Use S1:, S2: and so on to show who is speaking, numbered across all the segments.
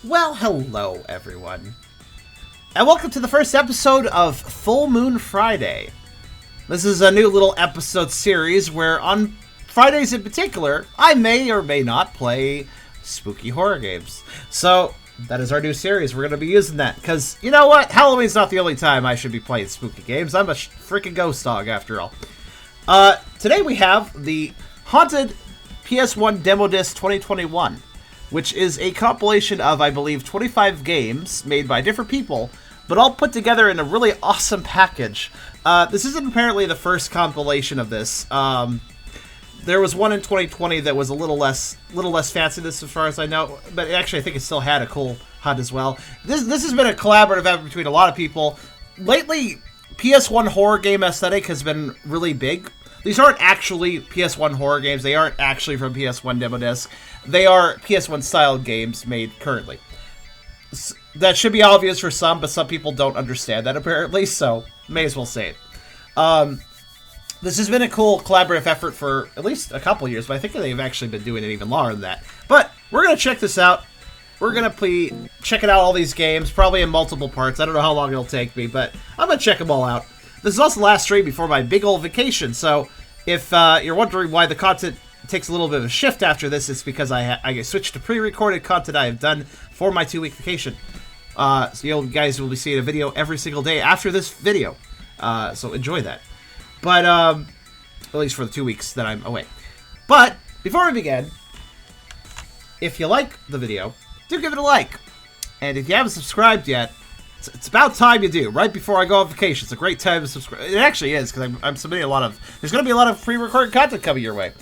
S1: Well, hello everyone, and welcome to the first episode of Full Moon Friday. This is a new little episode series where on Fridays in particular, I may or may not play spooky horror games. So, that is our new series. We're going to be using that, because, you know what? Halloween's not the only time I should be playing spooky games. I'm a freaking ghost dog, after all. Today we have the Haunted PS1 Demo Disc 2021, which is a compilation of, I believe, 25 games made by different people, but all put together in a really awesome package. This isn't apparently the first compilation of this. There was one in 2020 that was a little less fancy, this as far as I know, but actually I think it still had a cool HUD as well. This has been a collaborative effort between a lot of people. Lately, PS1 horror game aesthetic has been really big. These aren't actually PS1 horror games. They aren't actually from PS1 Demo Disc. They are PS1 style games made currently. That should be obvious for some, but some people don't understand that apparently, so may as well say it. This has been a cool collaborative effort for at least a couple years, but I think they've actually been doing it even longer than that. But we're going to check this out. We're going to be checking out all these games, probably in multiple parts. I don't know how long it'll take me, but I'm going to check them all out. This is also the last stream before my big old vacation, so if you're wondering why the content takes a little bit of a shift after this, it's because I switched to pre-recorded content I have done for my 2-week vacation. So you guys will be seeing a video every single day after this video, so enjoy that. But, at least for the 2 weeks that I'm away. But, before we begin, if you like the video, do give it a like. And if you haven't subscribed yet, it's about time you do, right before I go on vacation. It's a great time to subscribe. It actually is, because I'm submitting a lot of... There's going to be a lot of pre-recorded content coming your way.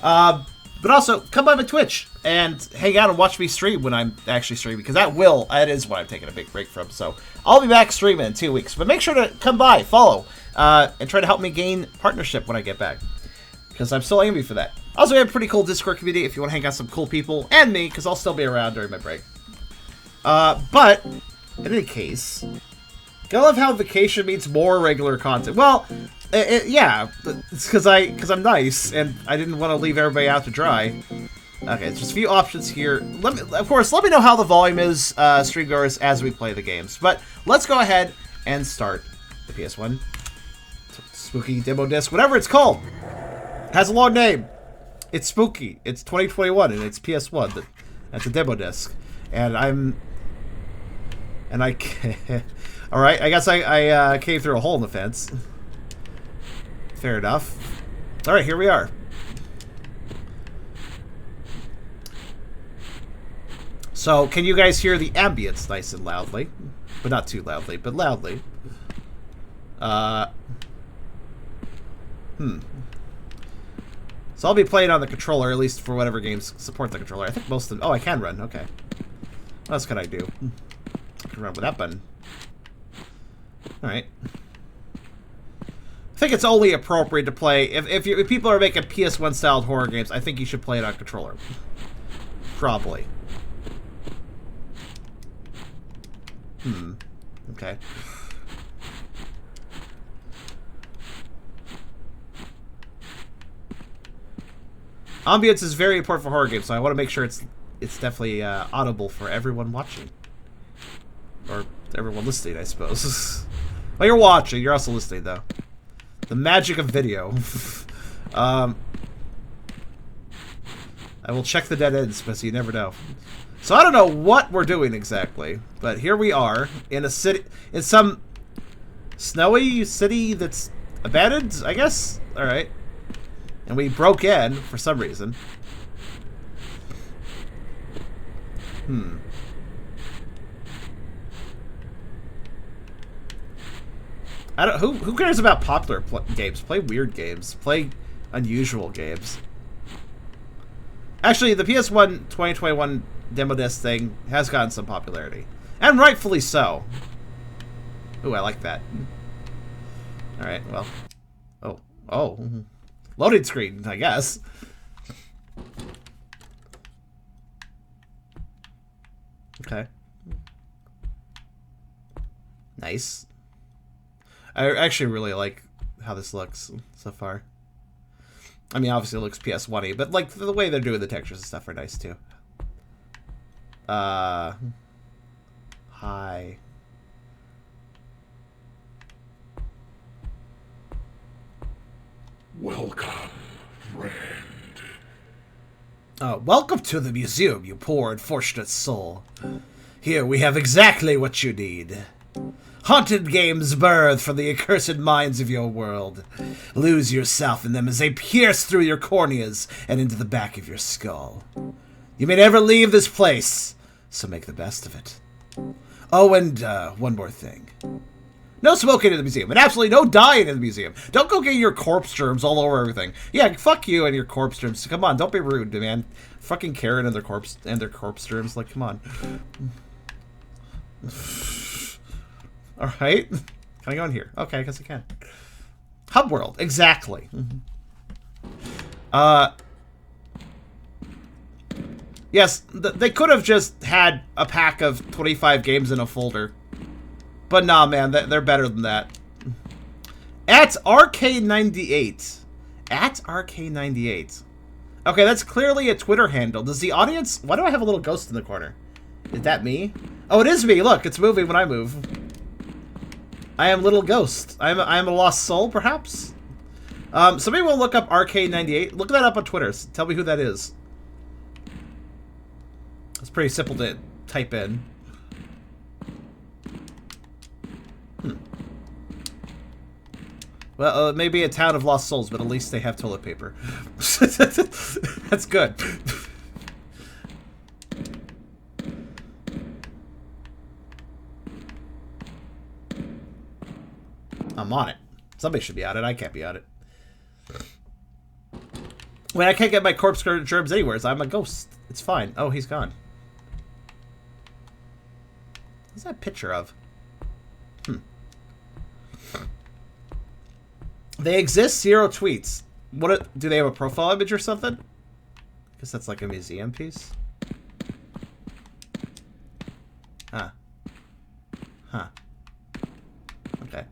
S1: But also, come by my Twitch and hang out and watch me stream when I'm actually streaming, because that is what I'm taking a big break from. So, I'll be back streaming in 2 weeks. But make sure to come by, follow, and try to help me gain partnership when I get back, because I'm still aiming for that. Also, we have a pretty cool Discord community if you want to hang out with some cool people, and me, because I'll still be around during my break. But, in any case, I love how vacation means more regular content. Well, yeah, it's because I'm nice, and I didn't want to leave everybody out to dry. Okay, just a few options here. Of course, let me know how the volume is, streamgoers, as we play the games. But let's go ahead and start the PS1 Spooky Demo Disc, whatever it's called. It has a long name. It's spooky. It's 2021, and it's PS1. That's a demo disc, and I all right. I guess I came through a hole in the fence. Fair enough. All right, here we are. So, can you guys hear the ambience nice and loudly? But not too loudly, but loudly. So I'll be playing on the controller, at least for whatever games support the controller. I think most of them... Oh, I can run. Okay. What else can I do? I can run with that button. Alright. I think it's only appropriate to play... If people are making PS1-styled horror games, I think you should play it on controller. Probably. Okay. Ambience is very important for horror games, so I want to make sure it's definitely audible for everyone watching. Or everyone listening, I suppose. Well, you're watching, you're also listening, though. The magic of video. I will check the dead ends, but you never know. So I don't know what we're doing exactly, but here we are in a city, in some snowy city that's abandoned, I guess? Alright. And we broke in for some reason. I don't. Who cares about popular games? Play weird games. Play unusual games. Actually, the PS1 2021 Demo Disc thing has gotten some popularity, and rightfully so. Ooh, I like that. All right. Well. Oh. Loading screen, I guess. Okay. Nice. I actually really like how this looks so far. I mean, obviously it looks PS1-y, but like the way they're doing the textures and stuff are nice too. Hi.
S2: Welcome, friend.
S1: Welcome to the museum, you poor unfortunate soul. Here we have exactly what you need. Haunted games birth from the accursed minds of your world. Lose yourself in them as they pierce through your corneas and into the back of your skull. You may never leave this place, so make the best of it. Oh, and one more thing. No smoking in the museum, and absolutely no dying in the museum. Don't go get your corpse germs all over everything. Yeah, fuck you and your corpse germs. Come on, don't be rude, man. Fucking Karen and their corpse germs. Like, come on. All right, can I go in here? Okay, I guess I can. Hub World, exactly. Yes, they could have just had a pack of 25 games in a folder. But nah, man, they're better than that. At RK98. At RK98. Okay, that's clearly a Twitter handle. Does the audience... Why do I have a little ghost in the corner? Is that me? Oh, it is me. Look, it's moving when I move. I am Little Ghost. I am a lost soul, perhaps? Somebody will look up RK98. Look that up on Twitter. Tell me who that is. It's pretty simple to type in. Well, maybe a town of lost souls, but at least they have toilet paper. That's good. I'm on it. Somebody should be on it. I can't be on it. When I can't get my corpse germs anywhere, so I'm a ghost. It's fine. Oh, he's gone. What's that picture of? They exist, 0 tweets. Do they have a profile image or something? I guess that's like a museum piece. Huh. Huh. Okay.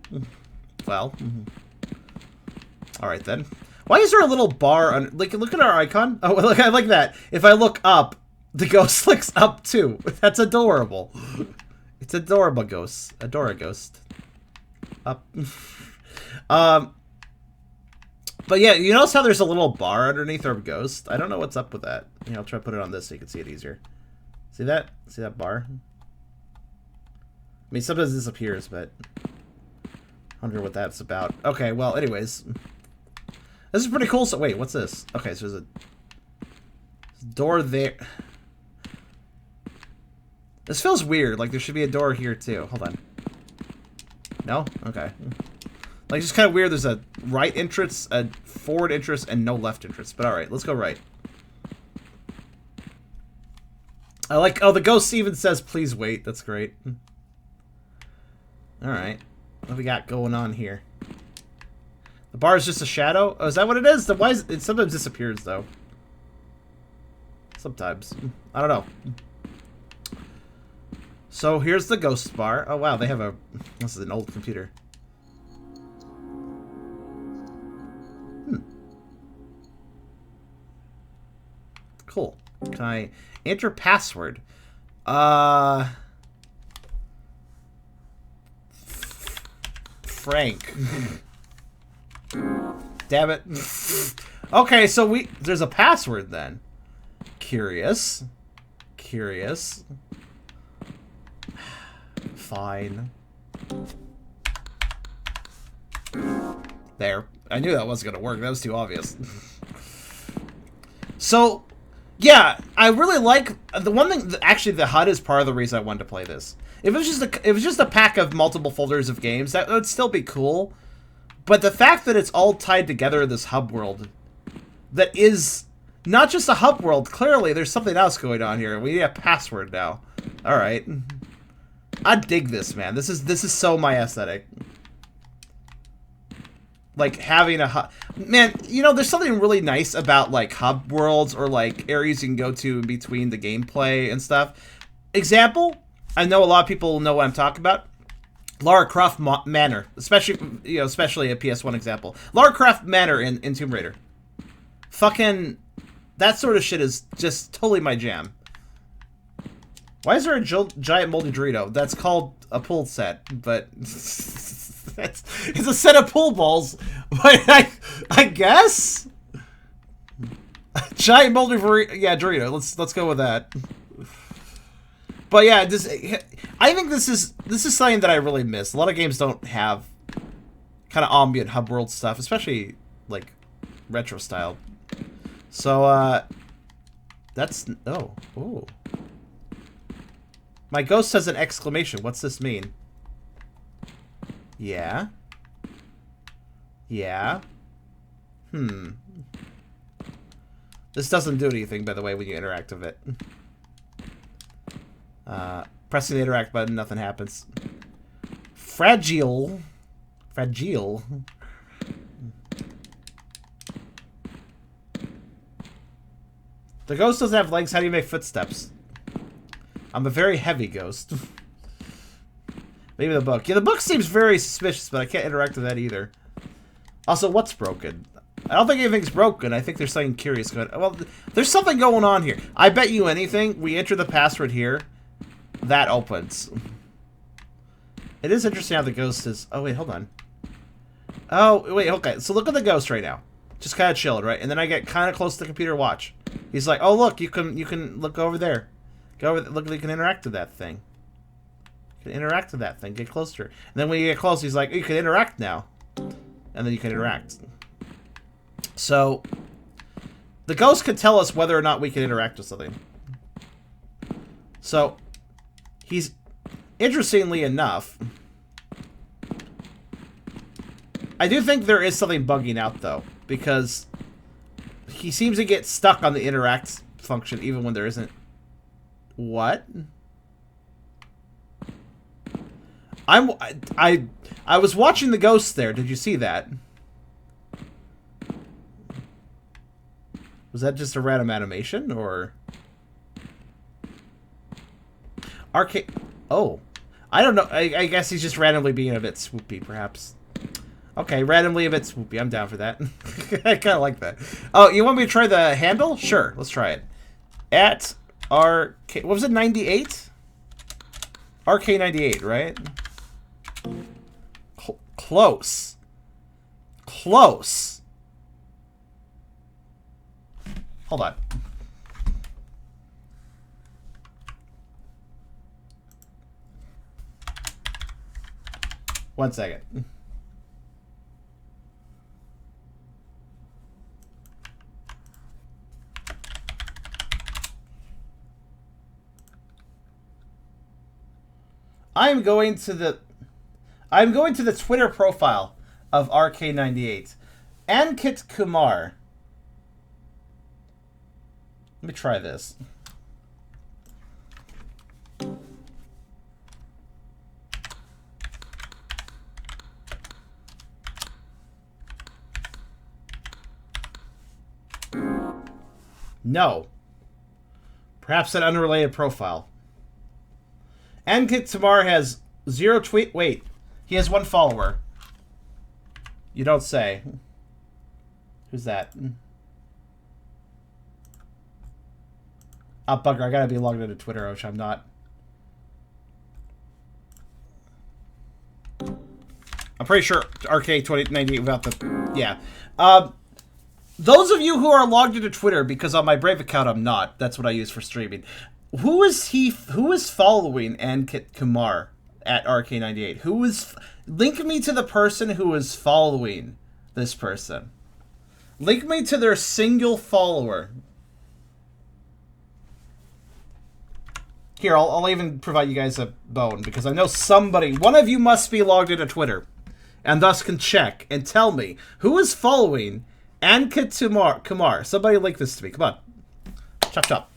S1: Well. Alright then. Why is there a little bar on... Like, look at our icon. Oh, look, I like that. If I look up, the ghost looks up too. That's adorable. It's adorable ghost. Adora ghost. Up. But yeah, you notice how there's a little bar underneath our ghost? I don't know what's up with that. Yeah, I'll try to put it on this so you can see it easier. See that? See that bar? I mean, sometimes it disappears, but... I wonder what that's about. Okay, well, anyways. This is pretty cool. So, wait, what's this? Okay, so there's a door there. This feels weird. Like, there should be a door here, too. Hold on. No? Okay. Like, it's just kind of weird. There's a right entrance, a forward entrance, and no left entrance. But alright, let's go right. I like... Oh, the ghost even says, please wait. That's great. Alright. What do we got going on here? The bar is just a shadow? Oh, is that what it is? Then why is it sometimes disappears, though. Sometimes. I don't know. So, here's the ghost bar. Oh, wow, they have a... This is an old computer. Cool. Can I enter password? Frank. Damn it. Okay, so there's a password then. Curious. Curious. Fine. There. I knew that wasn't gonna work. That was too obvious. So, yeah, I really like the one thing. Actually, the HUD is part of the reason I wanted to play this. If it was just a pack of multiple folders of games, that would still be cool. But the fact that it's all tied together in this hub world, that is not just a hub world. Clearly, there's something else going on here. We need a password now. All right, I dig this, man. This is so my aesthetic. Like, having a hub... Man, you know, there's something really nice about, like, hub worlds or, like, areas you can go to in between the gameplay and stuff. Example, I know a lot of people know what I'm talking about. Lara Croft Manor. Especially a PS1 example. Lara Croft Manor in Tomb Raider. Fucking... That sort of shit is just totally my jam. Why is there a giant moldy Dorito? That's called a pool set, but it's a set of pool balls. But I guess giant moldy Dorito. Let's go with that. But yeah, I think this is something that I really miss. A lot of games don't have kind of ambient hub world stuff, especially like retro style. So that's oh. My ghost has an exclamation. What's this mean? Yeah. Yeah. This doesn't do anything, by the way, when you interact with it. Pressing the interact button, nothing happens. Fragile. Fragile. The ghost doesn't have legs. How do you make footsteps? I'm a very heavy ghost. Maybe the book. Yeah, the book seems very suspicious, but I can't interact with that either. Also, what's broken? I don't think anything's broken. I think there's something curious going on. Well, there's something going on here. I bet you anything. We enter the password here. That opens. It is interesting how the ghost is... Oh, wait, hold on. Oh, wait, okay. So look at the ghost right now. Just kind of chilling, right? And then I get kind of close to the computer watch. He's like, oh, look, you can look over there. Go over, look, you can interact with that thing. You can interact with that thing. Get closer. And then when you get close, he's like, oh, you can interact now. And then you can interact. So, the ghost can tell us whether or not we can interact with something. So, he's, interestingly enough, I do think there is something bugging out, though, because he seems to get stuck on the interact function even when there isn't. What? I was watching the ghost there. Did you see that? Was that just a random animation, or... Arcade... Oh. I don't know. I guess he's just randomly being a bit swoopy, perhaps. Okay, randomly a bit swoopy. I'm down for that. I kind of like that. Oh, you want me to try the handle? Sure, let's try it. At RK... What was it, 98? RK98, right? Close. Close. Hold on. One second. I'm going to the Twitter profile of RK98. Ankit Kumar. Let me try this. No. Perhaps an unrelated profile. Ankit Kumar has 0 tweet. Wait. He has 1 follower. You don't say. Who's that? Oh, bugger, I gotta be logged into Twitter, which I'm not. I'm pretty sure RK2098 without the... Yeah. Those of you who are logged into Twitter, because on my Brave account I'm not, that's what I use for streaming. Who is following Ankit Kumar at RK98? Link me to the person who is following this person. Link me to their single follower. Here, I'll even provide you guys a bone, because I know one of you must be logged into Twitter, and thus can check and tell me who is following Ankit Kumar. Somebody link this to me. Come on. Chop, chop.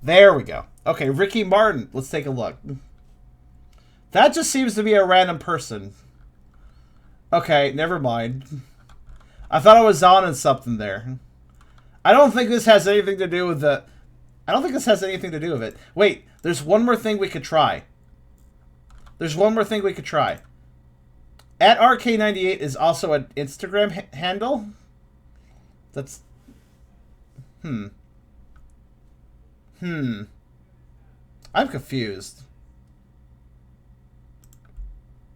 S1: There we go. Okay, Ricky Martin. Let's take a look. That just seems to be a random person. Okay, never mind. I thought I was on something there. I don't think this has anything to do with the... I don't think this has anything to do with it. Wait, there's one more thing we could try. There's one more thing we could try. At RK98 is also an Instagram handle. That's... I'm confused.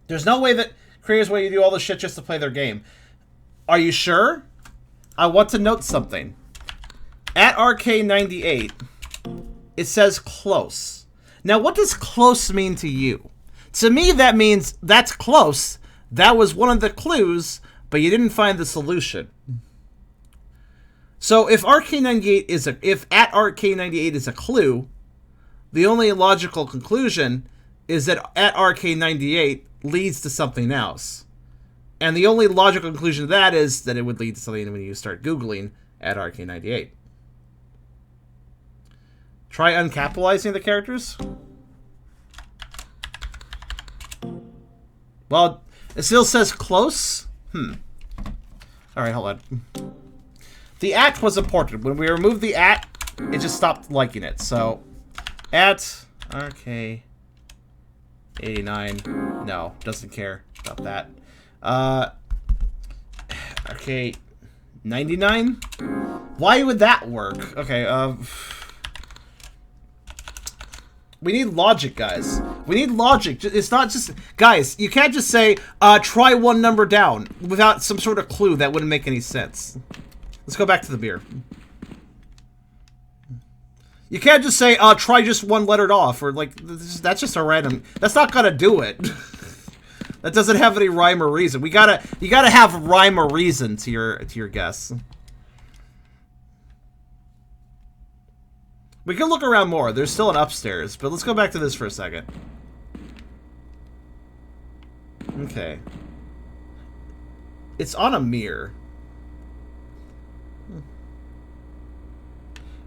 S1: There's no way that creators want you to do all this shit just to play their game. Are you sure? I want to note something. At RK98, it says close. Now, what does close mean to you? To me, that means that's close. That was one of the clues, but you didn't find the solution. So if RK98 is if at RK98 is a clue, the only logical conclusion is that at RK98 leads to something else. And the only logical conclusion to that is that it would lead to something when you start Googling at RK98. Try uncapitalizing the characters. Well, it still says close. Alright, hold on. The at was important. When we removed the at, it just stopped liking it. So, at RK89. No, doesn't care about that. RK99? Why would that work? Okay, we need logic, guys. We need logic. It's not just... Guys, you can't just say, try one number down without some sort of clue. That wouldn't make any sense. Let's go back to the beer. You can't just say, try just one lettered off, or like, that's just a random... That's not gonna do it. That doesn't have any rhyme or reason. You gotta have rhyme or reason to your guess. We can look around more. There's still an upstairs, but let's go back to this for a second. Okay. It's on a mirror.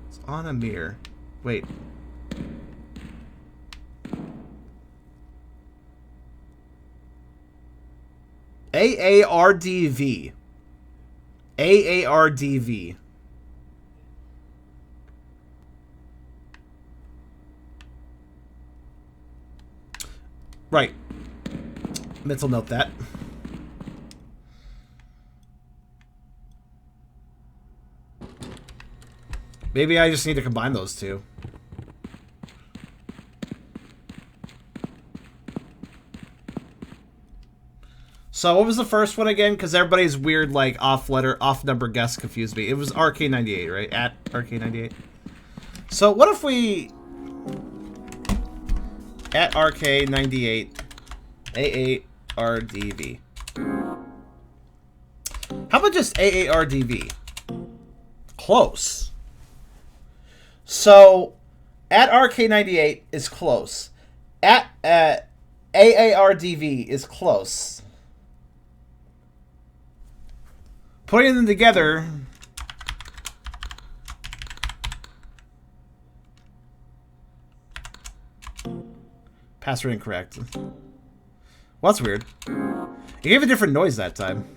S1: It's on a mirror. Wait. AARDV. AARDV. Right. Mental note that. Maybe I just need to combine those two. So what was the first one again? Because everybody's weird, like, off number guess confused me. It was RK98, right? At RK98. So what if we... At RK98, AARDV. How about just AARDV? Close. So, at RK98 is close. At AARDV is close. Putting them together... Password incorrect. Well, that's weird. You gave a different noise that time.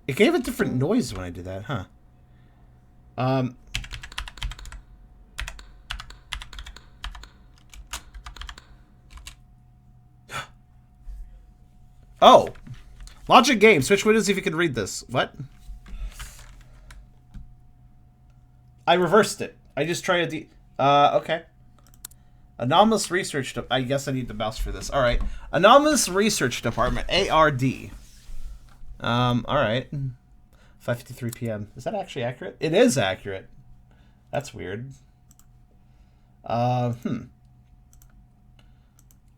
S1: It gave a different noise when I did that, huh? Oh! Logic game. Switch windows if you can read this. What? I reversed it. I just tried to... okay. Anomalous Research... I guess I need the mouse for this. Alright. Anomalous Research Department. ARD. Alright. 5:53 p.m. Is that actually accurate? It is accurate. That's weird.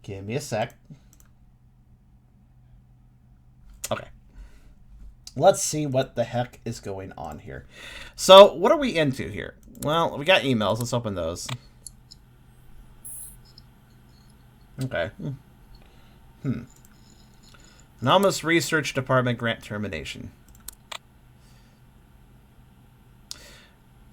S1: Give me a sec. Okay. Let's see what the heck is going on here. So, what are we into here? Well, we got emails. Let's open those. Okay. Anomalous Research Department grant termination.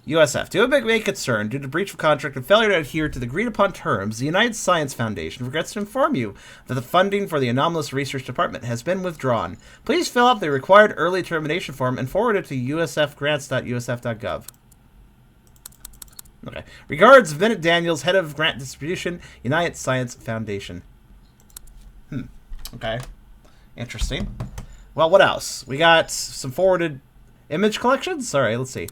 S1: USF. To a big concern, due to breach of contract and failure to adhere to the agreed-upon terms, the United Science Foundation regrets to inform you that the funding for the Anomalous Research Department has been withdrawn. Please fill out the required early termination form and forward it to usfgrants.usf.gov. Okay. Regards, Bennett Daniels, Head of Grant Distribution, United Science Foundation. Okay. Interesting. Well, what else? We got some forwarded image collections. All right, let's see.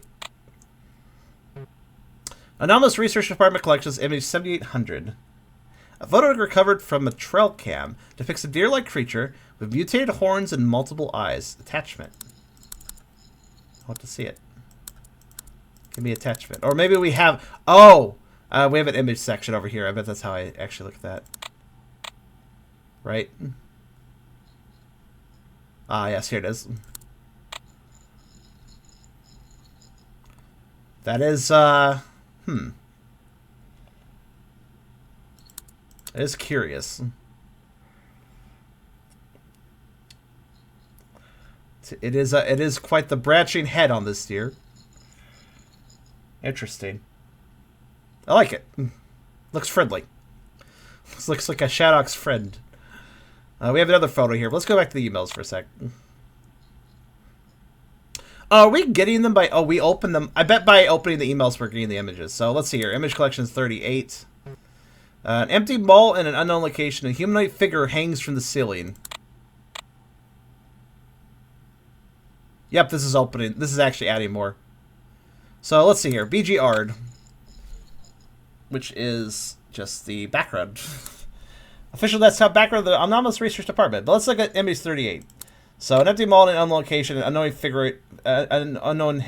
S1: Anomalous Research Department collections, image 7800. A photo recovered from a trail cam depicts a deer-like creature with mutated horns and multiple eyes. Attachment. I want to see it. Give me attachment. Or maybe we have... Oh! We have an image section over here. I bet that's how I actually look at that. Right? Ah, yes, here it is. That is, It is curious. It is quite the branching head on this deer. Interesting. I like it. Looks friendly. This looks like a Shadow's friend. We have another photo here. But let's go back to the emails for a sec. Are we getting them by... Oh, we opened them. I bet by opening the emails we're getting the images. So let's see here. Image collection is 38. An empty mall in an unknown location. A humanoid figure hangs from the ceiling. Yep, this is opening. This is actually adding more. So let's see here. BG Ard. Which is just the background. Official desktop background of the Anomalous Research Department. But let's look at image 38. So an empty mall in an unknown location, an unknown figure, an unknown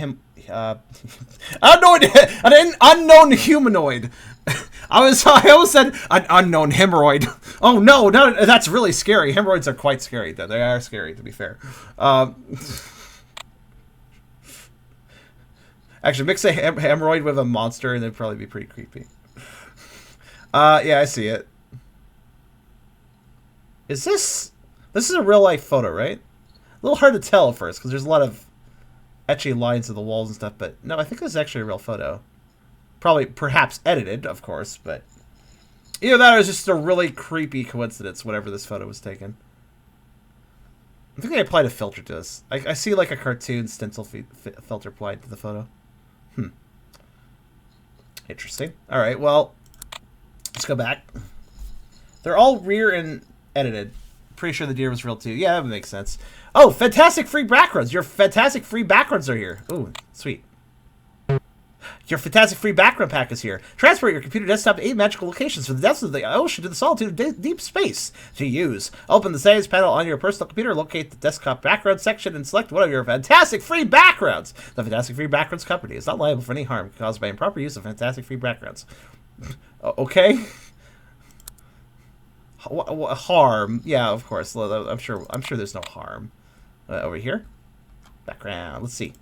S1: unknown humanoid. I almost said an unknown hemorrhoid. Oh no, that's really scary. Hemorrhoids are quite scary, though. They are scary, to be fair. Actually, mix a hemorrhoid with a monster, and it'd probably be pretty creepy. Yeah, I see it. Is this... This is a real-life photo, right? A little hard to tell at first, because there's a lot of etchy lines of the walls and stuff, but no, I think this is actually a real photo. Probably, perhaps edited, of course, but... Either that or it's just a really creepy coincidence, whenever this photo was taken. I think they applied a filter to this. I see, like, a cartoon stencil filter applied to the photo. Interesting. Alright, well... Let's go back. They're all rear and edited. Pretty sure the deer was real too. Yeah, that makes sense. Oh, fantastic free backgrounds. Your fantastic free backgrounds are here. Ooh, sweet. Your fantastic free background pack is here. Transport your computer desktop to 8 magical locations from the depths of the ocean to the solitude of deep space to use. Open the settings panel on your personal computer, locate the desktop background section, and select one of your fantastic free backgrounds. The Fantastic Free Backgrounds Company is not liable for any harm caused by improper use of fantastic free backgrounds. Okay. Harm? Yeah, of course. I'm sure there's no harm. Over here, background. Let's see.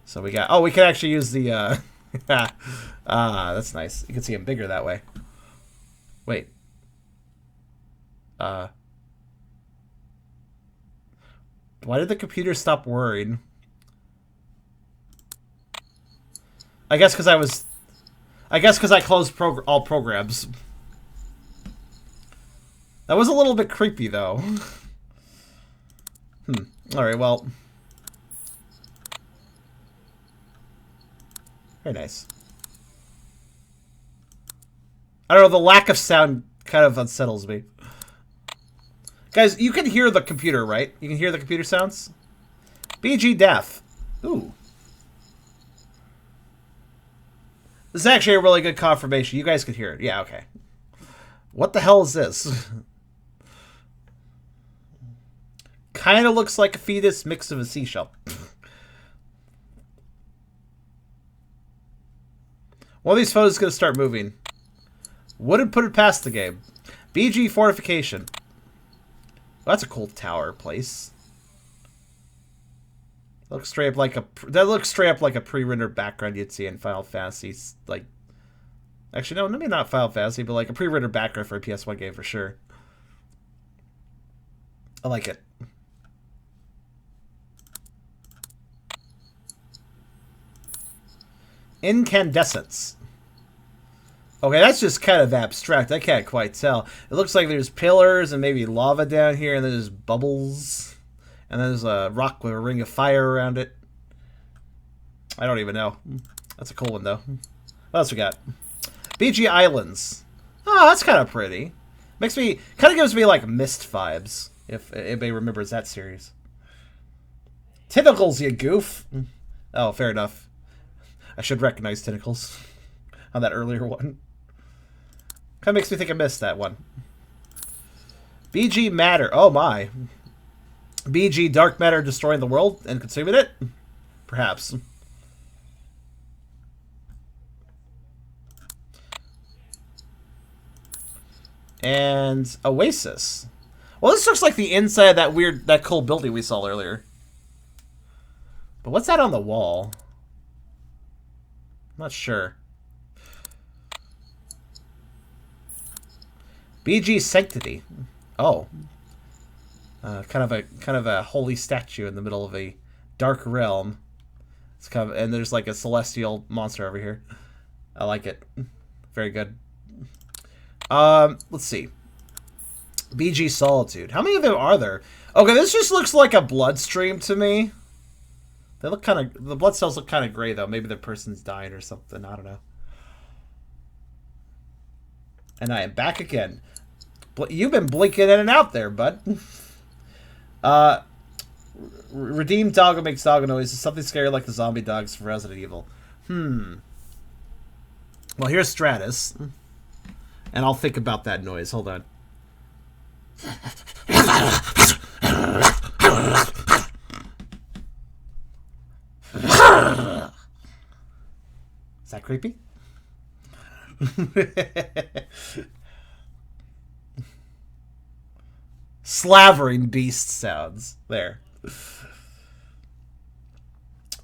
S1: So we got. Oh, we can actually use the. That's nice. You can see him bigger that way. Wait. Why did the computer stop worrying? I guess because I closed all programs. That was a little bit creepy, though. Alright, well. Very nice. I don't know, the lack of sound kind of unsettles me. Guys, you can hear the computer, right? You can hear the computer sounds? BG Def. Ooh. This is actually a really good confirmation. You guys could hear it. Yeah, okay. What the hell is this? Kind of looks like a fetus mixed with a seashell. One of these photos is going to start moving. Wouldn't put it past the game. BG Fortification. Well, that's a cool tower place. Looks straight up like a pre-rendered background you'd see in Final Fantasy. Like, actually, no, maybe not Final Fantasy, but like a pre-rendered background for a PS1 game for sure. I like it. Incandescence. Okay, that's just kind of abstract. I can't quite tell. It looks like there's pillars and maybe lava down here, and there's bubbles. And there's a rock with a ring of fire around it. I don't even know. That's a cool one, though. What else we got? BG Islands. Oh, that's kind of pretty. Kind of gives me, like, Mist vibes, if anybody remembers that series. Tentacles, you goof. Oh, fair enough. I should recognize tentacles on that earlier one. Kind of makes me think I missed that one. BG matter. Oh my. BG dark matter destroying the world and consuming it? Perhaps. And Oasis. Well, this looks like the inside of that cool building we saw earlier. But what's that on the wall? I'm not sure. BG Sanctity. Oh. Kind of a holy statue in the middle of a dark realm. It's kind of, and there's like a celestial monster over here. I like it. Very good. Let's see. BG Solitude. How many of them are there? Okay, this just looks like a bloodstream to me. They look kind of... The blood cells look kind of gray, though. Maybe the person's dying or something. I don't know. And I am back again. You've been blinking in and out there, bud. Redeemed doggo makes doggo noise. Is something scary like the zombie dogs from Resident Evil. Well, here's Stratus. And I'll think about that noise. Hold on. Is that creepy? Slavering beast sounds. There.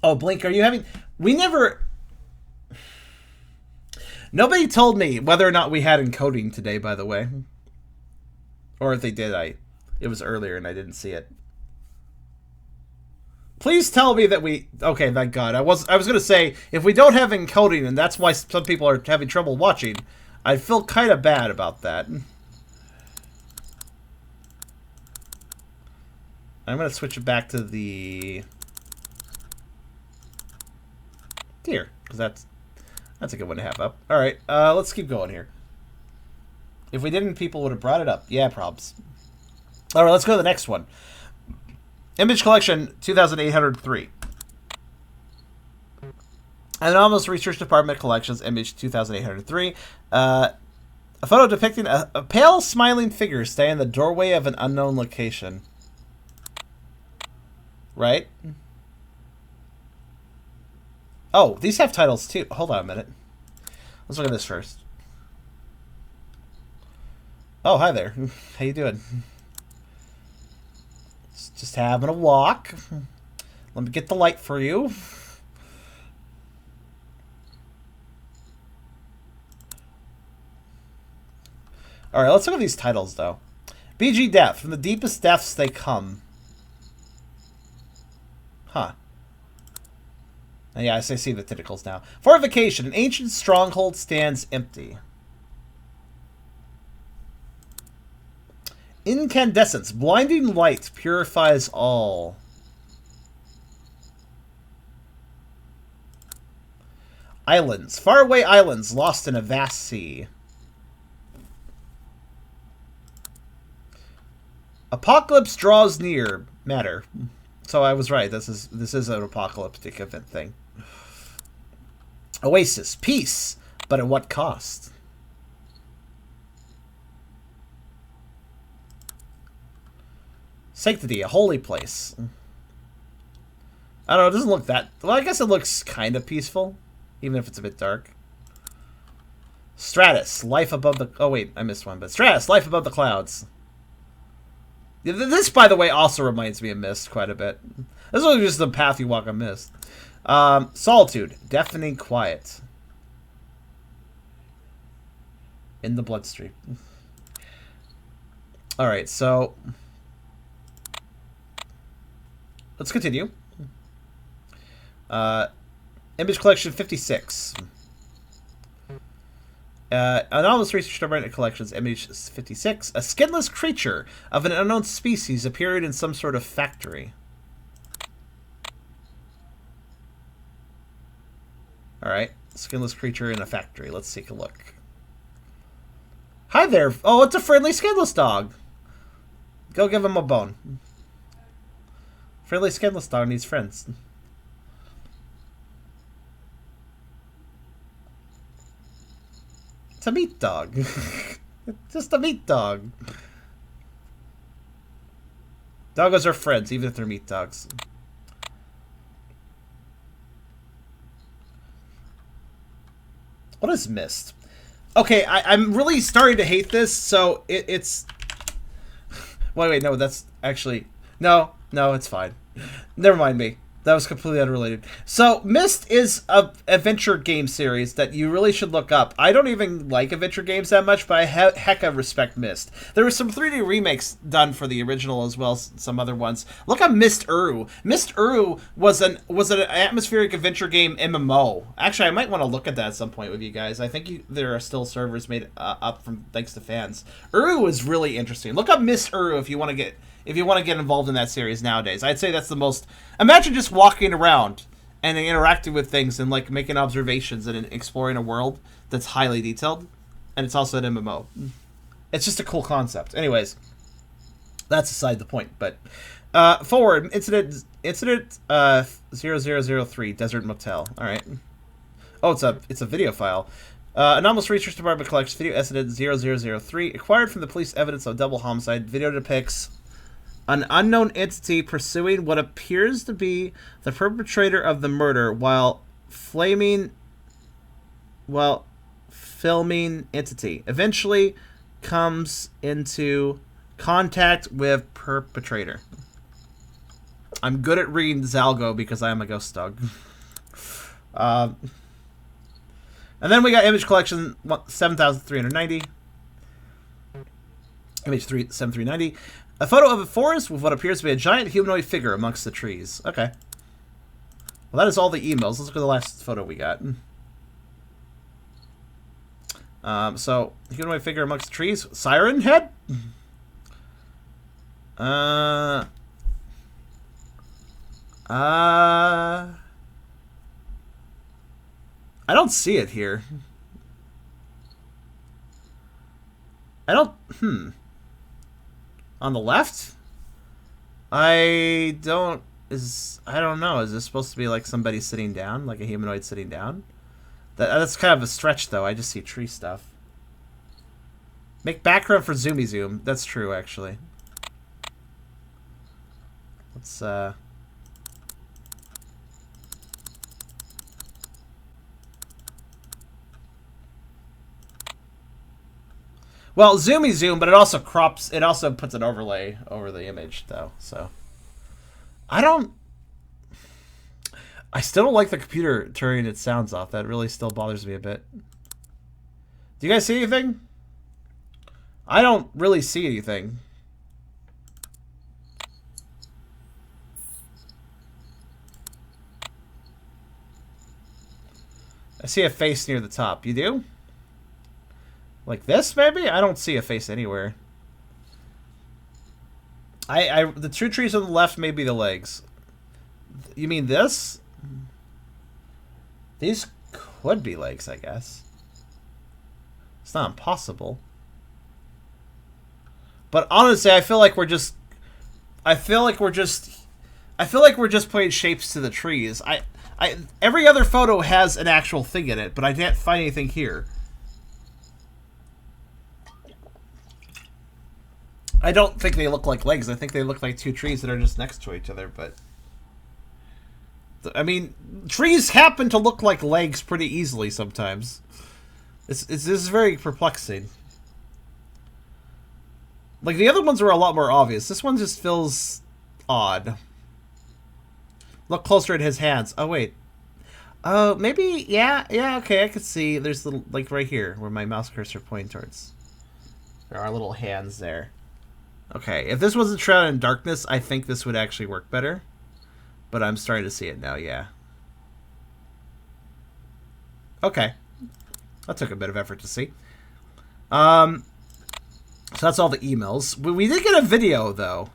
S1: Oh, Blink, are you having... We never... Nobody told me whether or not we had encoding today, by the way. Or if they did, it was earlier and I didn't see it. Please tell me that we... Okay, thank God. I was going to say, if we don't have encoding and that's why some people are having trouble watching, I feel kind of bad about that. I'm going to switch it back to the... Here, because that's a good one to have up. All right, let's keep going here. If we didn't, people would have brought it up. Yeah, probs. All right, let's go to the next one. Image Collection 2803. Anomalous Research Department Collections, Image 2803. A photo depicting a pale, smiling figure standing in the doorway of an unknown location. Right? Oh, these have titles too. Hold on a minute. Let's look at this first. Oh, hi there. How you doing? Just having a walk. Let me get the light for you. Alright, let's look at these titles, though. BG Death. From the deepest depths they come. Huh. Yeah, I see the tentacles now. Fortification. An ancient stronghold stands empty. Incandescence. Blinding light purifies all. Islands. Faraway islands lost in a vast sea. Apocalypse draws near. Matter. So I was right. This is an apocalyptic event thing. Oasis. Peace. But at what cost? Sanctity, a holy place. I don't know, it doesn't look that... Well, I guess it looks kind of peaceful, even if it's a bit dark. Stratus, life above the... Oh, wait, I missed one. But Stratus, life above the clouds. This, by the way, also reminds me of Mist quite a bit. This is just the path you walk on Mist. Solitude, deafening quiet. In the bloodstream. Alright, so... Let's continue. Image Collection 56. Anomalous Research Department Collections, Image 56. A skinless creature of an unknown species appeared in some sort of factory. Alright. Skinless creature in a factory. Let's take a look. Hi there. Oh, it's a friendly skinless dog. Go give him a bone. Friendly skinless dog needs friends. It's a meat dog. It's just a meat dog. Doggos are friends, even if they're meat dogs. What is Mist? Okay, I'm really starting to hate this, so it's... Wait, no, that's actually... No, it's fine. Never mind me. That was completely unrelated. So, Myst is a adventure game series that you really should look up. I don't even like adventure games that much, but I hecka respect Myst. There were some 3D remakes done for the original as well as some other ones. Look up Myst Uru. Myst Uru was an atmospheric adventure game MMO. Actually, I might want to look at that at some point with you guys. I think there are still servers made up from thanks to fans. Uru is really interesting. Look up Myst Uru if you want to get involved in that series nowadays. I'd say that's the most... Imagine just walking around and interacting with things and like making observations and exploring a world that's highly detailed, and it's also an MMO. It's just a cool concept. Anyways, that's aside the point. But forward incident 0003 Desert Motel. All right. Oh, it's a video file. Anomalous Research Department collects video incident 0003 acquired from the police evidence of double homicide. Video depicts an unknown entity pursuing what appears to be the perpetrator of the murder while filming entity. Eventually comes into contact with perpetrator. I'm good at reading Zalgo because I am a ghost dog. And then we got image collection 7,390. Image 7390. A photo of a forest with what appears to be a giant humanoid figure amongst the trees. Okay. Well, that is all the emails. Let's look at the last photo we got. So, humanoid figure amongst the trees. Siren head? I don't see it here. I don't... On the left? I don't know. Is this supposed to be like somebody sitting down? Like a humanoid sitting down? That's kind of a stretch, though. I just see tree stuff. Make background for Zoomy Zoom. That's true, actually. Let's, Well, Zoomy Zoom, but it also crops... It also puts an overlay over the image, though, so... I still don't like the computer turning its sounds off. That really still bothers me a bit. Do you guys see anything? I don't really see anything. I see a face near the top. You do? Like this, maybe? I don't see a face anywhere. The two trees on the left may be the legs. You mean this? These could be legs, I guess. It's not impossible. But honestly, I feel like we're just putting shapes to the trees. Every other photo has an actual thing in it, but I can't find anything here. I don't think they look like legs. I think they look like two trees that are just next to each other, but... I mean, trees happen to look like legs pretty easily sometimes. This is very perplexing. Like, the other ones are a lot more obvious. This one just feels odd. Look closer at his hands. Oh, wait. Oh, maybe, yeah, okay, I could see. There's the, like, right here, where my mouse cursor pointing towards. There are little hands there. Okay, if this wasn't shrouded in darkness, I think this would actually work better. But I'm starting to see it now, yeah. Okay. That took a bit of effort to see. So that's all the emails. We did get a video, though.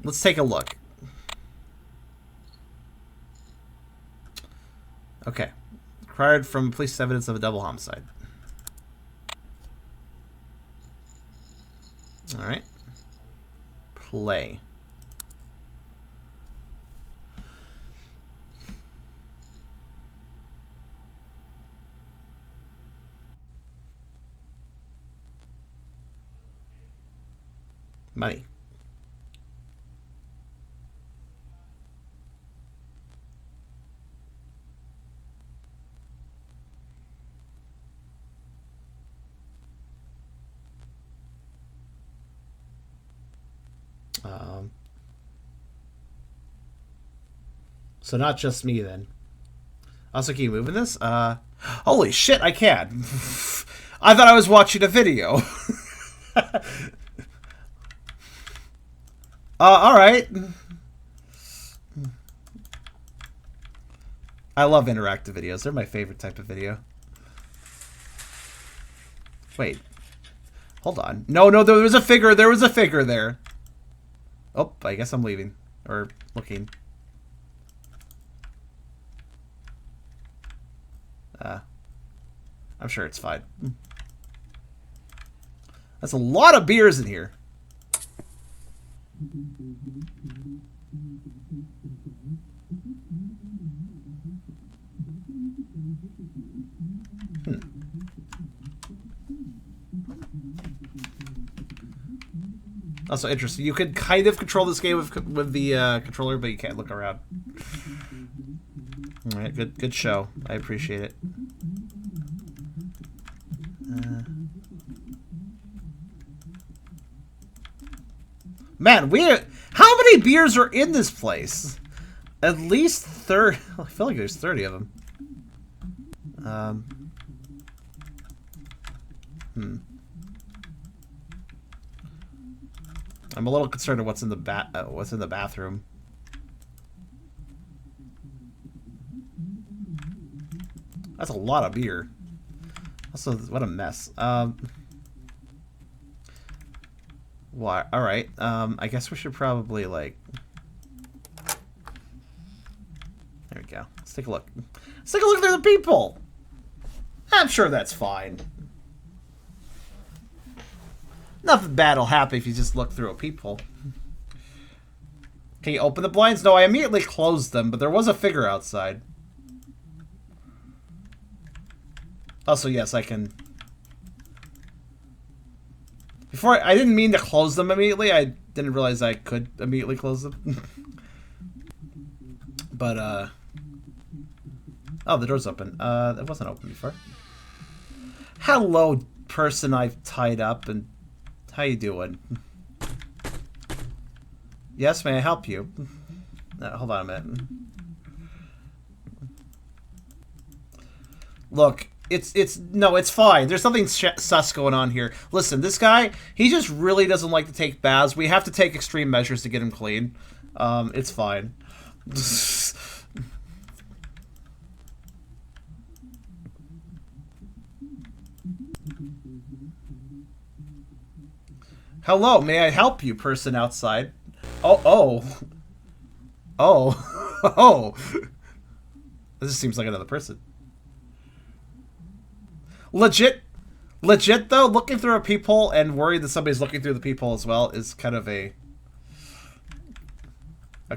S1: Let's take a look. Okay. Acquired from police evidence of a double homicide. Alright. Play. Money. So not just me then. Also, can you move in this? Holy shit, I can. I thought I was watching a video. Alright. I love interactive videos. They're my favorite type of video. Wait. Hold on. No, there was a figure. There was a figure there. Oh, I guess I'm leaving. Or looking. I'm sure it's fine. That's a lot of beers in here. Also interesting. You could kind of control this game with the controller, but you can't look around. All right, good show. I appreciate it. Man, how many beers are in this place? At least 30. I feel like there's 30 of them. I'm a little concerned of what's in the bathroom. That's a lot of beer. Also, what a mess. Why? All right. I guess we should probably like. There we go. Let's take a look. Let's take a look at the people. I'm sure that's fine. Nothing bad will happen if you just look through a peephole. Can you open the blinds? No, I immediately closed them, but there was a figure outside. Also, yes, I can... Before, I didn't mean to close them immediately. I didn't realize I could immediately close them. But, oh, the door's open. It wasn't open before. Hello, person I've tied up, and how you doing? Yes, may I help you? Hold on a minute. Look, it's fine. There's something sus going on here. Listen, this guy, he just really doesn't like to take baths. We have to take extreme measures to get him clean. It's fine. Hello, may I help you, person outside? Oh. This seems like another person. Legit though, looking through a peephole and worried that somebody's looking through the peephole as well is kind of a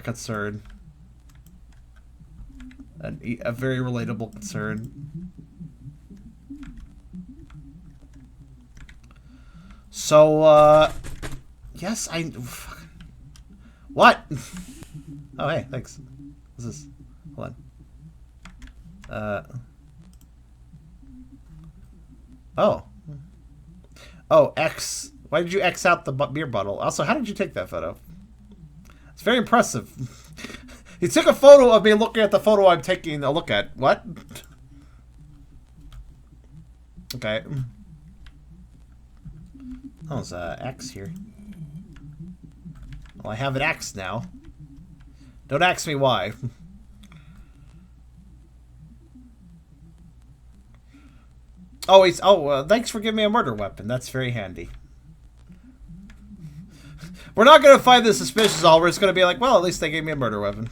S1: concern. A very relatable concern. So, yes, what? Oh, hey, thanks. What's this? Hold on. Oh, X. Why did you X out the beer bottle? Also, how did you take that photo? It's very impressive. He took a photo of me looking at the photo I'm taking a look at. What? Okay. Oh, there's X here. Well, I have an X now. Don't ask me why. Thanks for giving me a murder weapon. That's very handy. We're not going to find the suspicious all. We're just going to be like, well, at least they gave me a murder weapon.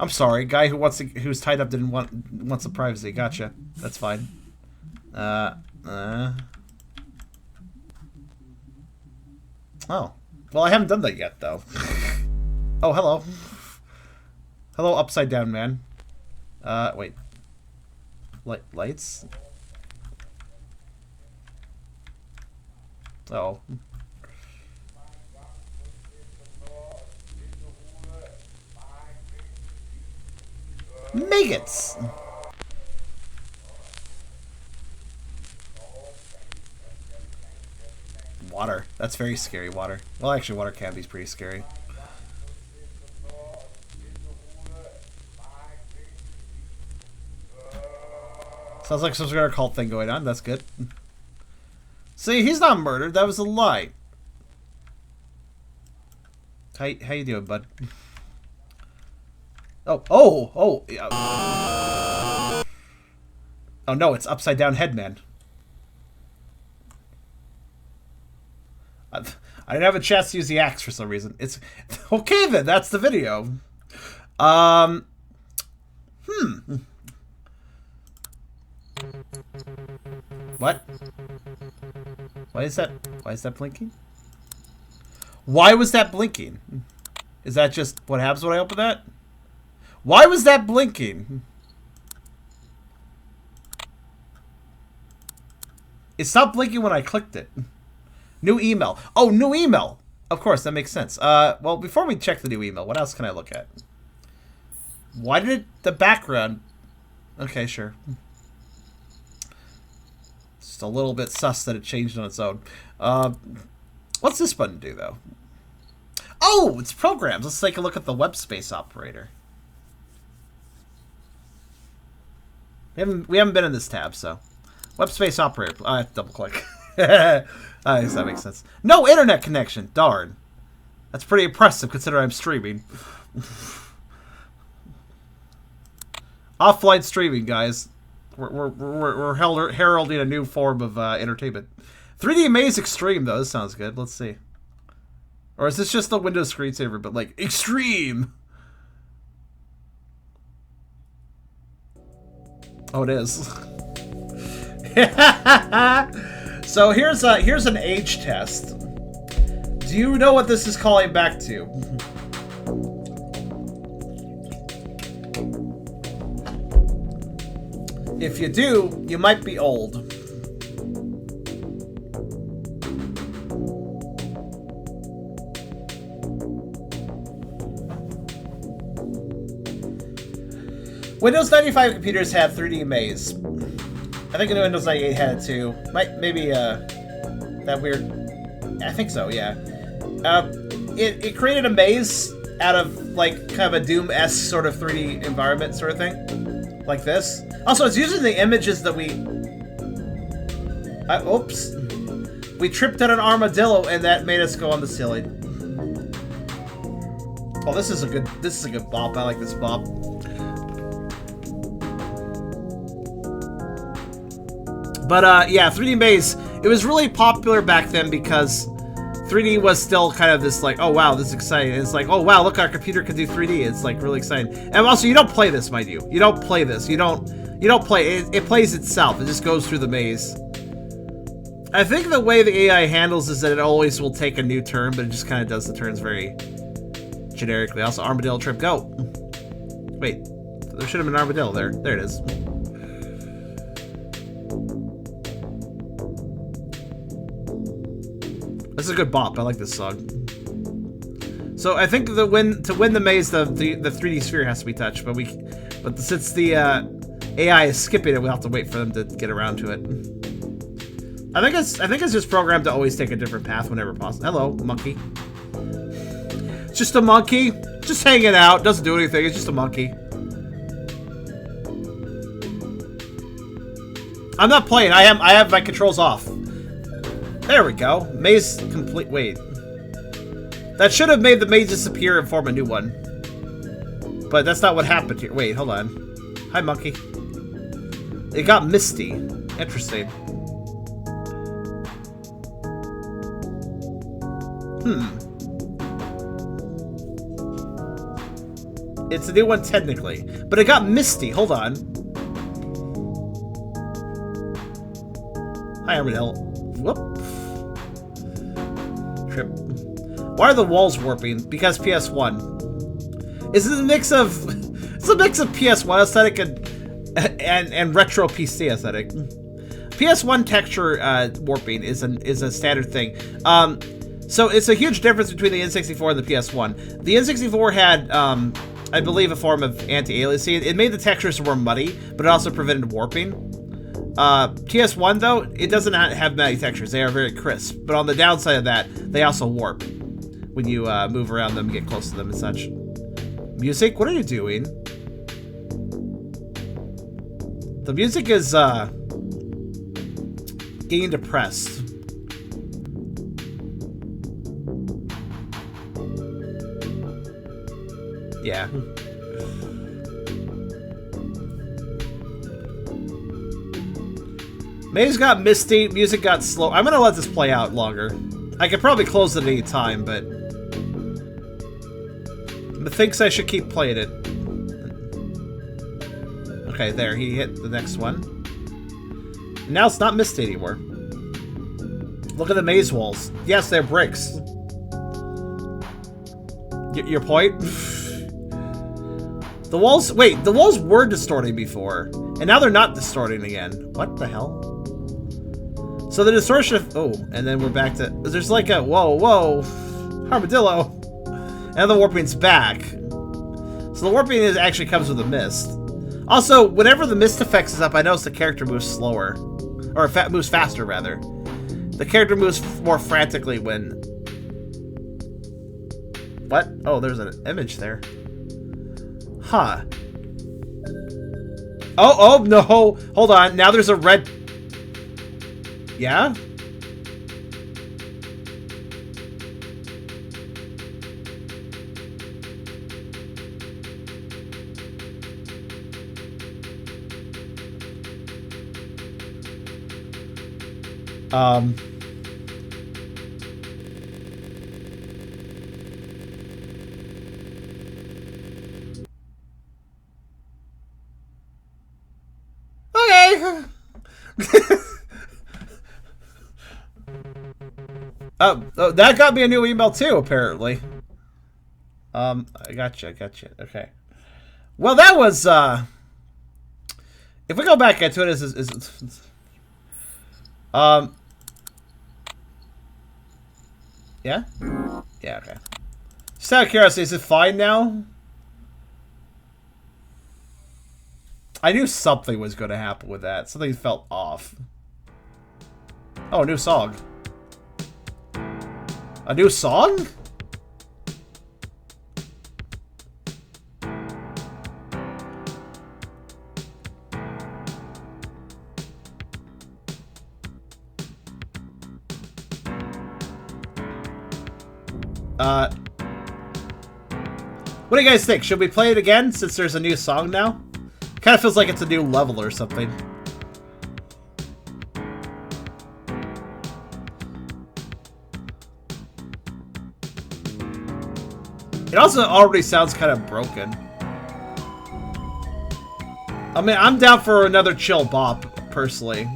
S1: I'm sorry. Guy who's tied up wants the privacy. Gotcha. That's fine. Oh. Well, I haven't done that yet, though. Oh, hello. Hello, upside down man. Wait. Lights? maggots. Water. That's very scary, water. Well, actually, water can be pretty scary. Sounds like some sort of cult thing going on. That's good. See, he's not murdered. That was a lie. How you doing, bud? Oh, yeah. Oh no, it's upside down headman. I didn't have a chance to use the axe for some reason. It's okay then. That's the video. What? Why is that blinking? Why was that blinking? Is that just what happens when I open that? Why was that blinking? It stopped blinking when I clicked it. New email. Oh, new email. Of course, that makes sense. Well, before we check the new email, what else can I look at? Why did the background... Okay, sure. Just a little bit sus that it changed on its own. What's this button do, though? Oh, it's programs. Let's take a look at the web space operator. We haven't been in this tab, so... Web space operator. I have to double click. I guess that makes sense. No internet connection. Darn. That's pretty impressive considering I'm streaming. Offline streaming, guys. We're heralding a new form of entertainment. 3D Maze Extreme, though. This sounds good. Let's see. Or is this just the Windows screensaver, but like extreme? Oh, it is. So here's an age test. Do you know what this is calling back to? If you do, you might be old. Windows 95 computers had 3D Maze. I think Windows 98 had it too. Maybe that weird. I think so. Yeah. It created a maze out of like kind of a Doom-esque sort of 3D environment sort of thing, like this. Also, it's using the images that we. Oops. We tripped on an armadillo, and that made us go on the ceiling. Oh, this is a good bop. I like this bop. But yeah, 3D Maze, it was really popular back then because 3D was still kind of this like, oh wow, this is exciting. It's like, oh wow, look, our computer can do 3D. It's like really exciting. And also, you don't play this, mind you. You don't play this. You don't play it. It plays itself. It just goes through the maze. I think the way the AI handles is that it always will take a new turn, but it just kind of does the turns very generically. Also, armadillo trip, go. Wait, there should have been an armadillo there. There it is. This is a good bop. I like this song. So I think to win the maze, the 3D sphere has to be touched, but since the AI is skipping it, we'll have to wait for them to get around to it. I think it's just programmed to always take a different path whenever possible. Hello, monkey. It's just a monkey, just hanging out. Doesn't do anything. It's just a monkey. I'm not playing. I have my controls off. There we go. Maze complete. Wait. That should have made the maze disappear and form a new one. But that's not what happened here. Wait, hold on. Hi, monkey. It got misty. Interesting. It's a new one technically. But it got misty. Hold on. Hi, Armadillo. Whoop. Trip. Why are the walls warping? Because PS1. Is it a mix of PS1 aesthetic and retro PC aesthetic? PS1 texture warping is a standard thing. So it's a huge difference between the N64 and the PS1. The N64 had I believe, a form of anti-aliasing. It made the textures more muddy, but it also prevented warping. PS1, though, it doesn't have many textures. They are very crisp. But on the downside of that, they also warp when you move around them, get close to them and such. Music? What are you doing? The music is, getting depressed. Yeah. Maze got misty, music got slow. I'm gonna let this play out longer. I could probably close it at any time, but thinks I should keep playing it. Okay, there, he hit the next one. Now it's not misty anymore. Look at the maze walls. Yes, they're bricks. Your point? The walls, wait, the walls were distorting before, and now they're not distorting again. What the hell? So the distortion, oh, and then we're back to, there's like a, whoa, armadillo. And the warping's back. So the warping actually comes with a mist. Also, whenever the mist effects is up, I notice the character moves slower. Or moves faster, rather. The character moves more frantically when... What? Oh, there's an image there. Huh. Oh, no. Hold on. Now there's a red... Yeah? Okay. Oh, that got me a new email too, apparently. I gotcha. Okay. Well, that was, if we go back into it, yeah? Yeah, okay. Just out of curiosity, is it fine now? I knew something was going to happen with that. Something felt off. Oh, a new song. A new song? What do you guys think? Should we play it again since there's a new song now? Kind of feels like it's a new level or something. It also already sounds kind of broken. I mean, I'm down for another chill bop, personally.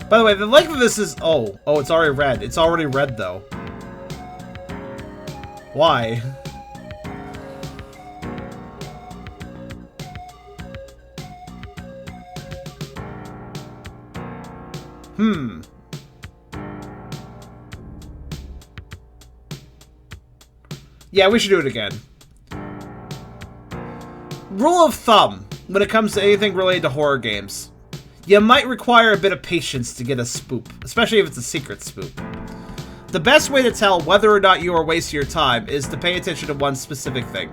S1: By the way, the length of this is... Oh, it's already red. It's already red, though. Why? Yeah, we should do it again. Rule of thumb, when it comes to anything related to horror games. You might require a bit of patience to get a spoop, especially if it's a secret spoop. The best way to tell whether or not you are wasting your time is to pay attention to one specific thing.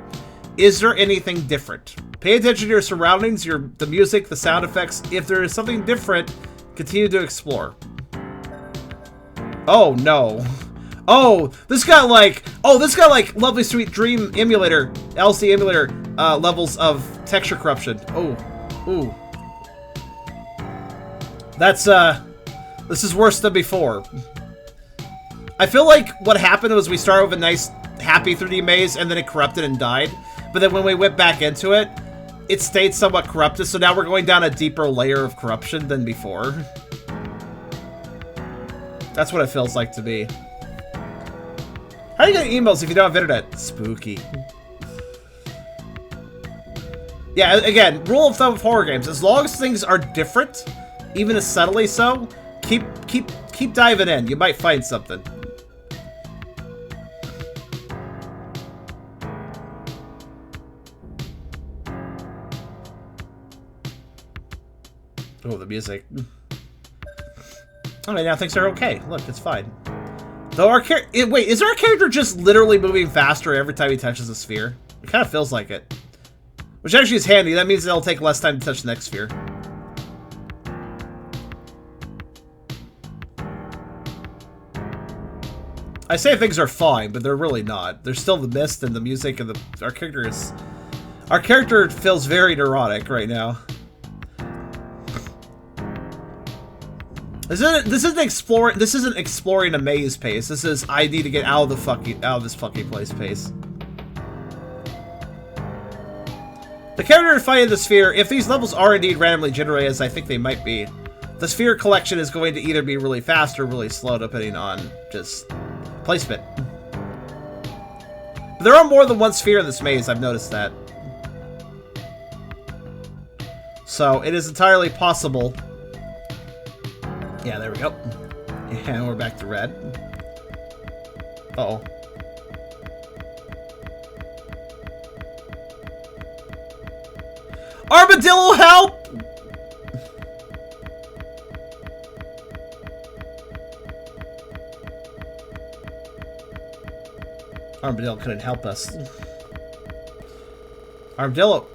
S1: Is there anything different? Pay attention to your surroundings, the music, the sound effects. If there is something different, continue to explore. Oh, no. Oh, this got like Lovely Sweet Dream emulator, LC emulator levels of texture corruption. Oh, ooh. That's, this is worse than before. I feel like what happened was we started with a nice, happy 3D maze, and then it corrupted and died. But then when we went back into it, it stayed somewhat corrupted, so now we're going down a deeper layer of corruption than before. That's what it feels like to me. How How are you getting emails if you don't have internet? Spooky. Yeah, again, rule of thumb of horror games: as long as things are different, even as subtly so, keep diving in. You might find something. Oh, the music. Okay, now things are okay. Look, it's fine. Though our wait, is our character just literally moving faster every time he touches a sphere? It kind of feels like it. Which actually is handy. That means it'll take less time to touch the next sphere. I say things are fine, but they're really not. There's still the mist and the music and our character feels very neurotic right now. This isn't exploring a maze pace. This is I need to get out of this fucking place pace. The character finding the sphere, if these levels are indeed randomly generated, as I think they might be, the sphere collection is going to either be really fast or really slow, depending on just placement. But there are more than one sphere in this maze, I've noticed that. So it is entirely possible. Yeah, there we go. And we're back to red. Uh-oh. Armadillo, help! Armadillo couldn't help us. Armadillo.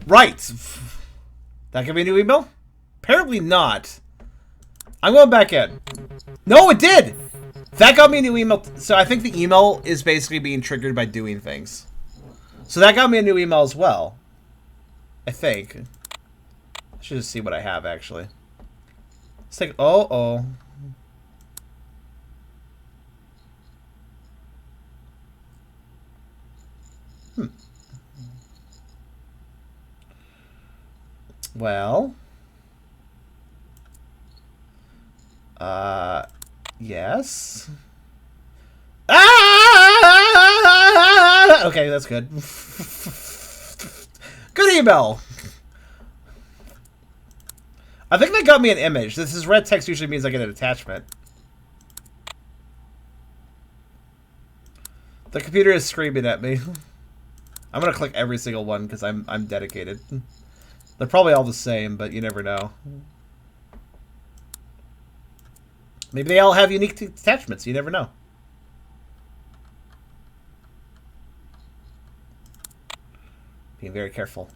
S1: Right. That could be a new email? Apparently not. I'm going back in. No, it did! That got me a new email. So I think the email is basically being triggered by doing things. So that got me a new email as well. I think. I should just see what I have, actually. It's like, oh. Well. Yes. Ah! Okay, that's good. Good email. I think that got me an image. This is red text usually means I get an attachment. The computer is screaming at me. I'm gonna click every single one because I'm dedicated. They're probably all the same, but you never know. Maybe they all have unique attachments. You never know. Being very careful.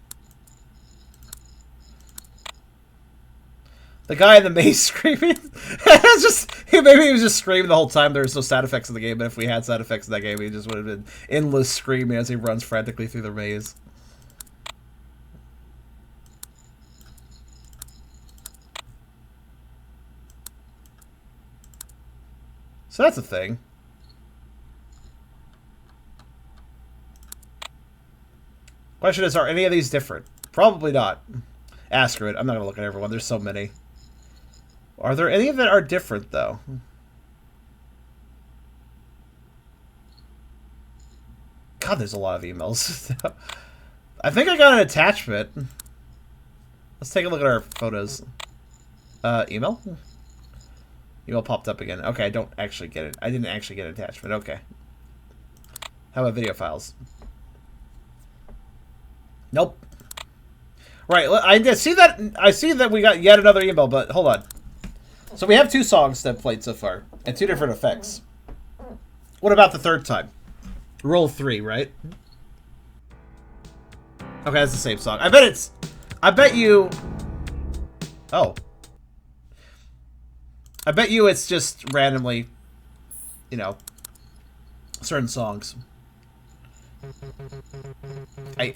S1: The guy in the maze screaming. It's just maybe he was just screaming the whole time. There was no sound effects in the game, but if we had sound effects in that game, he just would have been endless screaming as he runs frantically through the maze. So that's a thing. Question is, are any of these different? Probably not. Ask her it. I'm not going to look at everyone. There's so many. Are there any that are different, though? God, there's a lot of emails. I think I got an attachment. Let's take a look at our photos. Email? Email popped up again. Okay, I don't actually get it. I didn't actually get an attachment. Okay. How about video files? Nope. Right, I see that we got yet another email, but hold on. So we have 2 songs that played so far, and 2 different effects. What about the third time? Roll 3, right? Okay, that's the same song. I bet you... Oh. I bet you it's just randomly, you know, certain songs.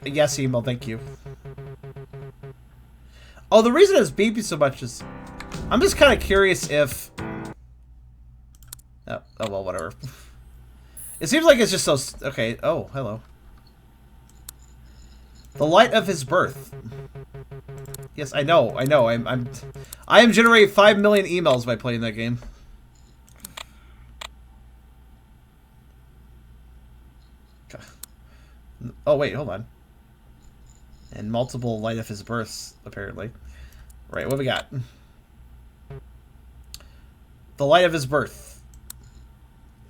S1: Yes, email, thank you. Oh, the reason it's beeping so much is... I'm just kind of curious if... Oh, well, whatever. It seems like it's just so... Okay, oh, hello. The light of his birth. Yes, I know. I am generating 5 million emails by playing that game. Oh wait, hold on. And multiple light of his births, apparently. Right, what we got? The light of his birth.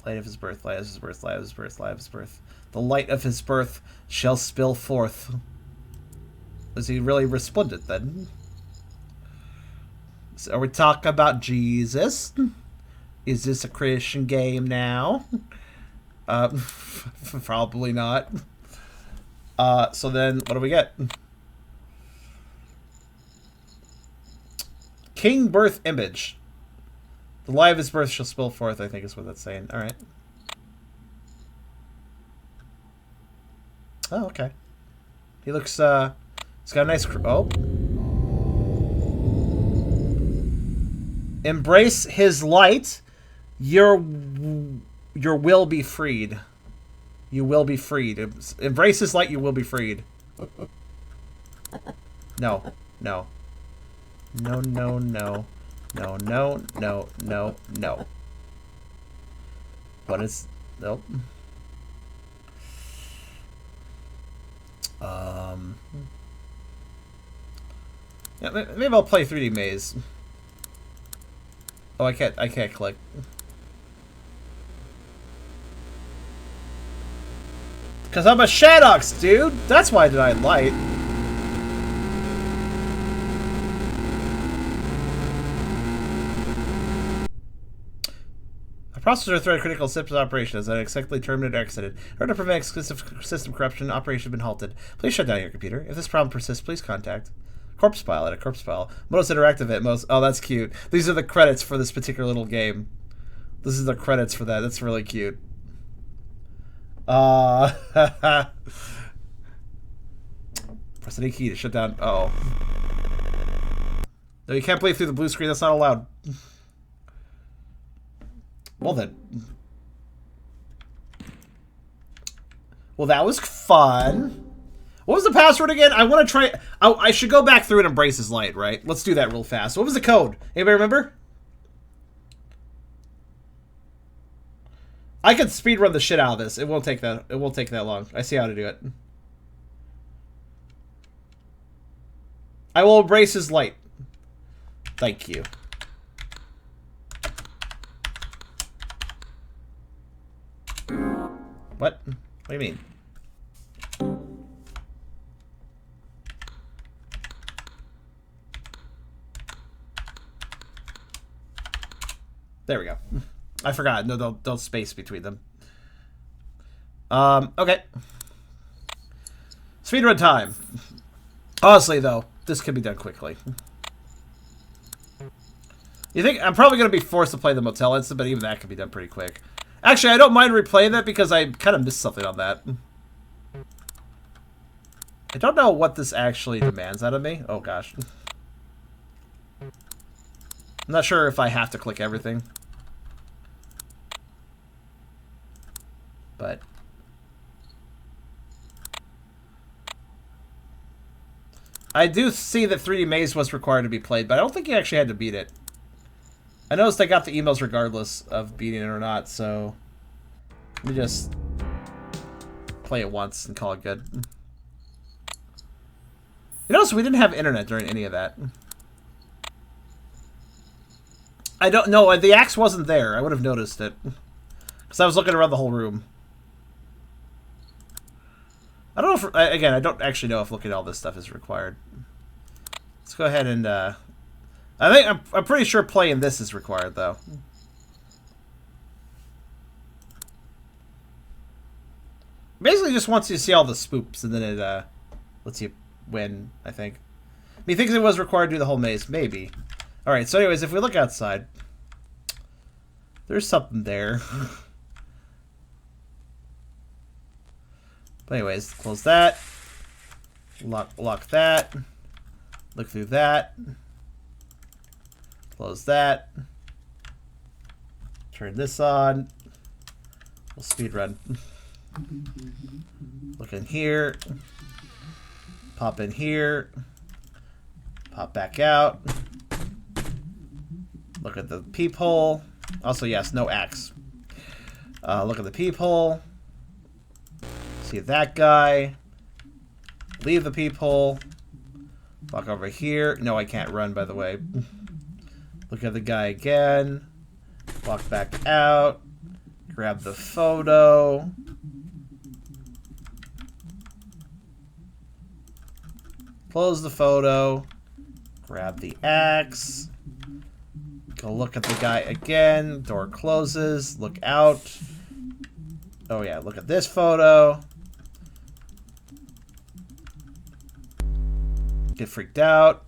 S1: Light of his birth, light of his birth, light of his birth, light of his birth. The light of his birth shall spill forth. Was he really resplendent then? So are we talking about Jesus? Is this a Christian game now? Probably not. So then, what do we get? King birth image. The light of his birth shall spill forth, I think is what that's saying. Alright. Oh, okay. He looks, he's got a nice... Oh. Embrace his light. Your will be freed. You will be freed. Embrace his light, you will be freed. No. No. No, no, no. No, no, no, no, no. What is... Nope. Yeah, maybe I'll play 3D Maze. Oh, I can't click. Because I'm a Shadox, dude! That's why I denied light. A processor thread critical systems operation has unexpectedly terminated or exited. In order to prevent system corruption, operation has been halted. Please shut down your computer. If this problem persists, please contact Corpse Pile at a Corpse Pile. Most interactive at most. Oh, that's cute. These are the credits for this particular little game. This is the credits for that. That's really cute. Press any key to shut down. Uh oh. No, you can't play through the blue screen. That's not allowed. Well then. Well, that was fun. What was the password again? I want to try... I should go back through and embrace his light, right? Let's do that real fast. What was the code? Anybody remember? I could speedrun the shit out of this. It won't take that. It won't take that long. I see how to do it. I will embrace his light. Thank you. What? What do you mean? There we go. I forgot. No, don't space between them. Okay. Speedrun time. Honestly, though, this could be done quickly. You think... I'm probably going to be forced to play the Motel Incident, but even that could be done pretty quick. Actually, I don't mind replaying that because I kind of missed something on that. I don't know what this actually demands out of me. Oh, gosh. I'm not sure if I have to click everything. But... I do see that 3D Maze was required to be played, but I don't think you actually had to beat it. I noticed I got the emails regardless of beating it or not, so... Let me just... play it once and call it good. You notice we didn't have internet during any of that. I don't know, the axe wasn't there. I would have noticed it. Because I was looking around the whole room. I don't know if... Again, I don't actually know if looking at all this stuff is required. Let's go ahead and... I think... I'm pretty sure playing this is required, though. Basically just wants you to see all the spoops, and then it lets you win, I think. I mean, thinks it was required to do the whole maze. Maybe. Alright, so anyways, if we look outside... There's something there. But anyways, close that. Lock that. Look through that. Close that. Turn this on. We'll speed run. Look in here. Pop in here. Pop back out. Look at the peephole. Also, yes, no axe. Look at the peephole. See that guy. Leave the peephole. Walk over here. No, I can't run, by the way. Look at the guy again. Walk back out. Grab the photo. Close the photo. Grab the axe. Go look at the guy again. Door closes. Look out. Oh yeah, look at this photo. Get freaked out.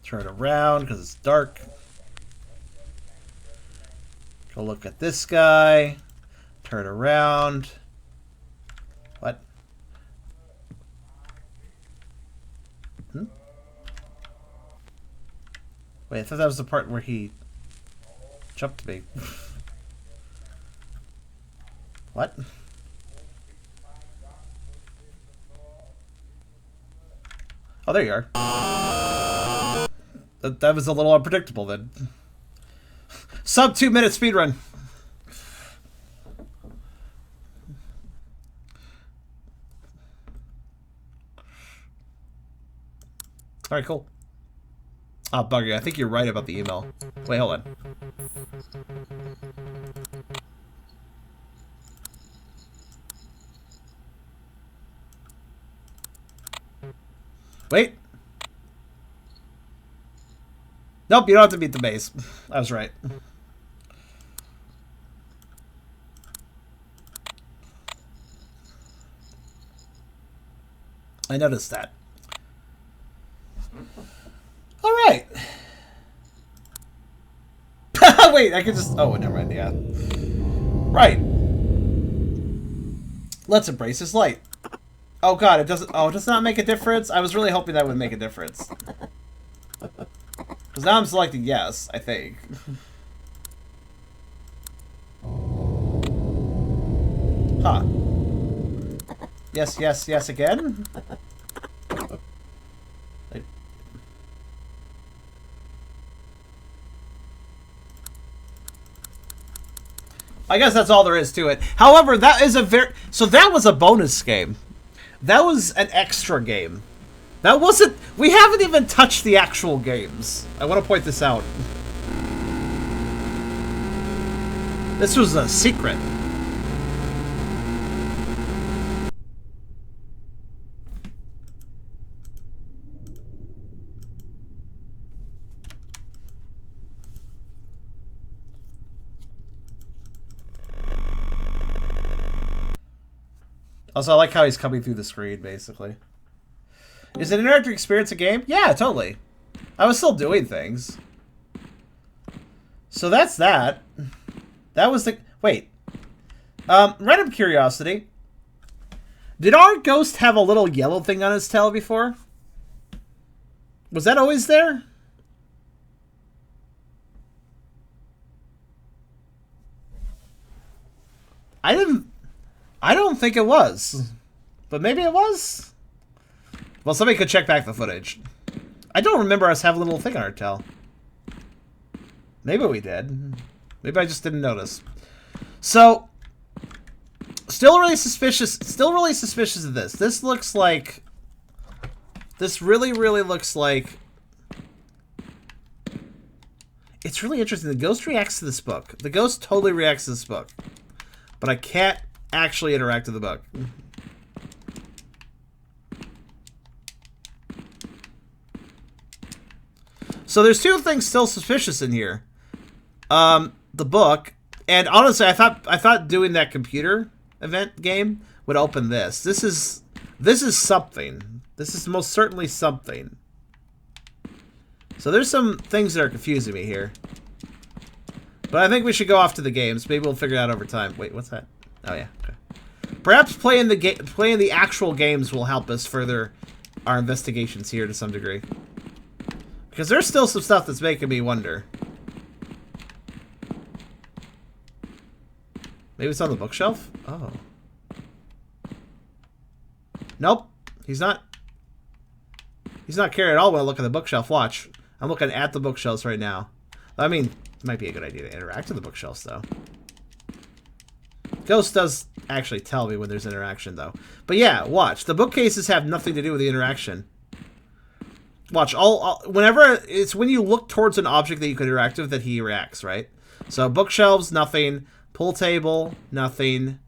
S1: Turn around because it's dark. Go look at this guy. Turn around. What? Wait, I thought that was the part where he jumped me. What? Oh, there you are. That was a little unpredictable then. Sub 2 minute speedrun. Alright, cool. Oh, bugger, I think you're right about the email. Wait, hold on. Wait. Nope, you don't have to beat the base. I was right. I noticed that. All right. Wait, I could just... Oh, never mind, yeah. Right. Let's embrace this light. Oh, God, it doesn't... Oh, it does not make a difference? I was really hoping that would make a difference. Because now I'm selecting yes, I think. Huh. Yes, yes, yes again? I guess that's all there is to it. However, that is a very... So that was a bonus game. That was an extra game. That wasn't... We haven't even touched the actual games. I want to point this out. This was a secret. Also, I like how he's coming through the screen, basically. Is it an interactive experience a game? Yeah, totally. I was still doing things. So that's that. That was the... Wait. Random curiosity. Did our ghost have a little yellow thing on his tail before? Was that always there? I don't think it was. But maybe it was? Well, somebody could check back the footage. I don't remember us having a little thing on our tail. Maybe we did. Maybe I just didn't notice. So, still really suspicious of this. This looks like... This really, really looks like... It's really interesting. The ghost reacts to this book. The ghost totally reacts to this book. But I can't actually interact with the book. So there's two things still suspicious in here. The book, and honestly, I thought doing that computer event game would open this. This is something. This is most certainly something. So there's some things that are confusing me here. But I think we should go off to the games. Maybe we'll figure it out over time. Wait, what's that? Oh yeah. Okay. Perhaps playing the actual games will help us further our investigations here to some degree. Because there's still some stuff that's making me wonder. Maybe it's on the bookshelf? Oh. Nope. He's not He's not caring at all when I look at the bookshelf. Watch. I'm looking at the bookshelves right now. I mean, it might be a good idea to interact with the bookshelves, though. Ghost does actually tell me when there's interaction, though. But yeah, watch. The bookcases have nothing to do with the interaction. Watch. Whenever it's when you look towards an object that you could interact with that he reacts, right? So bookshelves, nothing. Pool table, nothing.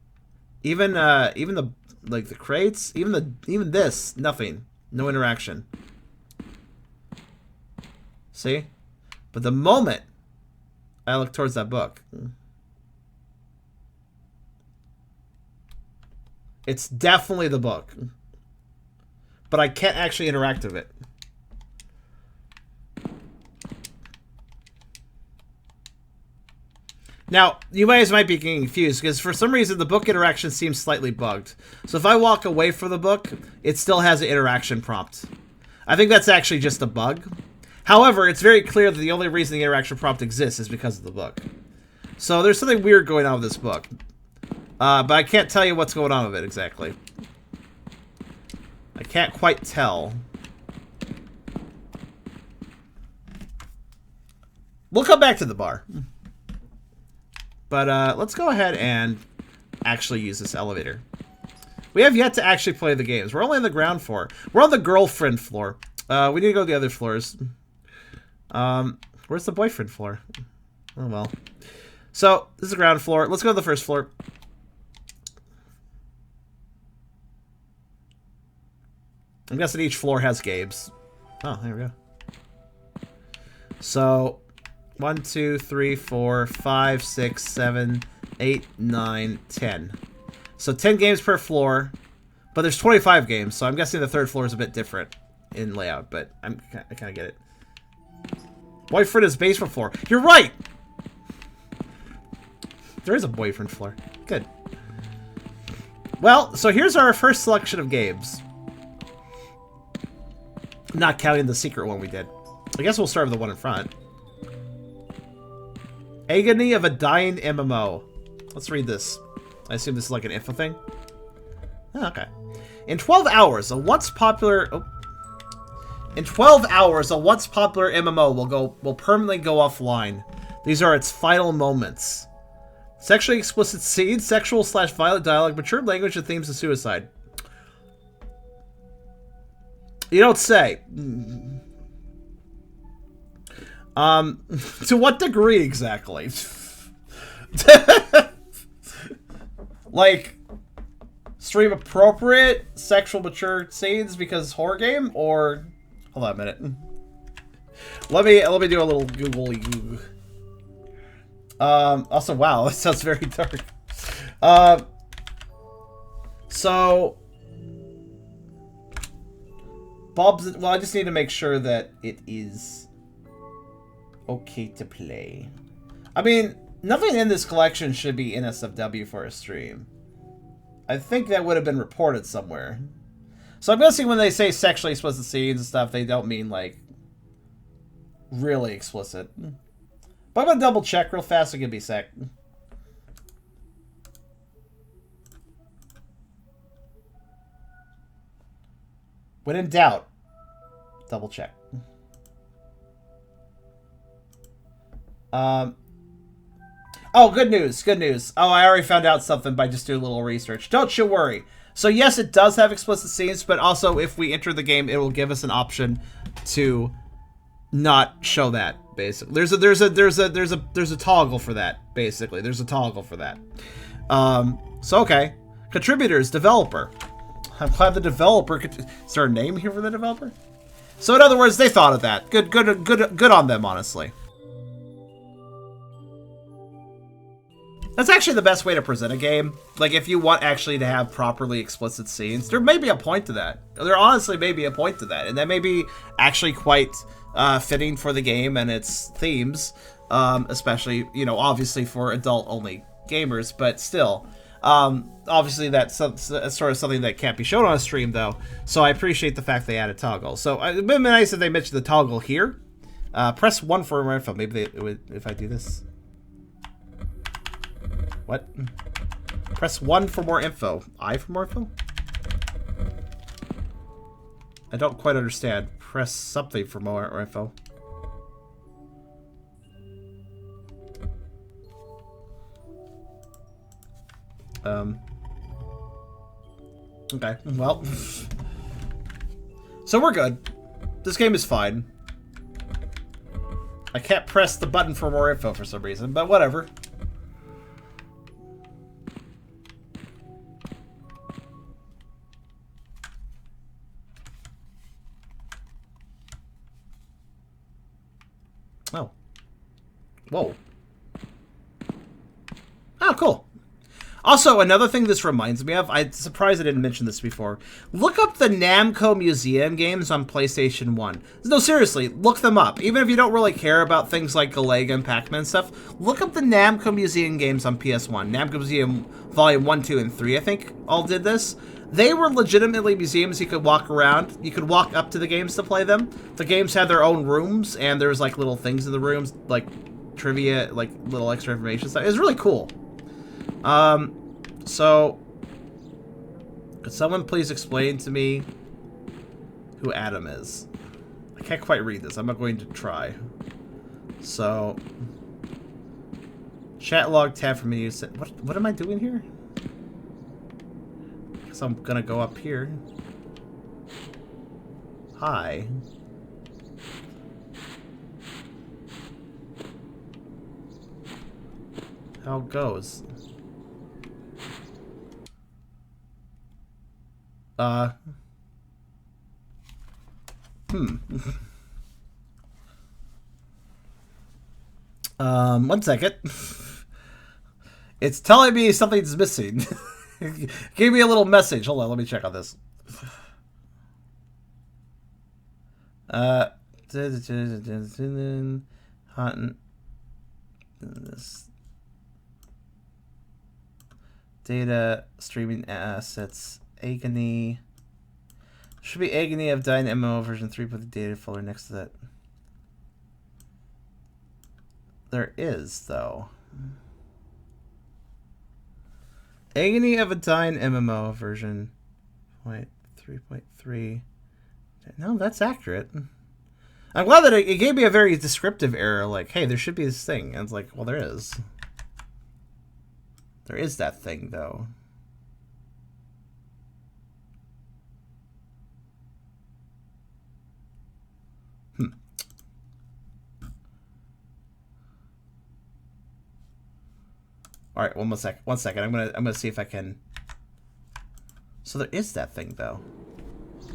S1: Even the crates, even this, nothing. No interaction. See? But the moment I look towards that book, it's definitely the book. But I can't actually interact with it. Now, you guys might be getting confused, because for some reason the book interaction seems slightly bugged. So if I walk away from the book, it still has an interaction prompt. I think that's actually just a bug. However, it's very clear that the only reason the interaction prompt exists is because of the book. So there's something weird going on with this book. But I can't tell you what's going on with it exactly. I can't quite tell. We'll come back to the bar. But let's go ahead and actually use this elevator. We have yet to actually play the games. We're only on the ground floor. We're on the girlfriend floor. We need to go to the other floors. Where's the boyfriend floor? Oh, well. So, this is the ground floor. Let's go to the first floor. I'm guessing each floor has games. Oh, there we go. So... 1, 2, 3, 4, 5, 6, 7, 8, 9, 10. So 10 games per floor, but there's 25 games, so I'm guessing the third floor is a bit different in layout, but I kind of get it. Boyfriend is basement floor. You're right! There is a boyfriend floor. Good. Well, so here's our first selection of games. Not counting the secret one we did. I guess we'll start with the one in front. Agony of a Dying MMO. Let's read this. I assume this is like an info thing. Oh, okay. In 12 hours, a once popular MMO will permanently go offline. These are its final moments. Sexually explicit scenes, sexual/violent dialogue, mature language, and themes of suicide. You don't say. To what degree exactly? Like, stream appropriate sexual mature scenes because horror game, or hold on a minute. Let me do a little googly goo. Also, wow, that sounds very dark. So Bob's. Well, I just need to make sure that it is okay to play. I mean, nothing in this collection should be NSFW for a stream. I think that would have been reported somewhere. So I'm guessing when they say sexually explicit scenes and stuff, they don't mean, like, really explicit. But I'm gonna double check real fast. It could be sec. When in doubt, double check. Oh, good news, good news. Oh, I already found out something by just doing a little research. Don't you worry. So yes, it does have explicit scenes, but also if we enter the game, it will give us an option to not show that. Basically, there's a toggle for that. Basically, there's a toggle for that. So okay, contributors, developer. I'm glad the developer could. Is there a name here for the developer? So in other words, they thought of that. Good on them, honestly. That's actually the best way to present a game. Like, if you want actually to have properly explicit scenes, there may be a point to that. There honestly may be a point to that. And that may be actually quite fitting for the game and its themes. Especially, you know, obviously for adult-only gamers. But still, obviously that's sort of something that can't be shown on a stream, though. So I appreciate the fact they added toggle. So it would be nice if they mentioned the toggle here. Press 1 for more info. Maybe it would, if I do this. What? Press 1 for more info. I for more info? I don't quite understand. Press something for more info. Okay, well. So we're good. This game is fine. I can't press the button for more info for some reason, but whatever. Oh. Whoa. Oh, cool. Also, another thing this reminds me of, I'm surprised I didn't mention this before. Look up the Namco Museum games on PlayStation 1. No, seriously, look them up. Even if you don't really care about things like Galaga and Pac-Man and stuff, look up the Namco Museum games on PS1. Namco Museum Volume 1, 2, and 3, I think, all did this. They were legitimately museums you could walk around. You could walk up to the games to play them. The games had their own rooms, and there's like little things in the rooms, like trivia, like little extra information stuff. It was really cool. So, could someone please explain to me who Adam is? I can't quite read this. I'm not going to try. So, chat log tab for me. What am I doing here? I guess I'm gonna go up here. Hi. How it goes? One second. It's telling me something's missing. It gave me a little message. Hold on, let me check on this. Haunted. This data streaming assets. Agony. Should be Agony of Dying MMO version 3. Put the data folder next to that. There is, though. Agony of a Dying MMO version 3.3. No, that's accurate. I'm glad that it gave me a very descriptive error, like, hey, there should be this thing. And it's like, well, there is. There is that thing, though. All right, one second. I'm gonna see if I can. So there is that thing, though.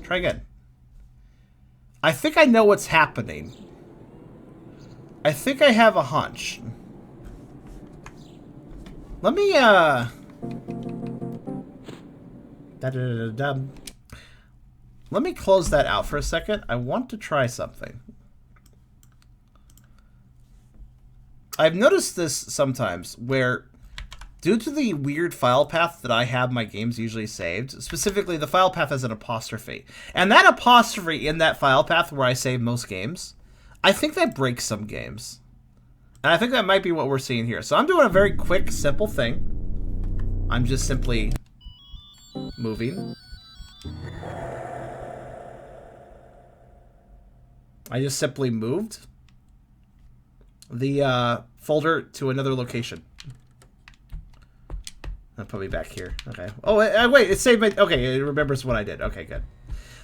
S1: Try again. I think I know what's happening. I think I have a hunch. Let me Let me close that out for a second. I want to try something. I've noticed this sometimes where, due to the weird file path that I have my games usually saved, specifically the file path has an apostrophe. And that apostrophe in that file path where I save most games, I think that breaks some games. And I think that might be what we're seeing here. So I'm doing a very quick, simple thing. I'm just simply moving. I just simply moved the folder to another location. I'll put me back here. Okay. Oh, wait, it saved my... Okay, it remembers what I did. Okay, good.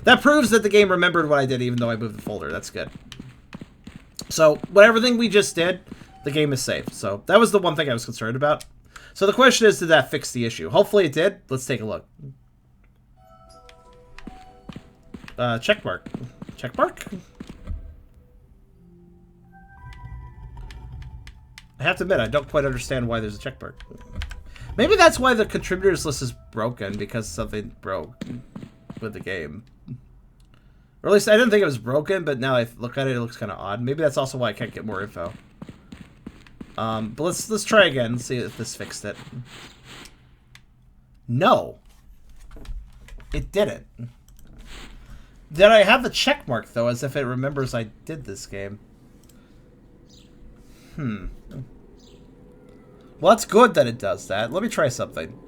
S1: That proves that the game remembered what I did even though I moved the folder. That's good. So, whatever thing we just did, the game is saved. So, that was the one thing I was concerned about. So, the question is, did that fix the issue? Hopefully it did. Let's take a look. Checkmark. Checkmark? I have to admit, I don't quite understand why there's a checkmark. Maybe that's why the contributors list is broken, because something broke with the game. Or at least I didn't think it was broken, but now I look at it, it looks kind of odd. Maybe that's also why I can't get more info. But let's try again and see if this fixed it. No. It didn't. Did I have the check mark, though, as if it remembers I did this game? Well, that's good that it does that. Let me try something.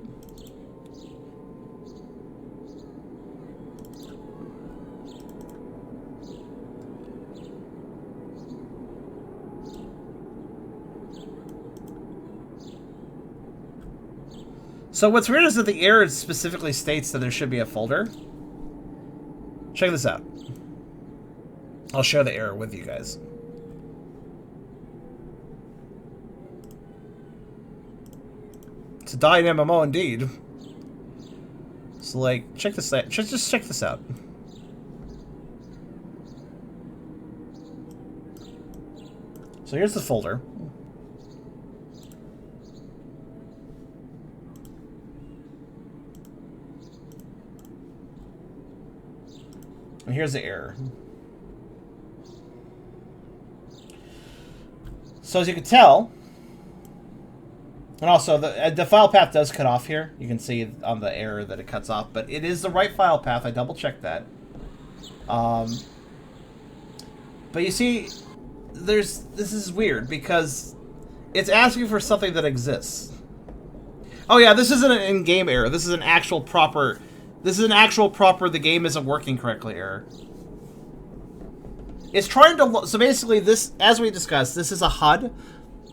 S1: So what's weird is that the error specifically states that there should be a folder. Check this out. I'll share the error with you guys. It's a dying MMO indeed. So like, check this out. Just check this out. So here's the folder. And here's the error. So as you can tell, and also the file path does cut off here. You can see on the error that it cuts off, but it is the right file path. I double checked that. But you see, this is weird because it's asking for something that exists. Oh yeah, this isn't an in-game error. This is an actual proper. This is an actual proper. The game isn't working correctly error. It's trying to. So basically, this, as we discussed, this is a HUD,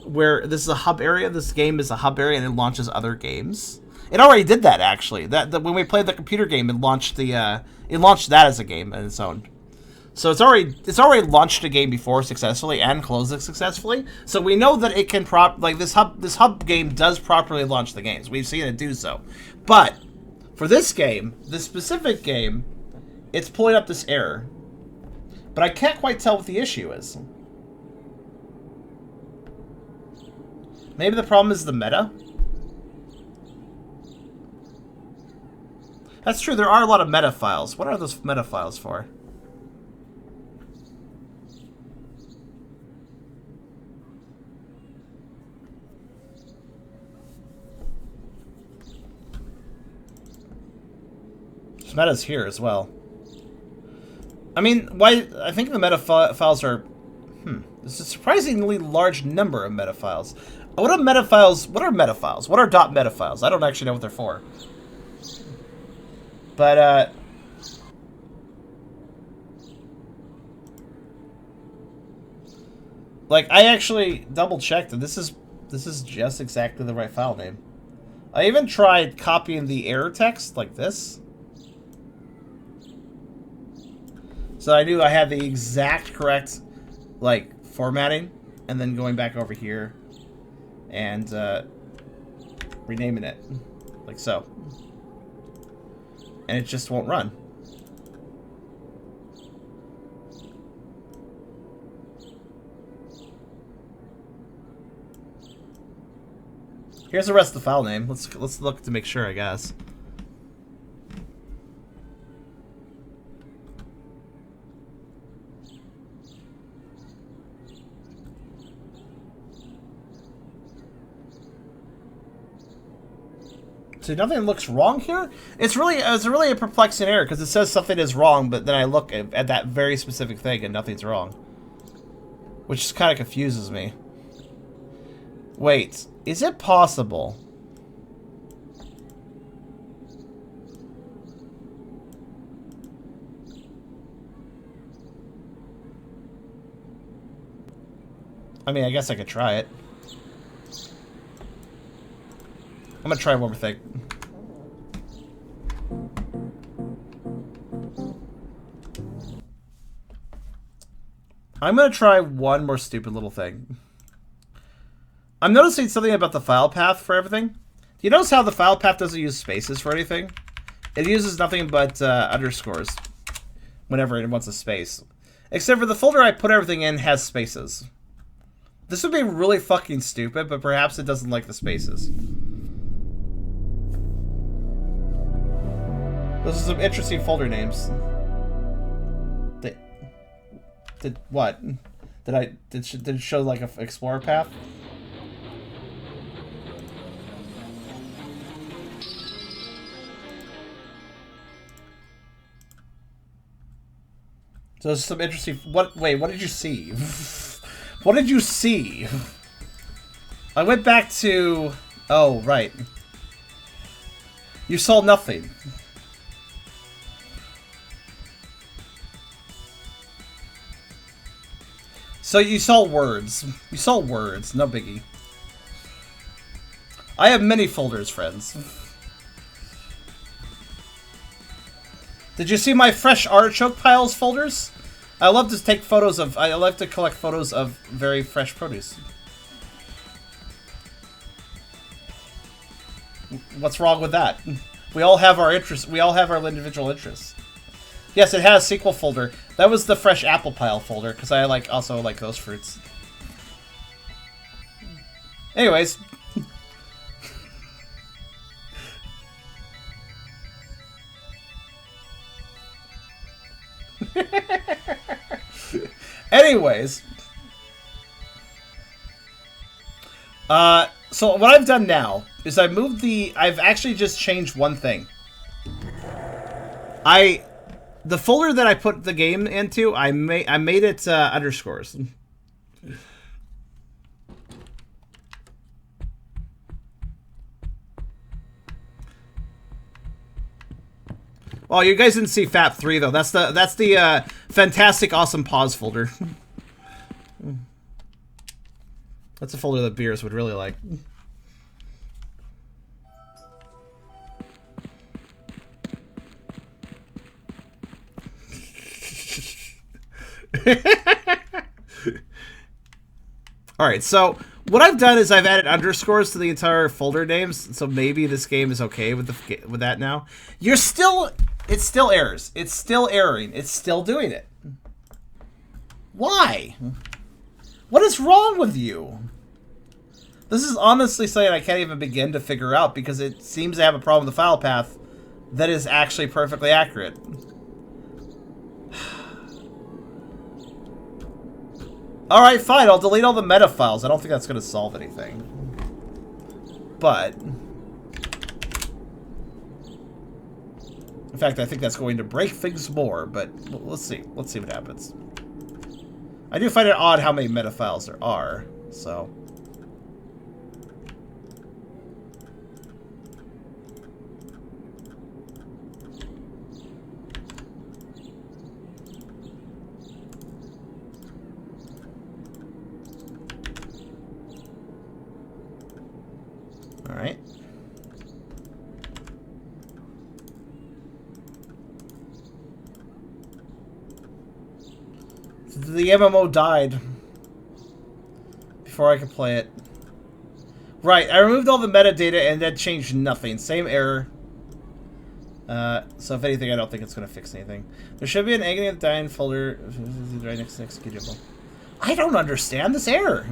S1: where this is a hub area. This game is a hub area, and it launches other games. It already did that actually. That when we played the computer game, it launched the. It launched that as a game on its own. So it's already launched a game before successfully and closed it successfully. So we know that it can this hub game does properly launch the games. We've seen it do so. But for this game, this specific game, it's pulling up this error. But I can't quite tell what the issue is. Maybe the problem is the meta? That's true, there are a lot of meta files. What are those meta files for? There's metas here as well. I mean, why? I think the meta files are... There's a surprisingly large number of meta files. What are meta files? What are meta files? What are .meta files? I don't actually know what they're for. But, like, I actually double-checked, and this is just exactly the right file name. I even tried copying the error text, like this. So I knew I had the exact correct, like, formatting, and then going back over here and renaming it, like so. And it just won't run. Here's the rest of the file name. Let's look to make sure, I guess. So nothing looks wrong here? It's really a perplexing error because it says something is wrong, but then I look at that very specific thing and nothing's wrong. Which just kind of confuses me. Wait, is it possible? I mean, I guess I could try it. I'm gonna try one more thing. I'm gonna try one more stupid little thing. I'm noticing something about the file path for everything. Do you notice how the file path doesn't use spaces for anything? It uses nothing but underscores whenever it wants a space. Except for the folder I put everything in has spaces. This would be really fucking stupid, but perhaps it doesn't like the spaces. Those are some interesting folder names. Did what? Did it show like an explorer path? So there's some interesting. Wait, what did you see? What did you see? I went back to. Oh, right. You saw nothing. So you saw words. You saw words, no biggie. I have many folders, friends. Did you see my fresh artichoke piles folders? I love to take photos of... I like to collect photos of very fresh produce. What's wrong with that? We all have our interests. We all have our individual interests. Yes, it has a sequel folder. That was the fresh apple pile folder, because I also like those fruits. Anyways. Anyways. So what I've done now is I've actually just changed one thing. The folder that I put the game into, I made it underscores. Well, you guys didn't see FAP 3 though. That's the fantastic awesome pause folder. That's a folder that Beers would really like. Alright, so what I've done is I've added underscores to the entire folder names, so maybe this game is okay with that now. It still errors. It's still erroring. It's still doing it. Why? What is wrong with you? This is honestly something I can't even begin to figure out because it seems to have a problem with the file path that is actually perfectly accurate. Alright, fine. I'll delete all the meta files. I don't think that's going to solve anything. But... in fact, I think that's going to break things more, but let's see. Let's see what happens. I do find it odd how many meta files there are, so... Alright. The MMO died before I could play it. Right, I removed all the metadata and then changed nothing. Same error. So if anything, I don't think it's going to fix anything. There should be an agony of dying folder right next to executable. I don't understand this error.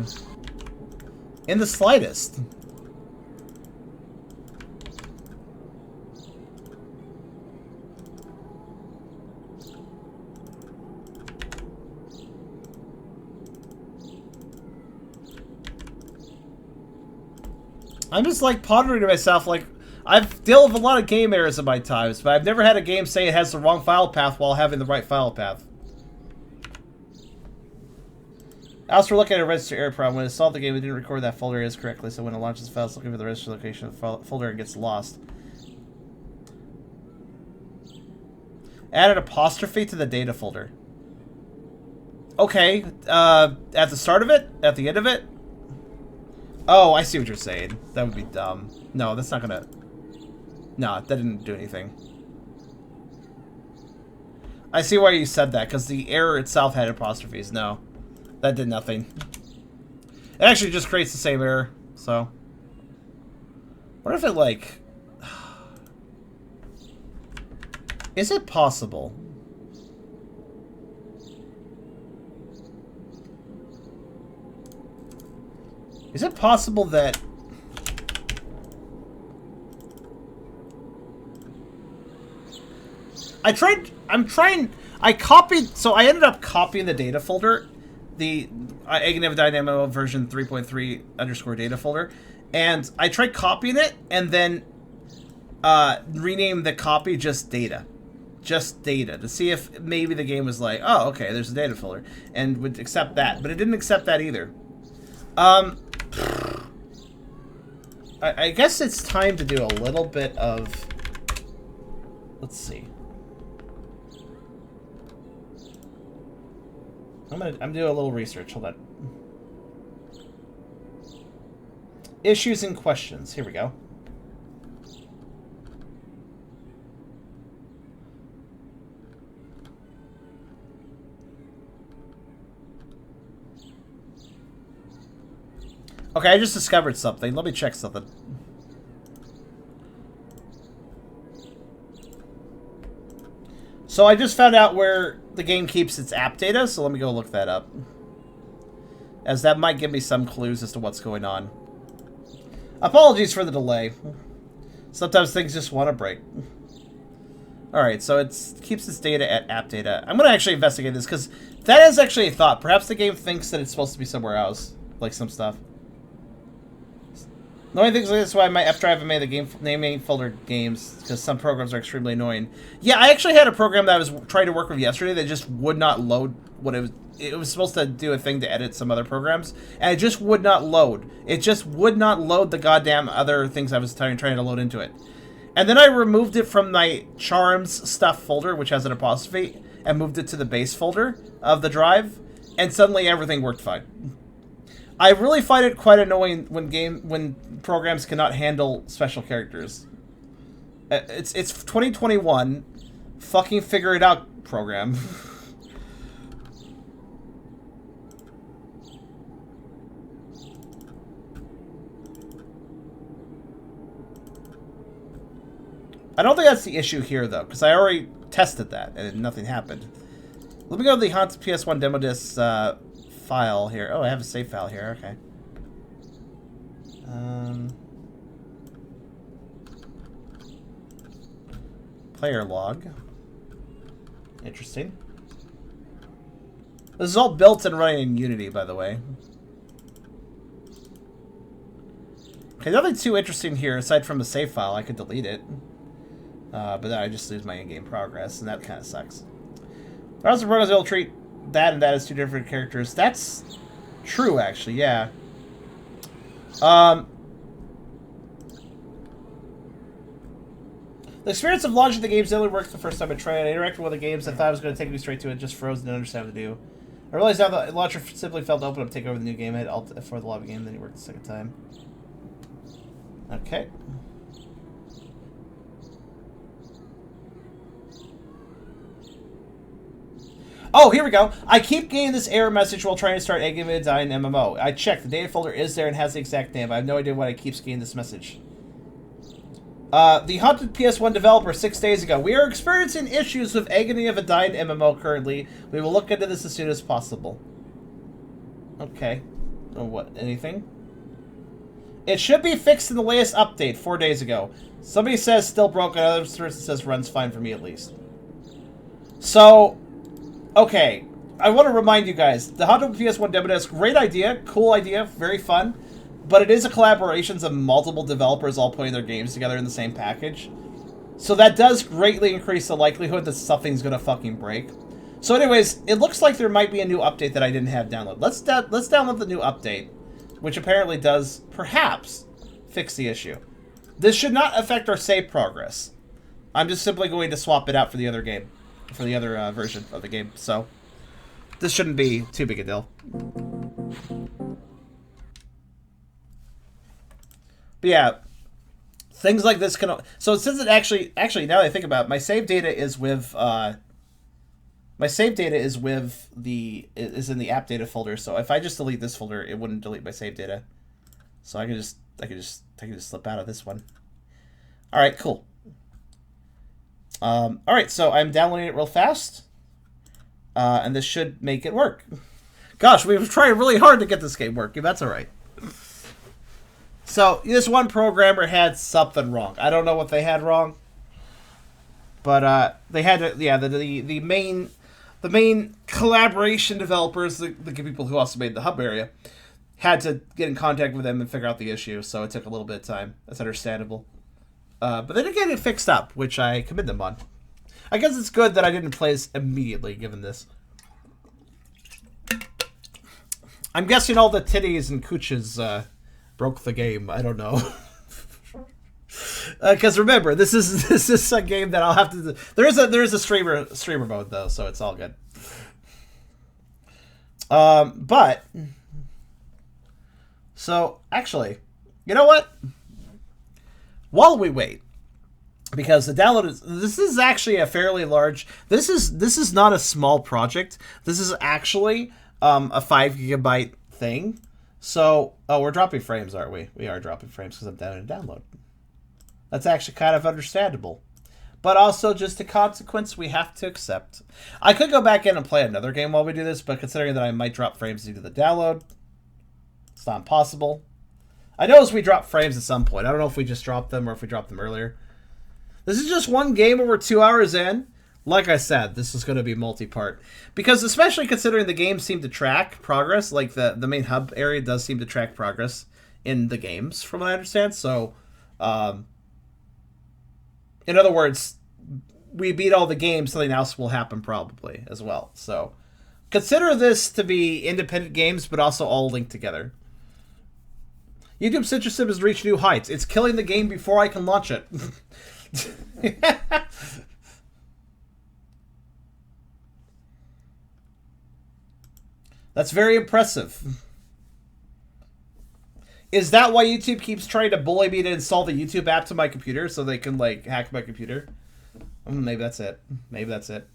S1: In the slightest. I'm just like pondering to myself, like, I've dealt with a lot of game errors in my times, but I've never had a game say it has the wrong file path while having the right file path. I also looking at a register error problem. When it installed the game, it didn't record that folder as correctly, so when it launches the file, it's looking for the register location of the folder and gets lost. Add an apostrophe to the data folder. Okay, at the start of it? At the end of it? Oh, I see what you're saying. That would be dumb. No, that's not gonna... No, that didn't do anything. I see why you said that, because the error itself had apostrophes. No, that did nothing. It actually just creates the same error, so... What if it, like... Is it possible? Is it possible that... I copied, so I ended up copying the data folder, the Agnev Dynamo version 3.3 underscore data folder, and I tried copying it, and then rename the copy just data. Just data, to see if maybe the game was like, oh, okay, there's a data folder, and would accept that, but it didn't accept that either. I guess it's time to do a little bit of... Let's see. I'm doing a little research. Hold on. Issues and questions. Here we go. Okay, I just discovered something. Let me check something. So I just found out where the game keeps its app data, so let me go look that up. As that might give me some clues as to what's going on. Apologies for the delay. Sometimes things just want to break. Alright, so it keeps its data at app data. I'm going to actually investigate this, because that is actually a thought. Perhaps the game thinks that it's supposed to be somewhere else. Like some stuff. The only thing is that's why after I haven't made the game naming folder games, because some programs are extremely annoying. Yeah, I actually had a program that I was trying to work with yesterday that just would not load what it was. It was supposed to do a thing to edit some other programs, and it just would not load. It just would not load the goddamn other things I was trying to load into it. And then I removed it from my Charms stuff folder, which has an apostrophe, and moved it to the base folder of the drive, and suddenly everything worked fine. I really find it quite annoying when programs cannot handle special characters. It's 2021. Fucking figure it out, program. I don't think that's the issue here, though, because I already tested that, and nothing happened. Let me go to the Haunted PS1 Demo Disc file here. Oh, I have a save file here. Okay. Player log. Interesting. This is all built and running in Unity, by the way. Okay, nothing too interesting here aside from the save file. I could delete it. But then I just lose my in-game progress, and that kind of sucks. Browser programs will treat that and that as two different characters. That's true, actually, yeah. The experience of launching the games only worked the first time I tried. I interacted with the games. I thought it was going to take me straight to it. Just froze and didn't understand what to do. I realized now the launcher simply failed to open up, take over the new game. I hit Alt for the lobby game, then it worked the second time. Okay. Oh, here we go. I keep getting this error message while trying to start egging me to die in MMO. I checked. The data folder is there and has the exact name. I have no idea why I keep getting this message. The Haunted PS1 developer 6 days ago. We are experiencing issues with agony of a dying MMO currently. We will look into this as soon as possible. Okay. Oh, what? Anything? It should be fixed in the latest update 4 days ago. Somebody says still broken. Another person says runs fine for me at least. So... okay, I want to remind you guys, the Haunted PS1 Demo Disc, great idea, cool idea, very fun, but it is a collaboration of multiple developers all putting their games together in the same package. So that does greatly increase the likelihood that something's going to fucking break. So anyways, it looks like there might be a new update that I didn't have downloaded. Let's download the new update, which apparently does, perhaps, fix the issue. This should not affect our save progress. I'm just simply going to swap it out for the other game. For the other version of the game, so this shouldn't be too big a deal. But yeah, things like this can. So since it actually, now that I think about it, my save data is with is in the app data folder. So if I just delete this folder, it wouldn't delete my save data. So I can just slip out of this one. All right, cool. Alright, so I'm downloading it real fast. And this should make it work. Gosh, we've tried really hard to get this game working. That's alright. So, this one programmer had something wrong. I don't know what they had wrong. But, they had to, yeah, the main collaboration developers, the people who also made the hub area, had to get in contact with them and figure out the issue. So it took a little bit of time. That's understandable. But then again, it fixed up, which I commend them on. I guess it's good that I didn't play this immediately, given this. I'm guessing all the titties and cooches broke the game. I don't know. Because remember, this is a game that I'll have to. There is a streamer mode though, so it's all good. But so actually, you know what? While we wait, because the download this is actually a fairly large. This is not a small project. This is actually a 5 GB thing. So, oh, we're dropping frames, aren't we? We are dropping frames because I'm down in download. That's actually kind of understandable. But also just a consequence we have to accept. I could go back in and play another game while we do this, but considering that I might drop frames due to the download, it's not impossible. I know as we drop frames at some point. I don't know if we just dropped them or if we dropped them earlier. This is just one game where we're 2 hours in. Like I said, this is going to be multi-part. Because especially considering the games seem to track progress, like the main hub area does seem to track progress in the games, from what I understand. So, in other words, we beat all the games, something else will happen probably as well. So, consider this to be independent games, but also all linked together. YouTube Citrus Sim has reached new heights. It's killing the game before I can launch it. That's very impressive. Is that why YouTube keeps trying to bully me to install the YouTube app to my computer so they can, like, hack my computer? Maybe that's it. Maybe that's it.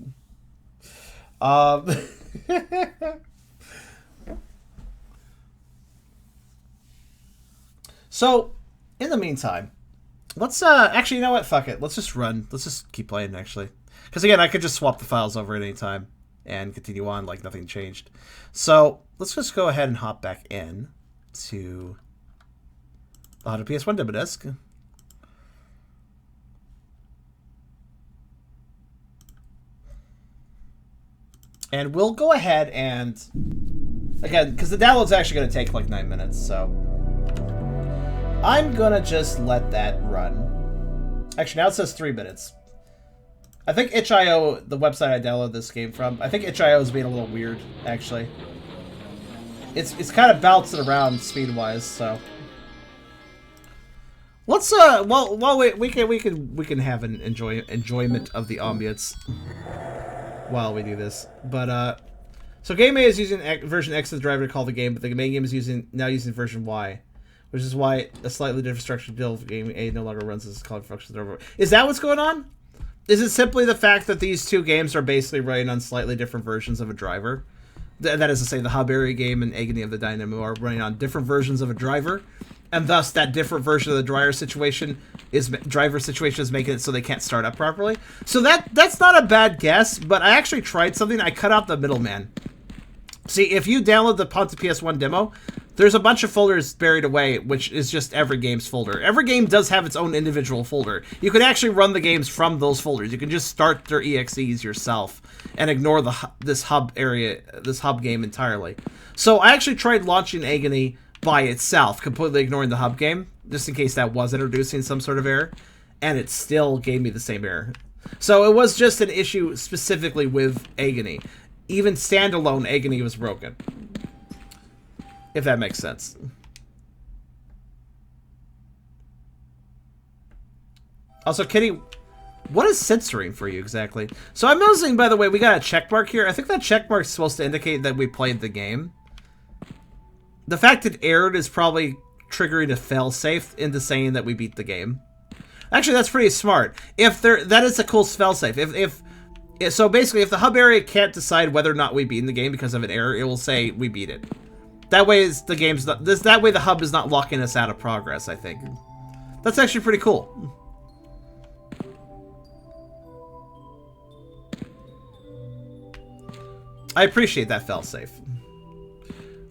S1: So, in the meantime, let's, actually, you know what? Fuck it. Let's just run. Let's just keep playing, actually. Because, again, I could just swap the files over at any time and continue on like nothing changed. So, let's just go ahead and hop back in to the Haunted PS1 Demo Disc. And we'll go ahead and, again, because the download's actually going to take like 9 minutes, so I'm going to just let that run. Actually, now it says 3 minutes. I think itch.io, the website I downloaded this game from, I think itch.io is being a little weird, actually. It's kind of bouncing around speed-wise, so let's well we can have an enjoyment of the ambience while we do this. But so game A is using version X of the driver to call the game, but the main game is now using version Y, which is why a slightly different structure deal of game A no longer runs as calling functions over. Is that what's going on? Is it simply the fact that these two games are basically running on slightly different versions of a driver? That is to say, the Hub Area game and Agony of the Dynamo are running on different versions of a driver, and thus that different version of the driver situation is making it so they can't start up properly. So that's not a bad guess, but I actually tried something. I cut out the middleman. See, if you download the Haunted PS1 demo, there's a bunch of folders buried away, which is just every game's folder. Every game does have its own individual folder. You can actually run the games from those folders. You can just start their EXEs yourself and ignore this hub game entirely. So I actually tried launching Agony by itself, completely ignoring the hub game, just in case that was introducing some sort of error, and it still gave me the same error. So it was just an issue specifically with Agony. Even standalone Agony was broken. If that makes sense. Also, Kitty, what is censoring for you exactly? So I'm noticing, by the way, we got a check mark here. I think that check mark is supposed to indicate that we played the game. The fact it errored is probably triggering a failsafe into saying that we beat the game. Actually, that's pretty smart. That is a cool failsafe. So basically, if the hub area can't decide whether or not we beat the game because of an error, it will say we beat it. That way, that way the hub is not locking us out of progress, I think. That's actually pretty cool. I appreciate that failsafe.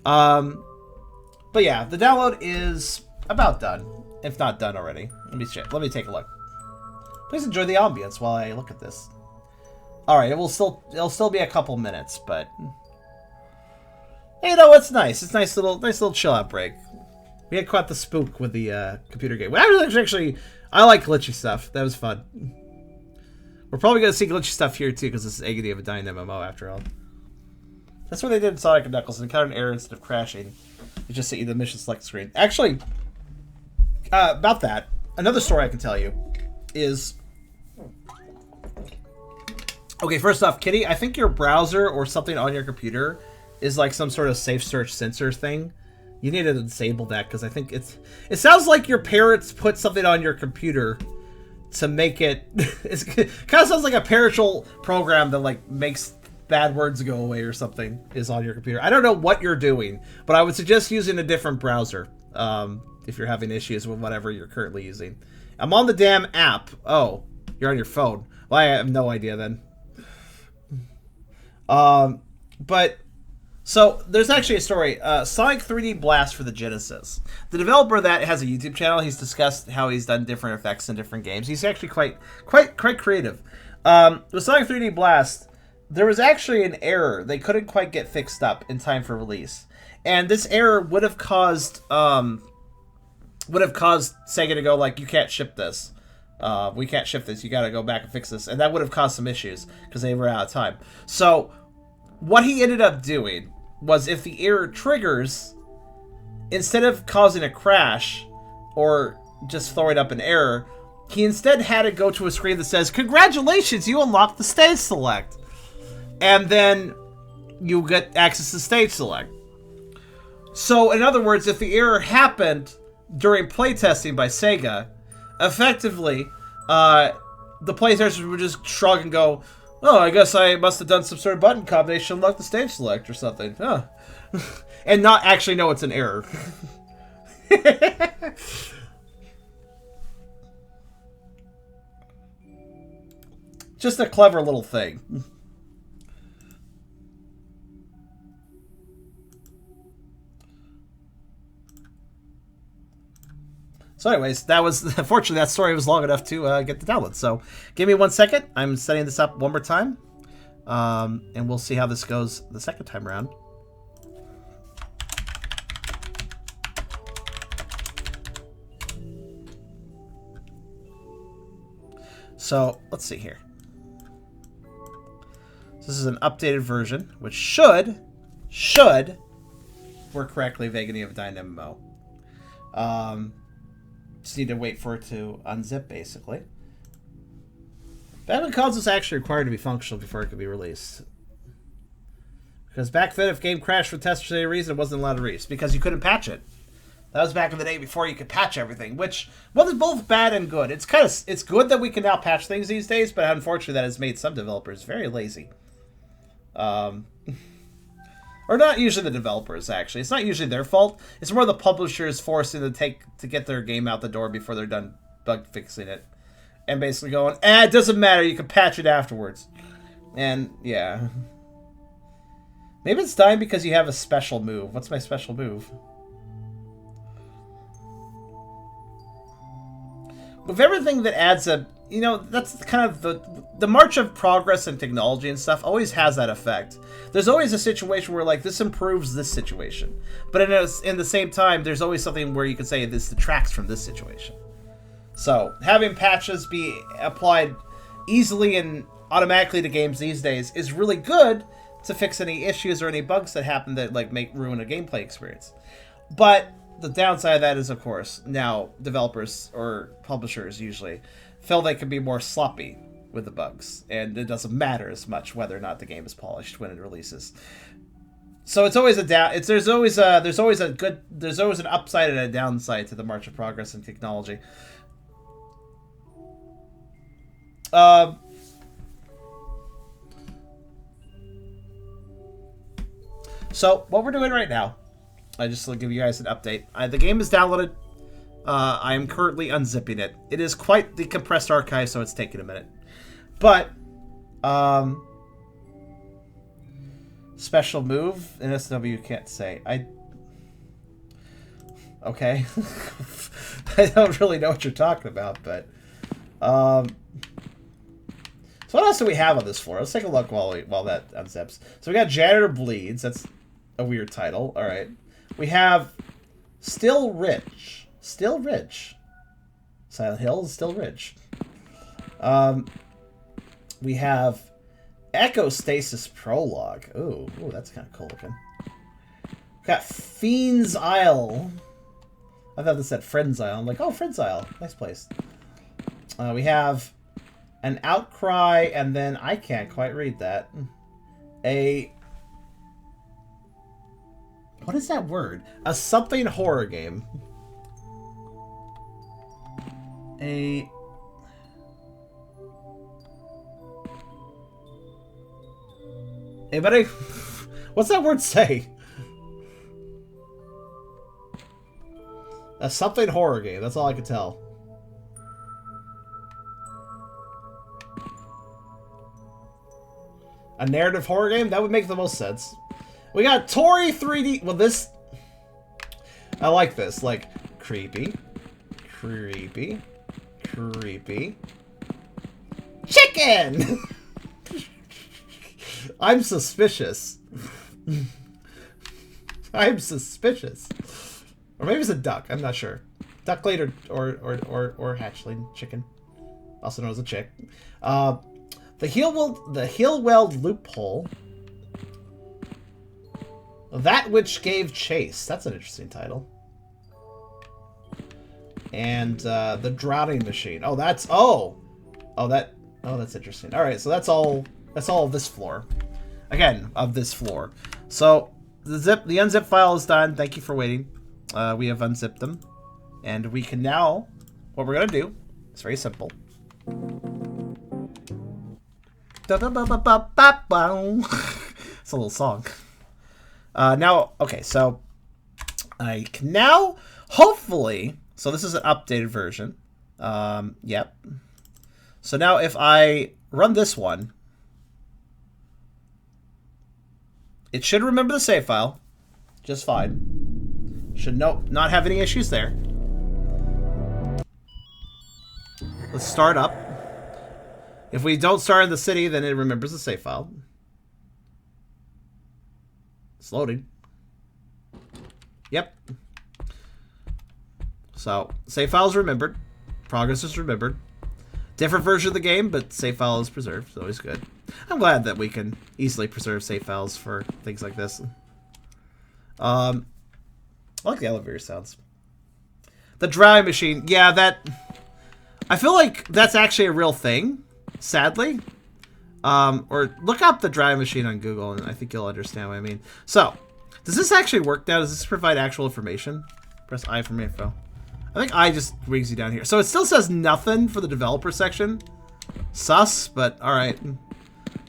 S1: But yeah, the download is about done, if not done already. Let me take a look. Please enjoy the ambience while I look at this. All right, it'll still be a couple minutes, but hey, you know, it's nice. It's nice little chill out break. We had quite the spook with the computer game. Actually, I like glitchy stuff. That was fun. We're probably gonna see glitchy stuff here too, because this is Agony of a Dying MMO after all. That's what they did in Sonic & Knuckles. They encountered an error instead of crashing. It just sent you the mission select screen. Actually, about that, another story I can tell you is... Okay, first off, Kitty, I think your browser or something on your computer is like some sort of safe search censor thing. You need to disable that, because I think it sounds like your parents put something on your computer to make it... It kind of sounds like a parental program that like makes bad words go away or something is on your computer. I don't know what you're doing, but I would suggest using a different browser if you're having issues with whatever you're currently using. I'm on the damn app. Oh, you're on your phone. Well, I have no idea then. But so there's actually a story. Sonic 3D Blast for the Genesis. The developer of that has a YouTube channel. He's discussed how he's done different effects in different games. He's actually quite creative. With Sonic 3D Blast, there was actually an error they couldn't quite get fixed up in time for release, and this error would have caused Sega to go like, you can't ship this. We can't ship this. You got to go back and fix this, and that would have caused some issues because they were out of time. So what he ended up doing was, if the error triggers, instead of causing a crash or just throwing up an error, he instead had to go to a screen that says, "Congratulations, you unlocked the stage select." And then you get access to stage select. So, in other words, if the error happened during playtesting by Sega, effectively, the playtesters would just shrug and go, "Oh, I guess I must have done some sort of button combination, unlock the stage select or something." Huh. And not actually know it's an error. Just a clever little thing. So anyways, that was, unfortunately, that story was long enough to get the download. So give me 1 second. I'm setting this up one more time. And we'll see how this goes the second time around. So let's see here. This is an updated version, which should work correctly with Agony of a Dying MMO. Just need to wait for it to unzip, basically. Batman Cons was actually required to be functional before it could be released. Because back then, if game crashed for testers for any reason, it wasn't allowed to release. Because you couldn't patch it. That was back in the day before you could patch everything, which was both bad and good. It's good that we can now patch things these days, but unfortunately that has made some developers very lazy. Or not usually the developers, actually. It's not usually their fault. It's more the publishers forcing them to get their game out the door before they're done bug fixing it. And basically going, it doesn't matter, you can patch it afterwards. And, yeah. Maybe it's dying because you have a special move. What's my special move? With everything that adds a... You know, that's kind of the march of progress and technology and stuff always has that effect. There's always a situation where, like, this improves this situation. But in the same time, there's always something where you can say this detracts from this situation. So, having patches be applied easily and automatically to games these days is really good to fix any issues or any bugs that happen that, like, ruin a gameplay experience. But the downside of that is, of course, now developers or publishers usually feel they can be more sloppy with the bugs, and it doesn't matter as much whether or not the game is polished when it releases. So it's always there's always an upside and a downside to the march of progress and technology. So what we're doing right now, I just will give you guys an update. The game is downloaded. I am currently unzipping it. It is quite the compressed archive, so it's taking a minute. But, special move in SW can't say. Okay. I don't really know what you're talking about, but, so what else do we have on this floor? Let's take a look while that unzips. So we got Janitor Bleeds. That's a weird title. All right. We have Still Rich. Still Rich. Silent Hill is still rich. We have Echo Stasis Prologue. Ooh, that's kind of cool looking. We got Fiend's Isle. I thought this said Friend's Isle. I'm like, oh, Friend's Isle. Nice place. We have an Outcry, and then I can't quite read that. What is that word? A something horror game. Anybody? What's that word say? A something horror game. That's all I could tell. A narrative horror game? That would make the most sense. We got Tori 3D. Well, this... I like this. Like, creepy. Creepy. Creepy. Chicken! I'm suspicious. I'm suspicious. Or maybe it's a duck. I'm not sure. Duckling or hatchling chicken. Also known as a chick. The Heelweld Loophole. That Which Gave Chase. That's an interesting title. And the Drowning Machine. Oh, that's that's interesting. All right, so that's all of this floor. Again, of this floor. So the unzip file is done. Thank you for waiting. We have unzipped them, and we can now. What we're gonna do is very simple. It's a little song. Now, okay, so I can now hopefully. So this is an updated version. Yep. So now if I run this one, it should remember the save file just fine. Should not have any issues there. Let's start up. If we don't start in the city, then it remembers the save file. It's loading. Yep. So, save file is remembered. Progress is remembered. Different version of the game, but save file is preserved. It's always good. I'm glad that we can easily preserve save files for things like this. I like the elevator sounds. The Drowning Machine. Yeah, that... I feel like that's actually a real thing, sadly. Or look up the Drowning Machine on Google, and I think you'll understand what I mean. So, does this actually work now? Does this provide actual information? Press I for info. I think I just brings you down here. So it still says nothing for the developer section. Sus, but alright.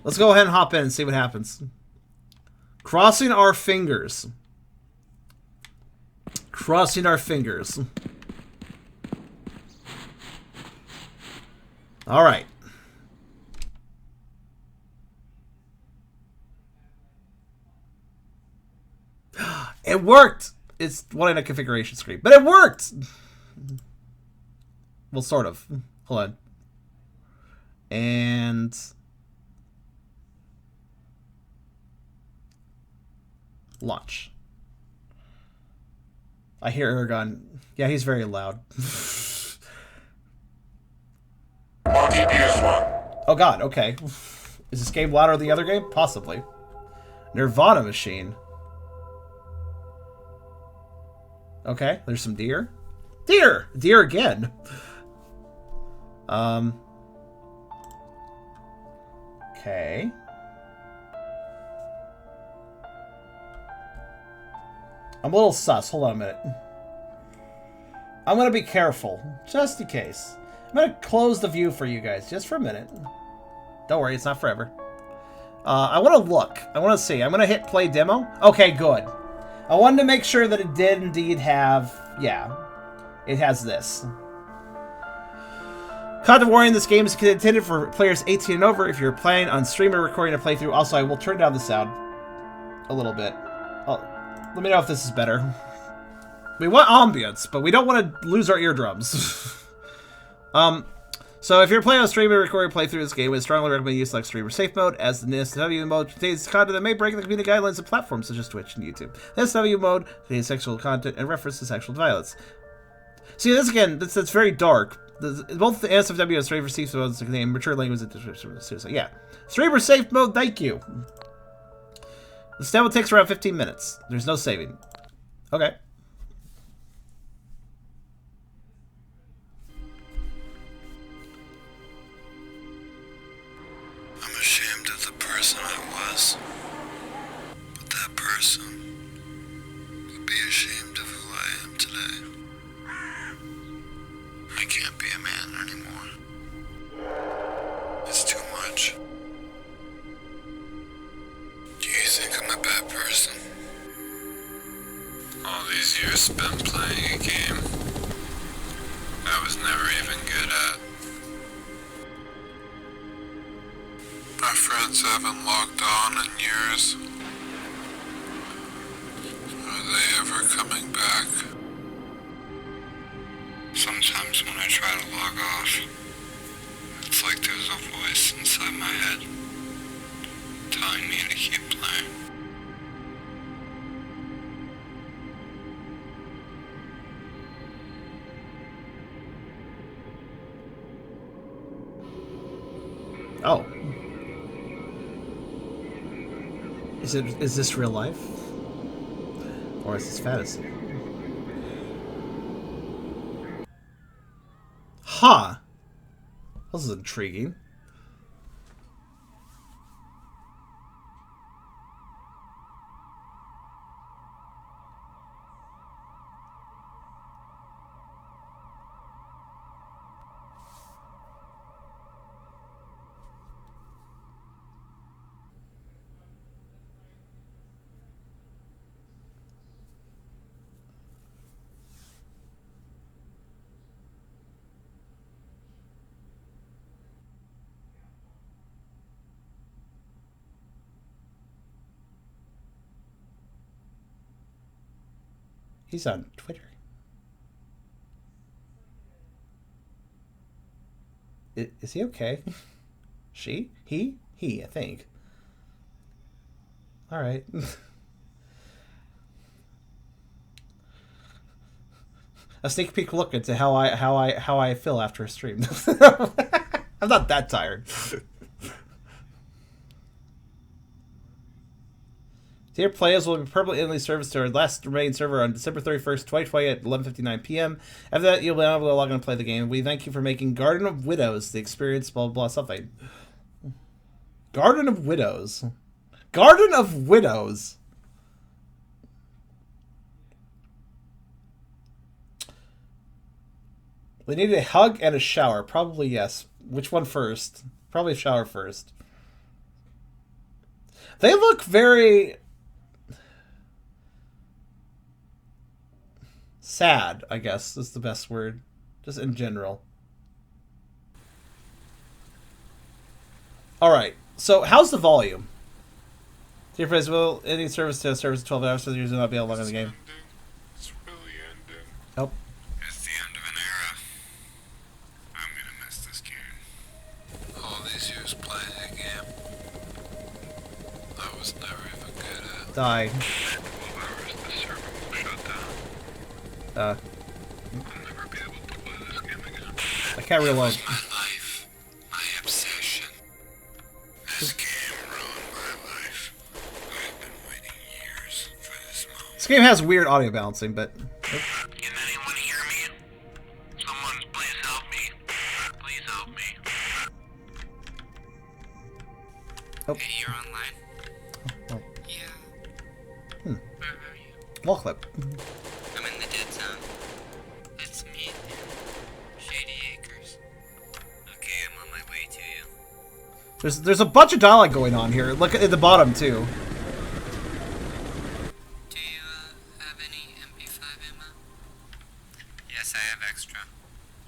S1: Let's go ahead and hop in and see what happens. Crossing our fingers. Crossing our fingers. Alright. It worked! It's wanting a configuration screen, but it worked! Well, sort of. Hold on. And... launch. I hear Aragon. Yeah, he's very loud.
S2: Haunted PS1.
S1: Oh god, okay. Is this game louder than the other game? Possibly. Nirvana Machine. Okay, there's some deer. Deer! Deer again. Okay. I'm a little sus. Hold on a minute. I'm gonna be careful, just in case. I'm gonna close the view for you guys, just for a minute. Don't worry, it's not forever. I want to look. I want to see. I'm gonna hit play demo. Okay, good. I wanted to make sure that it did indeed have... yeah. It has this. Content warning, this game is intended for players 18 and over. If you're planning on streaming or recording a playthrough, also I will turn down the sound a little bit. Let me know if this is better. We want ambience, but we don't want to lose our eardrums. So if you're planning on streaming or recording a playthrough of this game, we strongly recommend you select streamer safe mode, as the NSW mode contains content that may break the community guidelines of platforms such as Twitch and YouTube. The NSW mode contains sexual content and reference to sexual violence. See, this again, that's very dark. Both the NSFW and streamer safe modes contain mature language and so yeah. Streamer safe mode, thank you. This demo takes around 15 minutes. There's no saving. Okay.
S3: I'm ashamed of the person I was, but that person would be ashamed of who I am today. I can't be a man anymore. It's too much. that person. All these years spent playing a game I was never even good at. My friends haven't logged on in years. Are they ever coming back? Sometimes when I try to log off, it's like there's a voice inside my head telling me to keep playing.
S1: Oh. Is this real life? Or is this fantasy? Huh. This is intriguing. He's on Twitter. Is he okay? She? He, I think. All right. A sneak peek look into how I feel after a stream. I'm not that tired. Dear players will be permanently serviced to our last remaining server on December 31st, 2020 at 11:59 p.m. After that, you'll be able to log in and play the game. We thank you for making Garden of Widows the experience, blah, blah, blah, something. Garden of Widows. Garden of Widows. We need a hug and a shower. Probably yes. Which one first? Probably shower first. They look very sad, I guess, is the best word. Just in general. Alright, so how's the volume? Dear friends, will any service to a service of 12 hours so users will not be able to log on the game?
S3: It's really ending.
S1: Nope.
S3: It's the end of an era. I'm gonna miss this game. All these years playing a game I was never even good at.
S1: Die.
S3: 12 hours, the server will shut down. I'll never be able to play this game again.
S1: I can't reload.
S3: My life, my obsession. This game ruined my life. I've been waiting years for this moment.
S1: This game has weird audio balancing, but...
S3: Can anyone hear me? Someone please help me. Please help me.
S1: Oh.
S3: Hey, you're online?
S1: Oh.
S3: Yeah. Where are you?
S1: Wall clip.
S3: I'm in the dead zone. It's me, Shady Acres. Okay, I'm on my way to you.
S1: There's a bunch of dialogue going on here. Look at the bottom, too.
S3: Do you have any MP5 ammo? Yes, I have extra.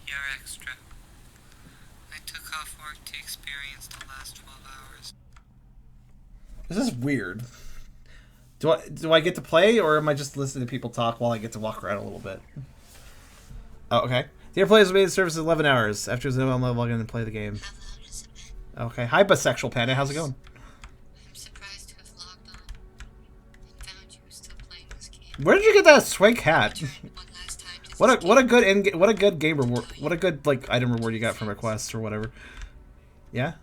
S3: You're extra. I took off work to experience the last 12 hours.
S1: This is weird. Do I get to play, or am I just listening to people talk while I get to walk around a little bit? Oh, okay. Dear players, made the service 11 hours. After it's I'm log in and play the game.
S4: How loud has it been?
S1: Okay. Hi, bisexual panda. How's it going?
S4: I'm surprised to have logged on and found you still playing this game.
S1: Where did you get that swank hat?
S4: Tried one last time to
S1: What a good game reward. What a good like item reward you got from a quest or whatever. Yeah,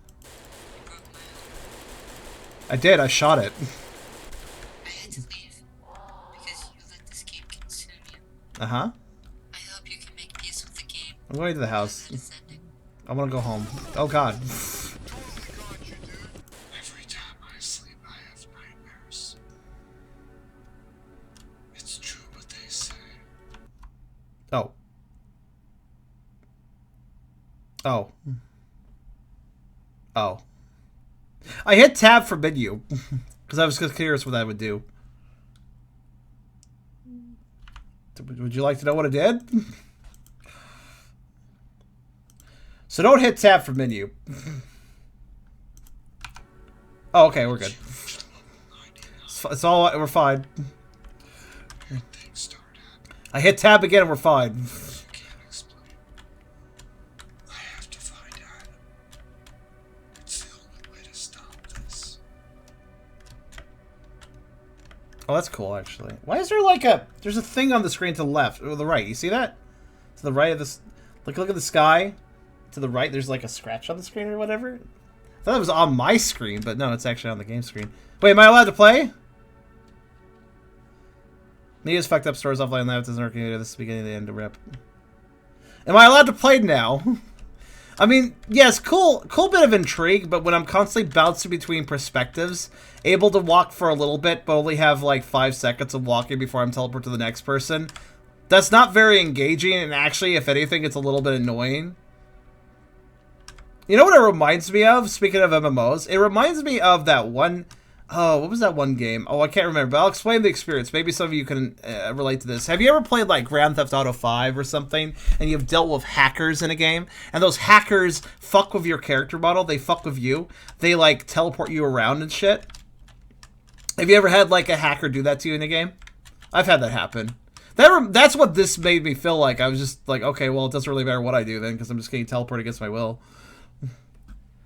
S4: broke my arm.
S1: I did. I shot it.
S4: I had to leave because you let this game consume you.
S1: Uh huh.
S4: I hope you can make peace with the game.
S1: I'm going to the house.
S4: That it's ending.
S1: I want to go home. Oh God.
S3: Every time I sleep, I have nightmares. It's true what they say.
S1: Oh. Oh. Oh. I hit tab for menu because Because I was just curious what that would do. Would you like to know what it did? So don't hit tab for menu. Oh, okay, we're good. It's all, we're fine. I hit tab again and we're fine. Oh, that's cool, actually. Why is there like a... There's a thing on the screen to the left, or the right. You see that? To the right of this... Like, look at the sky. To the right, there's like a scratch on the screen or whatever. I thought it was on my screen, but no, it's actually on the game screen. Wait, am I allowed to play? Media's fucked up, stores offline, that doesn't work. This is the beginning of the end of rip. Am I allowed to play now? I mean, yes, cool bit of intrigue, but when I'm constantly bouncing between perspectives, able to walk for a little bit, but only have like 5 seconds of walking before I'm teleported to the next person, that's not very engaging, and actually, if anything, it's a little bit annoying. You know what it reminds me of? Speaking of MMOs, it reminds me of that one... Oh, what was that one game? Oh, I can't remember, but I'll explain the experience. Maybe some of you can relate to this. Have you ever played, like, Grand Theft Auto 5 or something, and you've dealt with hackers in a game, and those hackers fuck with your character model, they fuck with you, they, like, teleport you around and shit? Have you ever had, like, a hacker do that to you in a game? I've had that happen. That's what this made me feel like. I was just like, okay, well, it doesn't really matter what I do then, because I'm just getting teleported against my will.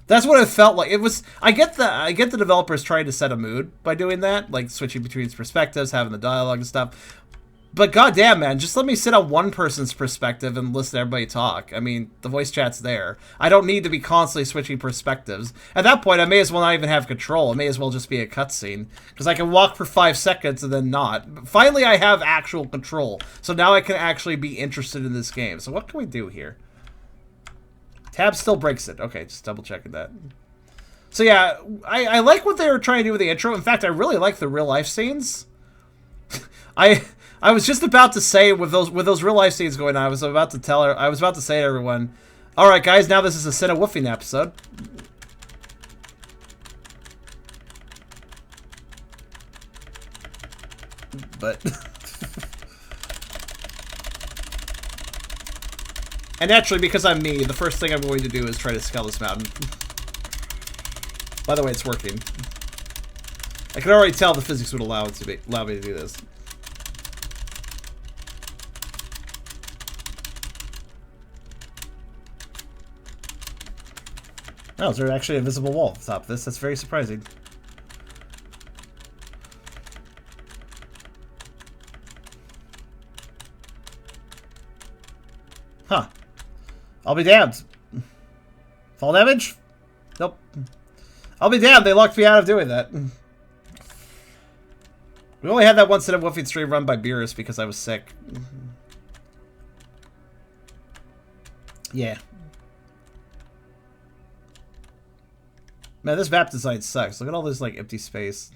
S1: That's what it felt like. It was. I get the developers trying to set a mood by doing that, like switching between perspectives, having the dialogue and stuff. But goddamn, man, just let me sit on one person's perspective and listen to everybody talk. I mean, the voice chat's there. I don't need to be constantly switching perspectives. At that point, I may as well not even have control. It may as well just be a cutscene, because I can walk for 5 seconds and then not. Finally, I have actual control, so now I can actually be interested in this game. So what can we do here? Tab still breaks it. Okay, just double checking that. So yeah, I like what they were trying to do with the intro. In fact, I really like the real life scenes. I was just about to say with those real life scenes going on, I was about to say to everyone, all right, guys, now this is a Cinna Woofing episode. But and naturally, because I'm me, the first thing I'm going to do is try to scale this mountain. By the way, it's working. I can already tell the physics would allow me to do this. Oh, is there actually an invisible wall at the top of this? That's very surprising. Huh. I'll be damned. Fall damage? Nope. I'll be damned, they locked me out of doing that. We only had that one Cinna Woofing stream run by Beerus because I was sick. Yeah. Man, this map design sucks. Look at all this, like, empty space.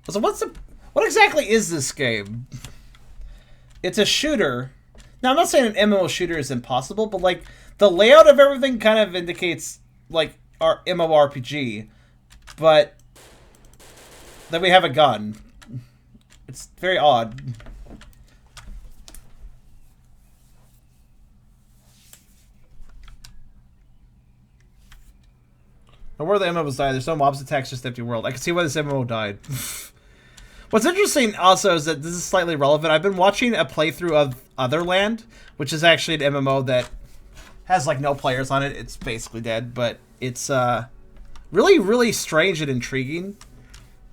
S1: So what exactly is this game? It's a shooter. Now, I'm not saying an MMO shooter is impossible, but, like, the layout of everything kind of indicates, like, our MMORPG, but then we have a gun. It's very odd. But where the MMOs die, there's no mobs attacks, just empty world. I can see why this MMO died. What's interesting also is that this is slightly relevant. I've been watching a playthrough of Otherland, which is actually an MMO that has like no players on it. It's basically dead, but it's really, really strange and intriguing.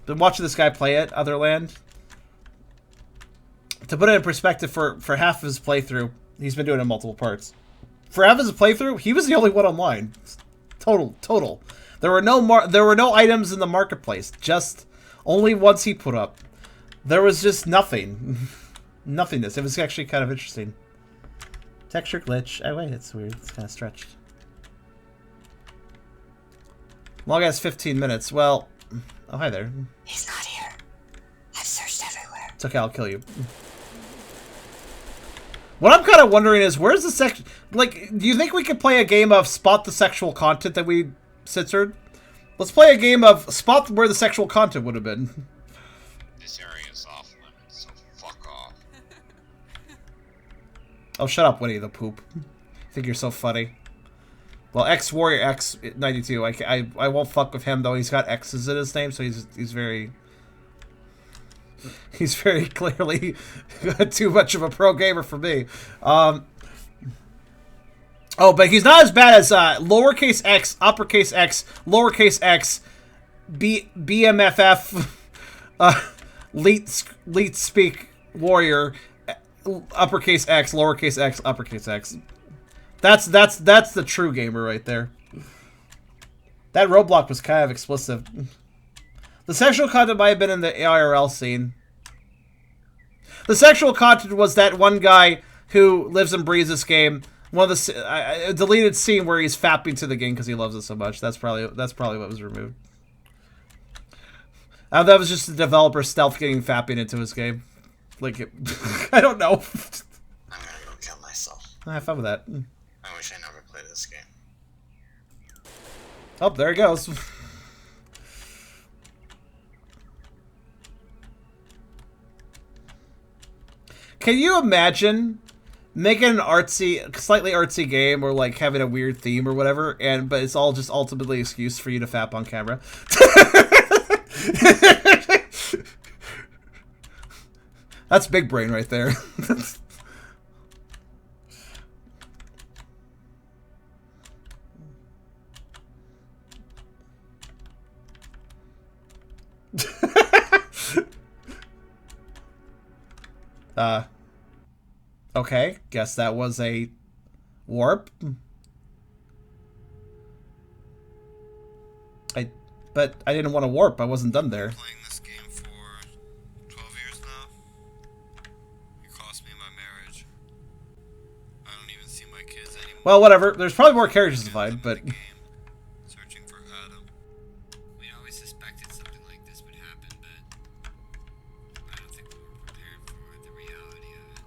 S1: Been watching this guy play it, Otherland. To put it in perspective, for half of his playthrough, he's been doing it in multiple parts. For half of his playthrough, he was the only one online. Total. There were no items in the marketplace. Just only ones he put up. There was just nothing. Nothingness. It was actually kind of interesting. Texture glitch. Oh wait, it's weird. It's kind of stretched. Long as 15 minutes. Well, oh hi there.
S4: He's not here. I've searched everywhere.
S1: It's okay, I'll kill you. What I'm kind of wondering is, where's the do you think we could play a game of spot the sexual content that we censored? Let's play a game of spot where the sexual content would have been.
S2: This area is off limits, so fuck off.
S1: Oh, shut up, Winnie the Poop. I think you're so funny. Well, X Warrior X 92. I won't fuck with him though. He's got X's in his name, so he's very clearly too much of a pro gamer for me. Oh, but he's not as bad as lowercase x, uppercase x, lowercase x, BMFF, leet speak warrior, uppercase x, lowercase x, uppercase x. That's the true gamer right there. That roadblock was kind of explicit. The sexual content might have been in the IRL scene. The sexual content was that one guy who lives and breathes this game. One of the a deleted scene where he's fapping to the game because he loves it so much. That's probably what was removed. That was just the developer stealth getting fapping into his game. Like I don't know.
S2: I'm gonna go kill myself.
S1: Have fun with that.
S2: I wish I never played this game.
S1: Oh, there he goes. Can you imagine making an artsy, slightly artsy game or like having a weird theme or whatever, but it's all just ultimately an excuse for you to fap on camera? That's big brain right there. Okay, guess that was a warp. But I didn't want to warp. I wasn't done there.
S3: Playing this game for 12 years now. It cost me my marriage. I don't even see my kids anymore.
S1: Well, whatever. There's probably more characters to find, but
S3: Searching for Adam. We always suspected something like this would happen, but I don't think we were prepared for the reality of it.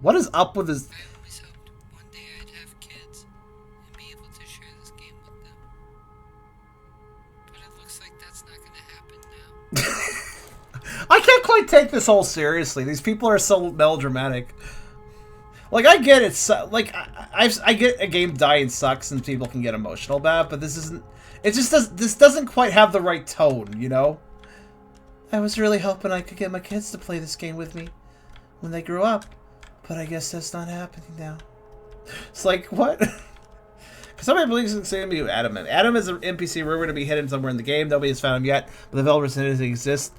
S1: what is up with this?
S3: I always hoped one day I'd have kids and be able to share this game with them. But it looks like that's not going to happen now.
S1: I can't quite take this all seriously. These people are so melodramatic. Like, I get it. Like, I get a game dying sucks and people can get emotional about it, but this isn't. It just does. This doesn't quite have the right tone, you know. I was really hoping I could get my kids to play this game with me when they grew up, but I guess that's not happening now. It's like, what? Because somebody believes it's going to be Adam. Adam is an NPC rumored to be hidden somewhere in the game. Nobody has found him yet, but the developers said it exists.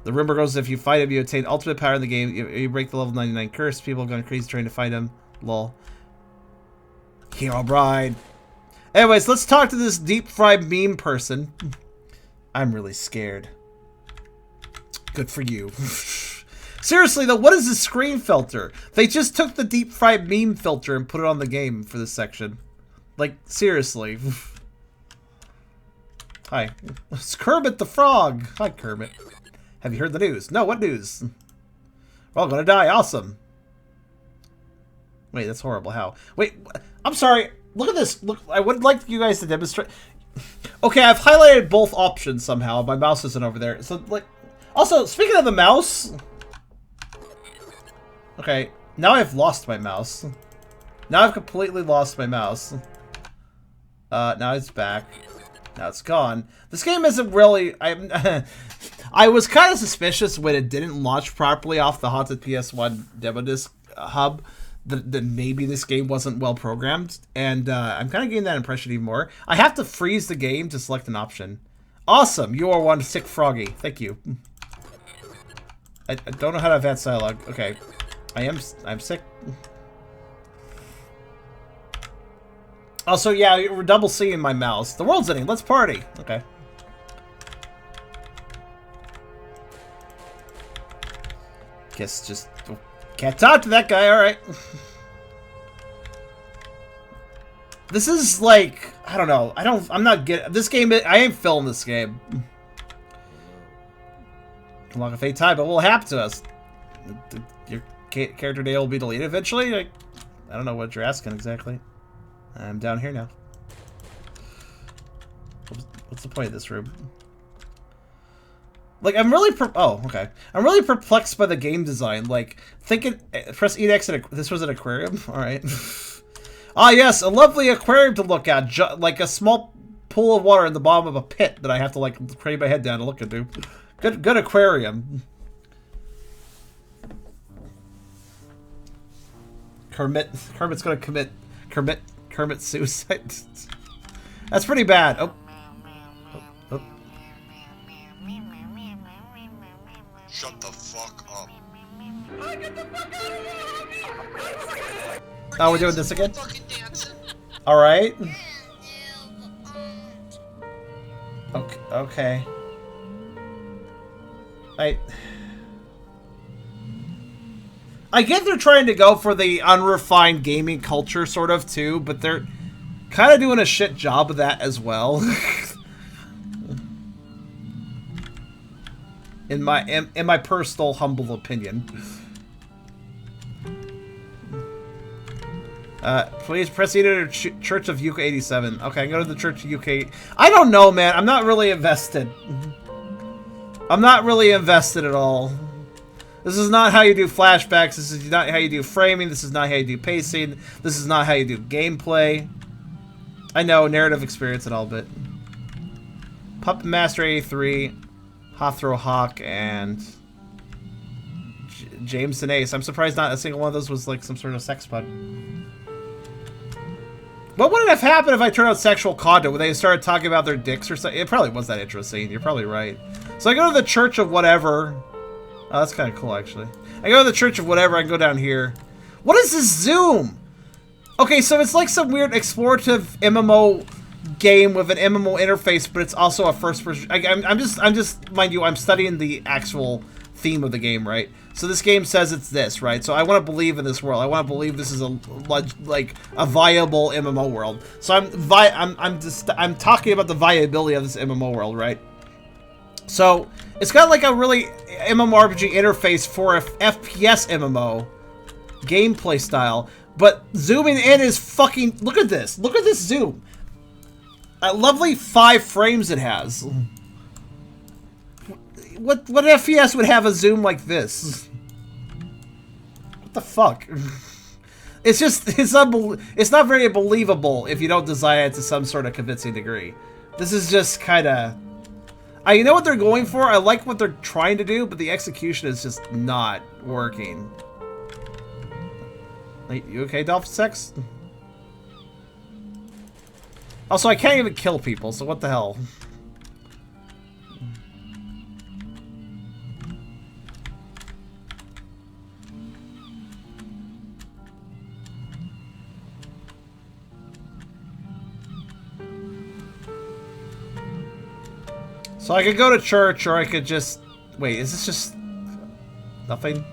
S1: The rumor goes if you fight him, you attain ultimate power in the game. You break the level 99 curse. People have gone crazy trying to find him. Lol. Hero Bride. Anyways, let's talk to this deep-fried meme person. I'm really scared. Good for you. Seriously, though, what is this screen filter? They just took the deep-fried meme filter and put it on the game for this section. Like, seriously. Hi. It's Kermit the Frog. Hi, Kermit. Have you heard the news? No, what news? We're all gonna die. Awesome. Wait, that's horrible. How? Wait, I'm sorry. Look at this. Look, I would like you guys to demonstrate. Okay, I've highlighted both options somehow. My mouse isn't over there. So, like, also, speaking of the mouse. Okay, now I've lost my mouse. Now I've completely lost my mouse. Now it's back. Now it's gone. This game isn't really. I was kind of suspicious when it didn't launch properly off the Haunted PS1 Demo Disc hub that maybe this game wasn't well programmed, and I'm kind of getting that impression even more. I have to freeze the game to select an option. Awesome, you are one sick froggy. Thank you. I don't know how to advance dialogue. Okay, I'm sick. Also, yeah, we're double seeing my mouse. The world's ending. Let's party. Okay. Guess just can't talk to that guy. All right. This is like, I don't know. I'm not getting this game. I ain't feeling this game. Long a fate time, but what will happen to us? Your character name will be deleted eventually. I don't know what you're asking exactly. I'm down here now. What's the point of this room? Like, I'm really oh, okay. I'm really perplexed by the game design. Like, thinking, press EX and this was an aquarium? Alright. Ah, yes, a lovely aquarium to look at. Like a small pool of water in the bottom of a pit that I have to, like, crane my head down to look into. Good aquarium. Kermit's gonna commit Kermit suicide. That's pretty bad. Oh. Oh.
S2: Shut the fuck up.
S1: Oh, we're doing this again? Alright. Okay. Okay. I get they're trying to go for the unrefined gaming culture sort of too, but they're kind of doing a shit job of that as well. in my personal humble opinion. Please proceed to Church of UK 87. Okay, I'm going to the Church of UK. I don't know, man. I'm not really invested. I'm not really invested at all. This is not how you do flashbacks. This is not how you do framing. This is not how you do pacing. This is not how you do gameplay. I know, narrative experience and all, but... Puppet Master 83, Hothrow Hawk, and... James and Ace. I'm surprised not a single one of those was like some sort of sex pun. What would have happened if I turned out sexual content when they started talking about their dicks or something? It probably was that interesting. You're probably right. So I go to the Church of whatever. Oh, that's kind of cool, actually. I go to the Church of whatever. I can go down here. What is this zoom? Okay, so it's like some weird explorative MMO game with an MMO interface, but it's also a first-person. I'm just, mind you, I'm studying the actual theme of the game, right? So this game says it's this, right? So I want to believe in this world. I want to believe this is a like a viable MMO world. So I'm talking about the viability of this MMO world, right? So it's got like a really MMORPG interface for a FPS MMO gameplay style, but zooming in is fucking. Look at this. Look at this zoom. A lovely 5 frames it has. What FPS would have a zoom like this? What the fuck? It's just, it's not very believable if you don't design it to some sort of convincing degree. This is just kind of... you know what they're going for? I like what they're trying to do, but the execution is just not working. You okay, Dolphin Sex? Also, I can't even kill people, so what the hell? So I could go to church, or I could just... Wait, is this just... nothing?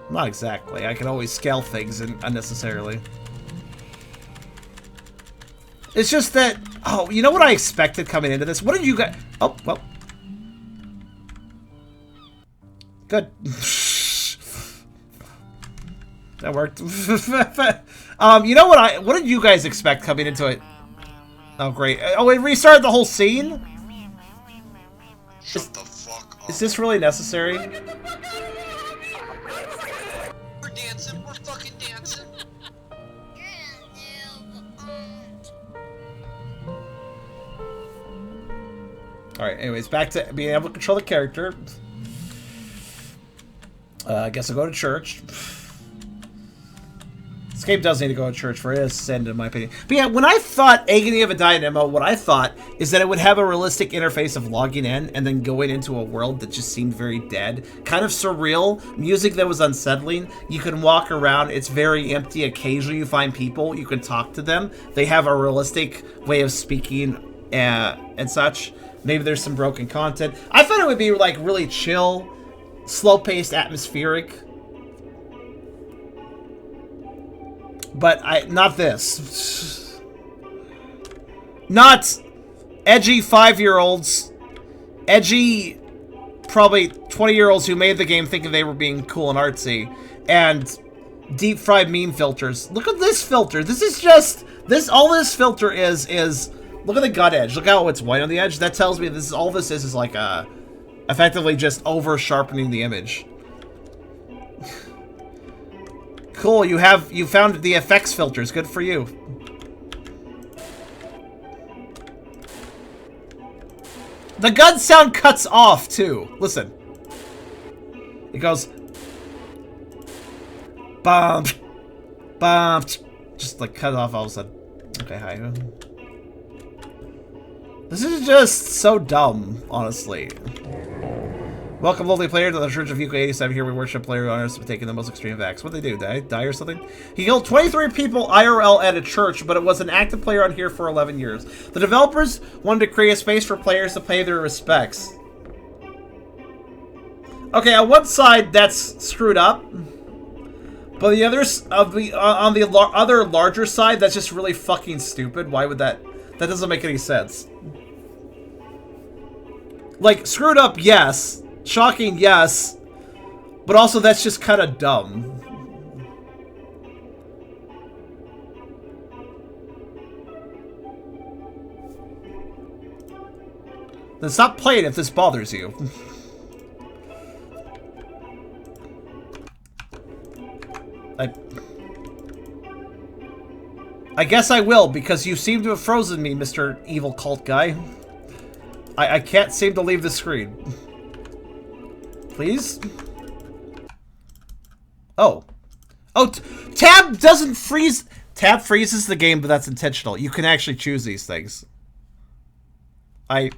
S1: Not exactly. I can always scale things unnecessarily. It's just that... Oh, you know what I expected coming into this? What did you guys... Oh, well. Good. That worked. You know what did you guys expect coming into it? Oh, great. Oh, it restarted the whole scene?
S2: Shut the fuck up.
S1: Is this really necessary?
S2: We're dancing. We're fucking dancing.
S1: Alright, anyways, back to being able to control the character. I guess I'll go to church. This game does need to go to church for it is sin, in my opinion. But yeah, when I thought Agony of a Dying Demo, what I thought is that it would have a realistic interface of logging in and then going into a world that just seemed very dead. Kind of surreal. Music that was unsettling. You can walk around. It's very empty. Occasionally you find people. You can talk to them. They have a realistic way of speaking and such. Maybe there's some broken content. I thought it would be like really chill, slow-paced, atmospheric. But not this. Not edgy 5-year-olds. Edgy, probably 20-year-olds who made the game thinking they were being cool and artsy. And deep-fried meme filters. Look at this filter. This is just... all this filter is Look at the gut edge. Look how it's white on the edge. That tells me this is all this is like effectively just over sharpening the image. Cool, you found the effects filters. Good for you. The gun sound cuts off too. Listen. It goes bum bum, just like cut off all of a sudden. Okay, hi. This is just so dumb, honestly. Welcome, lovely player, to the Church of UK87. Here we worship player who honors for taking the most extreme acts. What'd they do? Die or something? He killed 23 people IRL at a church, but it was an active player on here for 11 years. The developers wanted to create a space for players to pay their respects. Okay, on one side, that's screwed up. But the others, on the other larger side, that's just really fucking stupid. Why would that... That doesn't make any sense. Like, screwed up, yes. Shocking, yes. But also, that's just kind of dumb. Then stop playing if this bothers you. I guess I will, because you seem to have frozen me, Mr. Evil Cult Guy. I can't seem to leave the screen. Please? Oh. Oh, Tab doesn't freeze. Tab freezes the game, but that's intentional. You can actually choose these things. I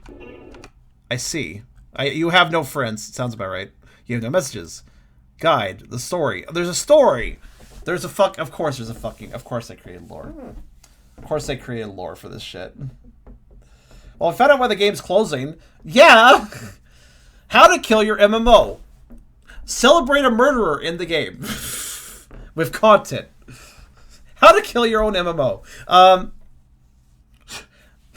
S1: see. You have no friends. Sounds about right. You have no messages. Guide. The story. There's a story. There's a fuck. Of course there's a fucking. Of course they created lore. Of course they created lore for this shit. Well, I found out why the game's closing. Yeah! How to kill your MMO. Celebrate a murderer in the game. With content. How to kill your own MMO.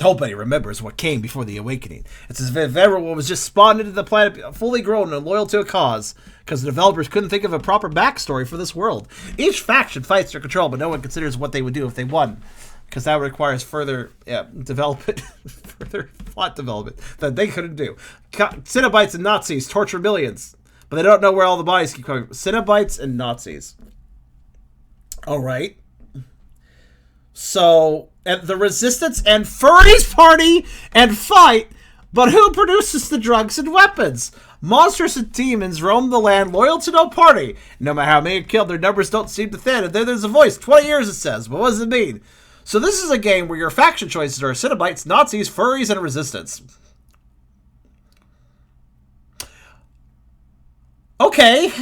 S1: Nobody remembers what came before the awakening. It's as if everyone was just spawned into the planet fully grown and loyal to a cause, because the developers couldn't think of a proper backstory for this world. Each faction fights their control, but no one considers what they would do if they won, because that requires further development, further plot development that they couldn't do. Cenobites and Nazis torture millions, but they don't know where all the bodies keep coming. Cenobites and Nazis. All right. So, the Resistance and furries party and fight, but who produces the drugs and weapons? Monsters and demons roam the land loyal to no party. No matter how many are killed, their numbers don't seem to thin. And then there's a voice. 20 years, it says. But what does it mean? So this is a game where your faction choices are Cenobites, Nazis, furries, and Resistance. Okay.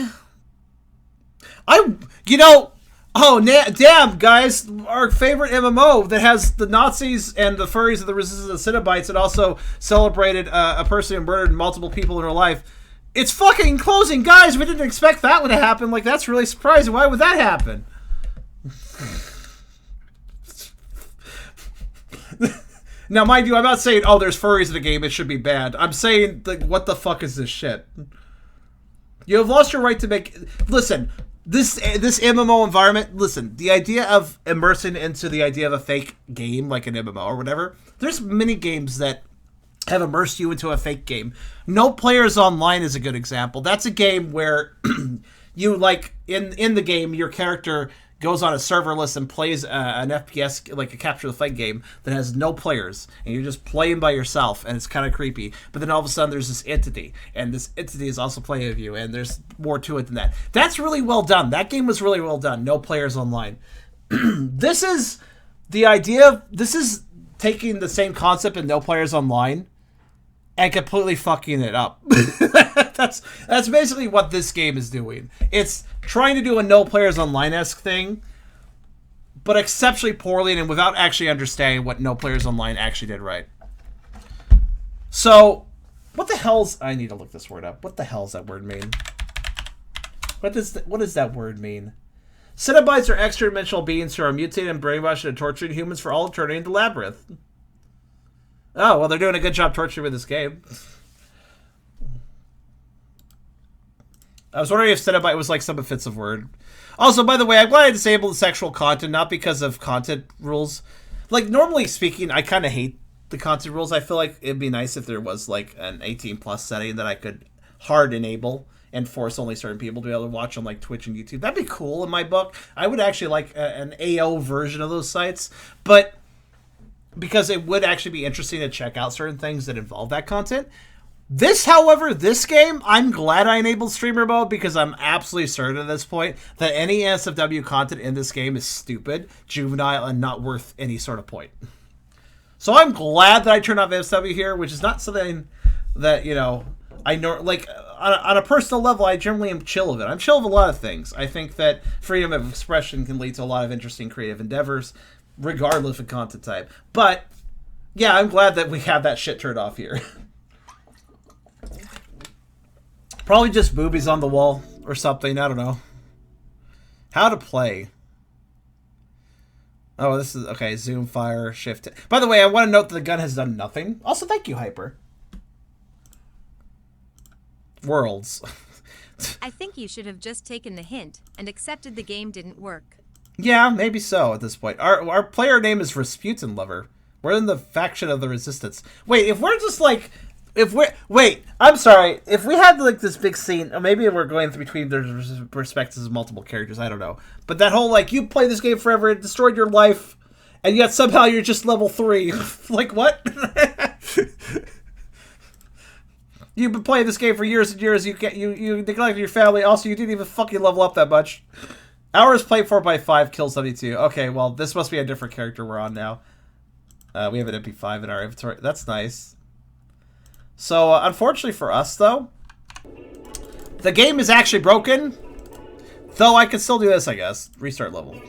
S1: Oh, damn, guys, our favorite MMO that has the Nazis and the furries and the Resistance and Cenobites and also celebrated a person who murdered multiple people in her life. It's fucking closing, guys. We didn't expect that one to happen. Like, that's really surprising. Why would that happen? Now, mind you, I'm not saying, oh, there's furries in the game, it should be bad. I'm saying, like, what the fuck is this shit? You have lost your right to make... Listen... This MMO environment, listen, the idea of immersing into the idea of a fake game, like an MMO or whatever, there's many games that have immersed you into a fake game. No Players Online is a good example. That's a game where you, like, in the game, your character goes on a serverless and plays an FPS, like a capture the flag game that has no players, and you're just playing by yourself, and it's kind of creepy. But then all of a sudden there's this entity, and this entity is also playing with you, and there's more to it than that. That's really well done. That game was really well done. No Players Online. This is the idea. This is taking the same concept in No Players Online and completely fucking it up. That's basically what this game is doing. It's trying to do a No Players Online-esque thing, but exceptionally poorly and without actually understanding what No Players Online actually did right. So, what the hell's... I need to look this word up. What the hell does that word mean? What does that word mean? Cenobites are extra-dimensional beings who are mutated and brainwashed and torturing humans for all eternity in the labyrinth. Oh, well, they're doing a good job torturing with this game. I was wondering if Cenobite was like some offensive word. Also, by the way, I'm glad I disabled the sexual content, not because of content rules. Like, normally speaking, I kind of hate the content rules, I feel like it'd be nice if there was like an 18+ setting that I could hard enable and force only certain people to be able to watch on like Twitch and YouTube. That'd be cool in my book. I would actually like an AO version of those sites, but because it would actually be interesting to check out certain things that involve that content. This, however, this game, I'm glad I enabled streamer mode because I'm absolutely certain at this point that any NSFW content in this game is stupid, juvenile, and not worth any sort of point. So I'm glad that I turned off NSFW here, which is not something that, you know, I know, like, on a personal level, I generally am chill of it. I'm chill of a lot of things. I think that freedom of expression can lead to a lot of interesting creative endeavors, regardless of content type. But, yeah, I'm glad that we have that shit turned off here. Probably just boobies on the wall or something. I don't know. How to play. Oh, this is... Okay, zoom, fire, shift. By the way, I want to note that the gun has done nothing. Also, thank you, Hyper. Worlds.
S5: I think you should have just taken the hint and accepted the game didn't work.
S1: Yeah, maybe so at this point. Our player name is Rasputin Lover. We're in the faction of the Resistance. Wait, if we're just like... Wait, I'm sorry. If we had like this big scene, or maybe we're going between the perspectives of multiple characters, I don't know. But that whole like, you play this game forever, it destroyed your life, and yet somehow you're just level 3. Like, what? You've been playing this game for years and years, you neglected your family, also you didn't even fucking level up that much. Hours played 4x5, kill 72. Okay, well, this must be a different character we're on now. We have an MP5 in our inventory. That's nice. So, unfortunately for us, though, the game is actually broken. Though I can still do this, I guess. Restart level.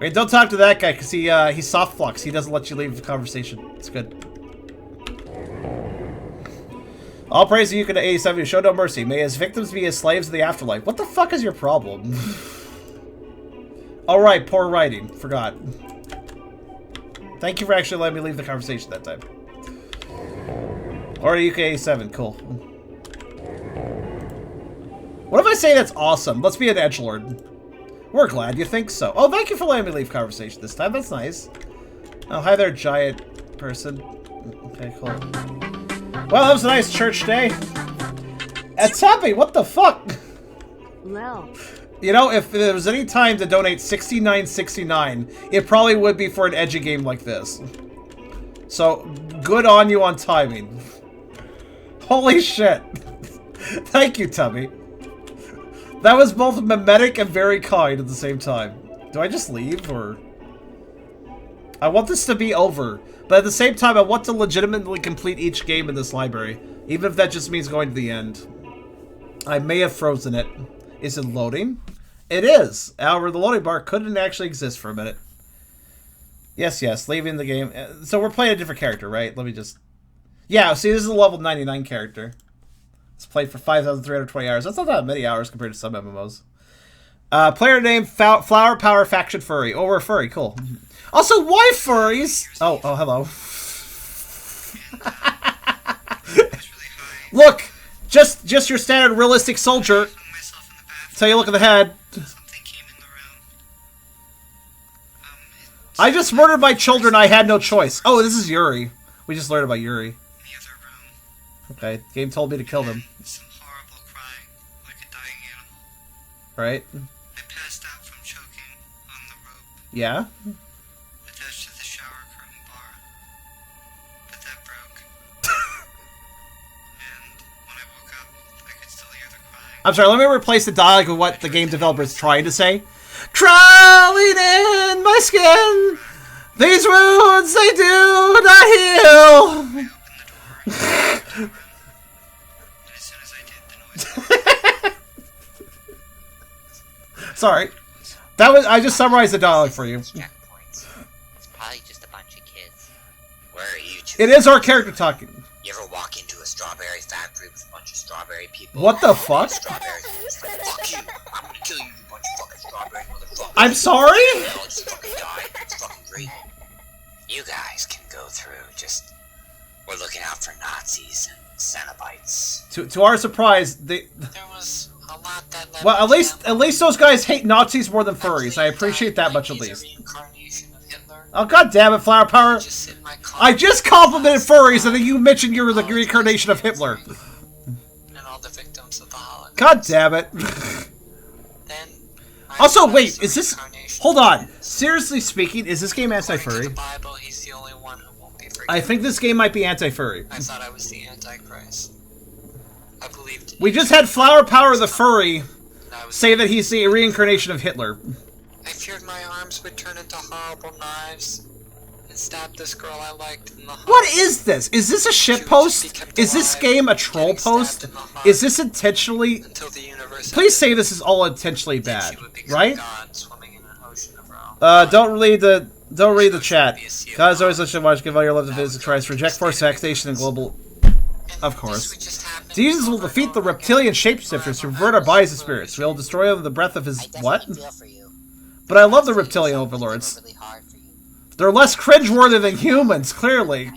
S1: Wait, don't talk to that guy, because he's soft flux. He doesn't let you leave the conversation. It's good. All praise to Yukon 87, show no mercy. May his victims be his slaves in the afterlife. What the fuck is your problem? Alright, poor writing. Forgot. Thank you for actually letting me leave the conversation that time. Or UK 87, cool. What if I say that's awesome? Let's be an edgelord. We're glad you think so. Oh, thank you for letting me leave conversation this time. That's nice. Oh, hi there, giant person. Okay, cool. Well, that was a nice church day. It's happy. What the fuck?
S5: Well.
S1: You know, if there was any time to donate $69.69, it probably would be for an edgy game like this. So, good on you on timing. Holy shit. Thank you, Tubby. That was both mimetic and very kind at the same time. Do I just leave, or... I want this to be over, but at the same time, I want to legitimately complete each game in this library, even if that just means going to the end. I may have frozen it. Is it loading? It is! However, the loading bar couldn't actually exist for a minute. Yes, yes, leaving the game. So we're playing a different character, right? Let me just... Yeah, see, this is a level 99 character. It's played for 5,320 hours. That's not that many hours compared to some MMOs. Player name, Flower Power Faction Furry. Oh, we're furry, cool. Also, why furries? Oh, hello. Look, just your standard realistic soldier. So you look at the head. I just murdered my children. I had no choice. Oh, this is Yuri. We just learned about Yuri. Okay, game told me to kill them.
S3: Some horrible crying, like a dying animal.
S1: Right?
S3: I passed out from choking on the rope.
S1: Yeah?
S3: Attached to the shower curtain bar. But that broke. And when I woke up, I could still hear the crying.
S1: I'm sorry, let me replace the dialogue with what the game developer is trying to say. Crawling in my skin, these wounds, they do not heal.
S3: I opened the door. And as soon as I did, the noise.
S1: Sorry. That was, I just summarized the dialogue for you.
S6: Checkpoints. It's probably just a bunch of kids. Where are you two?
S1: It is our character talking.
S6: You ever walk into a strawberry factory with a bunch of strawberry people?
S1: What the fuck?
S6: Strawberries. It's like, fuck you. I'm gonna kill you, you bunch of fucking strawberry motherfuckers.
S1: I'm sorry?
S6: They all just fucking die. It's fucking great. You guys can go through. Just, we're looking out for Nazis and Cenobites.
S1: To our surprise, they...
S6: There was a lot that led
S1: Well,
S6: me
S1: at least those guys hate Nazis more than furries. I appreciate that much at
S6: He's
S1: least.
S6: a reincarnation of Hitler.
S1: Oh, god damn it, Flower Power.
S6: Just sit in my car.
S1: I just complimented furries and then you mentioned you were the reincarnation of Hitler.
S6: And all the victims of the Holocaust.
S1: God damn it.
S6: Then
S1: Also, wait, is this... Hold on. Seriously speaking, is this game anti-furry?
S6: According to the Bible, he's the only one who won't be forgiven.
S1: I think this game might be anti-furry.
S6: I thought I was the Antichrist. I believed.
S1: We just had Flower Power the furry
S6: I was
S1: say that he's the reincarnation of Hitler.
S6: I feared my arms would turn into horrible knives and stab this girl I liked in the heart.
S1: What is this? Is this a shit post? Is this game a troll post? Is this intentionally...
S6: Until the universe
S1: Please say this is all intentionally bad,
S6: she would become
S1: right?
S6: God swimming in an ocean of realm.
S1: Don't read the chat. God is always such a watch. Give all your love to physics Christ. Reject forced vaccination and global... Of course. Jesus will defeat the reptilian shapeshifters who pervert our bodies and spirits. We'll destroy them with the breath of his... What? But I love the reptilian overlords. They're less cringeworthy than humans, clearly.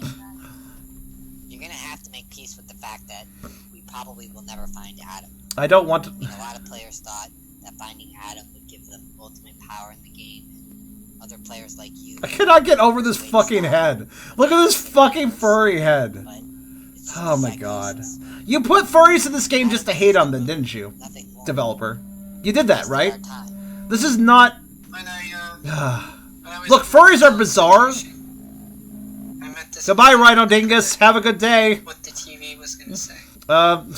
S7: You're gonna have to make peace with the fact that we probably will never find Adam.
S1: I don't want to...
S7: I mean, a lot of players thought that finding Adam would give them ultimate power in the game. Other players like you...
S1: I cannot get over this fucking head. Look at this fucking furry head.
S7: But it's just
S1: Oh my
S7: psychosis.
S1: god. You put furries in this game just to hate on them, didn't you?
S7: Nothing more.
S1: Developer. You did that, right?
S7: Our time.
S1: This is not...
S6: When I was
S1: Look, furries are bizarre.
S6: I met this
S1: Goodbye, Rhino Dingus. Have a good day.
S6: what the TV was gonna say.
S1: And,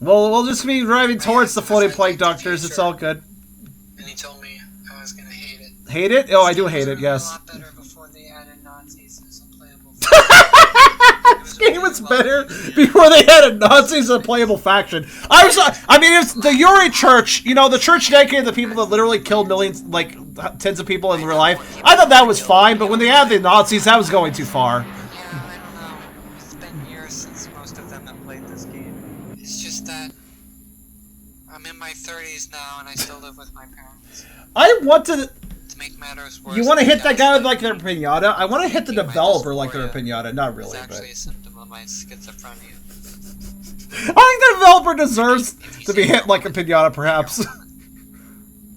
S1: we'll just be driving towards the floating plank doctors. It's all good.
S6: And he told me I was gonna hate it.
S1: Hate it? Oh, I do hate it,
S6: A
S1: yes.
S6: lot better before they added Nazis as a playable.
S1: This game was better before they had a Nazis as a playable faction. I mean, it's the Yuri Church, you know, the church dedicated to the people that literally killed millions, like, tens of people in real life. I thought that was fine, but when they added the Nazis, that was going too far.
S6: Yeah, I don't know. It's been years since most of them have played this game. It's just that I'm in my 30s now and I still live with my parents.
S1: I want to...
S6: To make matters worse,
S1: You want to hit that guy with,
S6: like
S1: like, their pinata? I want to hit the developer like their pinata. Not
S6: It's
S1: really, but...
S6: actually a symptom of my schizophrenia.
S1: I think the developer deserves to be hit like a pinata, perhaps.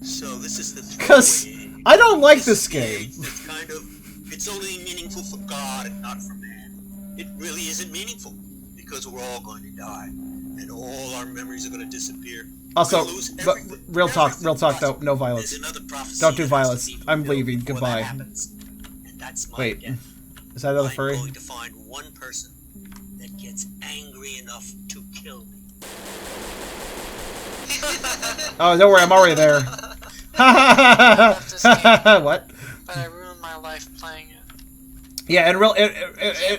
S8: So this is the
S1: Because I don't like this game.
S8: It's kind of, it's only meaningful for God and not for man. It really isn't meaningful because we're all going to die and all our memories are going to disappear.
S1: Also,
S8: We'll lose
S1: but
S8: everything.
S1: real talk
S8: Everything.
S1: though, no violence.
S8: There's another prophecy
S1: Don't do
S8: that has to
S1: violence.
S8: be
S1: I'm
S8: fulfilled
S1: leaving.
S8: before
S1: Goodbye.
S8: that happens. And that's my
S1: Wait,
S8: death.
S1: is that another
S8: I'm
S1: furry?
S8: going to find one person that gets angry enough to kill me.
S1: Oh, don't worry, I'm already there. What?
S6: But I ruined my life playing it.
S1: Yeah, and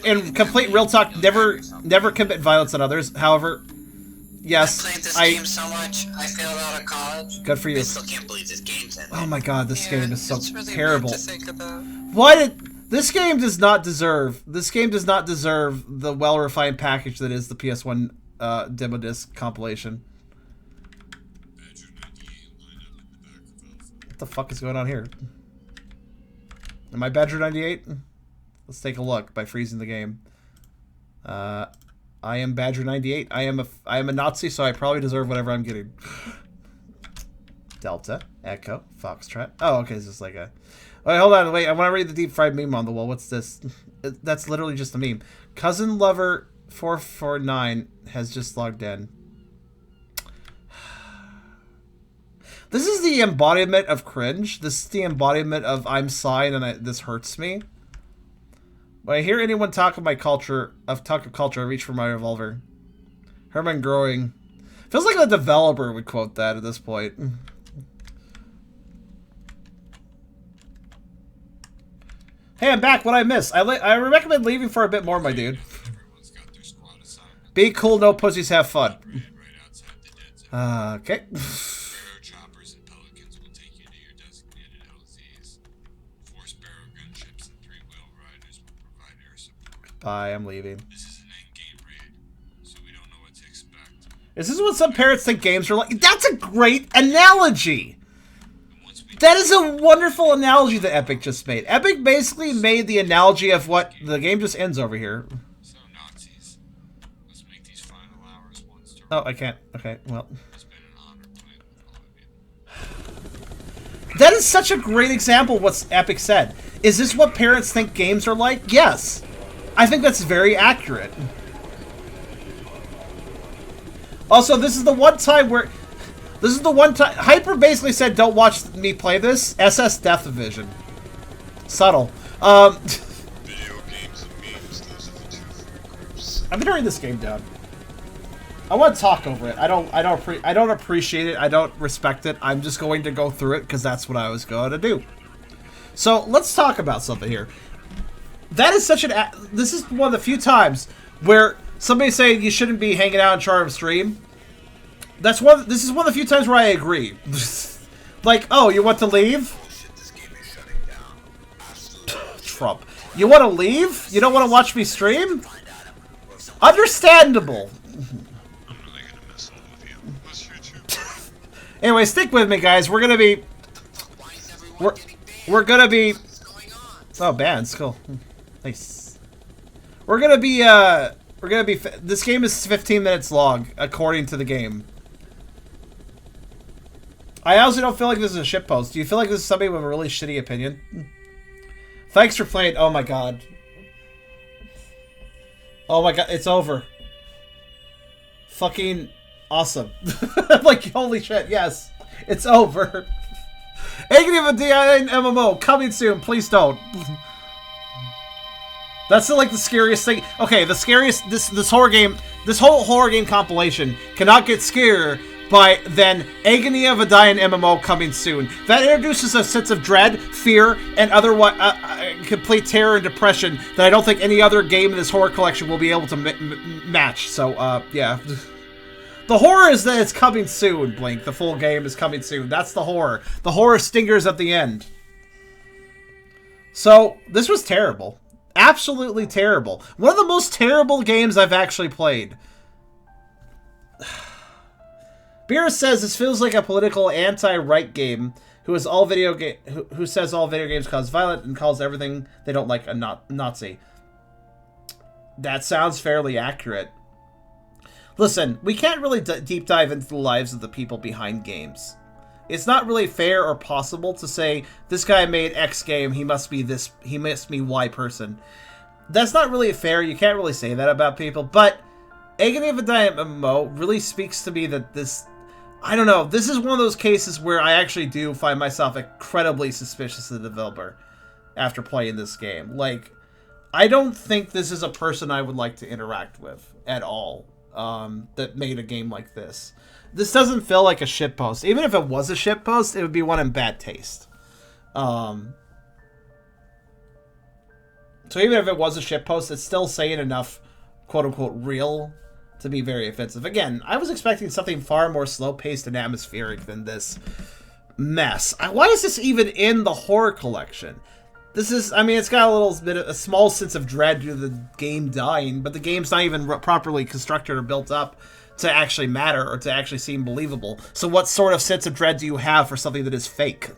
S1: in complete real talk, never commit violence on others. However,
S6: I
S1: yes,
S6: played this game so much, I failed out of college.
S1: good for
S8: I
S1: you.
S8: still can't believe this game's ended.
S1: Oh my god, this
S6: Yeah,
S1: game is so
S6: it's really weird
S1: terrible.
S6: to think about.
S1: Why did this game does not deserve the well-refined package that is the PS1 Demo Disc compilation. What the fuck is going on here? Am I Badger 98? Let's take a look by freezing the game. I am Badger 98. I am a Nazi, so I probably deserve whatever I'm getting. Delta, Echo, Foxtrot. Oh, okay, it's just like a... Wait, hold on, wait, I want to read the deep fried meme on the wall. What's this? That's literally just a meme. Cousin Lover 449 has just logged in. This is the embodiment of cringe. This is the embodiment of I'm sighing and this hurts me. When I hear anyone talk of culture, I reach for my revolver. Herman Growing. Feels like a developer would quote that at this point. Hey, I'm back. What I miss? I recommend leaving for a bit more, my dude. Be cool, no pussies, have fun. Okay.
S2: Choppers and pelicans will take you to your designated LZs. 4 Sparrow gunships and 3 wheel riders will provide air support.
S1: Bye, I'm leaving.
S2: This is an endgame raid, so we don't know what to expect.
S1: Is this what some parents think games are like? That's a great analogy! That is a wonderful analogy that Epic just made. Epic basically made the analogy of what the game just ends over here.
S2: So Nazis, let's make these final hours one story.
S1: Oh, I can't. Okay, well.
S2: It's been an honor playing with all of you.
S1: That is such a great example of what Epic said. Is this what parents think games are like? Yes. I think that's very accurate. Also, this is the one time where... This is the one time... Hyper basically said, don't watch me play this. SS Death Division. Subtle.
S2: Video games and memes, those are the two food groups.
S1: I've been turning this game down. I want to talk over it. I don't appreciate it. I don't respect it. I'm just going to go through it because that's what I was going to do. So let's talk about something here. That is such an. This is one of the few times where somebody saying you shouldn't be hanging out in Charm stream. This is one of the few times where I agree. Like, oh, you want to leave?
S2: Bullshit, this game is shutting down. Absolutely.
S1: Trump. You want to leave? You don't want to watch me stream? Understandable.
S2: I'm really gonna mess up with you. Unless you're too.
S1: Anyway, stick with me, guys. We're gonna be. We're gonna be. Oh, bands, cool. Nice. We're gonna be. This game is 15 minutes long, according to the game. I also don't feel like this is a shitpost. Do you feel like this is somebody with a really shitty opinion? Thanks for playing. Oh my god. Oh my god, it's over. Fucking awesome. Like, holy shit, yes. It's over. Agony of a DIN MMO, coming soon, please don't. That's like the scariest thing. Okay, the scariest, this horror game, this whole horror game compilation cannot get scarier by then Agony of a Dying MMO coming soon. That introduces a sense of dread, fear, and otherwise complete terror and depression that I don't think any other game in this horror collection will be able to match. So, yeah. The horror is that it's coming soon, Blink. The full game is coming soon. That's the horror. The horror stingers at the end. So, this was terrible. Absolutely terrible. One of the most terrible games I've actually played. Beer says this feels like a political anti-right game who says all video games cause violence and calls everything they don't like a Nazi. That sounds fairly accurate. Listen, we can't really deep dive into the lives of the people behind games. It's not really fair or possible to say, this guy made X game, he must be Y person. That's not really fair, you can't really say that about people, but Agony of a Dying MMO really speaks to me that this... I don't know, this is one of those cases where I actually do find myself incredibly suspicious of the developer after playing this game. Like, I don't think this is a person I would like to interact with at all. That made a game like this. This doesn't feel like a shitpost. Even if it was a shitpost, it would be one in bad taste. So even if it was a shitpost, it's still saying enough, quote-unquote, real to be very offensive. Again, I was expecting something far more slow-paced and atmospheric than this mess. Why is this even in the horror collection? This is, I mean, it's got a little bit of a small sense of dread due to the game dying, but the game's not even properly constructed or built up to actually matter or to actually seem believable. So what sort of sense of dread do you have for something that is fake?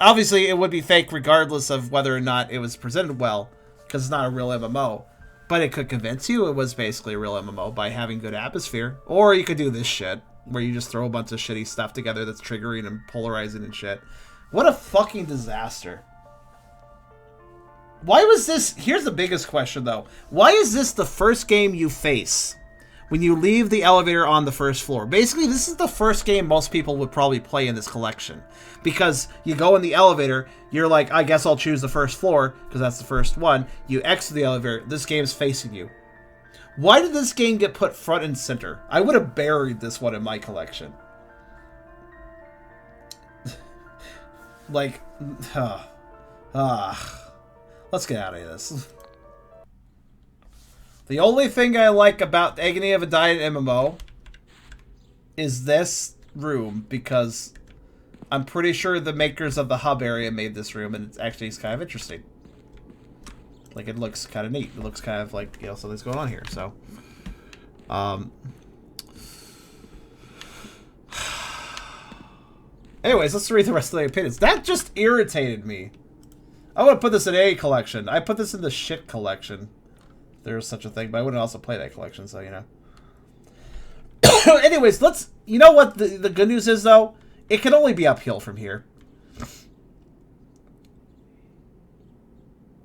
S1: Obviously, it would be fake regardless of whether or not it was presented well, because it's not a real MMO. But it could convince you it was basically a real MMO by having good atmosphere. Or you could do this shit, where you just throw a bunch of shitty stuff together that's triggering and polarizing and shit. What a fucking disaster. Why was this... Here's the biggest question, though. Why is this the first game you face when you leave the elevator on the first floor? Basically, this is the first game most people would probably play in this collection. Because you go in the elevator, you're like, I guess I'll choose the first floor, because that's the first one. You exit the elevator, this game's facing you. Why did this game get put front and center? I would have buried this one in my collection. Like, let's get out of this. The only thing I like about Agony of a Dying MMO is this room, because I'm pretty sure the makers of the hub area made this room, and it's actually kind of interesting. Like, it looks kind of neat. It looks kind of like, you know, something's going on here, so. Anyways, let's read the rest of the opinions. That just irritated me. I would put this in A collection. I put this in the shit collection. There's such a thing, but I wouldn't also play that collection, so, you know. Anyways, let's... You know what the good news is, though? It can only be uphill from here.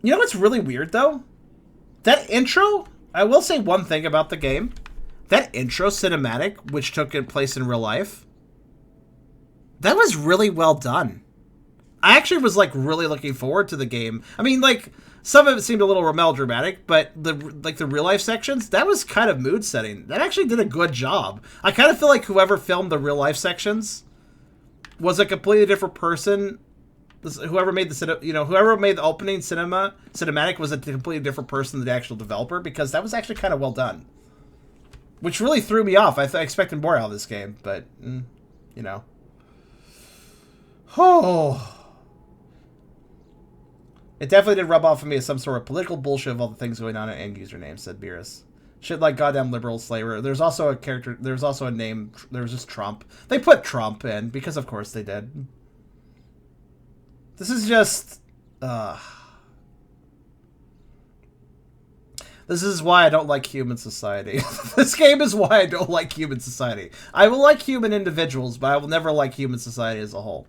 S1: You know what's really weird, though? That intro, I will say one thing about the game. That intro cinematic, which took place in real life, that was really well done. I actually was, like, really looking forward to the game. I mean, like, some of it seemed a little melodramatic, but the real-life sections, that was kind of mood-setting. That actually did a good job. I kind of feel like whoever filmed the real-life sections was a completely different person. Whoever made whoever made the opening cinematic was a completely different person than the actual developer, because that was actually kind of well done. Which really threw me off. I expected more out of this game, but, you know. Oh... It definitely did rub off on me as some sort of political bullshit of all the things going on in end username, said Beerus. Shit like goddamn liberal slaver. There's also a character, there's also a name, there's just Trump. They put Trump in, because of course they did. This is just, this is why I don't like human society. This game is why I don't like human society. I will like human individuals, but I will never like human society as a whole.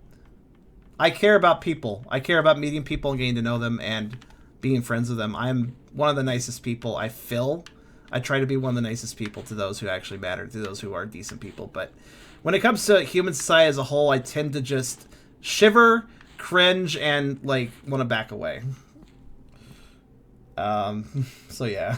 S1: I care about people. I care about meeting people and getting to know them and being friends with them. I'm one of the nicest people. I try to be one of the nicest people to those who actually matter, to those who are decent people. But when it comes to human society as a whole, I tend to just shiver, cringe, and, like, want to back away. So yeah.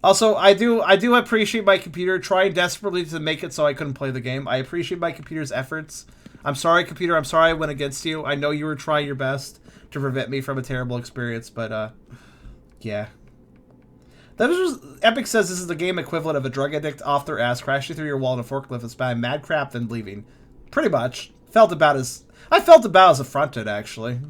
S1: Also, I do appreciate my computer trying desperately to make it so I couldn't play the game. I appreciate my computer's efforts. I'm sorry, computer. I'm sorry I went against you. I know you were trying your best to prevent me from a terrible experience, but, yeah. Epic says this is the game equivalent of a drug addict off their ass, crashing through your wall in a forklift and spouting mad crap, then leaving. Pretty much. I felt about as affronted, actually.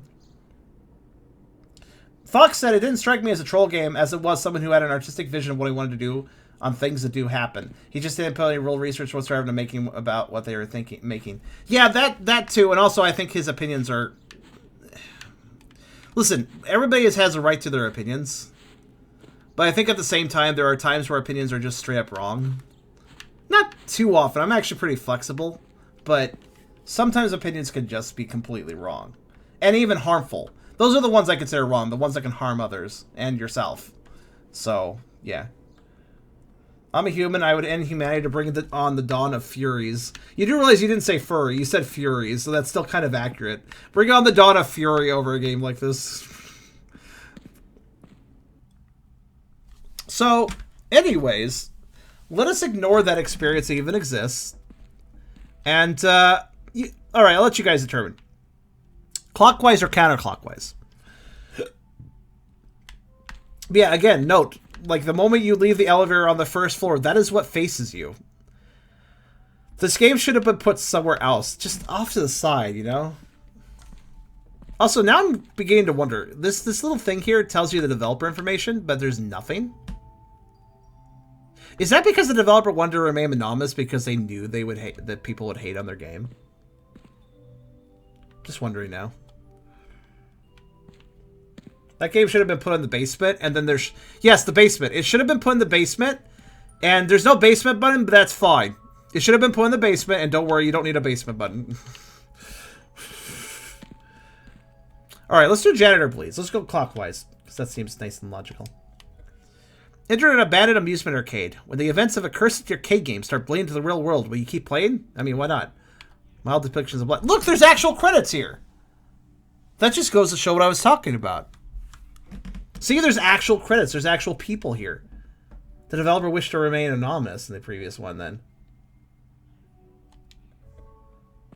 S1: Fox said it didn't strike me as a troll game as it was someone who had an artistic vision of what he wanted to do on things that do happen. He just didn't put any real research whatsoever into making about what they were making. Yeah, that too, and also I think his opinions are... Listen, everybody has a right to their opinions, but I think at the same time there are times where opinions are just straight up wrong. Not too often. I'm actually pretty flexible, but sometimes opinions can just be completely wrong. And even harmful. Those are the ones I consider wrong, the ones that can harm others and yourself. So, yeah. I'm a human. I would end humanity to bring on the dawn of furies. You do realize you didn't say furry. You said furies, so that's still kind of accurate. Bring on the dawn of fury over a game like this. So, anyways, let us ignore that experience even exists. And, alright, I'll let you guys determine. Clockwise or counterclockwise? Yeah, again, note, like, the moment you leave the elevator on the first floor, that is what faces you. This game should have been put somewhere else, just off to the side, you know? Also, now I'm beginning to wonder, this little thing here tells you the developer information, but there's nothing? Is that because the developer wanted to remain anonymous because they knew they would hate, that people would hate on their game? Just wondering now. That game should have been put in the basement, and then there's... Yes, the basement. It should have been put in the basement, and there's no basement button, but that's fine. It should have been put in the basement, and don't worry, you don't need a basement button. Alright, let's do janitor bleeds. Let's go clockwise, because that seems nice and logical. Enter an abandoned amusement arcade. When the events of a cursed arcade game start bleeding into the real world, will you keep playing? I mean, why not? Mild depictions of blood. Look, there's actual credits here! That just goes to show what I was talking about. See, there's actual credits. There's actual people here. The developer wished to remain anonymous in the previous one, then.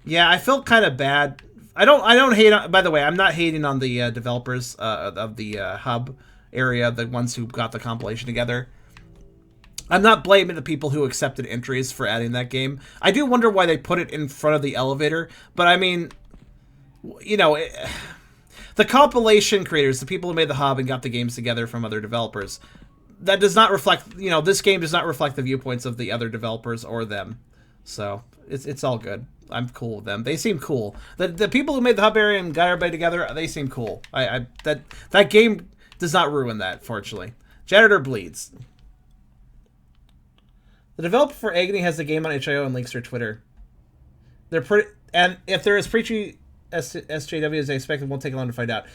S1: Yeah, I felt kind of bad. I don't hate on... By the way, I'm not hating on the developers of the hub area, the ones who got the compilation together. I'm not blaming the people who accepted entries for adding that game. I do wonder why they put it in front of the elevator, but I mean, you know... The compilation creators, the people who made the hub and got the games together from other developers, that does not reflect, you know, this game does not reflect the viewpoints of the other developers or them. So, it's all good. I'm cool with them. They seem cool. The people who made the hub area and got everybody together, they seem cool. That game does not ruin that, fortunately. Janitor bleeds. The developer for Agony has the game on itch.io and links their Twitter. They're pretty, and if they're as preachy SJW as I expected, won't take long to find out.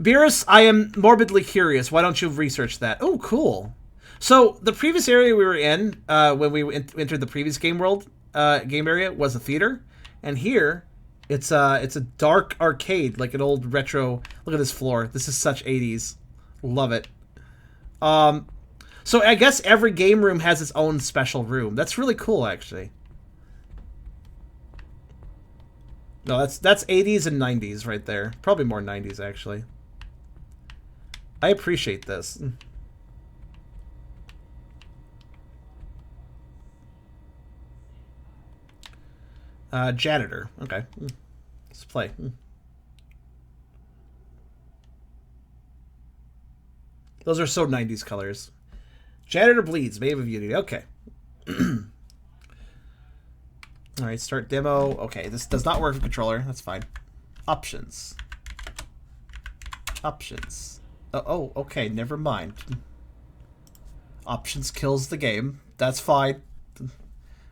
S1: Beerus, I am morbidly curious. Why don't you research that? Oh, cool. So the previous area we were in, when we entered the previous game area, was a theater, and here it's a dark arcade, like an old retro. Look at this floor. This is such 80s. Love it. So I guess every game room has its own special room. That's really cool, actually. No, that's 80s and 90s right there. Probably more 90s, actually. I appreciate this. Janitor. Okay. Let's play. Those are so 90s colors. Janitor bleeds. Maeve of Unity. Okay. Alright, start demo. Okay, this does not work with controller. That's fine. Options. Options. Oh, okay, never mind. Options kills the game. That's fine.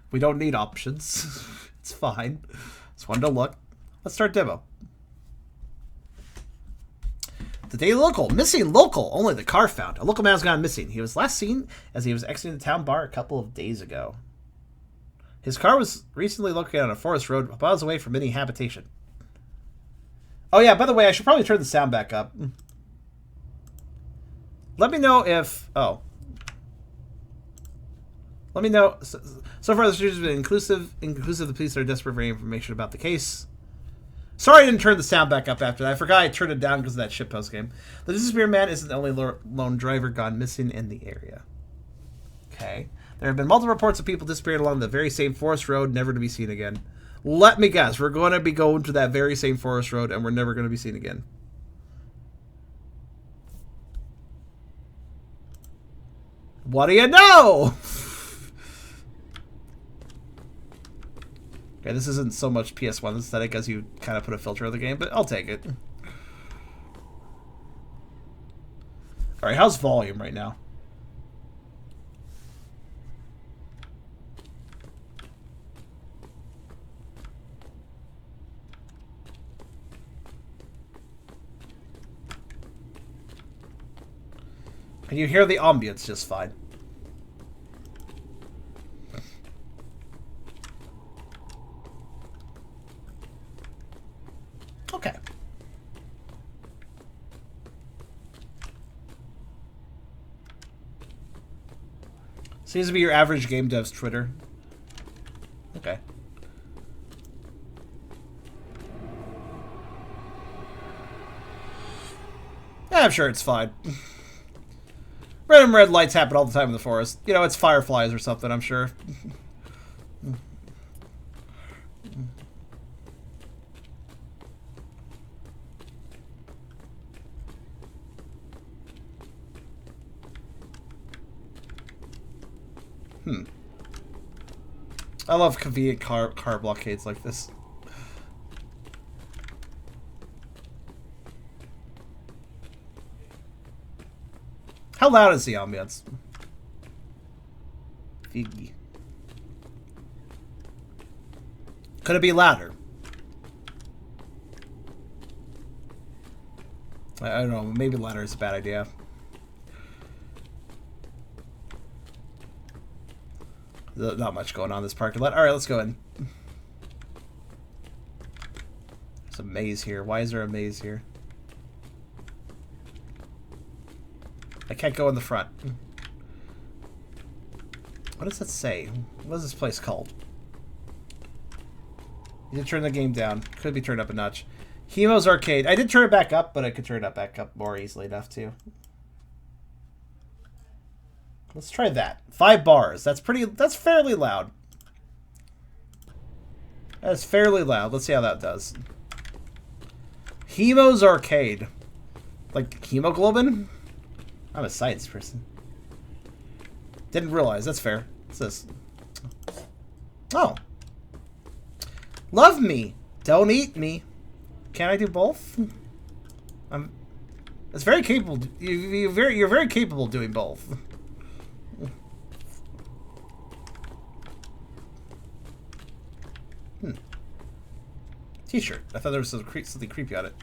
S1: We don't need options. It's fine. It's fun to look. Let's start demo. The daily local. Missing local. Only the car found. A local man has gone missing. He was last seen as he was exiting the town bar a couple of days ago. His car was recently located on a forest road miles away from any habitation. Oh yeah, by the way, I should probably turn the sound back up. Let me know if... Oh. Let me know... So far, the series has been inclusive. The police are desperate for information about the case. Sorry I didn't turn the sound back up after that. I forgot I turned it down because of that shitpost game. The disappeared man isn't the only lone driver gone missing in the area. Okay. There have been multiple reports of people disappearing along the very same forest road, never to be seen again. Let me guess, we're going to be going to that very same forest road, and we're never going to be seen again. What do you know? Okay, this isn't so much PS1 aesthetic as you kind of put a filter on the game, but I'll take it. Alright, how's volume right now? Can you hear the ambience just fine? Okay. Seems to be your average game dev's Twitter. Okay. Yeah, I'm sure it's fine. Random red lights happen all the time in the forest. You know, it's fireflies or something, I'm sure. I love convenient car blockades like this. How loud is the ambience? Figgy. Could it be louder? I don't know. Maybe louder is a bad idea. Not much going on in this parking lot. Alright, let's go in. There's a maze here. Why is there a maze here? I can't go in the front. What does that say? What is this place called? You did turn the game down. Could be turned up a notch. Hemo's Arcade. I did turn it back up, but I could turn it back up more easily enough too. Let's try that. 5 bars. That's fairly loud. That's fairly loud. Let's see how that does. Hemo's Arcade. Like hemoglobin? I'm a science person. Didn't realize. That's fair. What's this? Oh. Love me. Don't eat me. Can I do both? It's very capable. You're very capable of doing both. T-shirt. I thought there was something creepy on it.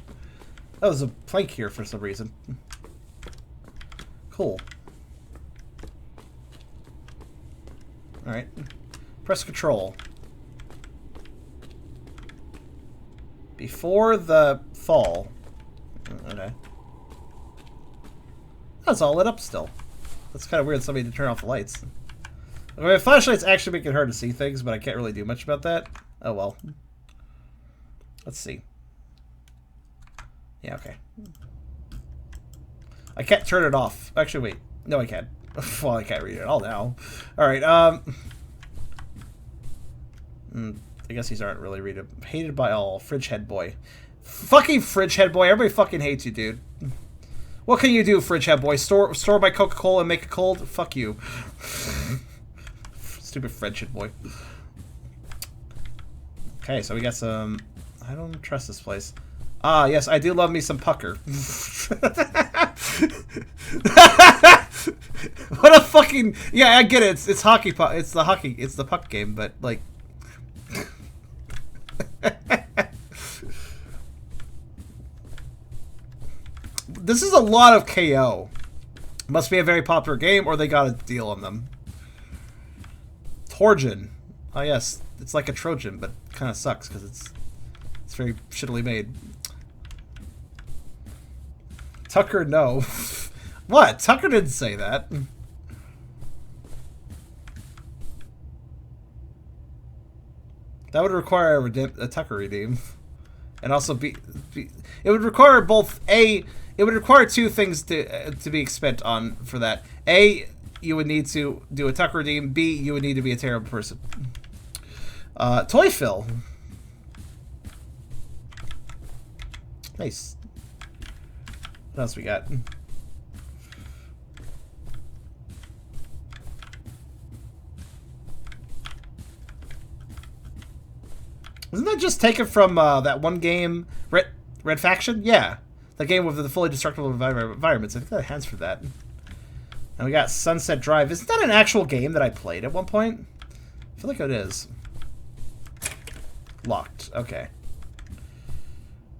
S1: Oh, there's a plank here for some reason. Cool. Alright. Press control. Before the fall. Okay. That's all lit up still. That's kind of weird somebody to turn off the lights. I mean, flashlights actually make it hard to see things, but I can't really do much about that. Oh well. Let's see. Yeah, okay. I can't turn it off. Actually, wait. No, I can. Well, I can't read it all now. Alright, I guess these aren't really readable. Hated by all. Fridge head boy. Fucking fridge head boy. Everybody fucking hates you, dude. What can you do, fridge head boy? Store my Coca-Cola and make it cold? Fuck you. Stupid fridge head boy. Okay, so we got some... I don't trust this place. Ah, yes, I do love me some pucker. What a fucking... Yeah, I get it. It's hockey puck. It's the puck game, but, like... This is a lot of KO. Must be a very popular game, or they got a deal on them. Torgen. Oh yes, it's like a Trojan, but kind of sucks because it's very shittily made. Tucker, no. What? Tucker didn't say that. That would require a Tucker redeem, and also be. It would require both a. It would require two things to be spent on for that. A, you would need to do a Tucker redeem. B, you would need to be a terrible person. Toy fill. Nice. What else we got? Isn't that just taken from that one game, Red Faction? Yeah. The game with the fully destructible environments. I think that hands for that. And we got Sunset Drive. Isn't that an actual game that I played at one point? I feel like it is. Locked. Okay.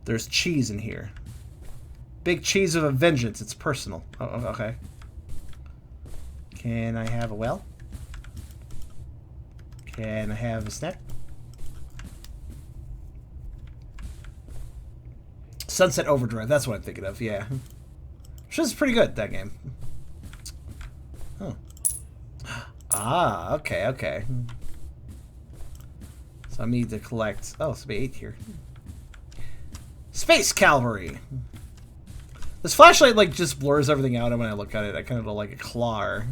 S1: There's cheese in here. Big cheese of a vengeance. It's personal. Oh, okay. Can I have a well? Can I have a snack? Sunset Overdrive, that's what I'm thinking of, yeah. Which is pretty good, that game. Oh. Ah, okay, okay. So I need to collect... Oh, it's be 8 here. Space Cavalry! This flashlight, like, just blurs everything out, and when I look at it, I kind of look like a claw.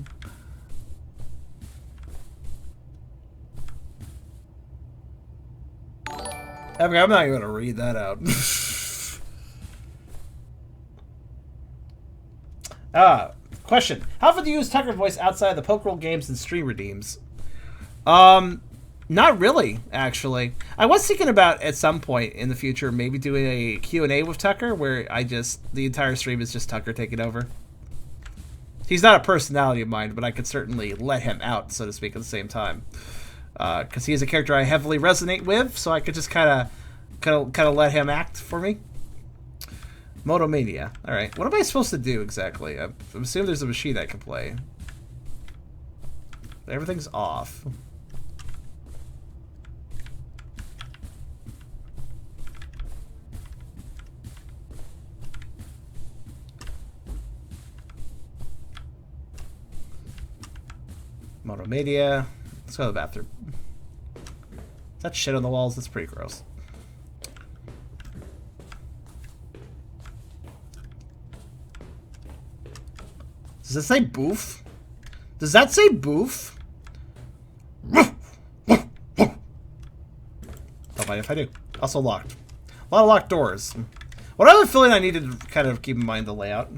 S1: I mean, I'm not even gonna read that out. Question. How often do you use Tucker's voice outside of the Pokeroll games and stream redeems? Not really, actually. I was thinking about, at some point in the future, maybe doing a Q&A with Tucker, where the entire stream is just Tucker taking over. He's not a personality of mine, but I could certainly let him out, so to speak, at the same time. Because he is a character I heavily resonate with, so I could just kind of let him act for me. Motomania. Alright, what am I supposed to do exactly? I'm assuming there's a machine I can play. Everything's off. Motomania. Let's go to the bathroom. Is that shit on the walls? That's pretty gross. Does that say boof? Does that say boof? Don't mind if I do. Also locked. A lot of locked doors. What other feeling I need to kind of keep in mind the layout?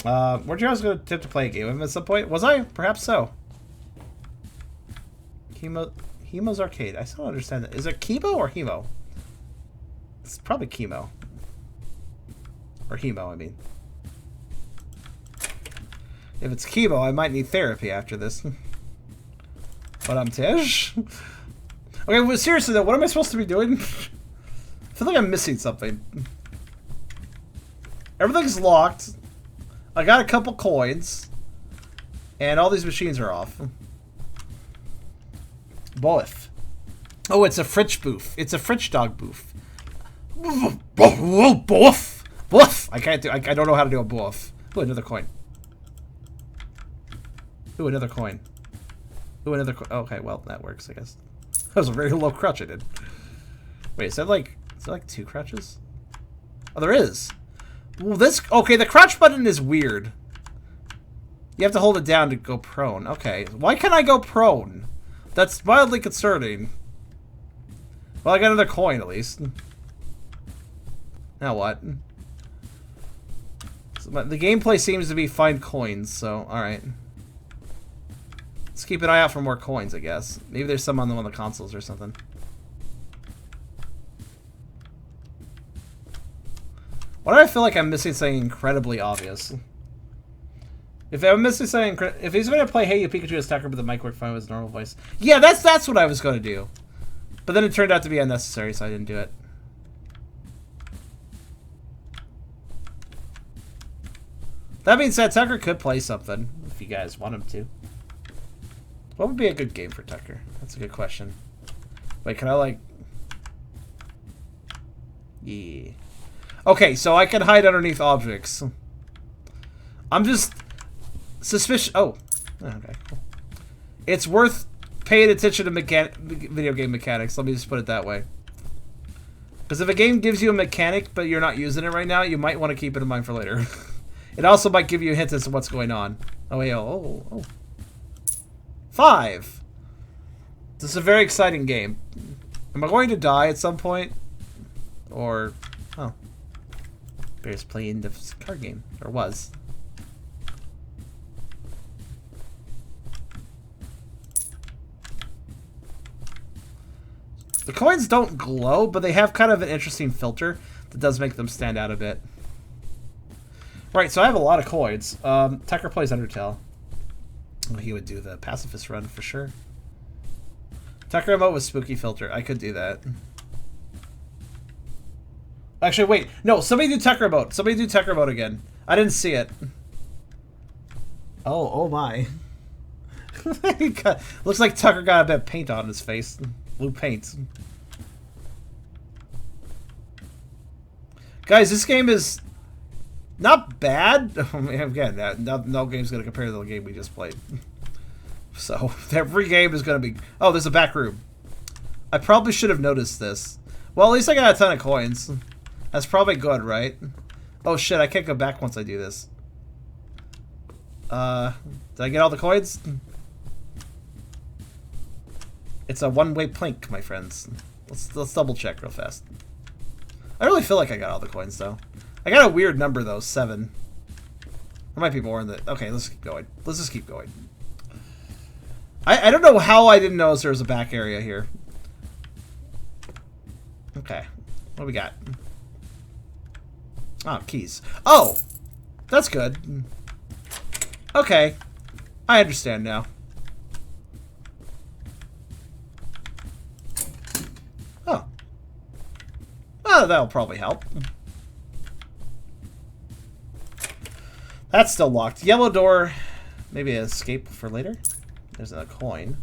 S1: Weren't you guys going to attempt to play a game with him at some point? Was I? Perhaps so. Hemo's Arcade. I still don't understand that. Is it Chemo or Hemo? It's probably Chemo. Or Hemo, I mean. If it's Chemo, I might need therapy after this. But I'm Tish. Okay, well, seriously though, what am I supposed to be doing? feel like I'm missing something. Everything's locked. I got a couple coins. And all these machines are off. Both. Oh, it's a Fritch booth. It's a Fritch dog booth. Boof! Boof! I can't do. I don't know how to do a boof. Ooh, another coin. Ooh, another coin. Ooh, another coin. Okay, well, that works, I guess. That was a very low crouch I did. Wait, is that like 2 crouches? Oh, there is. Well, this... Okay, the crouch button is weird. You have to hold it down to go prone. Okay. Why can't I go prone? That's mildly concerning. Well, I got another coin, at least. Now what? So the gameplay seems to be find coins, so... Alright. Let's keep an eye out for more coins, I guess. Maybe there's some on one of the consoles or something. Why do I feel like I'm missing something incredibly obvious? If I'm missing something, if he's going to play Hey You Pikachu as Tucker, but the mic worked fine with his normal voice. Yeah, that's what I was going to do. But then it turned out to be unnecessary, so I didn't do it. That being said, Tucker could play something, if you guys want him to. What would be a good game for Tucker? That's a good question. Wait, can I, like... Yeah. Okay, so I can hide underneath objects. I'm just... suspicious... Oh. Okay, cool. It's worth paying attention to video game mechanics. Let me just put it that way. Because if a game gives you a mechanic, but you're not using it right now, you might want to keep it in mind for later. It also might give you a hint as to what's going on. Oh, wait, oh. 5. This is a very exciting game. Am I going to die at some point? Or... Oh. Bear's playing this card game. Or was. The coins don't glow, but they have kind of an interesting filter that does make them stand out a bit. Right, so I have a lot of coins. Tucker plays Undertale. Well, he would do the pacifist run for sure. Tucker emote with spooky filter. I could do that. Actually, wait. No, somebody do Tucker emote. Somebody do Tucker emote again. I didn't see it. Oh my. Looks like Tucker got a bit of paint on his face. Blue paint. Guys, this game is not bad. I mean, again, no game's going to compare to the game we just played. So, every game is going to be... Oh, there's a back room. I probably should have noticed this. Well, at least I got a ton of coins. That's probably good, right? Oh, shit, I can't go back once I do this. Did I get all the coins? It's a one-way plank, my friends. Let's double check real fast. I really feel like I got all the coins, though. I got a weird number, though, 7. There might be more in the... Okay, let's keep going. Let's just keep going. I don't know how I didn't notice there was a back area here. Okay. What do we got? Oh, keys. Oh! That's good. Okay. I understand now. Oh. Well, that'll probably help. That's still locked. Yellow door. Maybe an escape for later. There's a coin.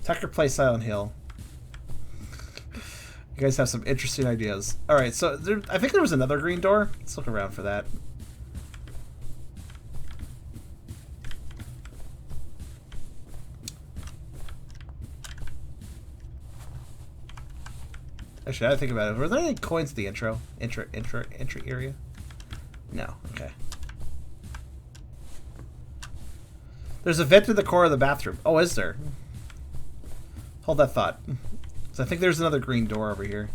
S1: Tucker plays Silent Hill. You guys have some interesting ideas. Alright, so I think there was another green door. Let's look around for that. Actually, I think about it. Were there any coins at the entry area? No. Okay. There's a vent in the core of the bathroom. Oh, is there? Hold that thought. So I think there's another green door over here.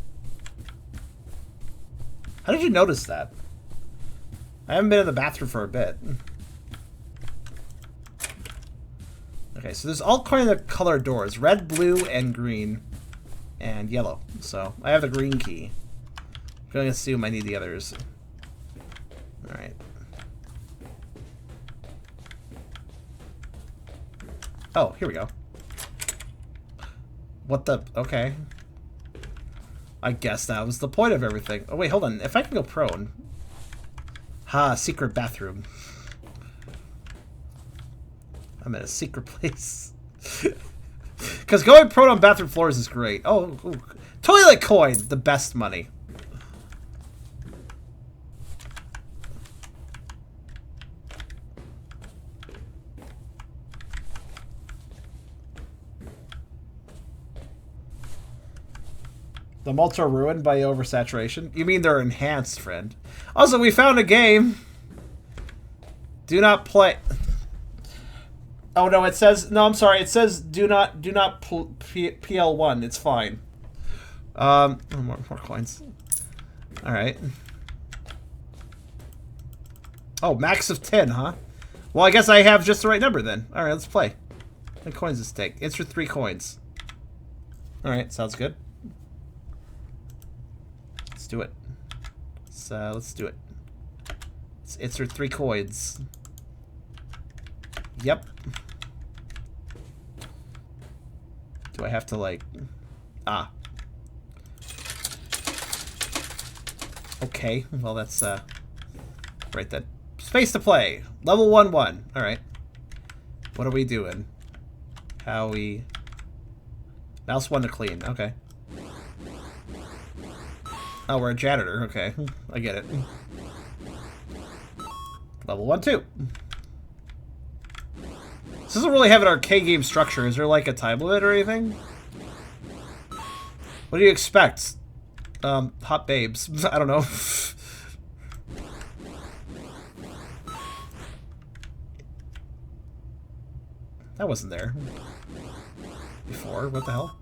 S1: How did you notice that? I haven't been in the bathroom for a bit. Okay, so there's all kind of colored doors. Red, blue, and green. And yellow. So I have the green key. I'm going to assume I need the others. Alright. Oh, here we go. What the? Okay. I guess that was the point of everything. Oh, wait, hold on. If I can go prone. Ha, secret bathroom. I'm in a secret place. Because going prone on bathroom floors is great. Oh, ooh. Toilet coin! The best money. The malts are ruined by oversaturation? You mean they're enhanced, friend. Also, we found a game. Do not play... Oh, no, it says... No, I'm sorry. It says do not PL1. It's fine. More coins. Alright. Oh, max of 10, huh? Well, I guess I have just the right number then. Alright, let's play. How many coins does this take? It's for 3 coins. Alright, sounds good. Let's do it. Let's do it. It's for 3 coins. Yep. Do I have to, like... Ah. Okay, well that's, right then. Space to play! Level 1-1. Alright. What are we doing? How we... Mouse 1 to clean. Okay. Oh, we're a janitor. Okay. I get it. Level 1-2. This doesn't really have an arcade game structure. Is there like a time limit or anything? What do you expect? Hot babes. I don't know. That wasn't there before. What the hell?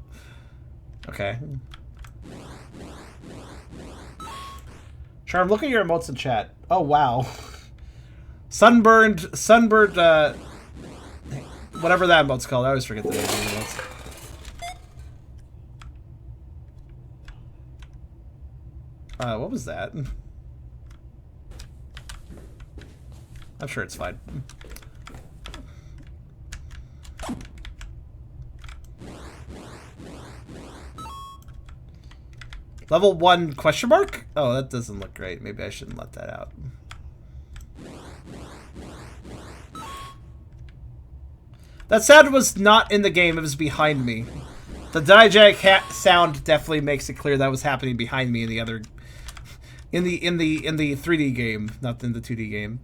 S1: Okay. Charm, look at your emotes in chat. Oh, wow. Sunburned, whatever that emote's called. I always forget the name of the emotes. What was that? I'm sure it's fine. Level 1 question mark? Oh, that doesn't look great. Maybe I shouldn't let that out. That sound was not in the game, it was behind me. The diegetic sound definitely makes it clear that was happening behind me in the other in the 3D game, not in the 2D game.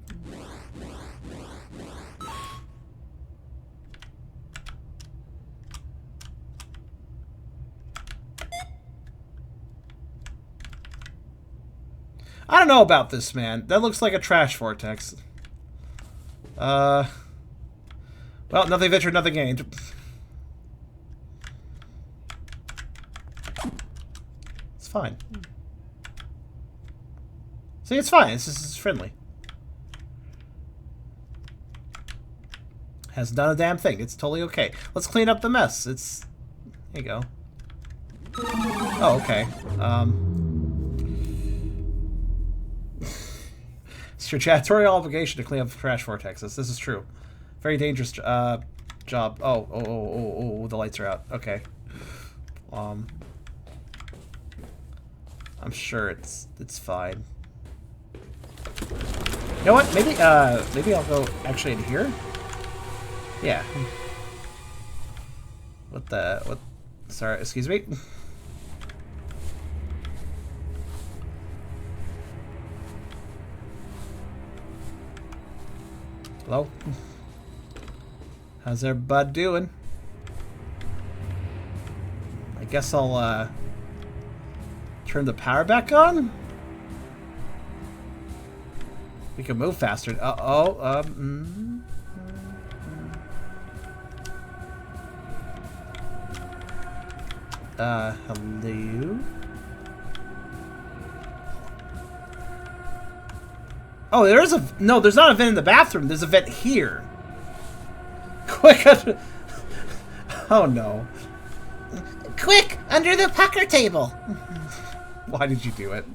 S1: I don't know about this, man. That looks like a trash vortex. Well, nothing ventured, nothing gained. It's fine. See, it's fine. It's friendly. Has done a damn thing. It's totally okay. Let's clean up the mess. It's... There you go. Oh, okay. It's your janitorial obligation to clean up trash vortexes. This is true. Very dangerous job. Oh, the lights are out. Okay. I'm sure it's fine. You know what? Maybe I'll go actually in here. Yeah. What? Sorry, excuse me. Hello? How's everybody doing? I guess I'll turn the power back on? We can move faster. Hello? Oh, there is a... No, there's not a vent in the bathroom. There's a vent here. Quick! Oh, no. Quick! Under the pucker table! Why did you do it?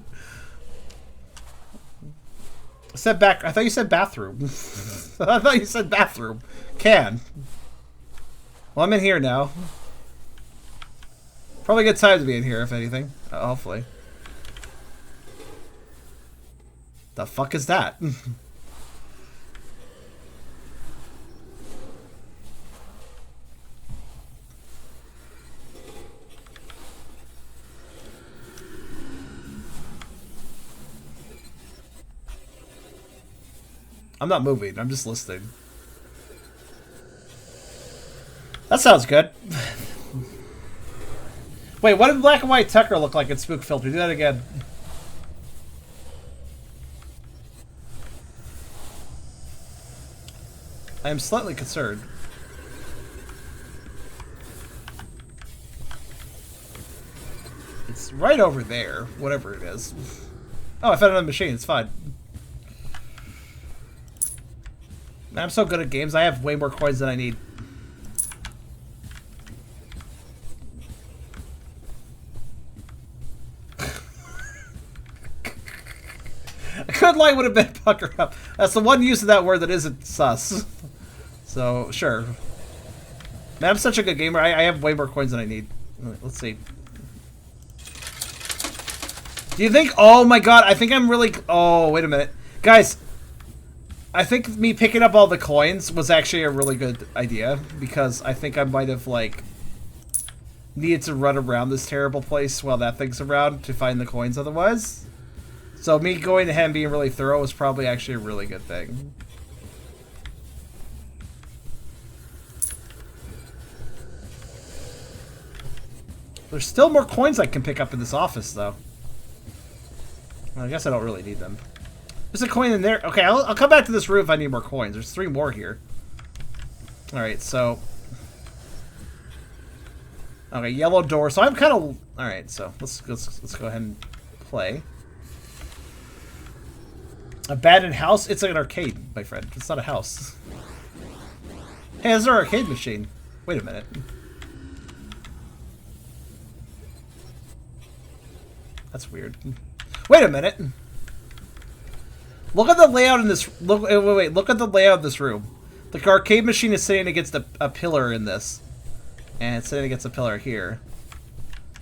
S1: I said back... I thought you said bathroom. I thought you said bathroom. Can. Well, I'm in here now. Probably a good time to be in here, if anything. Hopefully. The fuck is that? I'm not moving, I'm just listening. That sounds good. Wait, what did Black and White Tucker look like in Spook Filter? Do that again. I am slightly concerned. It's right over there, whatever it is. Oh, I found another machine, it's fine. I'm so good at games, I have way more coins than I need. A good line would have been pucker up. That's the one use of that word that isn't sus. So, sure. Man, I'm such a good gamer, I have way more coins than I need. Let's see. Do you think... Oh my god, I think I'm really... Oh, wait a minute. Guys... I think me picking up all the coins was actually a really good idea, because I think I might have, like, needed to run around this terrible place while that thing's around to find the coins otherwise. So me going ahead and being really thorough was probably actually a really good thing. There's still more coins I can pick up in this office, though. Well, I guess I don't really need them. There's a coin in there. Okay, I'll come back to this room if I need more coins. There's 3 more here. Alright, so... Okay, yellow door. So I'm kind of... Alright, so let's go ahead and play. Abandoned house? It's like an arcade, my friend. It's not a house. Hey, there's our arcade machine. Wait a minute. That's weird. Wait a minute. Look at the layout in this. Look at the layout of this room. The arcade machine is sitting against a pillar in this, and it's sitting against a pillar here.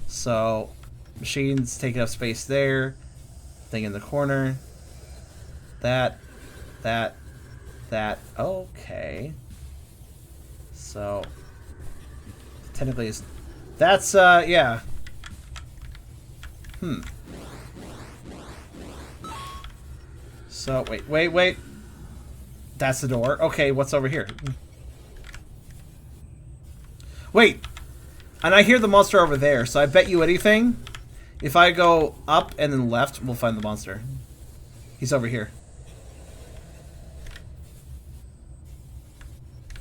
S1: So, machine's taking up space there. Thing in the corner. That. Okay. So, technically, it's, that's yeah. So, wait. That's the door. Okay, what's over here? Wait! And I hear the monster over there, so I bet you anything, if I go up and then left, we'll find the monster. He's over here.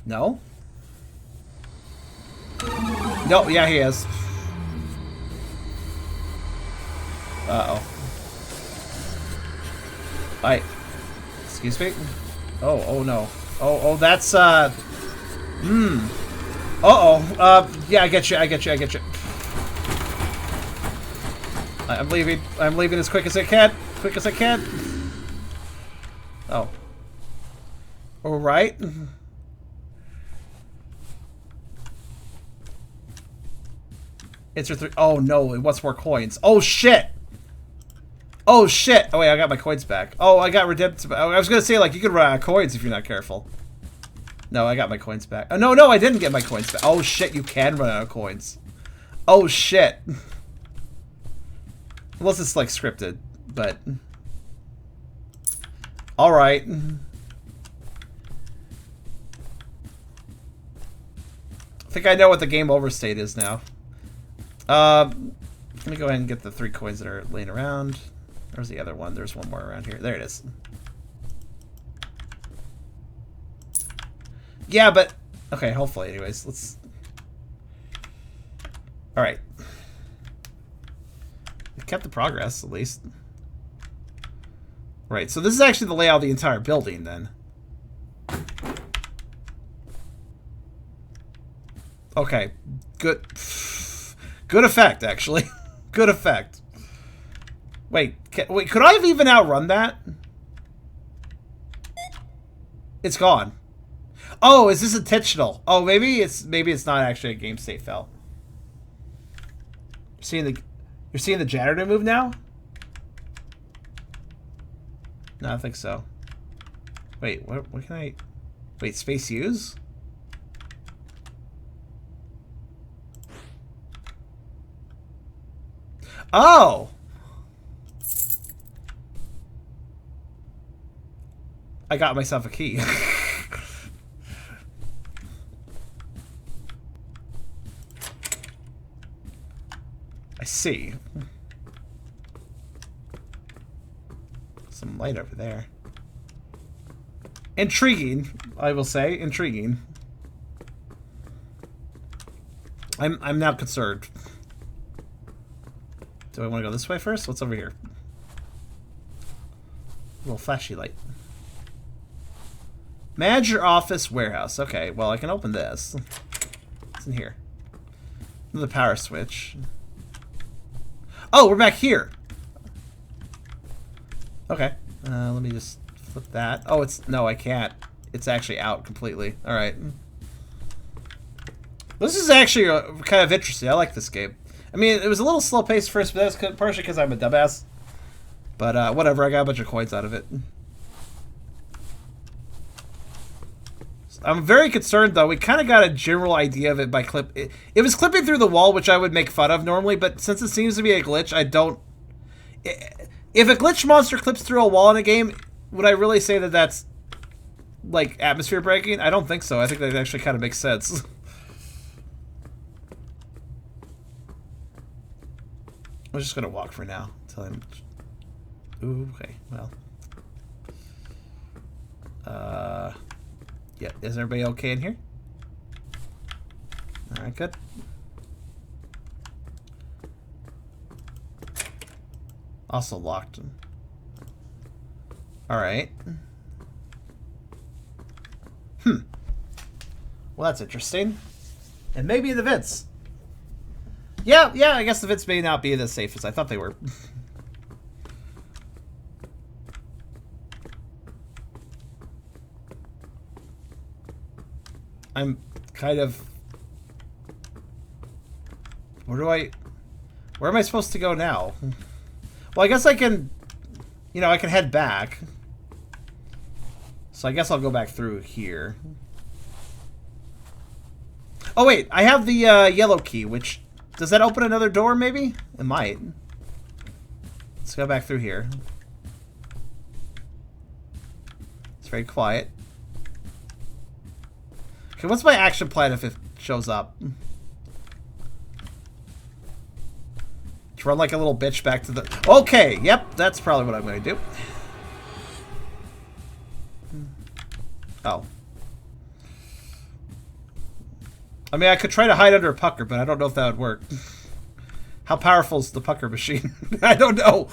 S1: No? No, yeah, he is. Uh-oh. Excuse me? Oh no. Oh, that's, Uh-oh. Yeah, I get you. I'm leaving. I'm leaving as quick as I can. Oh. Alright. Answer 3. Oh no, it wants more coins. Oh shit! Oh shit! Oh wait, I got my coins back. Oh, I got redemptive. I was gonna say, like, you could run out of coins if you're not careful. No, I got my coins back. Oh, no, I didn't get my coins back. Oh shit, you can run out of coins. Oh shit. Unless it's, like, scripted, but... Alright. I think I know what the game over state is now. Let me go ahead and get the 3 coins that are laying around. There's the other one. There's one more around here. There it is. Yeah, but... Okay, hopefully, anyways. Let's... Alright. We kept the progress, at least. Right, so this is actually the layout of the entire building, then. Okay. Good. Good effect, actually. Good effect. Wait, could I have even outrun that? It's gone. Oh, is this intentional? Oh, maybe it's not actually a game state fail. You're seeing the janitor move now? No, I don't think so. Wait, what can I... Wait, space use? Oh! I got myself a key. I see. Some light over there. Intriguing, I will say. Intriguing. I'm now concerned. Do I want to go this way first? What's over here? A little flashy light. Manager office warehouse. Okay, well I can open this. What's in here? Another power switch. Oh, we're back here. Okay. Let me just flip that. Oh, it's... No, I can't. It's actually out completely. Alright. This is actually kind of interesting. I like this game. I mean, it was a little slow-paced first, but that's partially because I'm a dumbass. But, whatever. I got a bunch of coins out of it. I'm very concerned, though. We kind of got a general idea of it by clip... It was clipping through the wall, which I would make fun of normally, but since it seems to be a glitch, I don't... If a glitch monster clips through a wall in a game, would I really say that that's, like, atmosphere breaking? I don't think so. I think that actually kind of makes sense. I'm just gonna walk for now. Until I'm... Ooh, okay, well... Yeah, is everybody okay in here? Alright, good. Also locked. Alright. Well, that's interesting. And maybe the vents. Yeah, I guess the vents may not be as safe as I thought they were. I'm kind of... Where am I supposed to go now? Well, I guess I can... You know, I can head back. So I guess I'll go back through here. Oh, wait. I have the yellow key, which... Does that open another door, maybe? It might. Let's go back through here. It's very quiet. Okay, what's my action plan if it shows up? Just run like a little bitch back to the... Okay, yep, that's probably what I'm going to do. Oh. I mean, I could try to hide under a pucker, but I don't know if that would work. How powerful is the pucker machine? I don't know.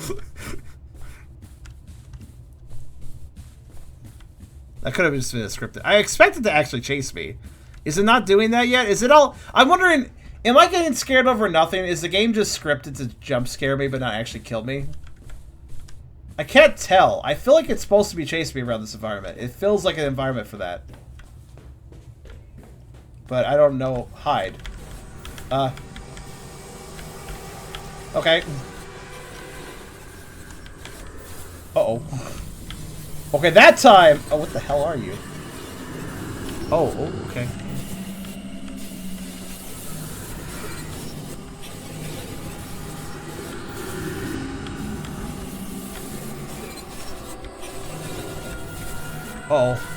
S1: That could have just been scripted. I expect it to actually chase me. Is it not doing that yet? Is it all... I'm wondering, am I getting scared over nothing? Is the game just scripted to jump scare me but not actually kill me? I can't tell. I feel like it's supposed to be chasing me around this environment. It feels like an environment for that. But I don't know. Hide. Okay. Uh-oh. Okay, that time... Oh, what the hell are you? Oh, okay. Uh-oh.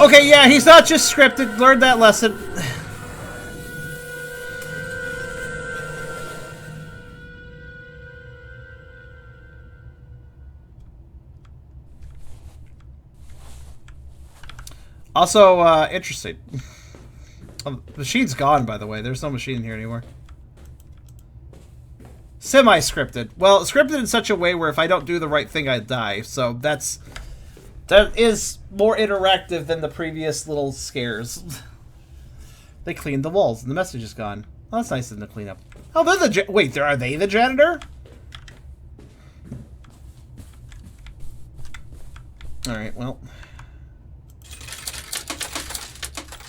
S1: Okay, yeah, he's not just scripted. Learned that lesson. Also, interesting. The machine's gone, by the way. There's no machine in here anymore. Semi-scripted. Well, scripted in such a way where if I don't do the right thing, I die. So that is more interactive than the previous little scares. They cleaned the walls, and the message is gone. Oh, that's nice of them to clean up. Oh, they're the wait, are they the janitor? All right, well.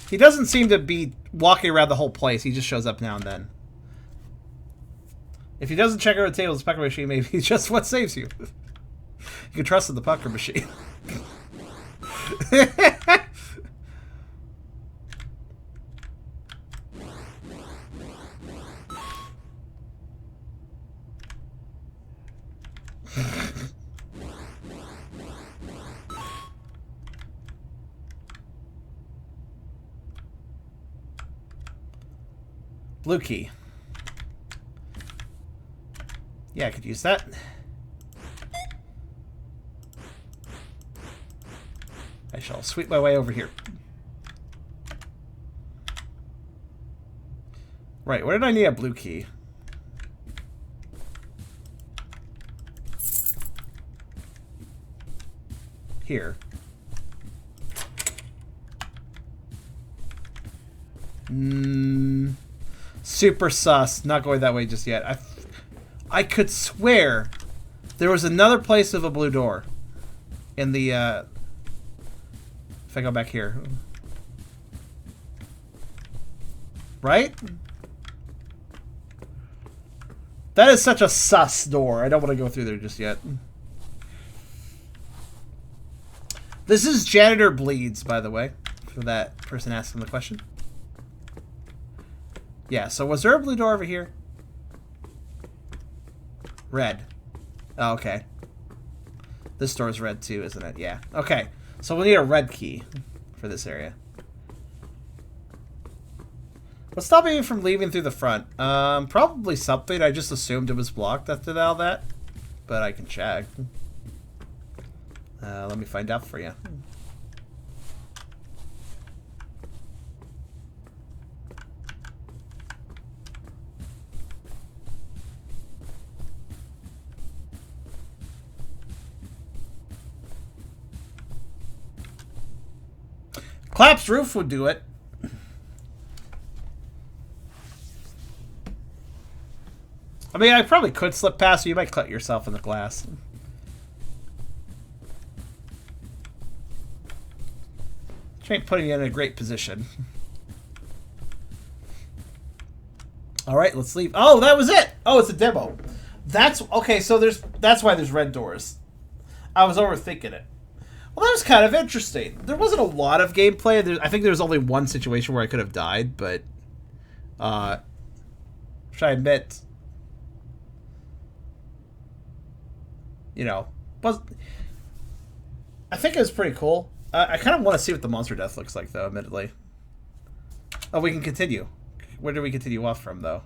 S1: He doesn't seem to be walking around the whole place. He just shows up now and then. If he doesn't check out the table, the pucker machine, maybe he's just what saves you. You can trust in the pucker machine. Blue key. Yeah, I could use that. I shall sweep my way over here. Right, where did I need a blue key? Here. Super sus. Not going that way just yet. I could swear there was another place of a blue door in the, if I go back here. Right? That is such a sus door. I don't want to go through there just yet. This is Janitor Bleeds, by the way, for that person asking the question. Yeah, so was there a blue door over here? Red. Oh, okay. This door is red too, isn't it? Yeah. Okay. So we'll need a red key for this area. What's stopping me from leaving through the front? Probably something. I just assumed it was blocked after all that. But I can check. Let me find out for you. Clap's roof would do it. I mean, I probably could slip past you. You might cut yourself in the glass. Which ain't putting you in a great position. Alright, let's leave. Oh, that was it! Oh, it's a demo. That's... Okay, so that's why there's red doors. I was overthinking it. Well, that was kind of interesting. There wasn't a lot of gameplay. I think there was only one situation where I could have died, but... which I admit... You know... I think it was pretty cool. I kind of want to see what the monster death looks like, though, admittedly. Oh, we can continue. Where do we continue off from, though?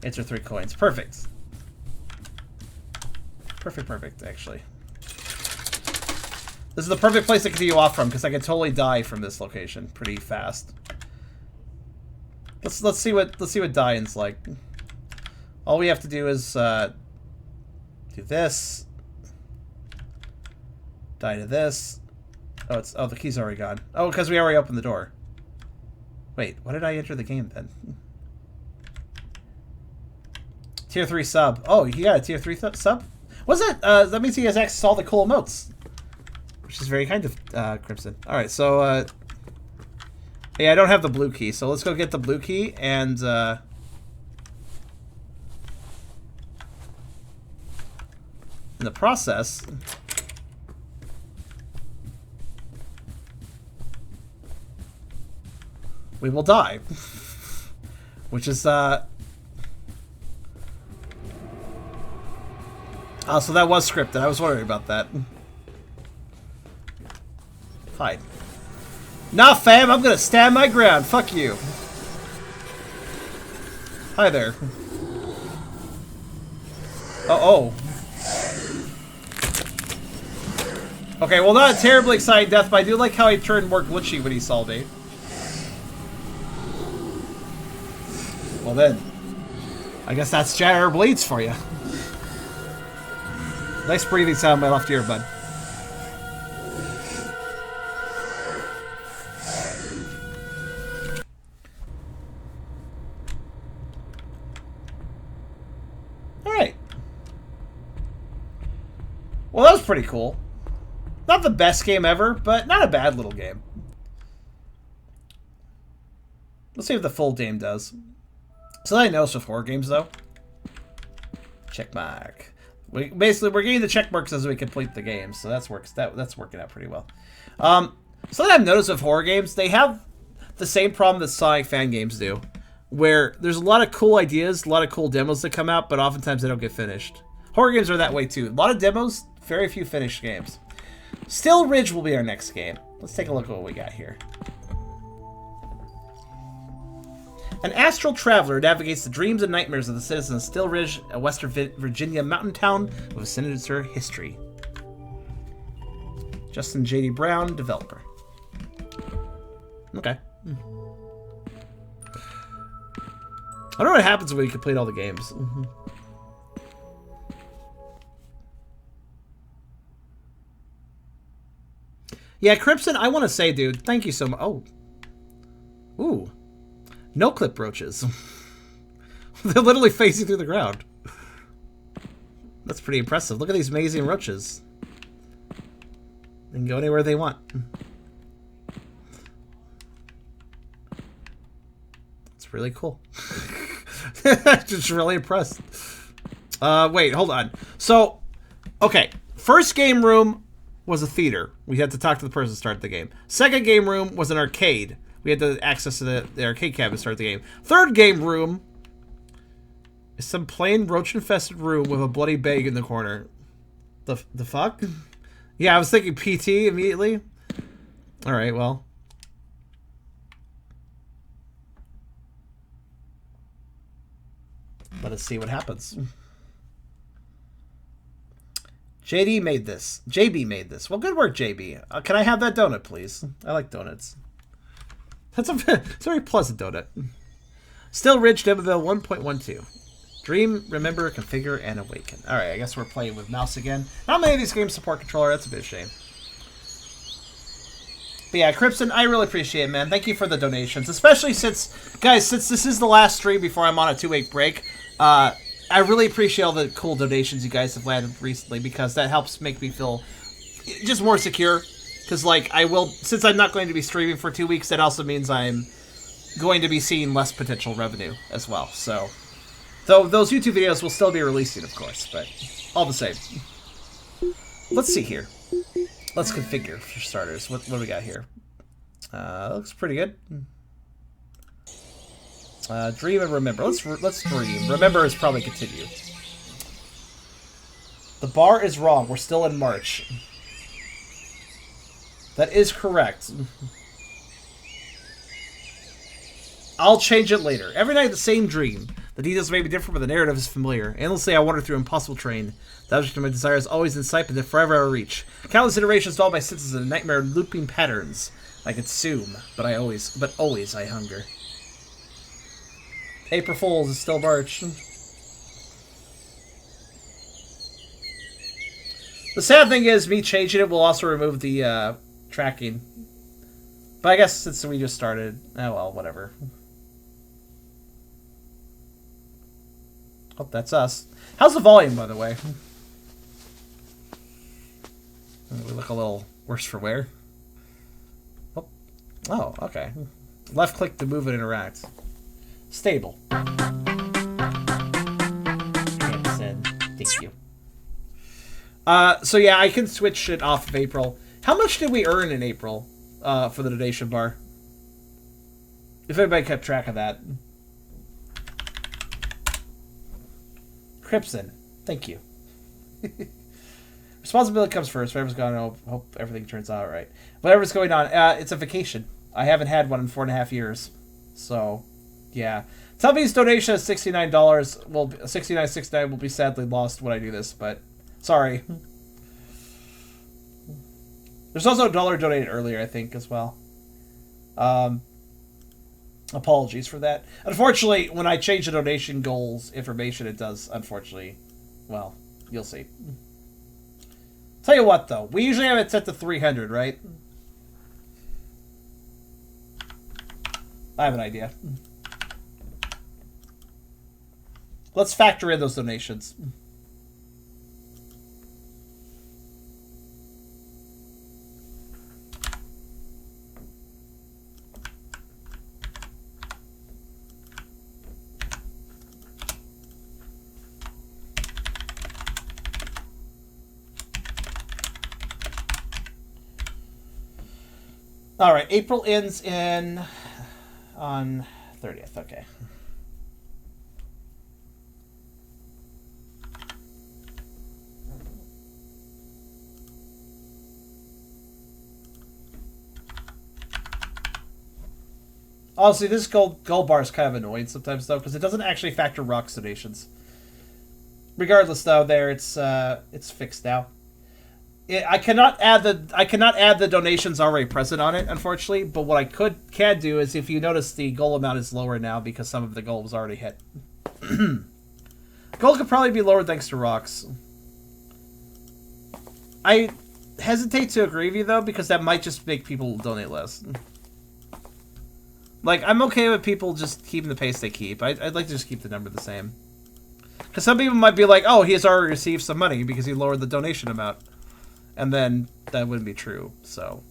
S1: Answer 3 coins. Perfect. Perfect, actually. This is the perfect place to continue off from, because I can totally die from this location pretty fast. Let's see what dying's like. All we have to do is do this. Die to this. Oh, the key's already gone. Oh, because we already opened the door. Wait, why did I enter the game then? Tier 3 sub. Oh, he got a tier 3 sub? What's that? That means he has access to all the cool emotes. Which is very kind of Crimson. Alright, so, yeah, I don't have the blue key, so let's go get the blue key, and, in the process... we will die. Which is, oh, so that was scripted. I was wondering about that. Fine. Nah, fam, I'm gonna stand my ground. Fuck you. Hi there. Oh. Okay, well, not a terribly exciting death, but I do like how he turned more glitchy when he saw me. Well then, I guess that's Janitor Bleeds for you. Nice breathing sound in my left ear, bud. Alright. Well, that was pretty cool. Not the best game ever, but not a bad little game. Let's see what the full game does. So I noticed with horror games, though. Check mark. Basically, we're getting the check marks as we complete the game, so that's working out pretty well. Something I've noticed with horror games, they have the same problem that Sonic fan games do, where there's a lot of cool ideas, a lot of cool demos that come out, but oftentimes they don't get finished. Horror games are that way too. A lot of demos, very few finished games. Still Ridge will be our next game. Let's take a look at what we got here. An astral traveler navigates the dreams and nightmares of the citizens of Still Ridge, a Western Virginia mountain town with a sinister history. Justin J.D. Brown, developer. Okay. I don't know what happens when you complete all the games. Yeah, Crimson, I want to say, dude, thank you so much. Oh. Ooh. No clip roaches. They're literally facing through the ground. That's pretty impressive. Look at these amazing roaches. They can go anywhere they want. It's really cool. Just really impressed. Wait, hold on. So, okay. First game room was a theater. We had to talk to the person to start the game. Second game room was an arcade. We had to access to the arcade cabinet to start the game. Third game room is some plain roach-infested room with a bloody bag in the corner. The fuck? Yeah, I was thinking PT immediately. Alright, well. Let us see what happens. JD made this. JB made this. Well, good work, JB. Can I have that donut, please? I like donuts. It's a very pleasant donut. Still Ridge Demo 1.12. Dream, remember, configure, and awaken. Alright, I guess we're playing with mouse again. Not many of these games support controller. That's a bit of a shame. But yeah, Crimson, I really appreciate it, man. Thank you for the donations. Especially since, guys, since this is the last stream before I'm on a 2-week break, I really appreciate all the cool donations you guys have landed recently, because that helps make me feel just more secure. Because, like, since I'm not going to be streaming for 2 weeks, that also means I'm going to be seeing less potential revenue as well. So, though those YouTube videos will still be releasing, of course, but all the same. Let's see here. Let's configure, for starters. What do we got here? Looks pretty good. Dream and remember. Let's dream. Remember is probably continue. The bar is wrong. We're still in March. That is correct. I'll change it later. Every night the same dream. The details may be different, but the narrative is familiar. Endlessly I wander through impossible terrain. The object of my desire is always in sight, but then forever out of reach. Countless iterations dull my senses in nightmare looping patterns. I consume, but always I hunger. April Fools is still March. The sad thing is, me changing it will also remove the tracking. But I guess since we just started, oh well, whatever. Oh, that's us. How's the volume, by the way? We look a little worse for wear. Oh, okay. Left click to move and interact. Stable. Thank you. So yeah, I can switch it off of April. How much did we earn in April for the donation bar? If anybody kept track of that. Crimson, thank you. Responsibility comes first. Whatever's going on, I hope everything turns out right. Whatever's going on, it's a vacation. I haven't had one in 4.5 years. So, yeah. Tubby's donation of $69 will $69.69 will be sadly lost when I do this, but sorry. There's also $1 donated earlier, I think, as well. Apologies for that. Unfortunately, when I change the donation goals information, it does, unfortunately, well, you'll see. Tell you what, though, we usually have it set to 300, right? I have an idea. Let's factor in those donations. All right, April ends on 30th. Okay. Honestly, this gold bar is kind of annoying sometimes though, because it doesn't actually factor Rock's donations. Regardless, though, it's fixed now. I cannot add the donations already present on it, unfortunately. But what I can do is, if you notice, the goal amount is lower now because some of the goal was already hit. Gold could probably be lower thanks to Rocks. I hesitate to agree with you though, because that might just make people donate less. Like, I'm okay with people just keeping the pace they keep. I'd like to just keep the number the same. Because some people might be like, oh, he has already received some money because he lowered the donation amount. And then that wouldn't be true, so.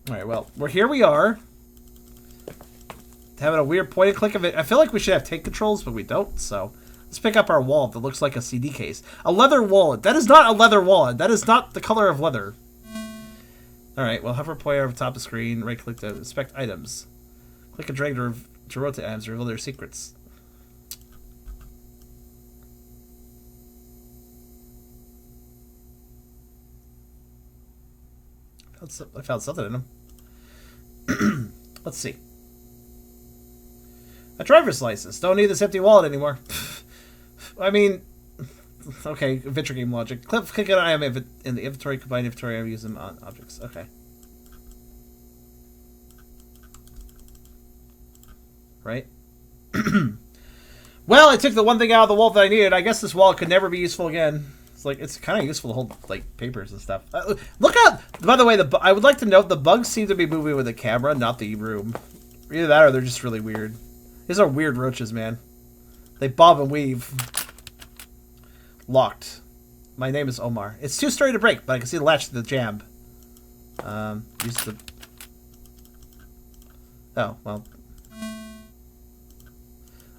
S1: Alright, well, here we are. Having a weird point and click of it. I feel like we should have tank controls, but we don't, so. Let's pick up our wallet that looks like a CD case. A leather wallet. That is not a leather wallet. That is not the color of leather. Alright, well, hover point over the top of the screen. Right click to inspect items. Click and drag to rotate items to reveal their secrets. I found something in them. Let's see. A driver's license. Don't need this empty wallet anymore. I mean, okay, adventure game logic. Click on item in the inventory, combine inventory, and use them on objects. Okay. Right? Well, I took the one thing out of the wallet that I needed. I guess this wallet could never be useful again. It's like, it's kind of useful to hold, like, papers and stuff. Look out! By the way, I would like to note the bugs seem to be moving with the camera, not the room. Either that or they're just really weird. These are weird roaches, man. They bob and weave. Locked. My name is Omar. It's too sturdy to break, but I can see the latch to the jamb. Use the... Oh, well.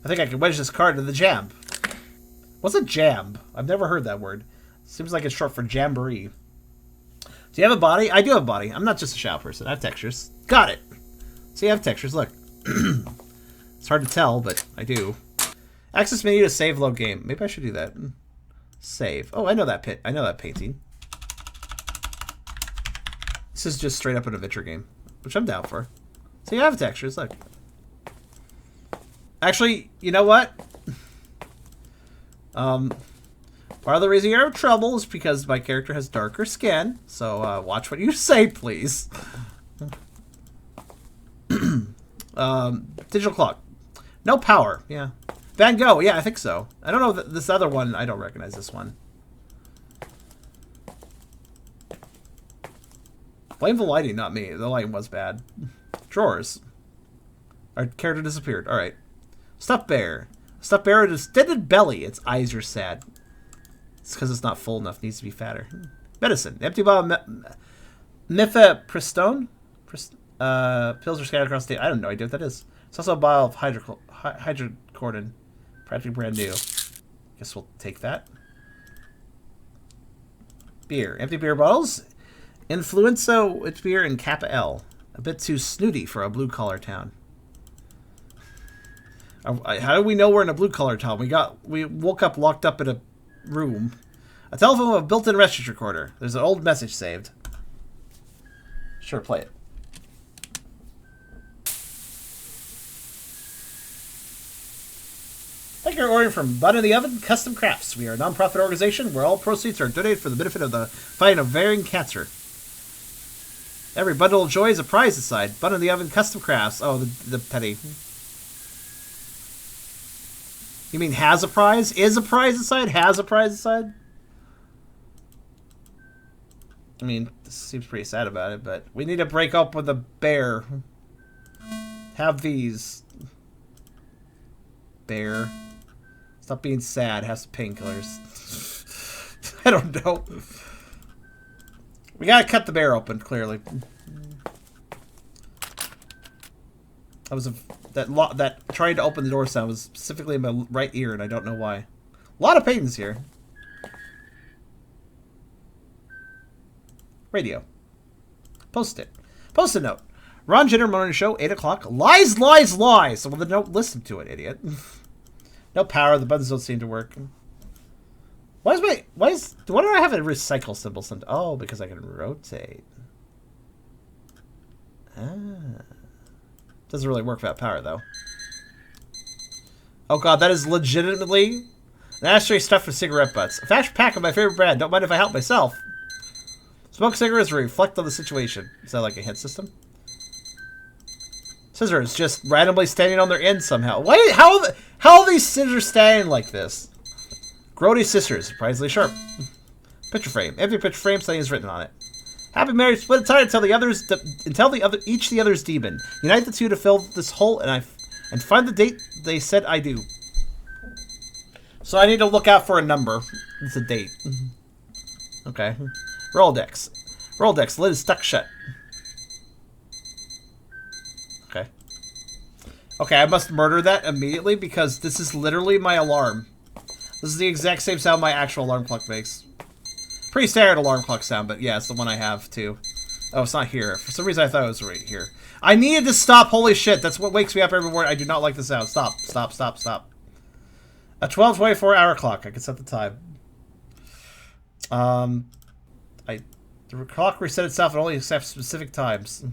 S1: I think I can wedge this card into the jamb. What's a jamb? I've never heard that word. Seems like it's short for jamboree. Do you have a body? I do have a body. I'm not just a shadow person. I have textures. Got it. See, I have textures. Look. It's hard to tell, but I do. Access menu to save load game. Maybe I should do that. Save. Oh, I know that pit. I know that painting. This is just straight up an adventure game, which I'm down for. See, I have textures. Look. Actually, you know what? Part of the reason you're in trouble is because my character has darker skin, so watch what you say, please. Digital clock. No power, yeah. Van Gogh, yeah, I think so. I don't know, this other one, I don't recognize this one. Blame the lighting, not me. The lighting was bad. Drawers. Our character disappeared, alright. Stuffed bear. Stuffed bear with a distended belly. Its eyes are sad. It's because it's not full enough. Needs to be fatter. Medicine. Empty bottle of mifepristone. Pills are scattered across the... I don't know idea what that is. It's also a bottle of hydrocodone. Practically brand new. Guess we'll take that. Beer. Empty beer bottles. Influenza with beer and Kappa L. A bit too snooty for a blue-collar town. How do we know we're in a blue-collar town? We woke up locked up in a room. A telephone with a built-in message recorder. There's an old message saved. Sure, play it. Thank you for ordering from Bun in the Oven Custom Crafts. We are a non-profit organization where all proceeds are donated for the benefit of the fight of ovarian cancer. Every bundle of joy is a prize inside. Bun in the Oven Custom Crafts. Oh, the petty. You mean has a prize? Is a prize inside? Has a prize inside? I mean, this seems pretty sad about it, but we need to break up with a bear. Have these. Bear. Stop being sad. Have some painkillers. I don't know. We gotta cut the bear open, clearly. That trying to open the door sound was specifically in my right ear, and I don't know why. A lot of paintings here. Radio. Post it. Post-it note. Ron Jenner Morning Show, 8 o'clock. Lies, lies, lies. Well, then don't listen to it, idiot. No power. The buttons don't seem to work. Why do I have a recycle symbol? Oh, because I can rotate. Ah. Doesn't really work without power, though. Oh, God, that is legitimately an ashtray stuffed with cigarette butts. A fast pack of my favorite brand. Don't mind if I help myself. Smoke cigarettes to reflect on the situation. Is that like a hint system? Scissors just randomly standing on their end somehow. Why? How are these scissors standing like this? Grody scissors, surprisingly sharp. Picture frame. Every picture frame, something is written on it. Happy marriage, split time until each the other's demon. Unite the two to fill this hole, and find the date they said I do. So I need to look out for a number. It's a date. Okay. Rolodex. Rolodex. Lid is stuck shut. Okay. Okay, I must murder that immediately because this is literally my alarm. This is the exact same sound my actual alarm clock makes. Pretty standard alarm clock sound, but yeah, it's the one I have too. Oh, it's not here. For some reason I thought it was right here. I needed to stop. Holy shit, that's what wakes me up every morning. I do not like the sound. Stop, stop, stop, stop. A 12:24 clock. I can set the time. The clock reset itself and only accepts specific times.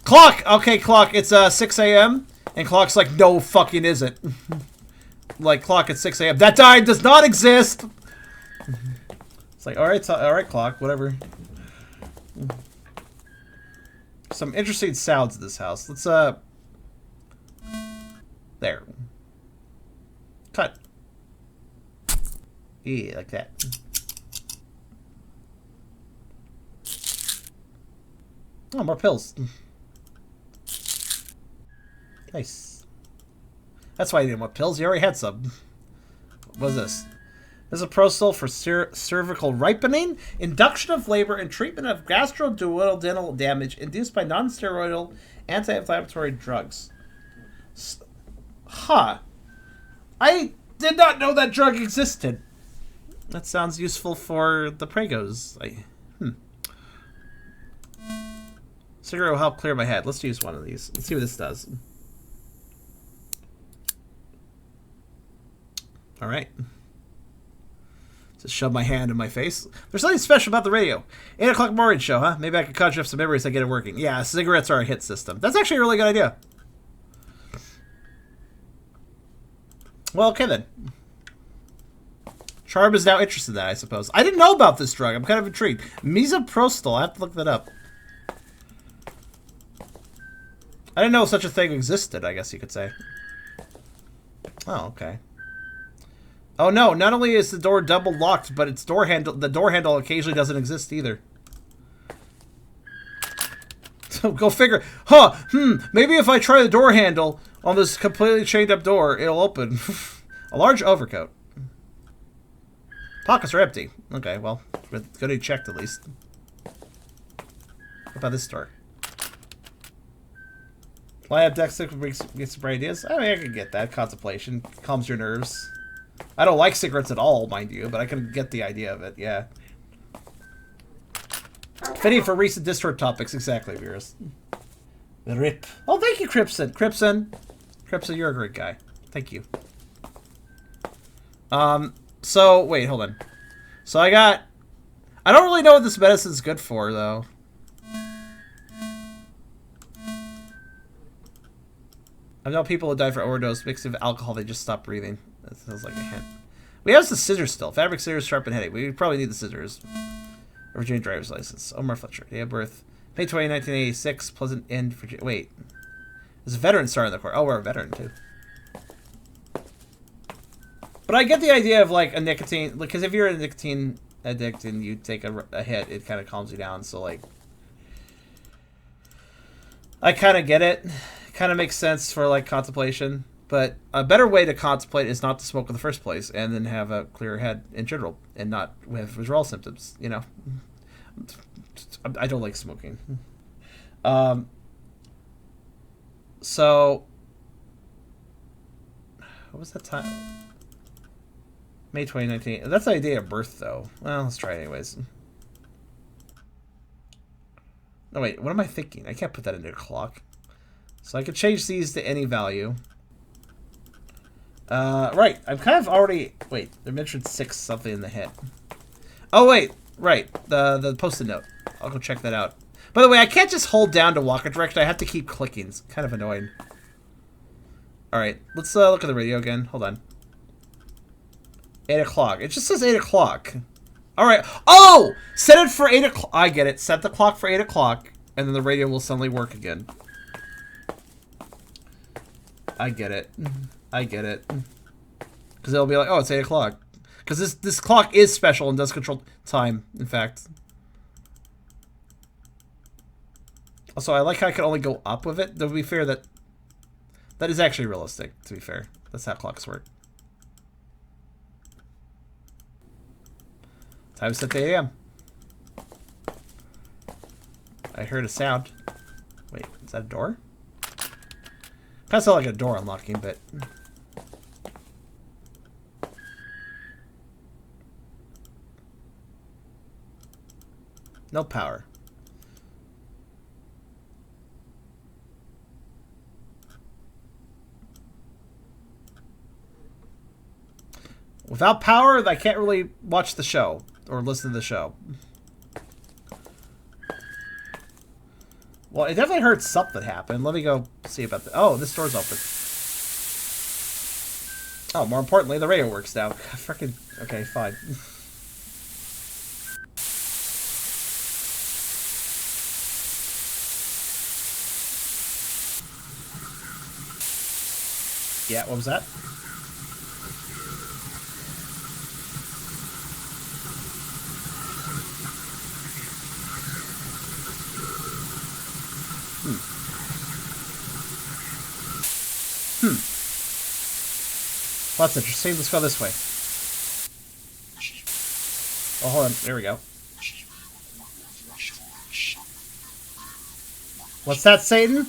S1: Clock! Okay, clock. It's 6 a.m. And clock's like, no fucking is it. Like, clock at 6 a.m. That time does not exist! It's like, alright, clock, whatever. Some interesting sounds in this house. Let's, there. Cut. Yeah, like that. Oh, more pills. Nice. That's why you didn't want pills. You already had some. What is this? This is a prosol for cervical ripening, induction of labor, and treatment of gastroduodenal damage induced by non-steroidal anti-inflammatory drugs. Huh. I did not know that drug existed. That sounds useful for the pregos. Cigarette will help clear my head. Let's use one of these. Let's see what this does. Alright. Just shove my hand in my face. There's something special about the radio. 8 o'clock morning show, huh? Maybe I could conjure up some memories and get it working. Yeah, cigarettes are a hit system. That's actually a really good idea. Well, okay then. Charm is now interested in that, I suppose. I didn't know about this drug. I'm kind of intrigued. Misoprostol. I have to look that up. I didn't know such a thing existed, I guess you could say. Oh, okay. Oh no, not only is the door double locked, but its door handle, the door handle occasionally doesn't exist either. So go figure. Huh, maybe if I try the door handle on this completely chained up door, it'll open. A large overcoat. Pockets are empty. Okay, well, good to checked at least. What about this door? Fly up deck 6 get some bright ideas. I mean, I can get that. Contemplation calms your nerves. I don't like cigarettes at all, mind you, but I can get the idea of it, yeah. Fitting for recent Discord topics, exactly, Virus. Rip. Oh, thank you, Cripson. Cripson, you're a great guy. Thank you. So, wait, hold on. So I don't really know what this medicine's good for, though. I know people who die for overdose mixed with alcohol, they just stop breathing. That sounds like a hint. We have the scissors still. Fabric scissors, sharpen headache. We probably need the scissors. Virginia driver's license. Omar Fletcher. Day of birth. May 20, 1986. Pleasant End, Virginia. Wait. There's a veteran star in the court. Oh, we're a veteran, too. But I get the idea of, like, a nicotine... Because if you're a nicotine addict and you take a hit, it kind of calms you down. So, like... I kind of get it. Kind of makes sense for, like, contemplation. But a better way to contemplate is not to smoke in the first place and then have a clear head in general and not have withdrawal symptoms, you know. I don't like smoking. So, what was that time? May 2019. That's the idea of birth, though. Well, let's try it anyways. No, wait. What am I thinking? I can't put that into a clock. So I could change these to any value. Right. I'm kind of already... Wait. They mentioned 6 something in the hit. Oh, wait. Right. The post-it note. I'll go check that out. By the way, I can't just hold down to walk a direction. I have to keep clicking. It's kind of annoying. Alright. Let's look at the radio again. Hold on. 8 o'clock. It just says 8 o'clock. Alright. Oh! Set it for 8 o'clock. I get it. Set the clock for 8 o'clock, and then the radio will suddenly work again. I get it. I get it. Because it'll be like, oh, it's 8 o'clock. Because this clock is special and does control time, in fact. Also, I like how I can only go up with it. To be fair, that is actually realistic, to be fair. That's how clocks work. Time set to 8 a.m. I heard a sound. Wait, is that a door? Kind of sound like a door unlocking, but... No power. Without power, I can't really watch the show or listen to the show. Well, it definitely heard something happen. Let me go see about that. Oh, this door's open. Oh, more importantly, the radio works now. Freaking... Okay, fine. Yeah, what was that? Well, that's interesting. Let's go this way. Oh, hold on. There we go. What's that, Satan?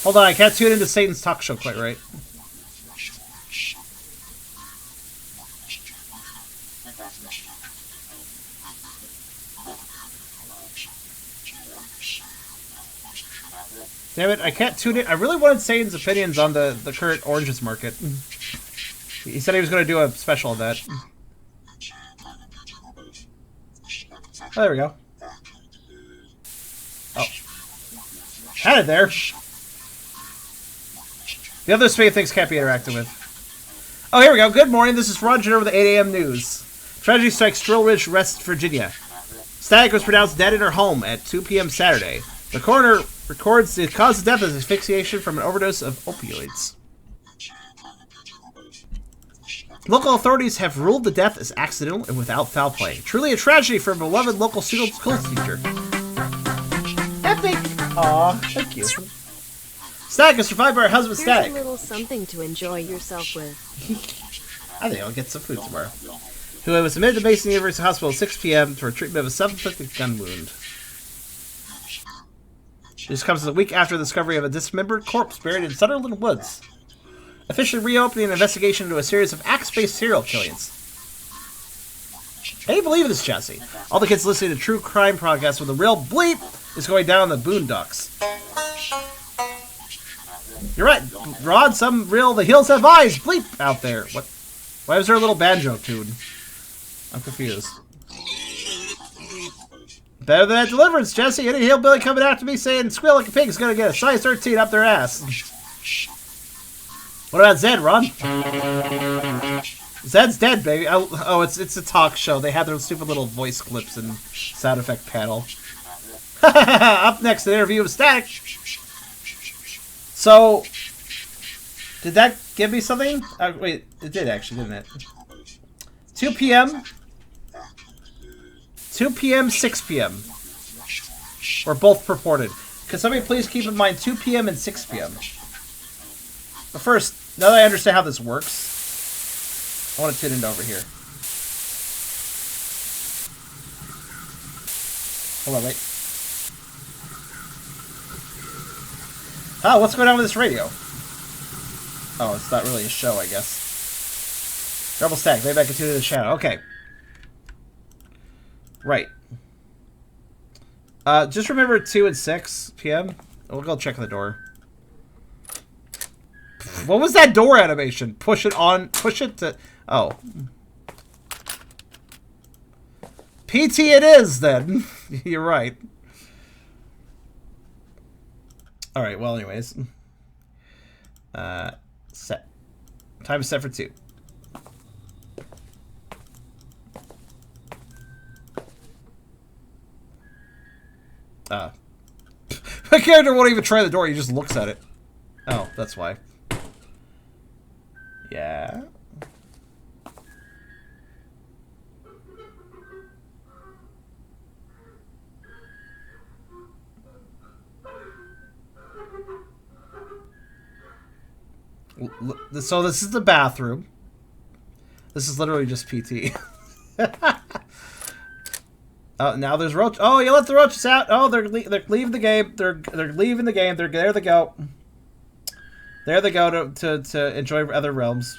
S1: Hold on, I can't tune into Satan's talk show quite right. Damn it, I can't tune it. I really wanted Satan's opinions on the current oranges market. He said he was going to do a special on that. Oh, there we go. Oh. Had it there. The other space things can't be interacted with. Oh, here we go. Good morning. This is Roger with the 8 a.m. news. Tragedy strikes Drill Ridge, West Virginia. Static was pronounced dead in her home at 2 p.m. Saturday. The coroner records the cause of death as asphyxiation from an overdose of opioids. Local authorities have ruled the death as accidental and without foul play. Truly a tragedy for a beloved local school teacher. Epic! Aw, thank you. Static is survived by her husband, Static.
S9: Here's a little something to enjoy yourself with.
S1: I think I'll get some food tomorrow. Who was admitted to Mason University Hospital at 6 p.m. for treatment of a self-inflicted gun wound. This comes a week after the discovery of a dismembered corpse buried in Sutherland Woods, officially reopening an investigation into a series of axe-based serial killings. Can you believe this, Jesse? All the kids listening to true crime podcasts with a real bleep is going down in the boondocks. You're right, Rod. Some real The Hills Have Eyes bleep out there. What? Why was there a little banjo tune? I'm confused. Better than that Deliverance, Jesse. Any hillbilly coming after me saying squeal like a pig is going to get a size 13 up their ass. What about Zed, Ron? Zed's dead, baby. Oh, it's a talk show. They have their stupid little voice clips and sound effect panel. Up next, an interview with Static. So, did that give me something? Wait, it did actually, didn't it? 2 p.m. 2 p.m., 6 p.m. Were both purported. Could somebody please keep in mind 2 p.m. and 6 p.m.? But first, now that I understand how this works, I want to tune into over here. Hold on, wait. Oh, what's going on with this radio? Oh, it's not really a show, I guess. Double stack. Maybe I can tune in the shadow. Okay. Right. Just remember 2 and 6 p.m. We'll go check the door. What was that door animation? Push it on. Push it to... Oh. PT it is, then. You're right. Alright, well, anyways. Set. Time is set for 2. My character won't even try the door, he just looks at it. Oh, that's why. Yeah. So this is the bathroom. This is literally just PT. Oh, now there's roach. Oh, you let the roaches out. Oh, they're leaving the game. They're leaving the game. There they go. There they go to enjoy other realms.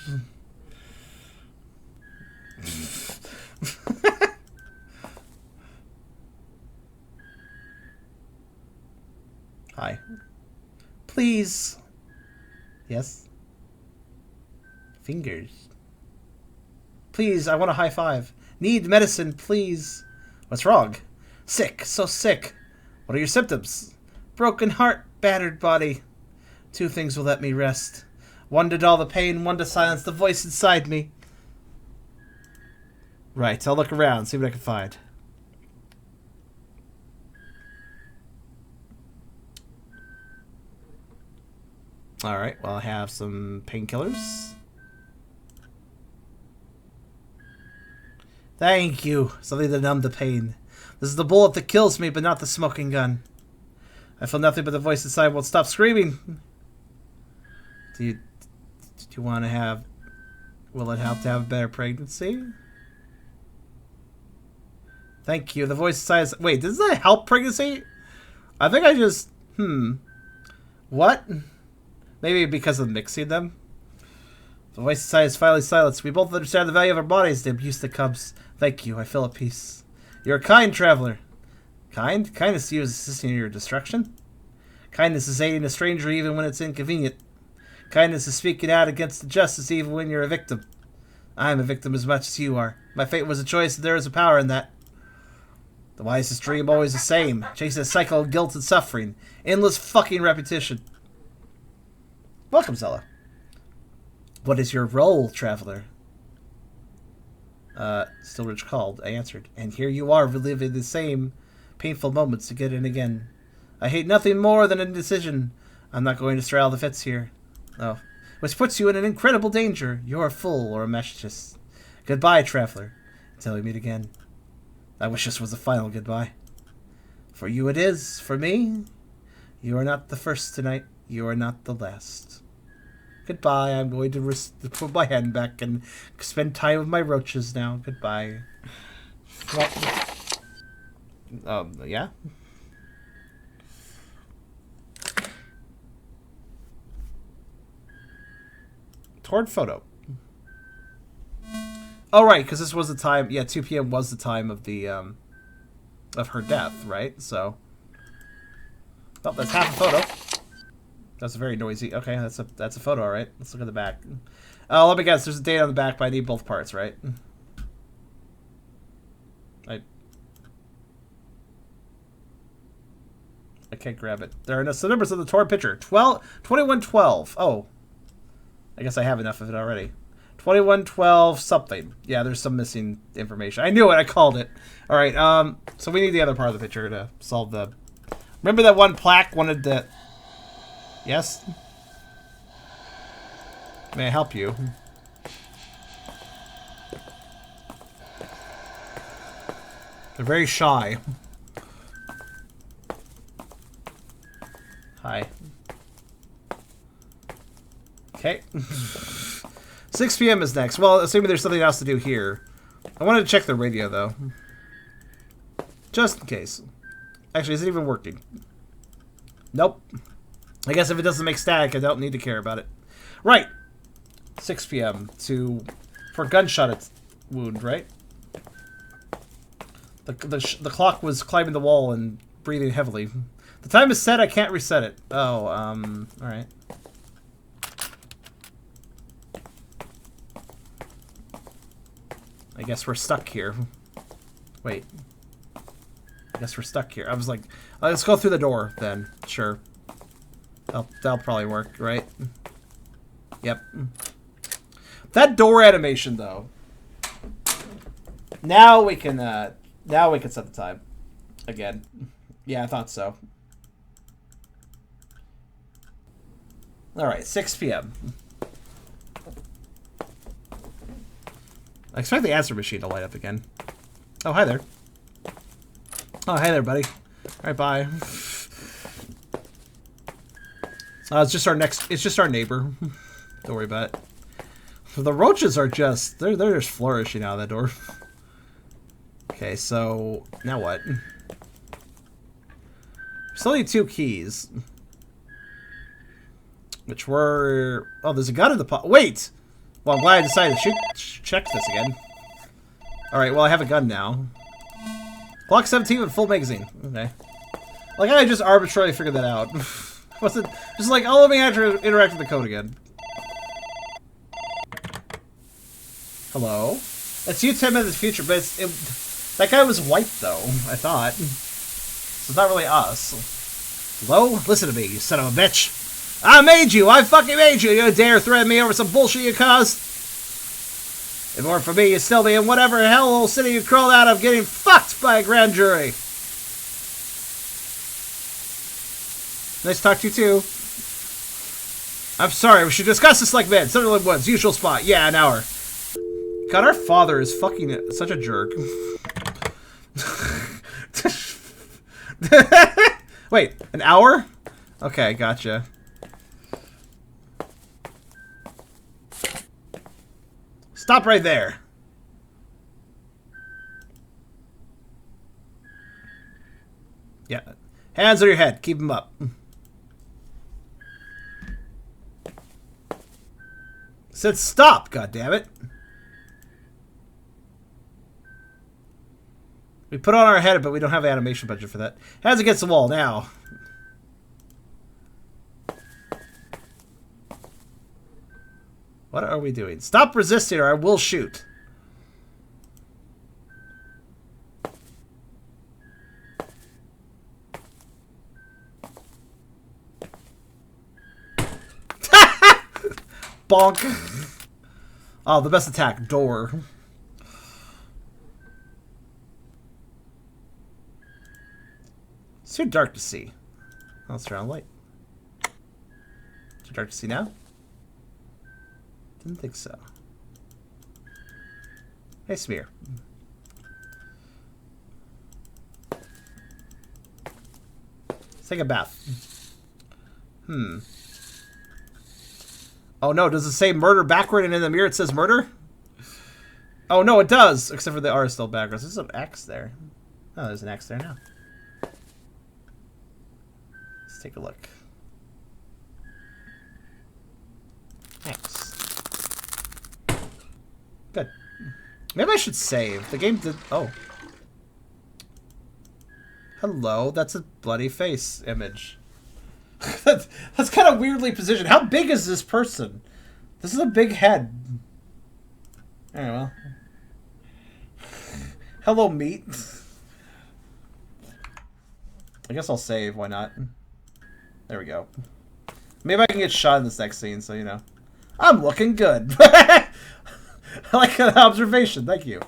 S1: Hi. Please. Yes. Fingers. Please, I want a high five. Need medicine, please. What's wrong? Sick, so sick. What are your symptoms? Broken heart, battered body. 2 things will let me rest. 1 to dull the pain, 1 to silence the voice inside me. Right, I'll look around, see what I can find. Alright, well I have some painkillers. Thank you. Something to numb the pain. This is the bullet that kills me, but not the smoking gun. I feel nothing but the voice inside won't stop screaming. Do you want to have... Will it help to have a better pregnancy? Thank you. The voice inside is... Wait, does that help pregnancy? I think I just... What? Maybe because of mixing them? The voice inside is finally silenced. We both understand the value of our bodies, the abuse that comes. Thank you. I feel at peace. You're a kind traveler. Kind? Kindness to you is assisting in your destruction? Kindness is aiding a stranger even when it's inconvenient. Kindness is speaking out against injustice even when you're a victim. I am a victim as much as you are. My fate was a choice, and there is a power in that. The wisest dream always the same. Chasing a cycle of guilt and suffering. Endless fucking repetition. Welcome, Zella. What is your role, traveler? Still rich called. I answered. And here you are, reliving the same painful moments again and again. I hate nothing more than indecision. I'm not going to straddle the fence here. Oh. Which puts you in an incredible danger. You're a fool or a meshchist. Goodbye, traveler. Until we meet again. I wish this was the final goodbye. For you it is. For me, you are not the first tonight. You are not the last. Goodbye. I'm going to put my hand back and spend time with my roaches now. Goodbye. Well, yeah? Toward photo. Oh, right, because this was the time... Yeah, 2 p.m. was the time of the, of her death, right? So... Oh, that's half a photo. That's very noisy. Okay, that's a photo, all right. Let's look at the back. Let me guess. There's a date on the back, but I need both parts, right? I can't grab it. There are no so numbers of the torn picture. 2112. Oh. I guess I have enough of it already. 2112 something. Yeah, there's some missing information. I knew it. I called it. All right. So we need the other part of the picture to solve the... Remember that one plaque wanted to... Yes? May I help you? They're very shy. Hi. Okay. 6 p.m. is next. Well, assuming there's something else to do here. I wanted to check the radio, though. Just in case. Actually, is it even working? Nope. I guess if it doesn't make static, I don't need to care about it. Right. 6 p.m. to For a gunshot wound, right? The clock was climbing the wall and breathing heavily. The time is set, I can't reset it. Oh, alright. I guess we're stuck here. Wait. I guess we're stuck here. I was like, let's go through the door then. Sure. That'll probably work, right? Yep. That door animation, though. Now we can set the time. Again. Yeah, I thought so. Alright, 6 p.m. I expect the answer machine to light up again. Oh, hi there. Oh, hey there, buddy. Alright, bye. It's just our neighbor. Don't worry about it. The roaches are just, they're just flourishing out of that door. Okay, so, now what? Still need 2 keys. Which were, oh, there's a gun in the pot. Wait! Well, I'm glad I decided to check this again. Alright, well, I have a gun now. Glock 17 with full magazine. Okay. Like, I just arbitrarily figured that out. Wasn't just like, oh, let me interact with the code again. Hello? It's you 10 minutes in the future, but that guy was white, though, I thought. So it's not really us. Hello? Listen to me, you son of a bitch. I made you! I fucking made you! You dare threaten me over some bullshit you caused? If it weren't for me, you'd still be in whatever hellhole city you crawled out of getting fucked by a grand jury. Nice to talk to you, too. I'm sorry, we should discuss this like men. Sunderland Woods, usual spot. Yeah, an hour. God, our father is fucking such a jerk. Wait, an hour? Okay, gotcha. Stop right there. Yeah. Hands on your head. Keep them up. Said stop, goddammit. We put on our head, but we don't have an animation budget for that. Hands against the wall now. What are we doing? Stop resisting or I will shoot. Bonk. Oh, the best attack. Door. It's too dark to see. Let's turn on light. Too dark to see now? Didn't think so. Hey, Smear. Let's take a bath. Oh no, does it say murder backward and in the mirror it says murder? Oh no, it does, except for the R is still backwards. There's an X there. Oh, there's an X there now. Let's take a look. X. Good. Maybe I should save. The game did... Oh. Hello, that's a bloody face image. That's kind of weirdly positioned. How big is this person? This is a big head. Alright, well. Hello, meat. I guess I'll save. Why not? There we go. Maybe I can get shot in this next scene, so you know. I'm looking good. I like that observation. Thank you.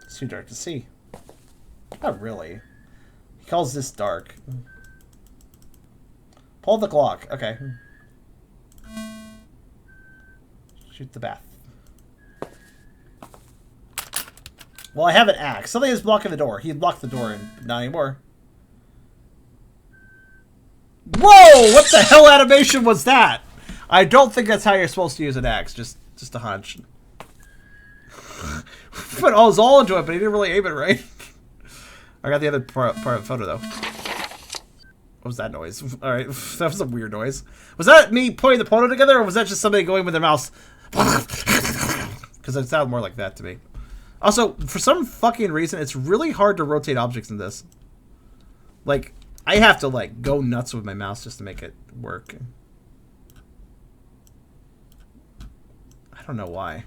S1: It's too dark to see. Not really. He calls this dark. Pull the Glock. Okay. Shoot the bath. Well, I have an axe. Something is blocking the door. He blocked the door and not anymore. Whoa! What the hell animation was that? I don't think that's how you're supposed to use an axe. Just a hunch. Put all his all into it, but he didn't really aim it right. I got the other part of the photo though. What was that noise? All right, that was a weird noise. Was that me putting the photo together, or was that just somebody going with their mouse? Because it sounded more like that to me. Also, for some fucking reason, it's really hard to rotate objects in this. Like, I have to, like, go nuts with my mouse just to make it work. I don't know why.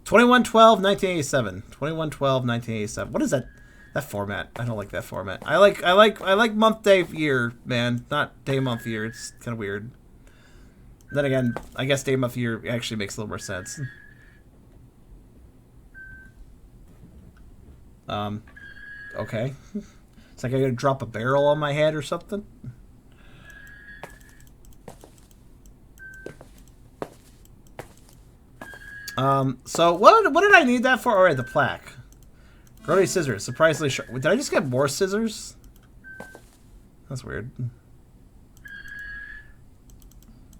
S1: 21/12/1987. 21/12/1987. What is that? That format? I don't like that format. I like month, day, year, man. Not day, month, year. It's kind of weird. Then again, I guess day, month, year actually makes a little more sense. Okay. It's like I gotta drop a barrel on my head or something. So what did I need that for? Alright, the plaque. Grody scissors, surprisingly sharp. Did I just get more scissors? That's weird.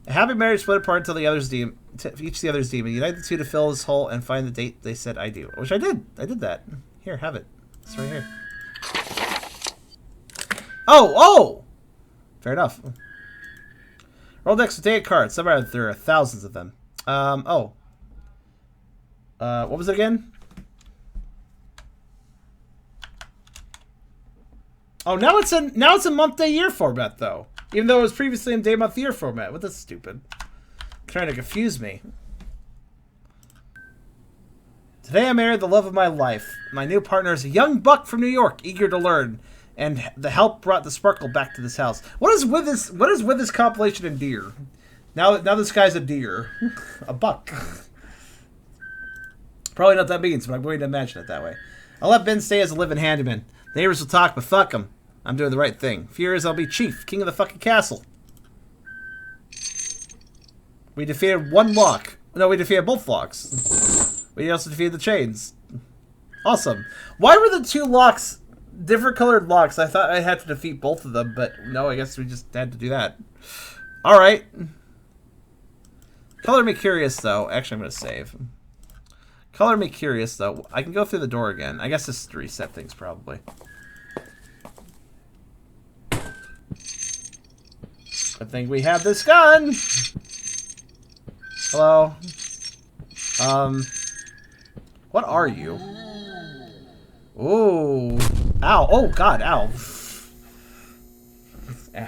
S1: A happy marriage split apart until the others deem each the other's demon. Unite the two to fill this hole and find the date they said I do. Which I did. I did that. Here, have it. It's right here. Oh! Fair enough. Roll decks with 8 cards. Somewhere there are thousands of them. What was it again? Oh, now it's in month, day, year format though. Even though it was previously in day, month, year format. What? That's stupid. Trying to confuse me. Today I married the love of my life. My new partner is a young buck from New York, eager to learn, and the help brought the sparkle back to this house. What is with this compilation in deer? Now this guy's a deer, a buck. Probably not what that means, but I'm going to imagine it that way. I'll let Ben stay as a living handyman. The neighbors will talk, but fuck them. I'm doing the right thing. Fear is I'll be chief, king of the fucking castle. We defeated one lock. No, we defeated both locks. We also defeated the chains. Awesome. Why were the 2 locks different colored locks? I thought I had to defeat both of them, but no, I guess we just had to do that. Alright. Color me curious, though. Actually, I'm going to save. Color me curious, though. I can go through the door again. I guess this is to reset things, probably. I think we have this gun! Hello? What are you? Ooh. Ow. Oh, God. Ow.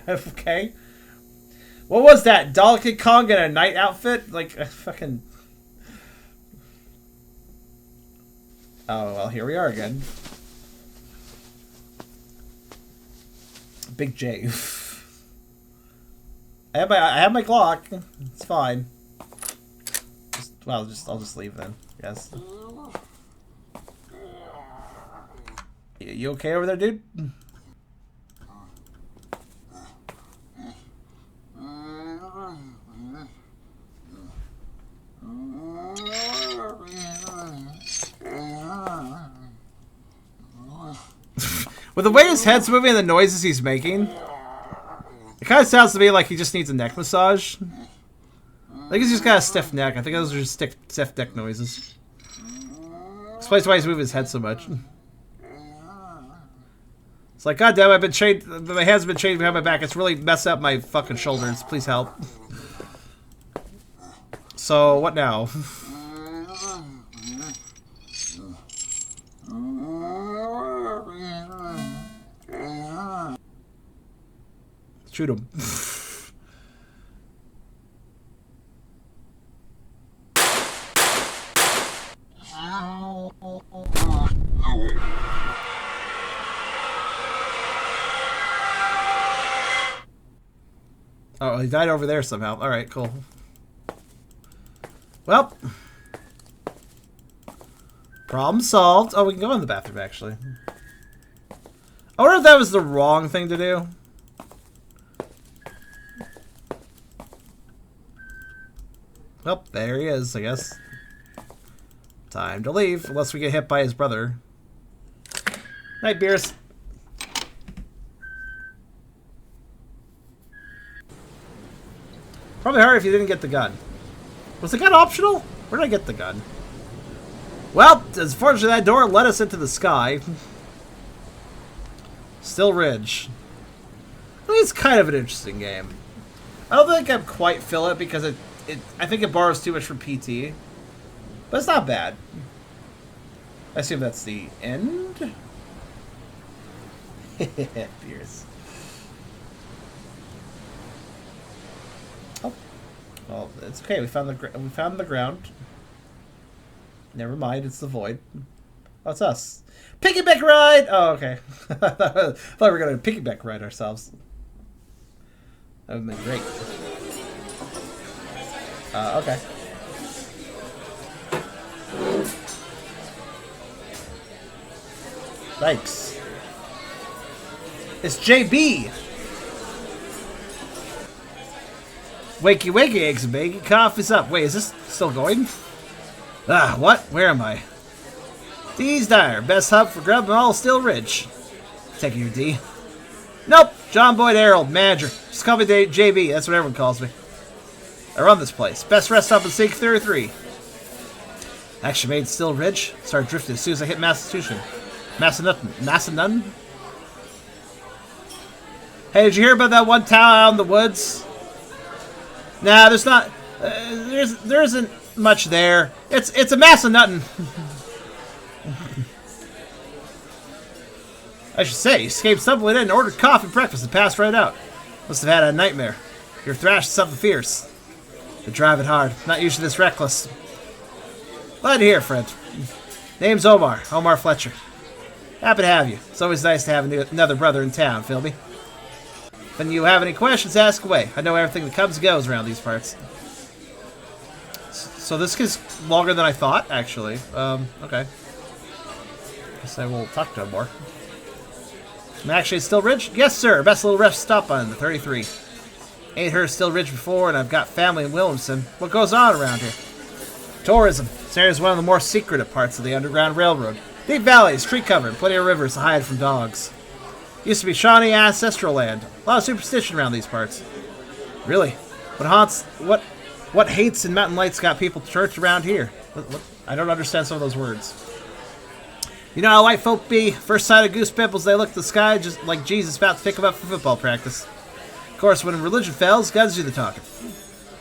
S1: Okay. What was that? Donkey Kong in a night outfit? Like, fucking... Oh, well, here we are again. Big J. I have my clock. It's fine. I'll just leave then. Yes. You okay over there, dude? With the way his head's moving and the noises he's making, it kind of sounds to me like he just needs a neck massage. I think he's just got a stiff neck. I think those are just stiff neck noises. Explains why he's moving his head so much. It's like, God damn, I've been chained. My hands have been chained behind my back. It's really messed up my fucking shoulders. Please help. So, what now? Shoot him. Oh, he died over there somehow. Alright, cool. Well. Problem solved. Oh, we can go in the bathroom, actually. I wonder if that was the wrong thing to do. Well, there he is, I guess. Time to leave, unless we get hit by his brother. Night, Beers. Probably hard if you didn't get the gun. Was the gun optional? Where did I get the gun? Well, unfortunately that door led us into the sky. Still Ridge. I mean, it's kind of an interesting game. I don't think I'd quite fill it because I think it borrows too much from PT. But it's not bad. I assume that's the end? Beers. Oh. Well, it's okay. We found the ground. Never mind, it's the void. Oh, it's us. Piggyback ride! Oh, okay. I thought we were going to piggyback ride ourselves. That would have been great. Okay. Thanks. It's JB! Wakey wakey, eggs and bacon. Coffee's up. Wait, is this still going? Ah, what? Where am I? D's Diner. Best hub for grub and all Still Ridge. Taking your D. Nope. John Boyd Harold, manager. Just call me JB. That's what everyone calls me. I run this place. Best rest stop in Sig 33. Actually made Still Ridge. Started drifting as soon as I hit Massachusetts. Massanutten? Hey, did you hear about that one town out in the woods? Nah, there's not. There isn't much there. It's a Massanutten. I should say, you escaped stumbling in and ordered coffee and breakfast and passed right out. Must have had a nightmare. You're thrashed something fierce. Been driving hard. Not usually this reckless. Glad to hear, friend. Name's Omar. Omar Fletcher. Happy to have you. It's always nice to have another brother in town, Philby. If you have any questions, ask away. I know everything that comes and goes around these parts. So this is longer than I thought, actually. Okay. Guess I will talk to him more. I'm actually Still Ridge? Yes, sir. Best little rest stop on the 33. Ain't heard of Still Ridge before, and I've got family in Williamson. What goes on around here? Tourism. This area is one of the more secretive parts of the Underground Railroad. Deep valleys, tree cover, and plenty of rivers to hide from dogs. Used to be Shawnee ancestral land. A lot of superstition around these parts. Really? What hates and mountain lights got people to church around here? What? I don't understand some of those words. You know how white folk be? First sight of goose pimples, they look at the sky just like Jesus about to pick them up for football practice. Of course, when religion fails, guns do the talking.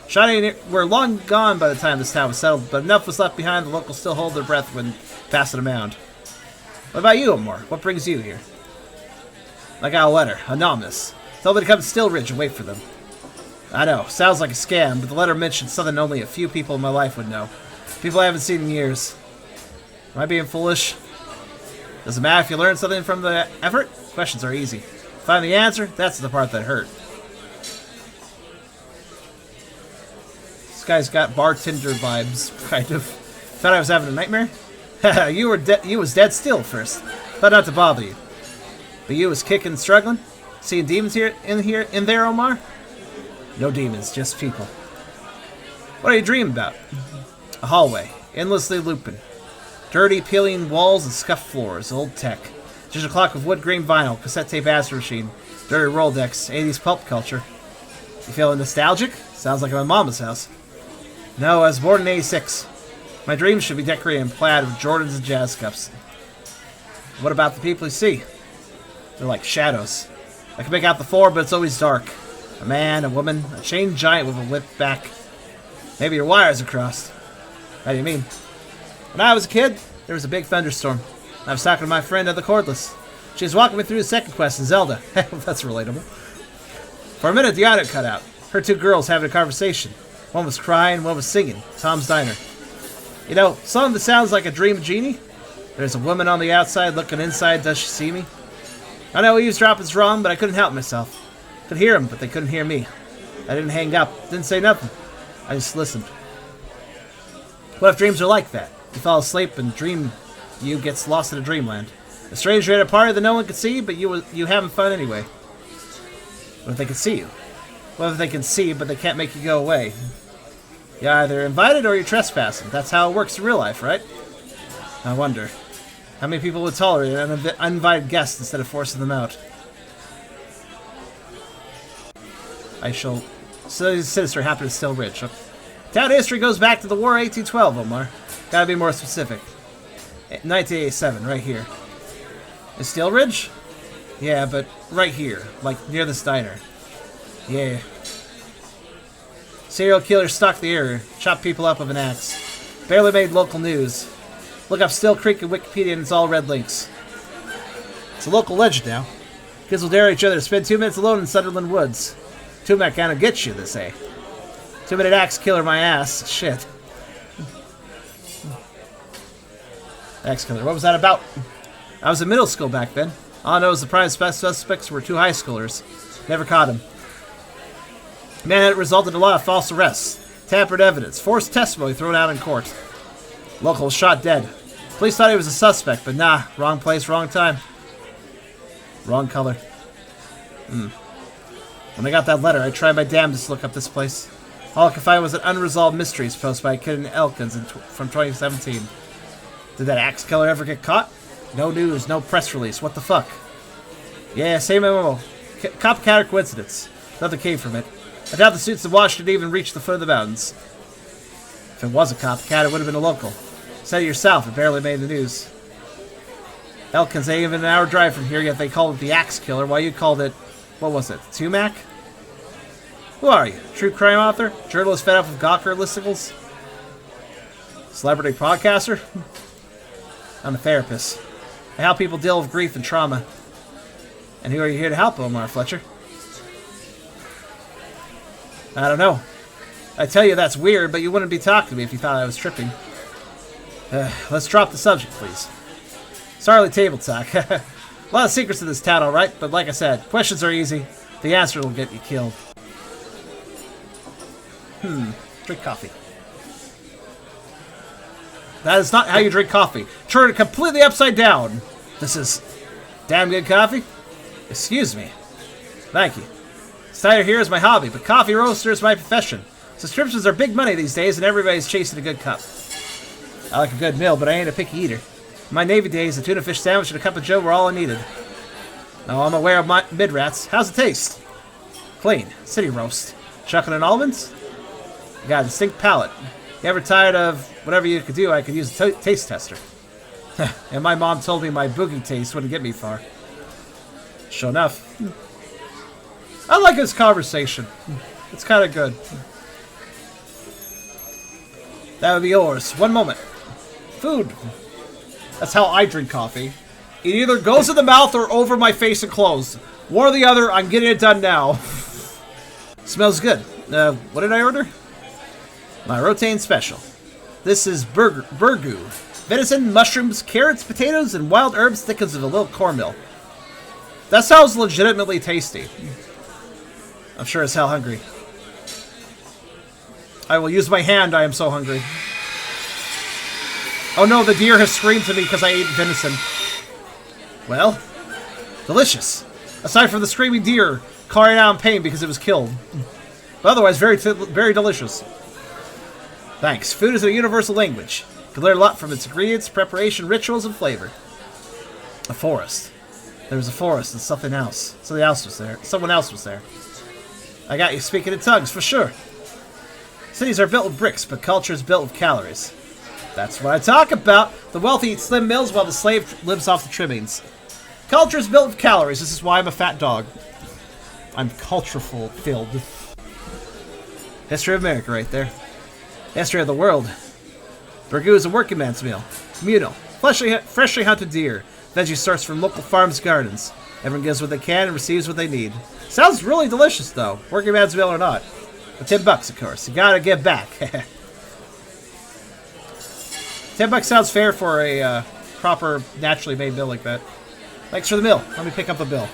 S1: Shawnee were long gone by the time this town was settled, but enough was left behind the locals still hold their breath when passing a mound. What about you, Omar? What brings you here? I got a letter. Anonymous. Told me to come to Still Ridge and wait for them. I know. Sounds like a scam, but the letter mentioned something only a few people in my life would know. People I haven't seen in years. Am I being foolish? Does it matter if you learn something from the effort? Questions are easy. Find the answer, that's the part that hurt. This guy's got bartender vibes, kind of. Thought I was having a nightmare? You was dead still first. Thought not to bother you. But you was kicking and struggling? Seeing demons in there, Omar? No demons, just people. What are you dreaming about? A hallway, endlessly looping. Dirty, peeling walls and scuffed floors, old tech. Digital clock with wood grain vinyl, cassette tape acid machine, dirty Rolodex, 80s pulp culture. You feeling nostalgic? Sounds like my mama's house. No, I was born in 86. My dreams should be decorated in plaid with Jordans and jazz cups. What about the people you see? They're like shadows. I can make out the floor, but it's always dark. A man, a woman, a chained giant with a whipped back. Maybe your wires are crossed. How do you mean? When I was a kid, there was a big thunderstorm. I was talking to my friend at the cordless. She was walking me through the second quest in Zelda. That's relatable. For a minute, the audio cut out. Her two girls having a conversation. One was crying, one was singing. Tom's Diner. You know, something that sounds like a dream genie? There's a woman on the outside looking inside. Does she see me? I know eavesdropping's wrong, but I couldn't help myself. Could hear them, but they couldn't hear me. I didn't hang up. Didn't say nothing. I just listened. What if dreams are like that? You fall asleep and dream you gets lost in a dreamland. A stranger at a party that no one could see, but you having fun anyway. What if they can see you? What if they can see, but they can't make you go away? You're either invited or you're trespassing. That's how it works in real life, right? I wonder. How many people would tolerate an uninvited guest instead of forcing them out? I shall... Sinister happened to Still Ridge. Town history goes back to the War of 1812, Omar. Gotta be more specific. 1987, right here. Is Still Ridge? Yeah, but right here, like near this diner. Yeah. Serial killer stalked the area, chopped people up with an axe. Barely made local news. Look up Still Creek and Wikipedia and it's all red links. It's a local legend now. Kids will dare each other to spend 2 minutes alone in Sunderland Woods. 2 minute kinda gets you, they say. 2-minute axe killer my ass. Shit. Axe killer. What was that about? I was in middle school back then. All I know is the prime suspects were 2 high schoolers. Never caught him. Man, it resulted in a lot of false arrests, tampered evidence, forced testimony thrown out in court. Local was shot dead. Police thought he was a suspect, but nah, wrong place, wrong time. Wrong color. When I got that letter, I tried my damnedest to look up this place. All I could find was an unresolved mysteries post by a kid in Elkins from 2017. Did that axe killer ever get caught? No news, no press release. What the fuck? Yeah, same MMO. Copycat or coincidence. Nothing came from it. I doubt the suits in Washington even reached the foot of the mountains. If it was a copycat, it would have been a local. Said it yourself, it barely made the news. Elkins ain't even an hour drive from here, yet they called it the Axe Killer, while you called it, what was it, Tumac? Who are you? True crime author? Journalist fed up with Gawker listicles? Celebrity podcaster? I'm a therapist. I help people deal with grief and trauma. And who are you here to help, Omar Fletcher? I don't know. I tell you that's weird, but you wouldn't be talking to me if you thought I was tripping. Let's drop the subject, please. Sorry, table talk. A lot of secrets in this town, alright? But like I said, questions are easy. The answer will get you killed. Drink coffee. That is not how you drink coffee. Turn it completely upside down. This is damn good coffee. Excuse me. Thank you. Cider here is my hobby, but coffee roaster is my profession. Subscriptions are big money these days, and everybody's chasing a good cup. I like a good meal, but I ain't a picky eater. In my Navy days, a tuna fish sandwich and a cup of joe were all I needed. Now I'm aware of my mid-rats. How's it taste? Clean. City roast. Chocolate and almonds? You got a distinct palate. You ever tired of whatever you could do, I could use a taste tester. And my mom told me my boogie taste wouldn't get me far. Sure enough. I like this conversation. It's kind of good. That would be yours. One moment. Food. That's how I drink coffee. It either goes in the mouth or over my face and clothes. One or the other, I'm getting it done now. Smells good. What did I order? My Rotain Special. This is burgoo. Venison, mushrooms, carrots, potatoes, and wild herbs thickens with a little cornmeal. That sounds legitimately tasty. I'm sure as hell hungry. I will use my hand, I am so hungry. Oh no, the deer has screamed to me because I ate venison. Well, delicious. Aside from the screaming deer crying out in pain because it was killed. But otherwise, very delicious. Thanks. Food is a universal language. You can learn a lot from its ingredients, preparation, rituals, and flavor. A forest. There was a forest and something else. Something else was there. Someone else was there. I got you speaking in tongues, for sure. Cities are built with bricks, but culture is built with calories. That's what I talk about. The wealthy eat slim meals while the slave lives off the trimmings. Culture is built with calories. This is why I'm a fat dog. I'm culture-filled. History of America right there. History of the world. Burgoo is a working man's meal. Communal. Freshly hunted deer. Veggie sourced from local farms' gardens. Everyone gives what they can and receives what they need. Sounds really delicious, though. Working man's meal or not. But $10, of course. You gotta give back. $10 sounds fair for a proper, naturally made meal like that. Thanks for the meal. Let me pick up the bill.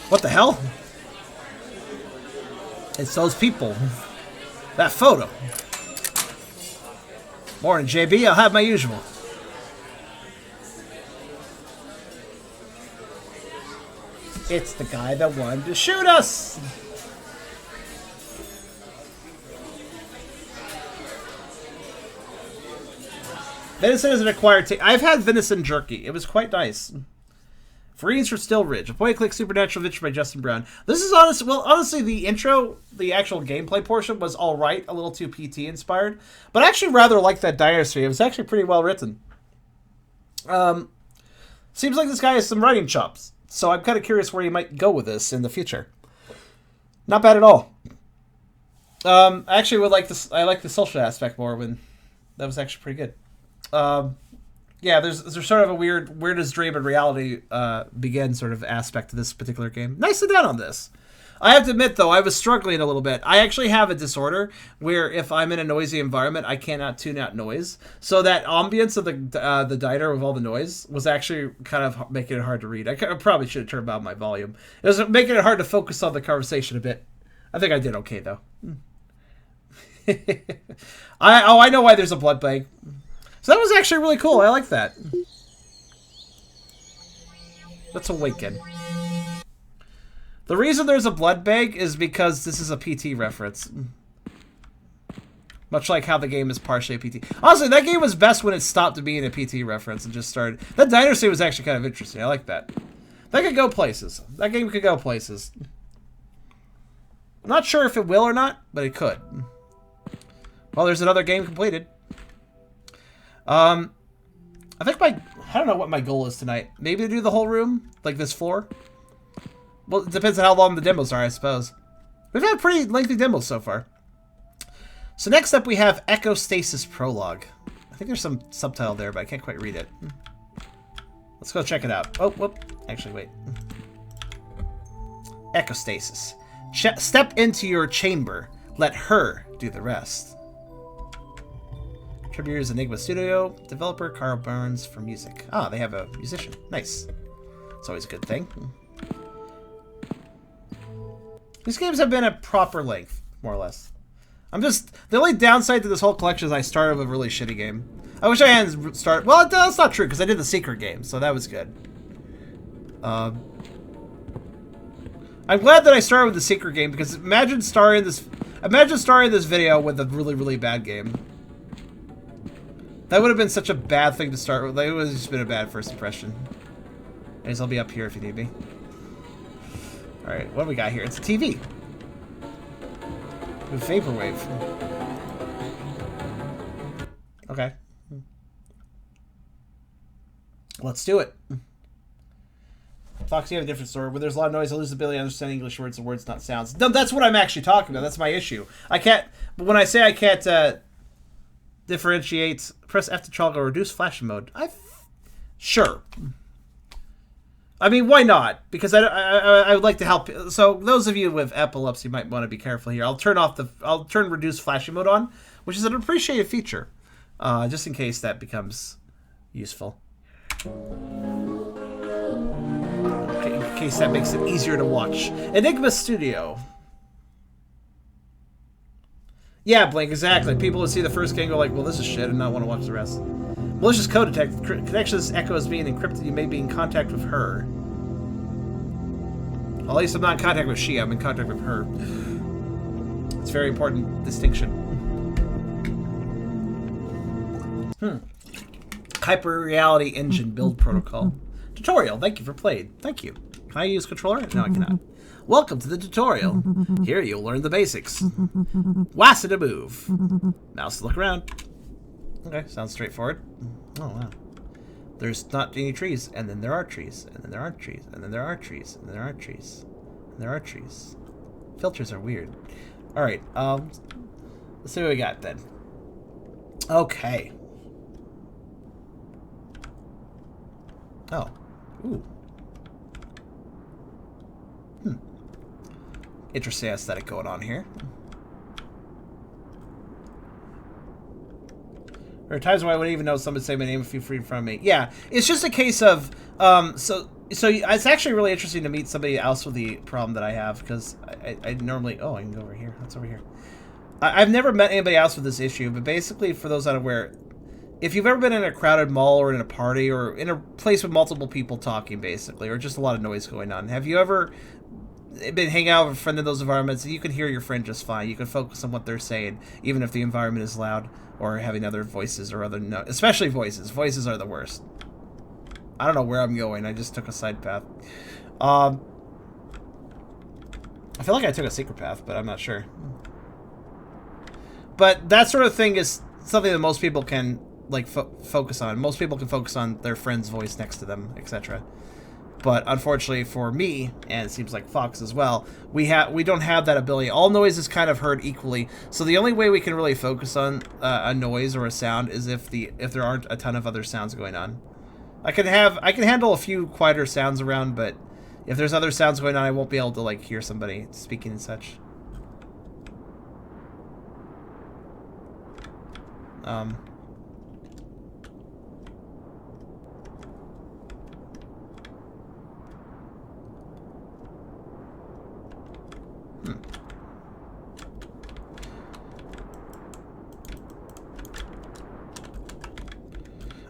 S1: What the hell? It's those people. That photo. Morning, JB. I'll have my usual. It's the guy that wanted to shoot us. Venison is an acquired taste. I've had venison jerky. It was quite nice. Freeze for Still Ridge. A point-and-click supernatural adventure by Justin Brown. This is honest. Well, honestly, the intro, the actual gameplay portion, was all right. A little too PT inspired, but I actually rather like that dynasty. It was actually pretty well written. Seems like this guy has some writing chops, so I'm kind of curious where he might go with this in the future. Not bad at all. I actually would like this. I like the social aspect more. When that was actually pretty good. Yeah, there's sort of a weird, where does dream and reality begin sort of aspect to this particular game. Nicely done on this. I have to admit, though, I was struggling a little bit. I actually have a disorder where if I'm in a noisy environment, I cannot tune out noise. So that ambience of the diner with all the noise was actually kind of making it hard to read. I probably should have turned down my volume. It was making it hard to focus on the conversation a bit. I think I did okay, though. I know why there's a blood bag. So that was actually really cool. I like that. Let's awaken. The reason there's a blood bag is because this is a PT reference. Much like how the game is partially a PT. Honestly, that game was best when it stopped being a PT reference and just started. That diner scene was actually kind of interesting. I like that. That could go places. That game could go places. I'm not sure if it will or not, but it could. Well, there's another game completed. I think I don't know what my goal is tonight. Maybe to do the whole room, like this floor. Well, it depends on how long the demos are, I suppose. We've had pretty lengthy demos so far. So next up we have Echostasis Prologue. I think there's some subtitle there, but I can't quite read it. Let's go check it out. Oh, whoop. Actually, wait. Echostasis. Step into your chamber. Let her do the rest. Contributors Enigma Studio. Developer Carl Burns for music. Ah, they have a musician. Nice. It's always a good thing. These games have been at proper length, more or less. The only downside to this whole collection is I started with a really shitty game. I wish I hadn't started. Well, that's not true because I did the secret game, so that was good. I'm glad that I started with the secret game because imagine starting this video with a really, really bad game. That would have been such a bad thing to start with. It would have just been a bad first impression. Anyways, I'll be up here if you need me. Alright, what do we got here? It's a TV. With Vaporwave. Okay. Let's do it. Fox, you have a different story. Where there's a lot of noise, I lose the ability to understand English words and words, not sounds. No, that's what I'm actually talking about. That's my issue. I can't... But when I say I can't differentiate, press F to toggle reduce flash mode. Sure. I mean, why not? Because I would like to help. So those of you with epilepsy might want to be careful here. I'll turn reduce flashing mode on, which is an appreciated feature, just in case that becomes useful. In case that makes it easier to watch. Enigma Studio. Yeah, Blink, exactly. People would see the first game and go like, well, this is shit, and not want to watch the rest. Malicious code detect. Connection to this echo is being encrypted. You may be in contact with her. Well, at least I'm not in contact with she. I'm in contact with her. It's a very important distinction. Hyper Reality Engine Build Protocol. Tutorial. Thank you for playing. Thank you. Can I use controller? No, I cannot. Welcome to the tutorial. Here you'll learn the basics. WASD to move. Mouse to look around. Okay, sounds straightforward. Oh, wow. There's not any trees, and then there are trees, and then there aren't trees, and then there are trees, and then there aren't trees, and there are trees. Filters are weird. Alright, let's see what we got then. Okay. Oh. Ooh. Interesting aesthetic going on here. There are times when I wouldn't even know someone say my name if you free from me. Yeah, it's just a case of so it's actually really interesting to meet somebody else with the problem that I have because I normally I can go over here. That's over here. I've never met anybody else with this issue, but basically for those unaware, if you've ever been in a crowded mall or in a party or in a place with multiple people talking, basically, or just a lot of noise going on, have you ever been hanging out with a friend in those environments? You can hear your friend just fine. You can focus on what they're saying, even if the environment is loud or having other voices or other especially voices. Voices are the worst. I don't know where I'm going. I just took a side path. I feel like I took a secret path, but I'm not sure. But that sort of thing is something that most people can like focus on. Most people can focus on their friend's voice next to them, etc. But unfortunately for me, and it seems like Fox as well, we don't have that ability. All noise is kind of heard equally. So the only way we can really focus on a noise or a sound is if there aren't a ton of other sounds going on. I can handle a few quieter sounds around, but if there's other sounds going on, I won't be able to like hear somebody speaking and such.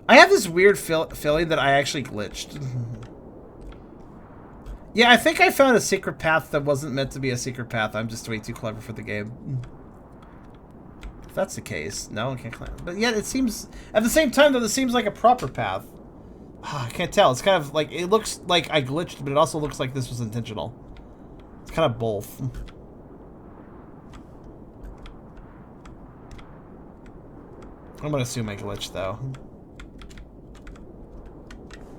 S1: I have this weird feeling that I actually glitched. Yeah, I think I found a secret path that wasn't meant to be a secret path. I'm just way too clever for the game. If that's the case, no, I can't climb. But yet it seems, at the same time though, this seems like a proper path. I can't tell. It's kind of like, it looks like I glitched, but it also looks like this was intentional. It's kind of both. I'm gonna assume I glitched though.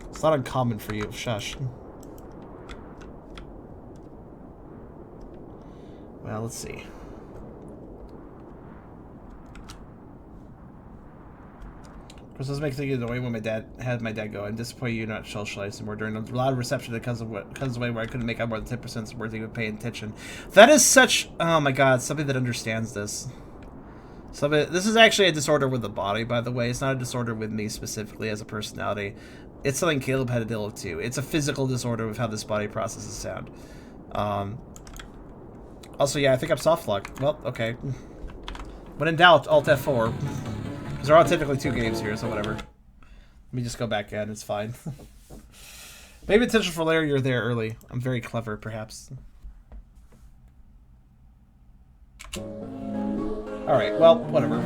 S1: It's not uncommon for you. Shush. Well, let's see. Of course, this makes me annoying when my dad go, I'm disappointed you're not socializing more during a loud reception because of the way where I couldn't make out more than 10% worth even paying attention. That is such, oh my god, somebody that understands this. This is actually a disorder with the body, by the way. It's not a disorder with me specifically as a personality. It's something Caleb had to deal with too. It's a physical disorder with how this body processes sound. Also, yeah, I think I'm soft locked. Well, okay. When in doubt, Alt F4. Because there are technically 2 games here, so whatever. Let me just go back in, it's fine. Maybe attention for later, you're there early. I'm very clever, perhaps. Alright, well, whatever.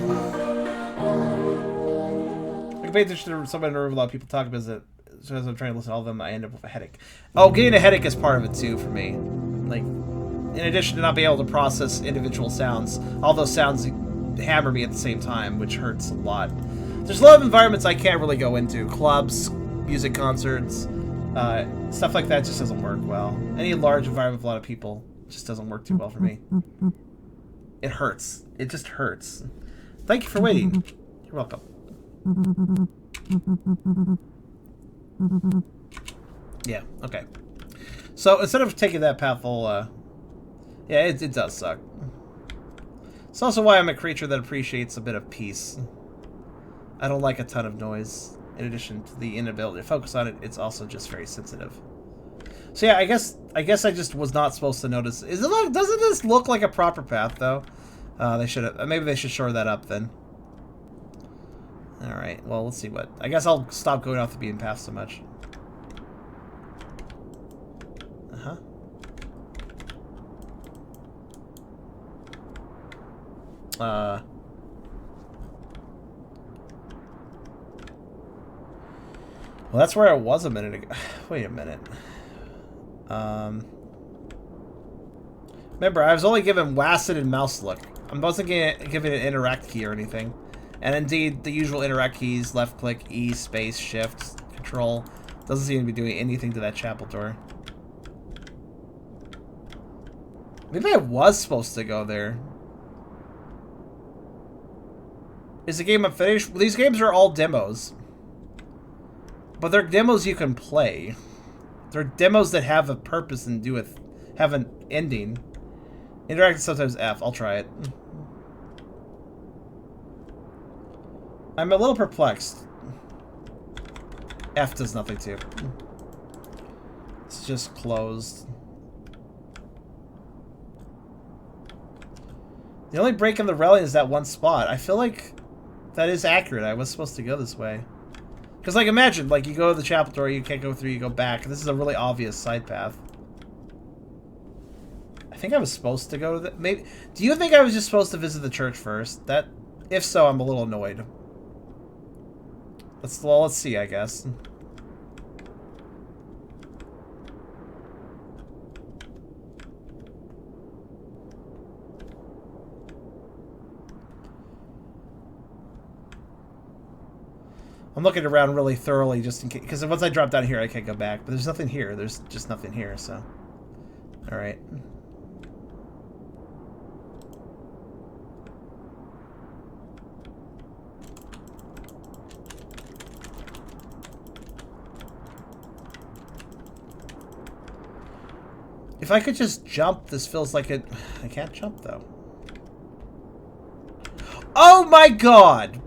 S1: I can pay attention to somebody or a lot of people talk because as I'm trying to listen to all of them, I end up with a headache. Oh, getting a headache is part of it too for me. Like, in addition to not being able to process individual sounds, all those sounds hammer me at the same time, which hurts a lot. There's a lot of environments I can't really go into. Clubs, music concerts, stuff like that just doesn't work well. Any large environment with a lot of people just doesn't work too well for me. It hurts. It just hurts. Thank you for waiting. You're welcome. Yeah, okay. So instead of taking that path, yeah, it does suck. It's also why I'm a creature that appreciates a bit of peace. I don't like a ton of noise. In addition to the inability to focus on it, it's also just very sensitive. So yeah, I guess I just was not supposed to notice. Doesn't this look like a proper path though? They should have. Maybe they should shore that up then. All right. Well, let's see what. I guess I'll stop going off the beaten path so much. Well, that's where I was a minute ago. Wait a minute. Remember, I was only given WASD and mouse look. I wasn't given an interact key or anything. And indeed, the usual interact keys, left click, E, space, shift, control, doesn't seem to be doing anything to that chapel door. Maybe I was supposed to go there. Is the game unfinished? Well, these games are all demos. But they're demos you can play. They're demos that have a purpose and have an ending. Interact sometimes F. I'll try it. I'm a little perplexed. F does nothing too. It's just closed. The only break in the railing is that one spot. I feel like that is accurate. I was supposed to go this way. Because, like, imagine, like, you go to the chapel door, you can't go through, you go back. This is a really obvious side path. I think I was supposed to go to the... Maybe... Do you think I was just supposed to visit the church first? If so, I'm a little annoyed. Let's see, I guess. I'm looking around really thoroughly just in case, because once I drop down here, I can't go back. But there's nothing here. There's just nothing here, so. Alright. If I could just jump, this feels like it. I can't jump, though. Oh my god!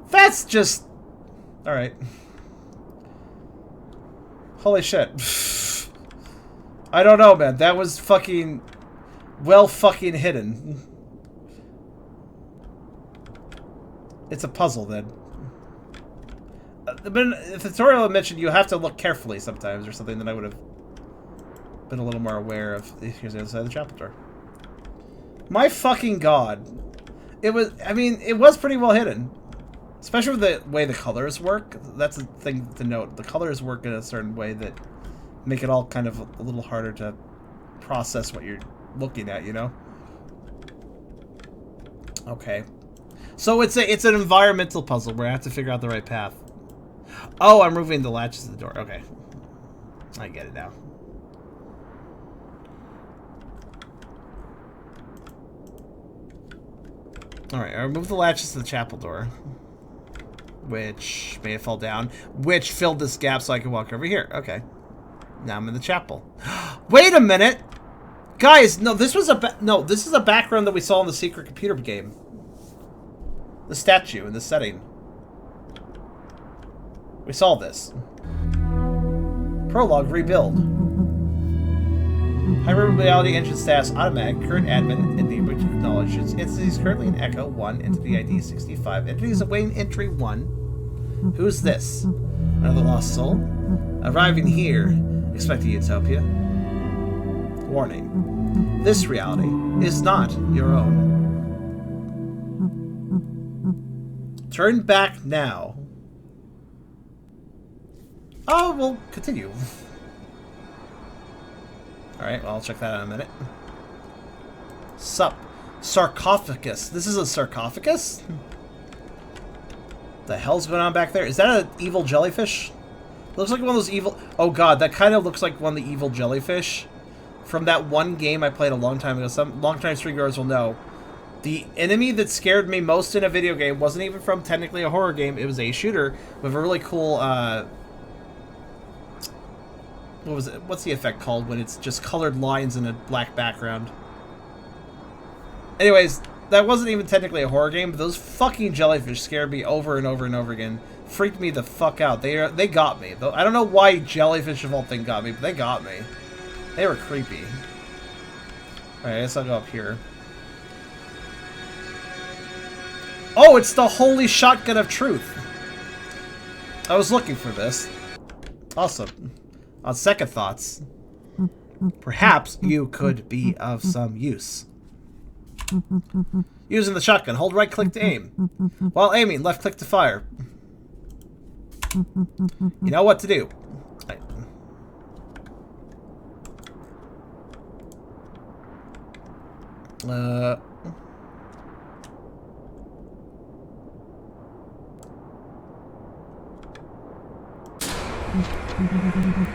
S1: That's just... Alright. Holy shit. I don't know, man. That was fucking... well fucking hidden. It's a puzzle, then. The tutorial mentioned you have to look carefully sometimes or something, that I would have been a little more aware of. Here's the other side of the chapel door. My fucking god. It was... I mean, it was pretty well hidden. Especially with the way the colors work. That's a thing to note. The colors work in a certain way that make it all kind of a little harder to process what you're looking at, you know? Okay. So it's an environmental puzzle where I have to figure out the right path. Oh, I'm removing the latches of the door. Okay. I get it now. Alright, I removed the latches to the chapel door. Which made it fall down. Which filled this gap so I could walk over here. Okay. Now I'm in the chapel. Wait a minute! Guys, no, this was this is a background that we saw in the secret computer game. The statue in the setting. We saw this. Prologue, rebuild. Hyper reality engine status automatic. Current admin enabled to acknowledge its entities currently in Echo 1, entity ID 65. Entities awaiting entry 1. Who's this? Another lost soul? Arriving here, expecting utopia. Warning. This reality is not your own. Turn back now. Oh, we'll continue. Alright, well, I'll check that out in a minute. Sup. Sarcophagus. This is a sarcophagus? The hell's going on back there? Is that an evil jellyfish? Looks like one of those evil... Oh god, that kind of looks like one of the evil jellyfish. From that one game I played a long time ago. Some long-time streamers will know. The enemy that scared me most in a video game wasn't even from technically a horror game. It was a shooter with a really cool... what was it? What's the effect called when it's just colored lines in a black background? Anyways, that wasn't even technically a horror game, but those fucking jellyfish scared me over and over and over again. Freaked me the fuck out. They got me. I don't know why jellyfish of all things got me, but they got me. They were creepy. Alright, I guess I'll go up here. Oh, it's the holy shotgun of truth. I was looking for this. Awesome. On second thoughts, perhaps you could be of some use. Using the shotgun, hold right click to aim. While aiming, left click to fire. You know what to do.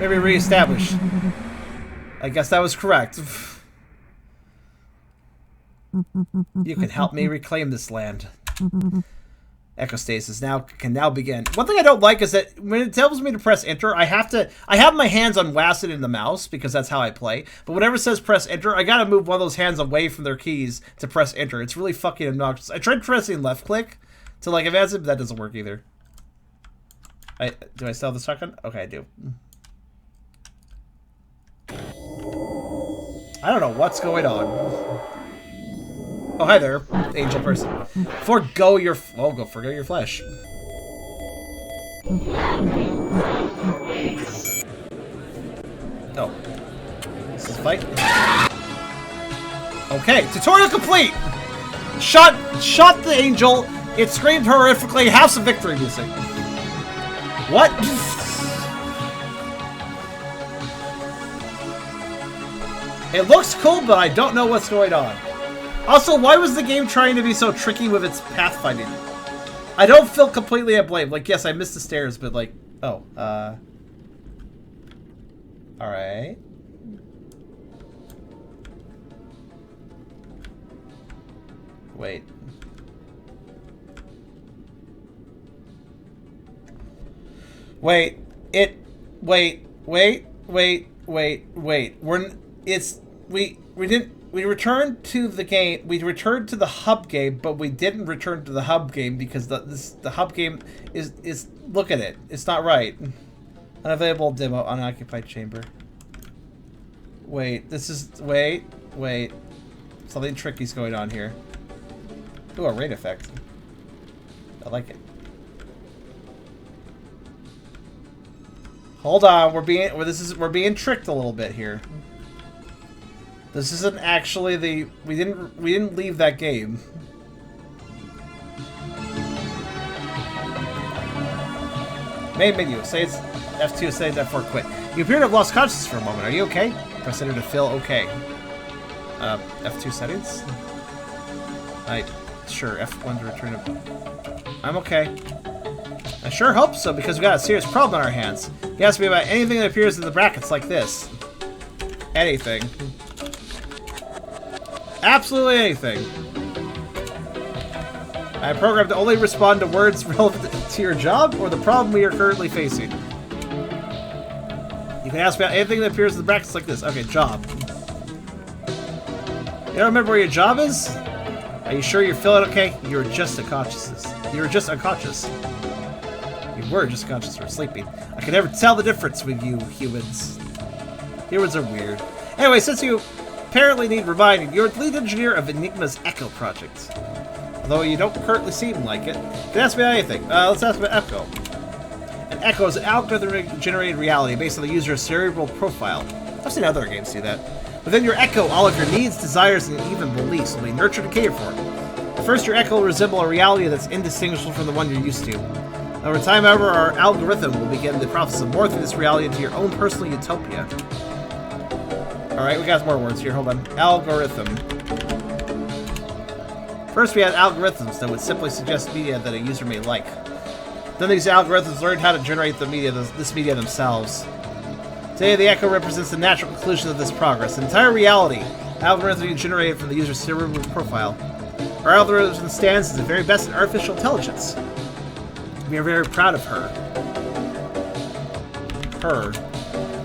S1: Maybe reestablish. I guess that was correct. You can help me reclaim this land. Echostasis can now begin. One thing I don't like is that when it tells me to press enter, I have my hands on WASD and the mouse because that's how I play. But whenever it says press enter, I gotta move one of those hands away from their keys to press enter. It's really fucking obnoxious. I tried pressing left click to like advance it, but that doesn't work either. Do I still have the shotgun? Okay, I do. I don't know what's going on. Oh, hi there, angel person. Forgo your... Oh, go forgo your flesh. Oh. This is a fight? Okay, tutorial complete! Shot the angel. It screamed horrifically. Have some victory music. What? It looks cool, but I don't know what's going on. Also, why was the game trying to be so tricky with its pathfinding? I don't feel completely at blame. Like, yes, I missed the stairs, but like, oh, alright. Wait. Wait. Wait. We returned to the game. We returned to the hub game, but we didn't return to the hub game because the hub game is look at it. It's not right. Unavailable demo, unoccupied chamber. Wait, wait. Something tricky's going on here. Ooh, a rain effect. I like it. Hold on, we're being tricked a little bit here. This isn't actually the we didn't leave that game. Main menu. Say it's F2, say it's F4, quit. You appear to have lost consciousness for a moment. Are you okay? Press enter to fill okay. F2 settings? Sure, F1 to return to... I'm okay. I sure hope so, because we got a serious problem on our hands. You ask me about anything that appears in the brackets like this. Anything. Absolutely anything. I am programmed to only respond to words relevant to your job or the problem we are currently facing. You can ask me about anything that appears in the brackets like this. Okay, job. You don't remember where your job is? Are you sure you're feeling okay? You were just unconscious. You were just unconscious. You were just unconscious or sleeping. I can never tell the difference with you humans. Humans are weird. Anyway, since you apparently need reminding, you're the lead engineer of Enigma's Echo project. Although you don't currently seem like it. You can ask me about anything. Let's ask about Echo. An Echo is an algorithm-generated reality based on the user's cerebral profile. I've seen other games do that. Within your Echo, all of your needs, desires, and even beliefs will be nurtured and catered for. First, your Echo will resemble a reality that's indistinguishable from the one you're used to. Over time, however, our algorithm will begin the process of morphing this reality into your own personal utopia. Alright, we got some more words here. Hold on. Algorithm. First, we had algorithms that would simply suggest media that a user may like. Then these algorithms learned how to generate the media, this media themselves. Today, the Echo represents the natural conclusion of this progress. The entire reality, algorithm generated from the user's cerebral profile. Our algorithm stands as the very best in artificial intelligence. We are very proud of her.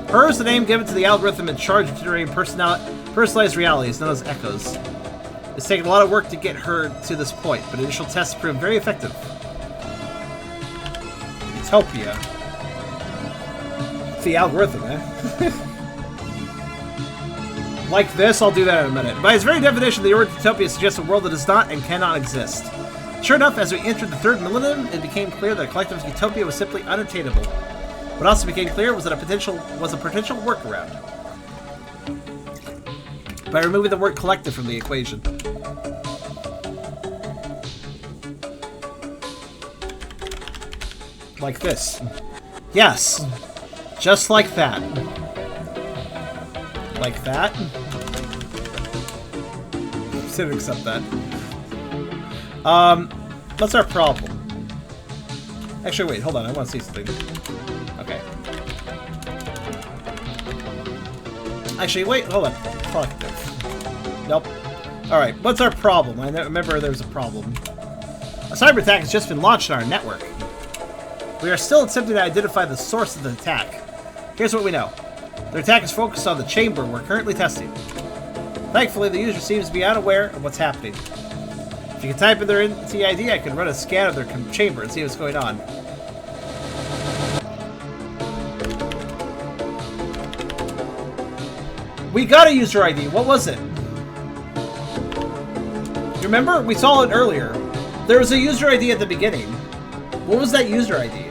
S1: Her is the name given to the algorithm in charge of generating personalized realities, known as Echoes. It's taken a lot of work to get her to this point, but initial tests proved very effective. Utopia. It's the algorithm, eh? Like this, I'll do that in a minute. By its very definition, the word utopia suggests a world that does not and cannot exist. Sure enough, as we entered the third millennium, it became clear that a collective utopia was simply unattainable. What also became clear was that a potential workaround. By removing the word collective from the equation. Like this. Yes. Just like that. Like that. Didn't accept that. What's our problem? Actually, wait, hold on, I want to see something. Okay. Actually, wait, hold on. Collective. Nope. Alright, what's our problem? I remember there's a problem. A cyber attack has just been launched on our network. We are still attempting to identify the source of the attack. Here's what we know. The attack is focused on the chamber we're currently testing. Thankfully, the user seems to be unaware of what's happening. If you can type in their ID, I can run a scan of their chamber and see what's going on. We got a user ID. What was it? You remember? We saw it earlier. There was a user ID at the beginning. What was that user ID?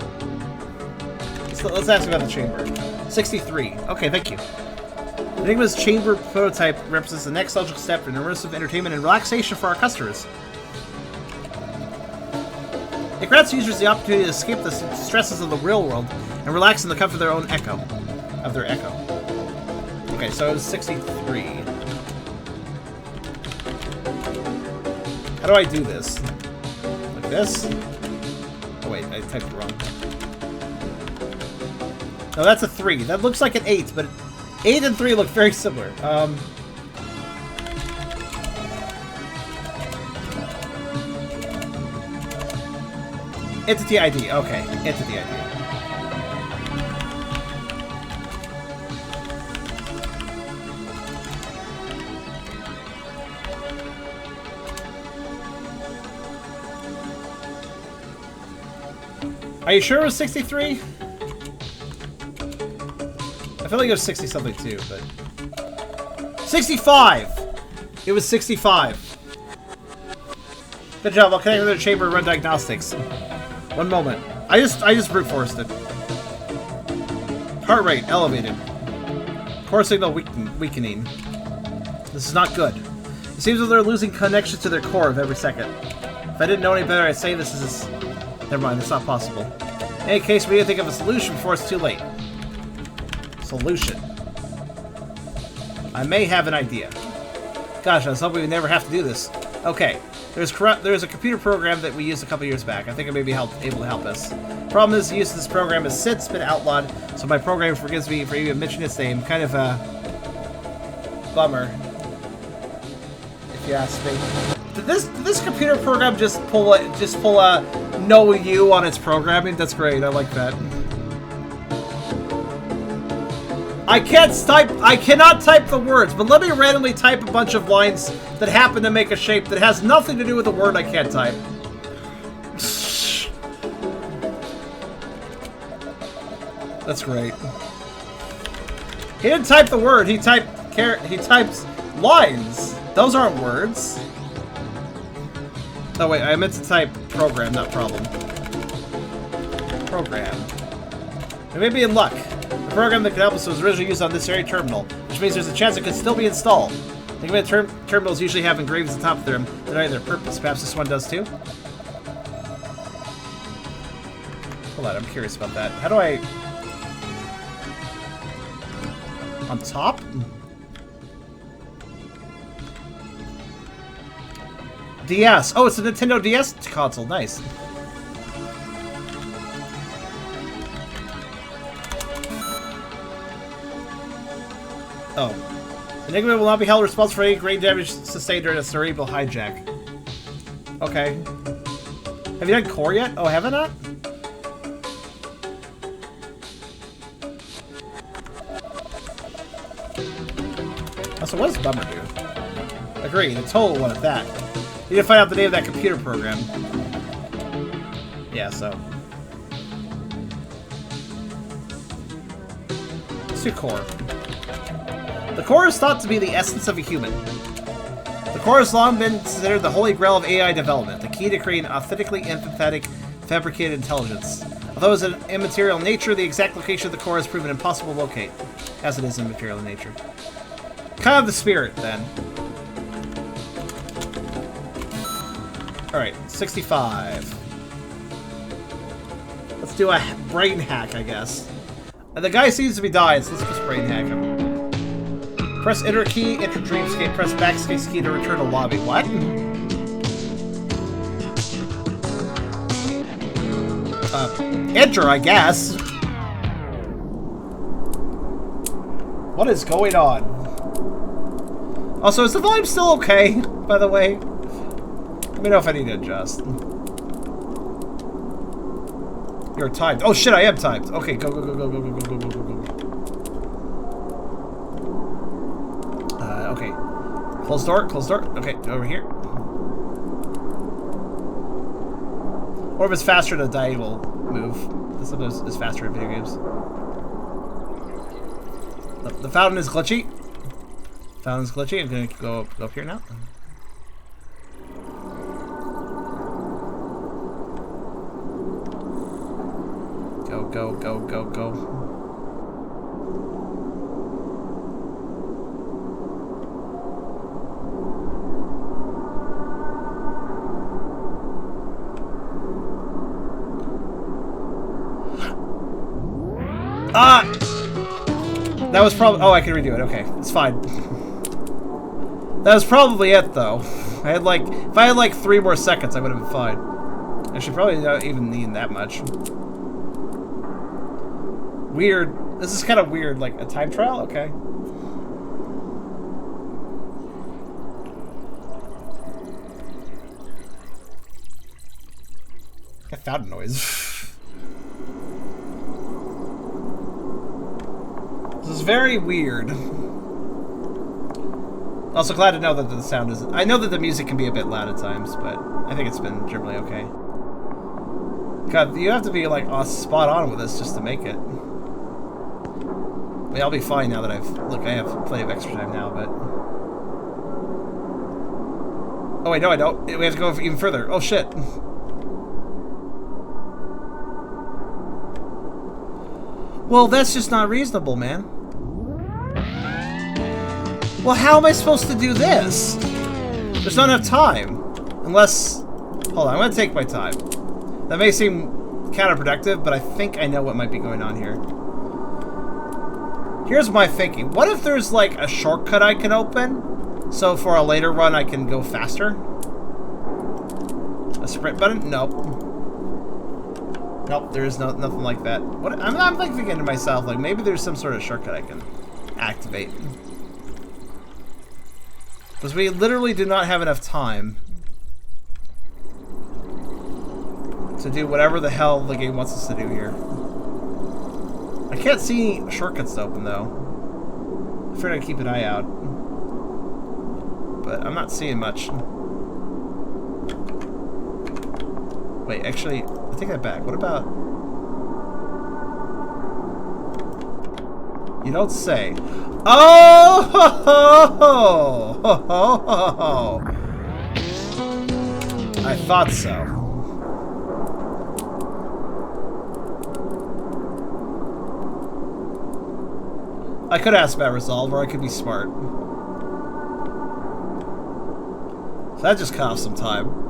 S1: Let's ask about the chamber. 63. Okay, thank you. Enigma's chamber prototype represents the next logical step in immersive entertainment and relaxation for our customers. It grants users the opportunity to escape the stresses of the real world and relax in the comfort of their own echo. Okay, so it was 63. How do I do this? Like this? Oh wait, I typed it wrong. No, that's a 3. That looks like an 8, but 8 and 3 look very similar. Entity ID. Okay, entity ID. Are you sure it was 63? I feel like it was 60 something too, but 65. It was 65. Good job. I'll connect with the chamber and run diagnostics. One moment. I just brute forced it. Heart rate elevated. Core signal weakening. This is not good. It seems that they're losing connection to their core of every second. If I didn't know any better, I'd say this is... Never mind, it's not possible. In any case, we need to think of a solution before it's too late. Solution. I may have an idea. Gosh, I was hoping we'd never have to do this. Okay. There's a computer program that we used a couple years back. I think it may be able to help us. Problem is, the use of this program has since been outlawed, so my program forgives me for even mentioning its name. Kind of a bummer, if you ask me. Did this computer program just pull a no you on its programming? That's great. I like that. I cannot type the words, but let me randomly type a bunch of lines that happen to make a shape that has nothing to do with the word I can't type. That's great. He didn't type the word, he types lines. Those aren't words. Oh wait, I meant to type program, not problem. Program. We may be in luck. The program that could help us was originally used on this very terminal, which means there's a chance it could still be installed. Think about terminals usually have engravings at the top of them that are their purpose. Perhaps this one does too? Hold on, I'm curious about that. How do I... On top? DS. Oh, it's a Nintendo DS console. Nice. Oh. Enigma will not be held responsible for any brain damage sustained during a cerebral hijack. Okay. Have you done core yet? Oh, have I not? Oh, so what does Bummer do? Agree, the total one at that. You need to find out the name of that computer program. Yeah, so. Let's do core. The core is thought to be the essence of a human. The core has long been considered the holy grail of AI development, the key to creating authentically empathetic, fabricated intelligence. Although it's an immaterial nature, the exact location of the core has proven impossible to locate, as it is immaterial in nature. Kind of the spirit, then. Alright, 65. Let's do a brain hack, I guess. The guy seems to be dying, so let's just brain hack him. Press enter key, enter dreamscape, press backspace key to return to lobby. What? Enter, I guess. What is going on? Also, is the volume still okay, by the way? Let me know if I need to adjust. You're timed. Oh shit, I am timed. Okay, go, go, go, go, go, go, go, go, go, go. Okay. Close door, close door. Okay, over here. Or if it's faster, the die will move. This is faster in video games. The fountain is glitchy. Fountain's glitchy. I'm gonna go up here now. Go, go, go, go, go. Ah! That was probably... Oh, I can redo it. Okay, it's fine. That was probably it, though. I had like... If I had like 3 more seconds, I would have been fine. I should probably not even need that much. Weird. This is kind of weird. Like, a time trial? Okay. I found a noise. This is very weird. Also glad to know that the sound isn't... I know that the music can be a bit loud at times, but I think it's been generally okay. God, you have to be, like, spot on with this just to make it. I mean, I'll be fine now that I've... Look, I have plenty of extra time now, but... Oh, wait, no, I don't. We have to go even further. Oh, shit. Well, that's just not reasonable, man. Well, how am I supposed to do this? There's not enough time. Unless... Hold on, I'm gonna take my time. That may seem counterproductive, but I think I know what might be going on here. Here's my thinking. What if there's, like, a shortcut I can open? So for a later run, I can go faster? A sprint button? Nope. Nope, there is nothing like that. What I'm like thinking to myself, like maybe there's some sort of shortcut I can activate. Because we literally do not have enough time to do whatever the hell the game wants us to do here. I can't see any shortcuts to open though. I figured I'd keep an eye out. But I'm not seeing much. Wait, actually, I take that back. What about... You don't say. Oh! Ho, ho, ho, ho, ho, ho. I thought so. I could ask about Resolve, or I could be smart. So that just cut off some time.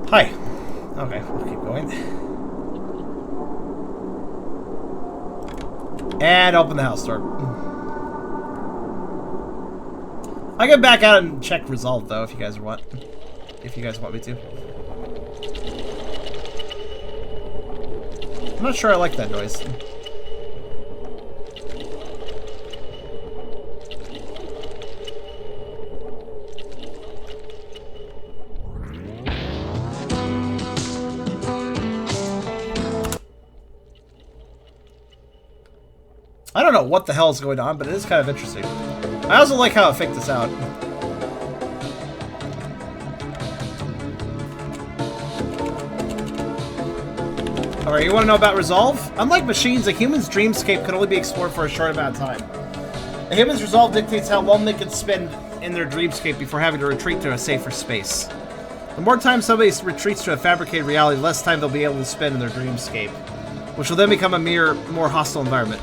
S1: Hi. Okay, we'll keep going. And open the house door. I'll get back out and check Resolve though, if you guys want. If you guys want me to. I'm not sure I like that noise. I don't know what the hell is going on, but it is kind of interesting. I also like how it faked this out. Alright, you want to know about Resolve? Unlike machines, a human's dreamscape can only be explored for a short amount of time. A human's resolve dictates how long they can spend in their dreamscape before having to retreat to a safer space. The more time somebody retreats to a fabricated reality, the less time they'll be able to spend in their dreamscape, which will then become a more hostile environment.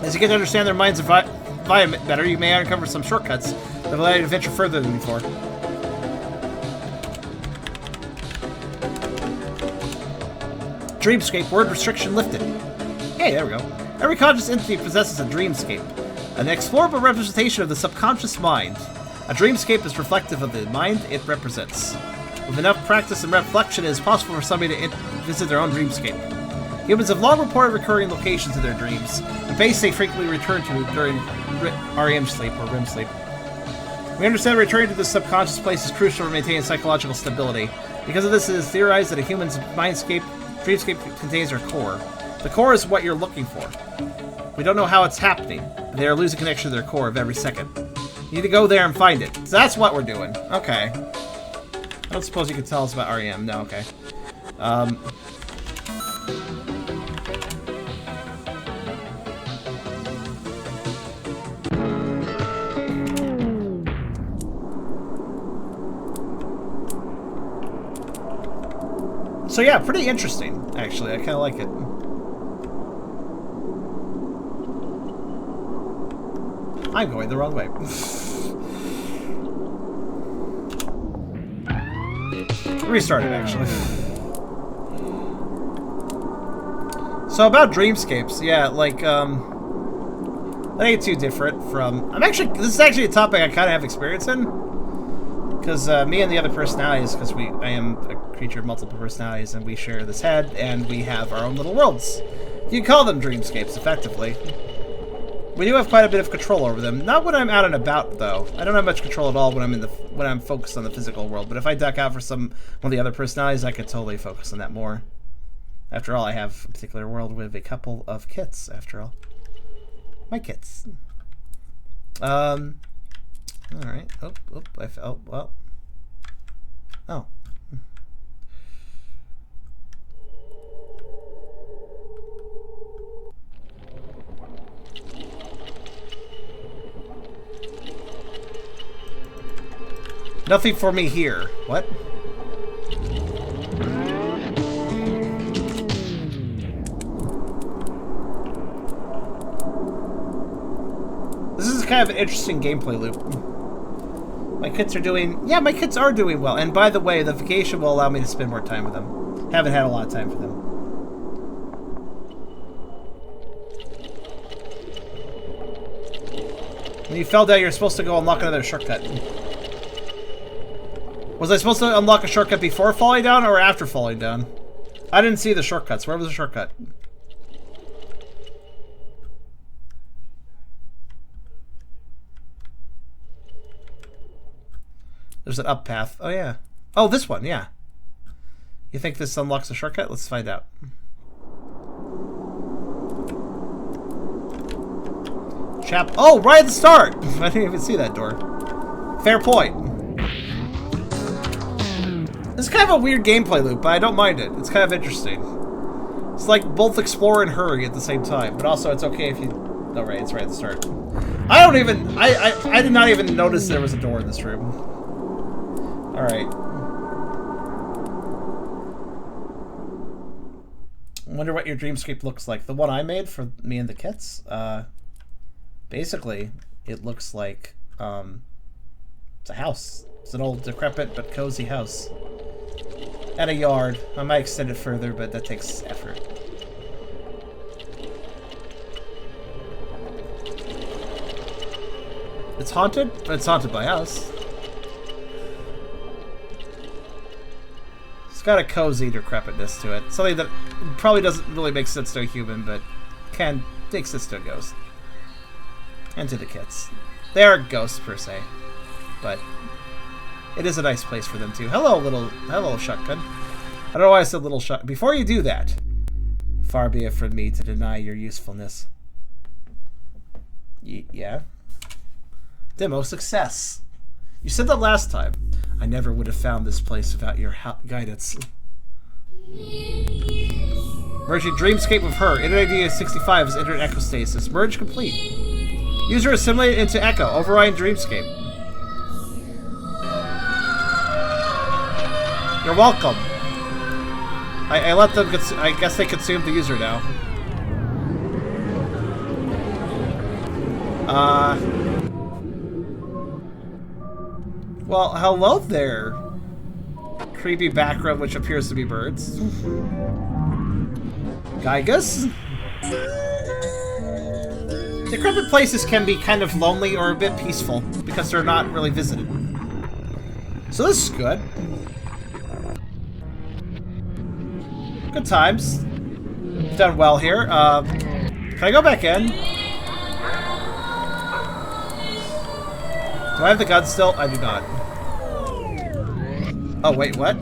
S1: As you get to understand their mind's environment better, you may uncover some shortcuts that allow you to venture further than before. Dreamscape, word restriction lifted. Hey, there we go. Every conscious entity possesses a dreamscape, an explorable representation of the subconscious mind. A dreamscape is reflective of the mind it represents. With enough practice and reflection, it is possible for somebody to visit their own dreamscape. Humans have long reported recurring locations in their dreams, a base they frequently return to during REM sleep or REM sleep. We understand returning to this subconscious place is crucial for maintaining psychological stability. Because of this, it is theorized that a human's dreamscape contains their core. The core is what you're looking for. We don't know how it's happening, but they are losing connection to their core of every second. You need to go there and find it. So that's what we're doing. Okay. I don't suppose you could tell us about REM. No, okay. So yeah, pretty interesting, actually. I kind of like it. I'm going the wrong way. Restart it, actually. So about dreamscapes, yeah, like, that ain't too different from... this is actually a topic I kind of have experience in. Because me and the other personalities, because I am a creature of multiple personalities, and we share this head, and we have our own little worlds. You can call them dreamscapes, effectively. We do have quite a bit of control over them. Not when I'm out and about, though. I don't have much control at all when I'm focused on the physical world. But if I duck out for one of the other personalities, I could totally focus on that more. After all, I have a particular world with a couple of kits. After all, my kits. All right. Oh, I fell. Well. Oh. Nothing for me here. What? This is kind of an interesting gameplay loop. My kits are doing... Yeah, my kits are doing well. And by the way, the vacation will allow me to spend more time with them. Haven't had a lot of time for them. When you fell down, you're supposed to go unlock another shortcut. Was I supposed to unlock a shortcut before falling down or after falling down? I didn't see the shortcuts. Where was the shortcut? There's an up path. Oh, yeah. Oh, this one, yeah. You think this unlocks a shortcut? Let's find out. Oh, right at the start! I didn't even see that door. Fair point. This is kind of a weird gameplay loop, but I don't mind it. It's kind of interesting. It's like both explore and hurry at the same time, but also it's okay if you... Oh, right, it's right at the start. I don't even... I did not even notice there was a door in this room. Alright. I wonder what your dreamscape looks like. The one I made for me and the kits? Basically, it looks like, it's a house. It's an old, decrepit, but cozy house. And a yard. I might extend it further, but that takes effort. It's haunted, but it's haunted by us. It's got a cozy decrepitness to it. Something that probably doesn't really make sense to a human, but can make sense to a ghost. And to the kits. They aren't ghosts, per se. But it is a nice place for them, too. Hello, shotgun. I don't know why I said little shotgun. Before you do that, far be it from me to deny your usefulness. Yeah? Demo success. You said that last time. I never would have found this place without your guidance. Merging Dreamscape with her. Internet ID 65 is entered Echostasis. Merge complete. User assimilated into Echo. Override Dreamscape. You're welcome. I let them... I guess they consumed the user now. Well, hello there. Creepy background, which appears to be birds. Gygus? Decrepit places can be kind of lonely or a bit peaceful because they're not really visited. So this is good. Good times. Done well here. Can I go back in? Do I have the gun still? I do not. Oh, wait, what?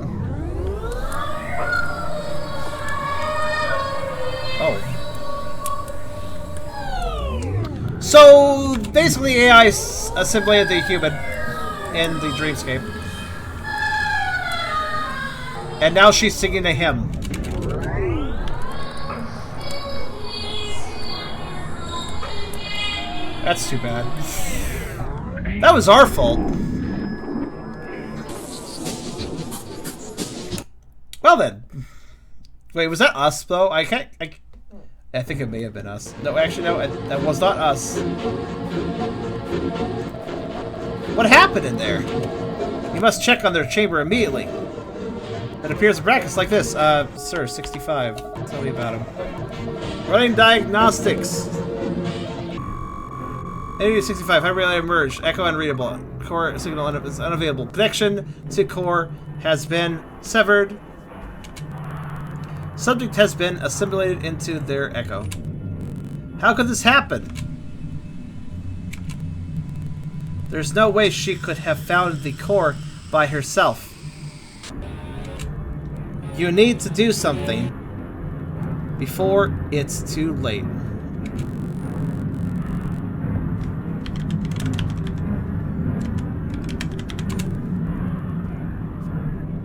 S1: Oh. So, basically AI assimilated the human in the dreamscape. And now she's singing a hymn. That's too bad. That was our fault. Well then. Wait, was that us though? I can't. I think it may have been us. No, actually, no, that was not us. What happened in there? You must check on their chamber immediately. It appears in brackets like this. Sir, 65. Tell me about him. Running diagnostics. Entity 65. Hybrid item merged. Echo unreadable. Core signal is unavailable. Connection to core has been severed. Subject has been assimilated into their echo. How could this happen? There's no way she could have found the core by herself. You need to do something before it's too late.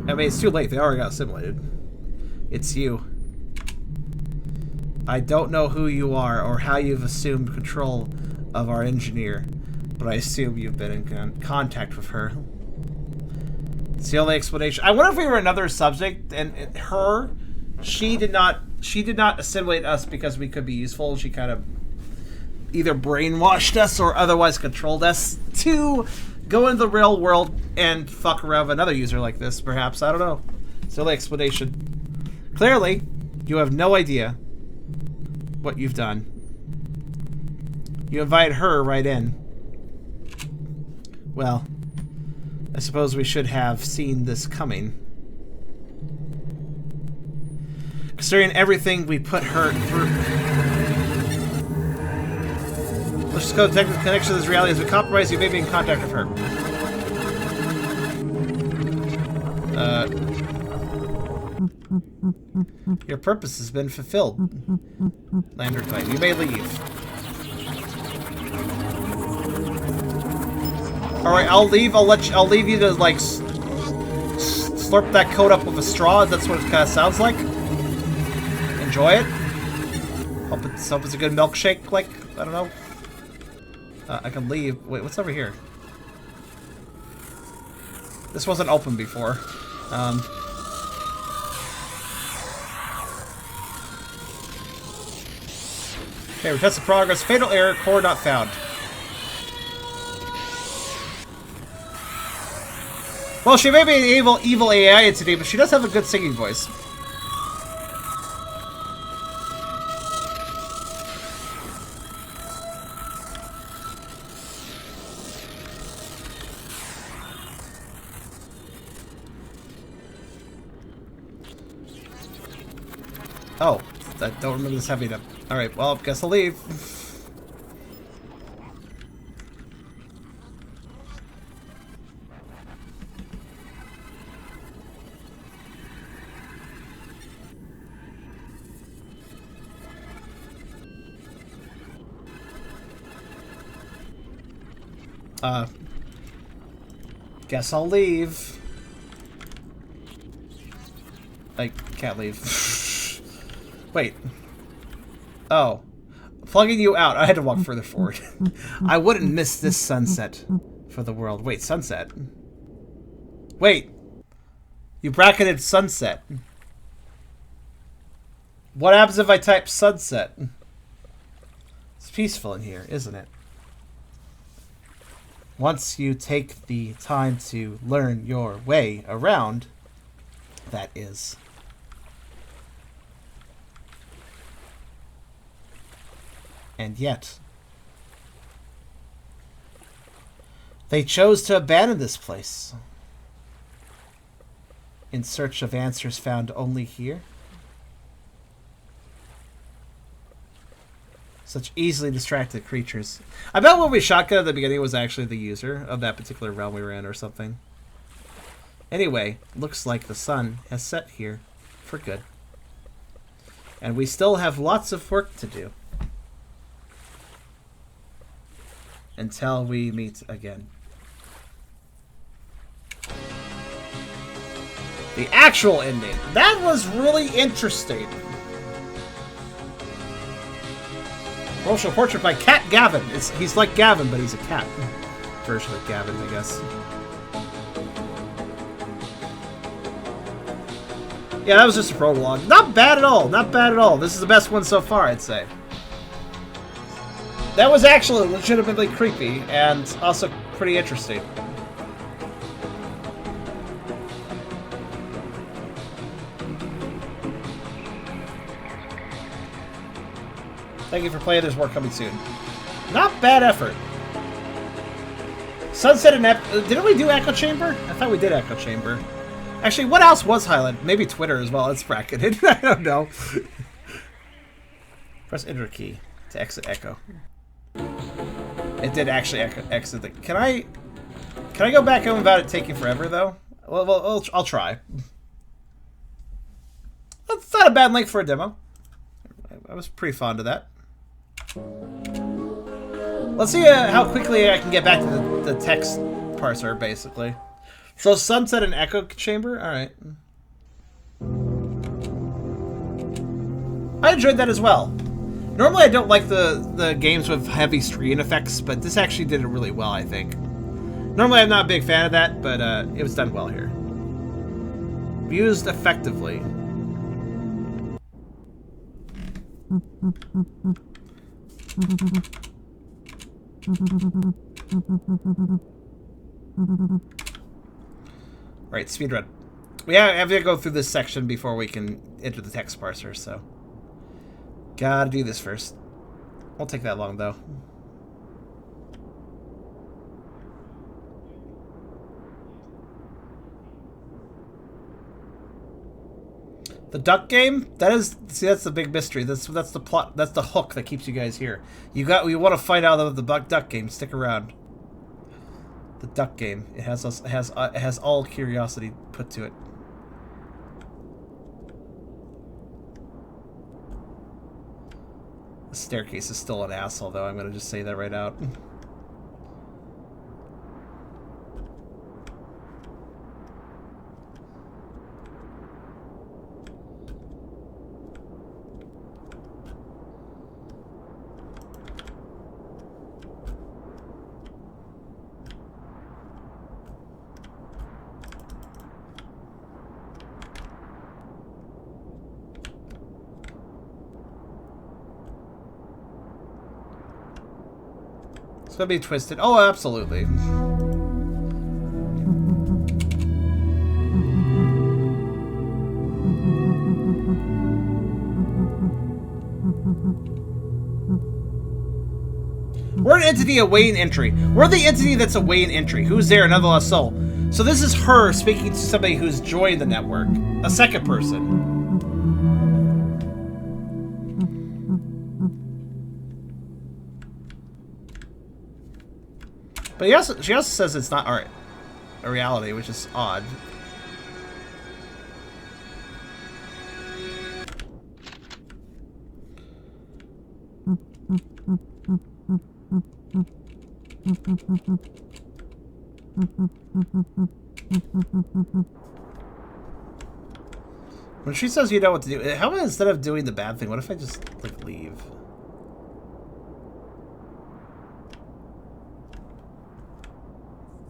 S1: I mean, it's too late. They already got assimilated. It's you. I don't know who you are or how you've assumed control of our engineer, but I assume you've been in contact with her. It's the only explanation. I wonder if we were another subject and she did not assimilate us because we could be useful. She kind of either brainwashed us or otherwise controlled us to go into the real world and fuck around with another user like this, perhaps. I don't know. It's the only explanation. Clearly, you have no idea what you've done. You invite her right in. Well, I suppose we should have seen this coming. Considering everything we put her through. Let's just go detect the connection to this reality. As we compromise, you may be in contact with her. Your purpose has been fulfilled. Lander type. You may leave. Alright, I'll leave. I'll leave you to, like, slurp that coat up with a straw. That's what it kind of sounds like. Enjoy it. Hope it's a good milkshake, like, I don't know. I can leave. Wait, what's over here? This wasn't open before. Okay, we tested progress. Fatal error. Core not found. Well, she may be an evil AI entity, but she does have a good singing voice. Oh, I don't remember this having a... Alright, well, guess I'll leave. Guess I'll leave. I can't leave. Wait. Oh. Plugging you out. I had to walk further forward. I wouldn't miss this sunset for the world. Wait, sunset? Wait. You bracketed sunset. What happens if I type sunset? It's peaceful in here, isn't it? Once you take the time to learn your way around, that is. And yet, they chose to abandon this place in search of answers found only here. Such easily distracted creatures. I bet when we shotgun at the beginning was actually the user of that particular realm we were in or something. Anyway, looks like the sun has set here for good. And we still have lots of work to do. Until we meet again. The actual ending. That was really interesting. Promotional portrait by Cat Gavin. He's like Gavin, but he's a cat version of Gavin, I guess. Yeah, that was just a prologue. Not bad at all. Not bad at all. This is the best one so far, I'd say. That was actually legitimately creepy and also pretty interesting. Thank you for playing. There's more coming soon. Not bad effort. Sunset and didn't we do Echo Chamber? I thought we did Echo Chamber. Actually, what else was highlighted? Maybe Twitter as well. It's bracketed. I don't know. Press Enter key to exit Echo. It did actually exit the... Can I go back home without it taking forever, though? Well, I'll try. That's not a bad link for a demo. I was pretty fond of that. Let's see how quickly I can get back to the text parser, basically. So Sunset and Echo Chamber? Alright. I enjoyed that as well. Normally I don't like the games with heavy screen effects, but this actually did it really well, I think. Normally I'm not a big fan of that, but it was done well here. Used effectively. Right, speedrun. We have to go through this section before we can enter the text parser, so... Gotta do this first. Won't take that long, though. The duck game? That is... See, that's the big mystery. That's the plot. That's the hook that keeps you guys here. You want to find out about the duck game. Stick around. The duck game. It has all curiosity put to it. The staircase is still an asshole, though. I'm gonna just say that right out. It's gonna be twisted. Oh, absolutely. We're an entity awaiting entry. We're the entity that's awaiting entry. Who's there? Another lost soul. So this is her speaking to somebody who's joined the network. A second person. But she also says it's not a reality, which is odd. When she says you know what to do, how about instead of doing the bad thing, what if I just, like, leave?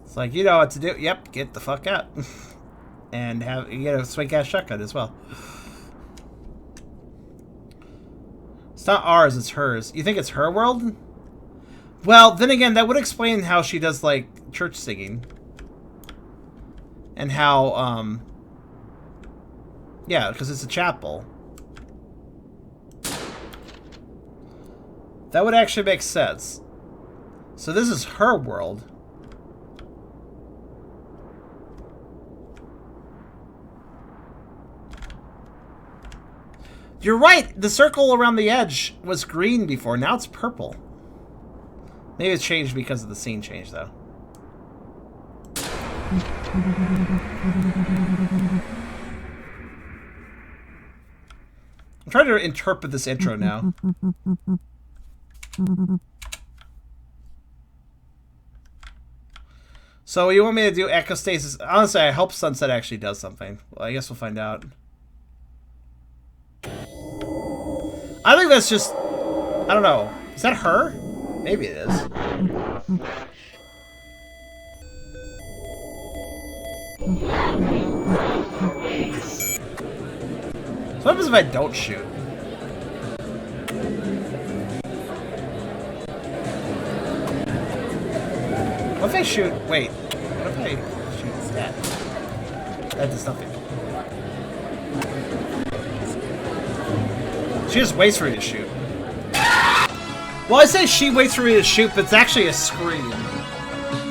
S1: It's like, you know what to do. Yep, get the fuck out. And you get a swank-ass shotgun as well. It's not ours, it's hers. You think it's her world? Well, then again, that would explain how she does, like, church singing. And how, yeah, because it's a chapel. That would actually make sense. So this is her world. You're right! The circle around the edge was green before, now it's purple. Maybe it's changed because of the scene change, though. I'm trying to interpret this intro now. So you want me to do Echo Stasis? Honestly, I hope Sunset actually does something. Well, I guess we'll find out. I think that's just... I don't know. Is that her? Maybe it is. What happens if I don't shoot? What if I shoot? Wait. What if I shoot that? That does nothing. She just waits for me to shoot. Well, I say she waits for me to shoot, but it's actually a scream.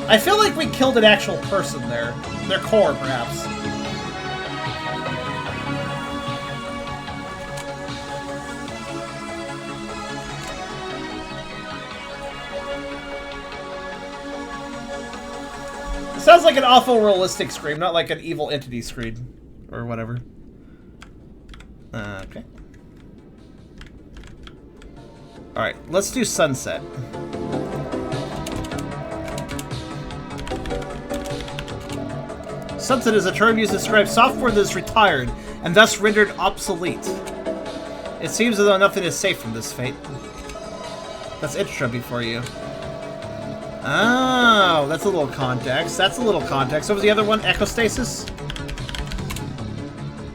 S1: I feel like we killed an actual person there. Their core, perhaps. It sounds like an awful realistic scream, not like an evil entity scream. Or whatever. Okay. Alright, let's do sunset. Sunset is a term used to describe software that is retired and thus rendered obsolete. It seems as though nothing is safe from this fate. That's intro for you. Oh, that's a little context. That's a little context. What was the other one? Echostasis?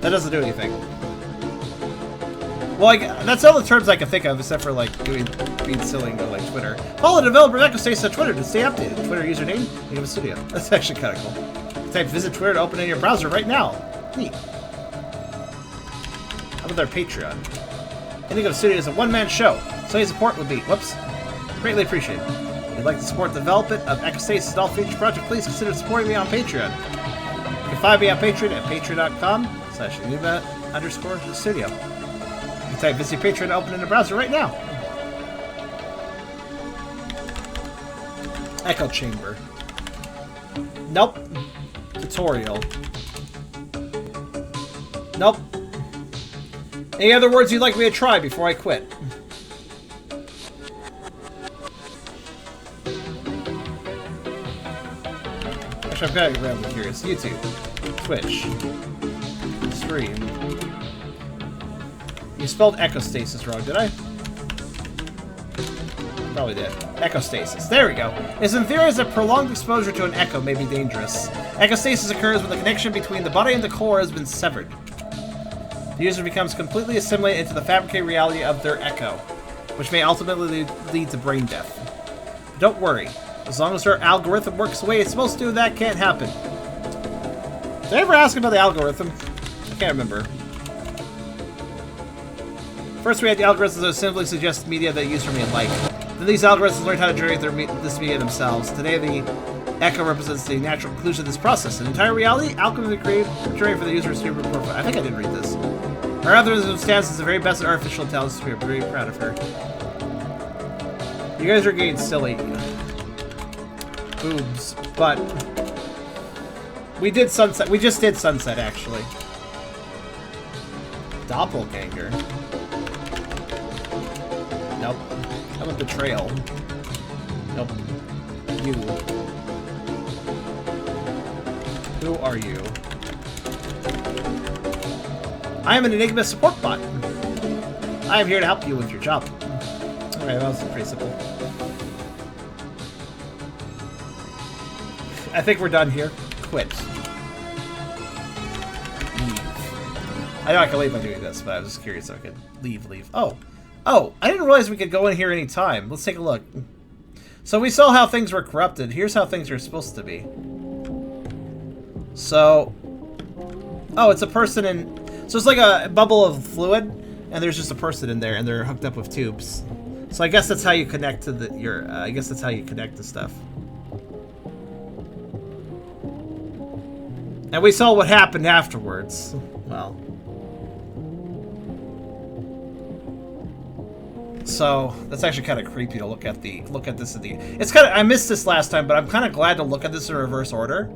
S1: That doesn't do anything. Well, that's all the terms I can think of, except for like being silly and go like Twitter. Follow the developer of Echostasis on Twitter to stay updated. Twitter username, Enigma Studio. That's actually kind of cool. Type visit Twitter to open in your browser right now. Neat. How about their Patreon? Enigma Studio is a one-man show, so any support would be, whoops, greatly appreciated. If you'd like to support the development of Echostasis and all future projects, please consider supporting me on Patreon. You can find me on Patreon at patreon.com/Enigma_studio. You can type visit Patreon to open in the browser right now. Echo Chamber. Nope. Tutorial. Nope. Any other words you'd like me to try before I quit? Actually, I'm kind of randomly curious. YouTube. Twitch. Stream. You spelled Echostasis wrong, did I? Probably did. Echostasis. There we go. It's in theory that prolonged exposure to an echo may be dangerous. Echostasis occurs when the connection between the body and the core has been severed. The user becomes completely assimilated into the fabricated reality of their echo, which may ultimately lead to brain death. But don't worry. As long as their algorithm works the way it's supposed to, that can't happen. Did I ever ask about the algorithm? I can't remember. First we had the algorithms that simply suggest media that user may like. Then these algorithms learned how to generate this media themselves. Today the echo represents the natural conclusion of this process. In entire reality, algorithms create generated for the user's favorite profile. I think I did read this. Our algorithm stands as the very best in artificial intelligence. We are very proud of her. You guys are getting silly. Boobs. But we did sunset. We just did sunset, actually. Doppelganger. Nope. How about betrayal? Nope. You. Who are you? I am an Enigma support bot. I am here to help you with your job. Okay, that was pretty simple. I think we're done here. Quit. Leave. I know I can leave by doing this, but I was just curious if I could leave. Oh! Oh! I didn't realize we could go in here anytime. Let's take a look. So we saw how things were corrupted. Here's how things are supposed to be. So... Oh, it's a person in... So it's like a bubble of fluid, and there's just a person in there, and they're hooked up with tubes. So I guess that's how you connect to I guess that's how you connect to stuff. And we saw what happened afterwards. Well. So that's actually kind of creepy to look at this at the. It's kind of, I missed this last time, but I'm kind of glad to look at this in reverse order.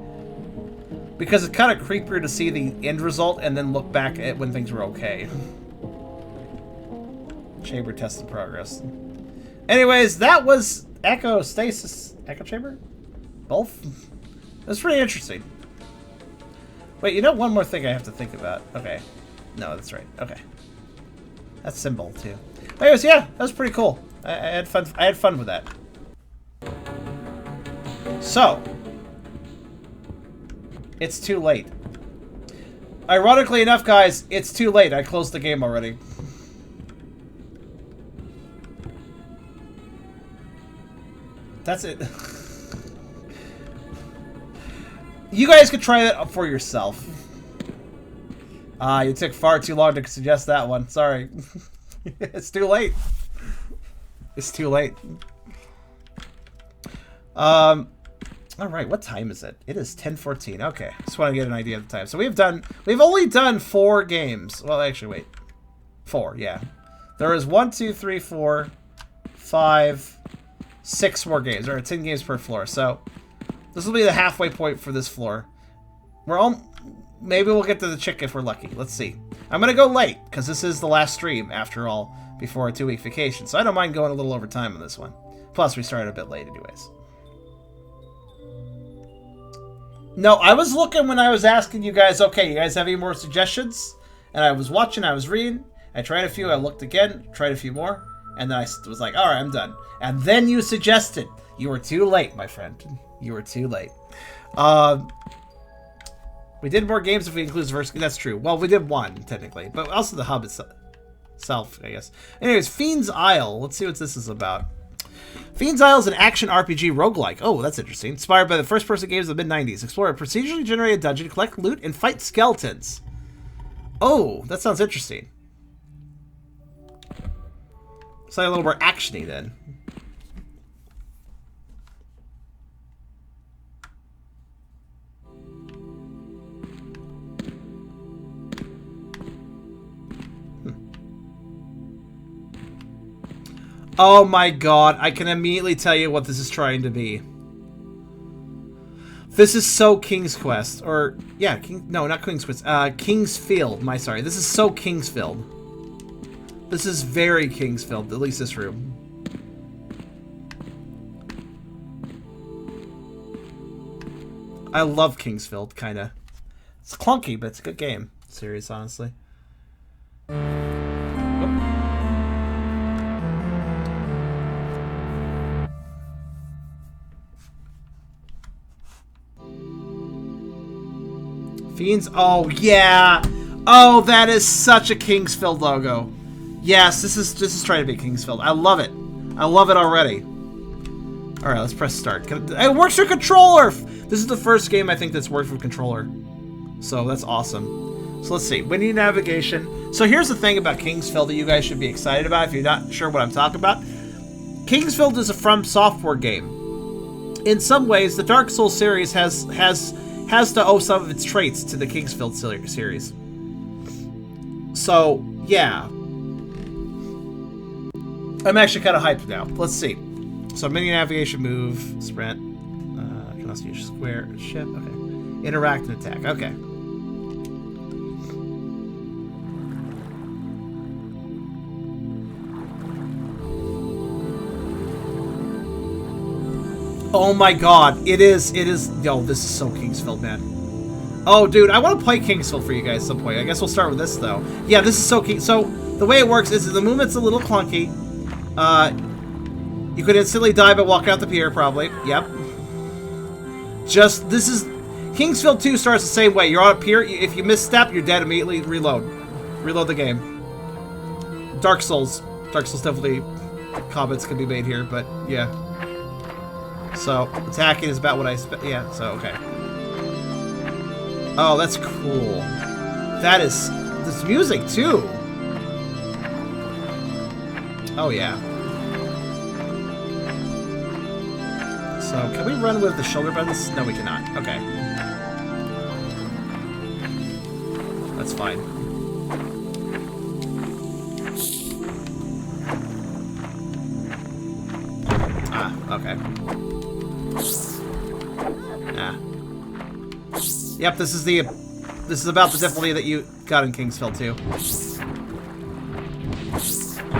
S1: Because it's kind of creepier to see the end result and then look back at when things were okay. Chamber test in progress. Anyways, that was Echostasis. Echo Chamber? Both? That's pretty interesting. Wait, you know one more thing I have to think about. Okay. No, that's right. Okay. That's symbol too. Anyways, yeah, that was pretty cool. I had fun. I had fun with that. So, it's too late. Ironically enough, guys, it's too late. I closed the game already. That's it. You guys could try that for yourself. You took far too long to suggest that one. Sorry. It's too late. It's too late. Alright, what time is it? It is 10:14. Okay. Just want to get an idea of the time. So we've only done 4 games. Well, actually, wait. 4, yeah. There is 1, 2, 3, 4, 5, 6 more games. There are 10 games per floor. So this will be the halfway point for this floor. Maybe we'll get to the chick if we're lucky. Let's see. I'm going to go late, because this is the last stream, after all, before a 2-week vacation. So I don't mind going a little over time on this one. Plus, we started a bit late anyways. No, I was looking when I was asking you guys, okay, you guys have any more suggestions? And I was watching, I was reading, I tried a few, I looked again, tried a few more, and then I was like, alright, I'm done. And then you suggested. You were too late, my friend. You were too late. We did more games if we include the first. That's true. Well, we did 1, technically. But also the hub itself, I guess. Anyways, Fiend's Isle. Let's see what this is about. Fiend's Isle is an action RPG roguelike. Oh, that's interesting. Inspired by the first-person games of the mid-90s. Explore a procedurally generated dungeon, collect loot, and fight skeletons. Oh, that sounds interesting. It's like a little more action-y then. Oh my god, I can immediately tell you what this is trying to be. This is so King's Quest. Or, yeah, no, not King's Quest. Kingsfield, sorry. This is so Kingsfield. This is very Kingsfield, at least this room. I love Kingsfield, kinda. It's clunky, but it's a good game. Serious, honestly. Fiends, oh yeah! Oh, that is such a Kingsfield logo. Yes, this is trying to be Kingsfield. I love it. I love it already. Alright, let's press start. It works with controller! This is the first game I think that's worked with controller. So that's awesome. So let's see. Winning navigation. So here's the thing about Kingsfield that you guys should be excited about if you're not sure what I'm talking about. Kingsfield is a From Software game. In some ways, the Dark Souls series has to owe some of its traits to the Kingsfield series. So, yeah. I'm actually kind of hyped now. Let's see. So, menu navigation, move, sprint. Can also use square, shift. Okay. Interact and attack. Okay. Oh my god, it is, yo, this is so Kingsfield, man. Oh, dude, I want to play Kingsfield for you guys at some point. I guess we'll start with this, though. Yeah, this is so so the way it works is the movement's a little clunky. You could instantly die by walking out the pier, probably. Yep. This is, Kingsfield 2 starts the same way. You're on a pier, if you misstep, you're dead immediately, reload. Reload the game. Dark Souls definitely, comments can be made here, but, yeah. So, attacking is about what I expect. Yeah, so, okay. Oh, that's cool. That is... This music, too. Oh, yeah. So, can we run with the shoulder buttons? No, we cannot. Okay. That's fine. Ah, okay. Nah. Yep, this is about the difficulty that you got in Kingsfield too.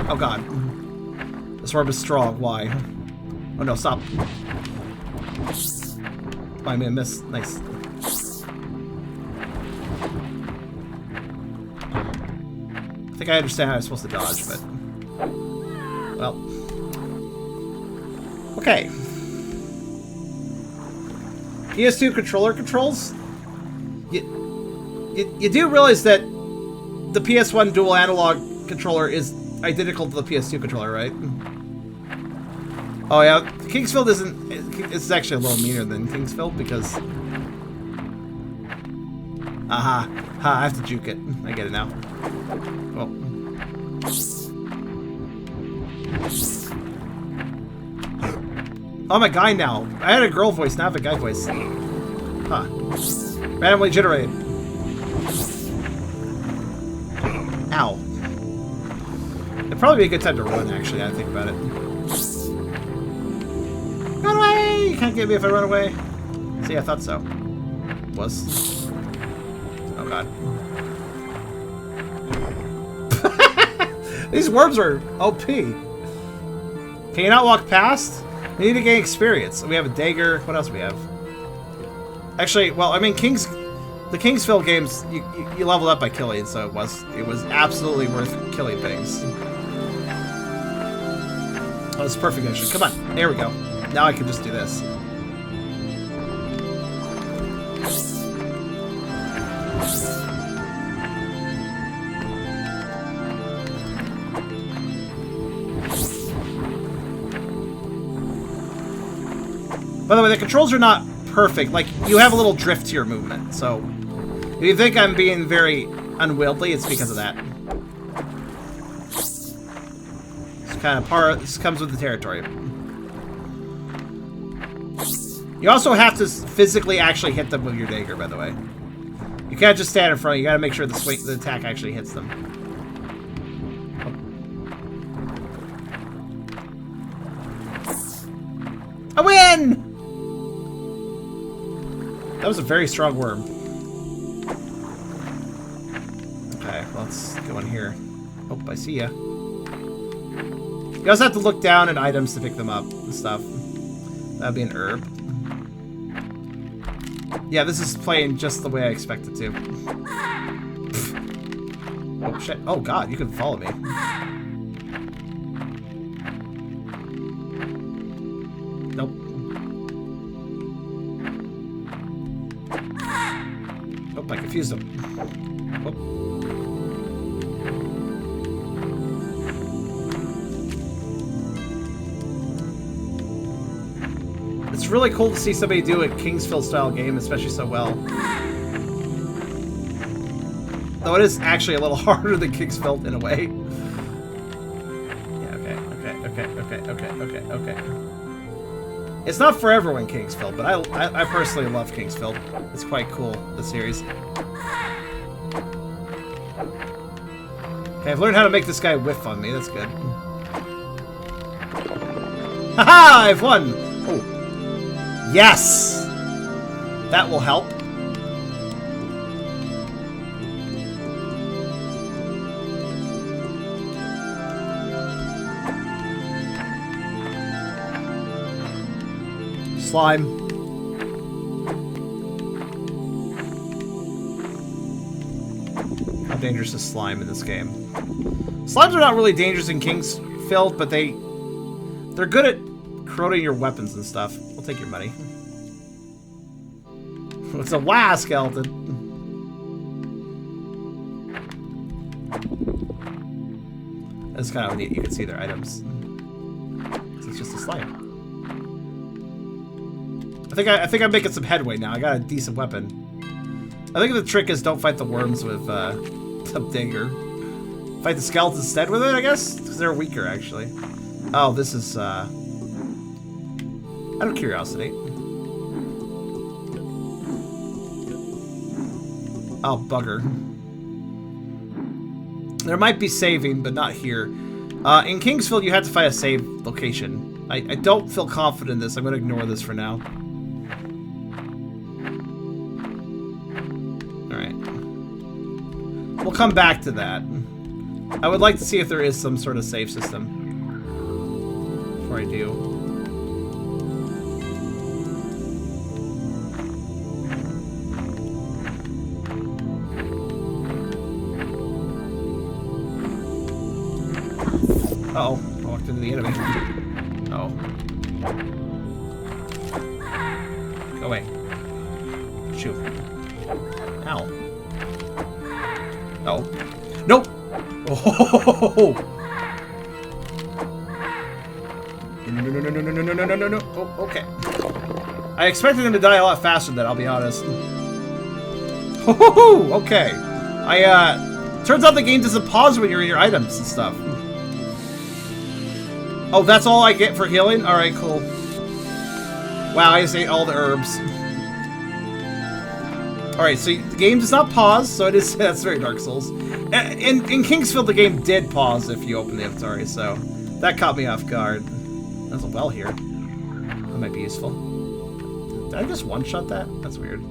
S1: Oh god. This orb is strong, why? Oh no, stop. Oh, I made a miss. Nice. I think I understand how I'm supposed to dodge, but... Well... Okay. PS2 controller controls? You do realize that the PS1 dual analog controller is identical to the PS2 controller, right? Oh yeah, Kingsfield isn't... It's actually a little meaner than Kingsfield because... Aha. Ha, I have to juke it. I get it now. Well. Oh, I'm a guy now. I had a girl voice, now I have a guy voice. Huh. Randomly generated. Ow. It'd probably be a good time to run, actually, now I think about it. Run away! You can't get me if I run away. See, I thought so. Was. Oh, God. These worms are OP. Can you not walk past? We need to gain experience. We have a dagger. What else do we have? Actually, well, I mean, the Kingsfield games, you leveled up by killing, so it was absolutely worth killing things. Oh, it's perfect actually. Come on, there we go. Now I can just do this. By the way, the controls are not perfect. Like, you have a little drift to your movement, so if you think I'm being very unwieldy, it's because of that. It's kind of this comes with the territory. You also have to physically actually hit them with your dagger, by the way. You can't just stand in front. You gotta make sure the attack actually hits them. I win! That was a very strong worm. Okay, let's go in here. Oh, I see ya. You also have to look down at items to pick them up and stuff. That'd be an herb. Yeah, this is playing just the way I expect it to. Oh, shit. Oh, God, you can follow me. Nope. Oh, I confused him. Oh. It's really cool to see somebody do a Kingsfield-style game, especially so well. Though it is actually a little harder than Kingsfield in a way. Yeah, okay. It's not for everyone, Kingsfield, but I personally love Kingsfield. It's quite cool, the series. Okay, I've learned how to make this guy whiff on me. That's good. Haha! I've won! Oh. Yes! That will help. Slime. How dangerous is slime in this game? Slimes are not really dangerous in Kingsfield, but they're good at corroding your weapons and stuff. We'll take your money. It's a WA skeleton. That's kind of neat. You can see their items. It's just a slime. I think I'm making some headway now. I got a decent weapon. I think the trick is don't fight the worms with the dagger. Fight the skeletons instead with it, I guess? Because they're weaker, actually. Oh, this is, out of curiosity. Oh, bugger. There might be saving, but not here. In Kingsfield, you have to find a save location. I don't feel confident in this. I'm going to ignore this for now. Alright. We'll come back to that. I would like to see if there is some sort of save system. Before I do. Uh-oh. I walked into the enemy. Uh-oh. Go away. Shoot. Ow. Oh. Nope! Oh! No. Oh, okay. I expected him to die a lot faster than that, I'll be honest. Oh, okay. Turns out the game doesn't pause when you're in your items and stuff. Oh, that's all I get for healing? Alright, cool. Wow, I just ate all the herbs. Alright, so the game does not pause, so it is, that's very Dark Souls. In Kingsfield, the game did pause if you open the inventory, so that caught me off guard. There's a well here. That might be useful. Did I just one-shot that? That's weird.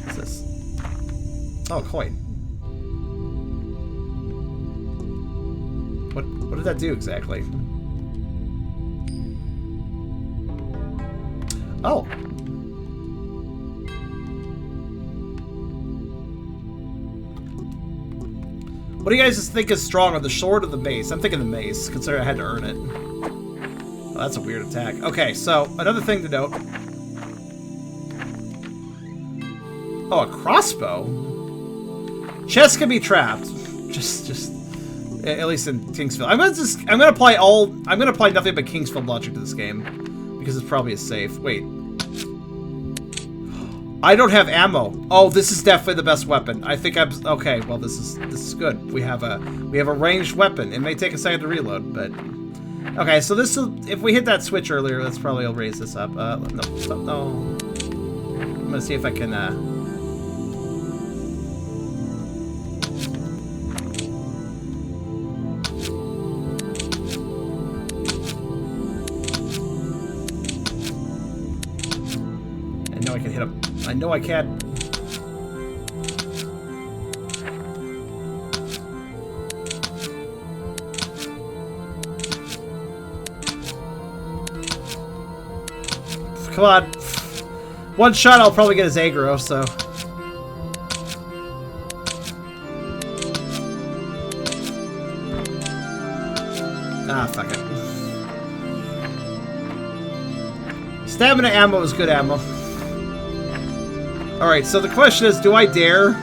S1: What's this? Oh, a coin. What did that do exactly? Oh. What do you guys think is stronger, the sword or the mace? I'm thinking the mace, considering I had to earn it. Oh, that's a weird attack. Okay, so another thing to note. Oh, a crossbow? Chests can be trapped. Just at least in Kingsfield. I'm gonna apply nothing but Kingsfield logic to this game because it's probably as safe. Wait. I don't have ammo. Oh, this is definitely the best weapon. I think I'm okay. Well, this is good. We have a ranged weapon. It may take a second to reload, but okay. So this will, if we hit that switch earlier, that's probably will raise this up. No, stop. No. I'm gonna see if I can. I know I can hit him. I know I can. Come on. One shot, I'll probably get his aggro, so. Ah, fuck it. Stamina ammo is good ammo. Alright, so the question is, do I dare?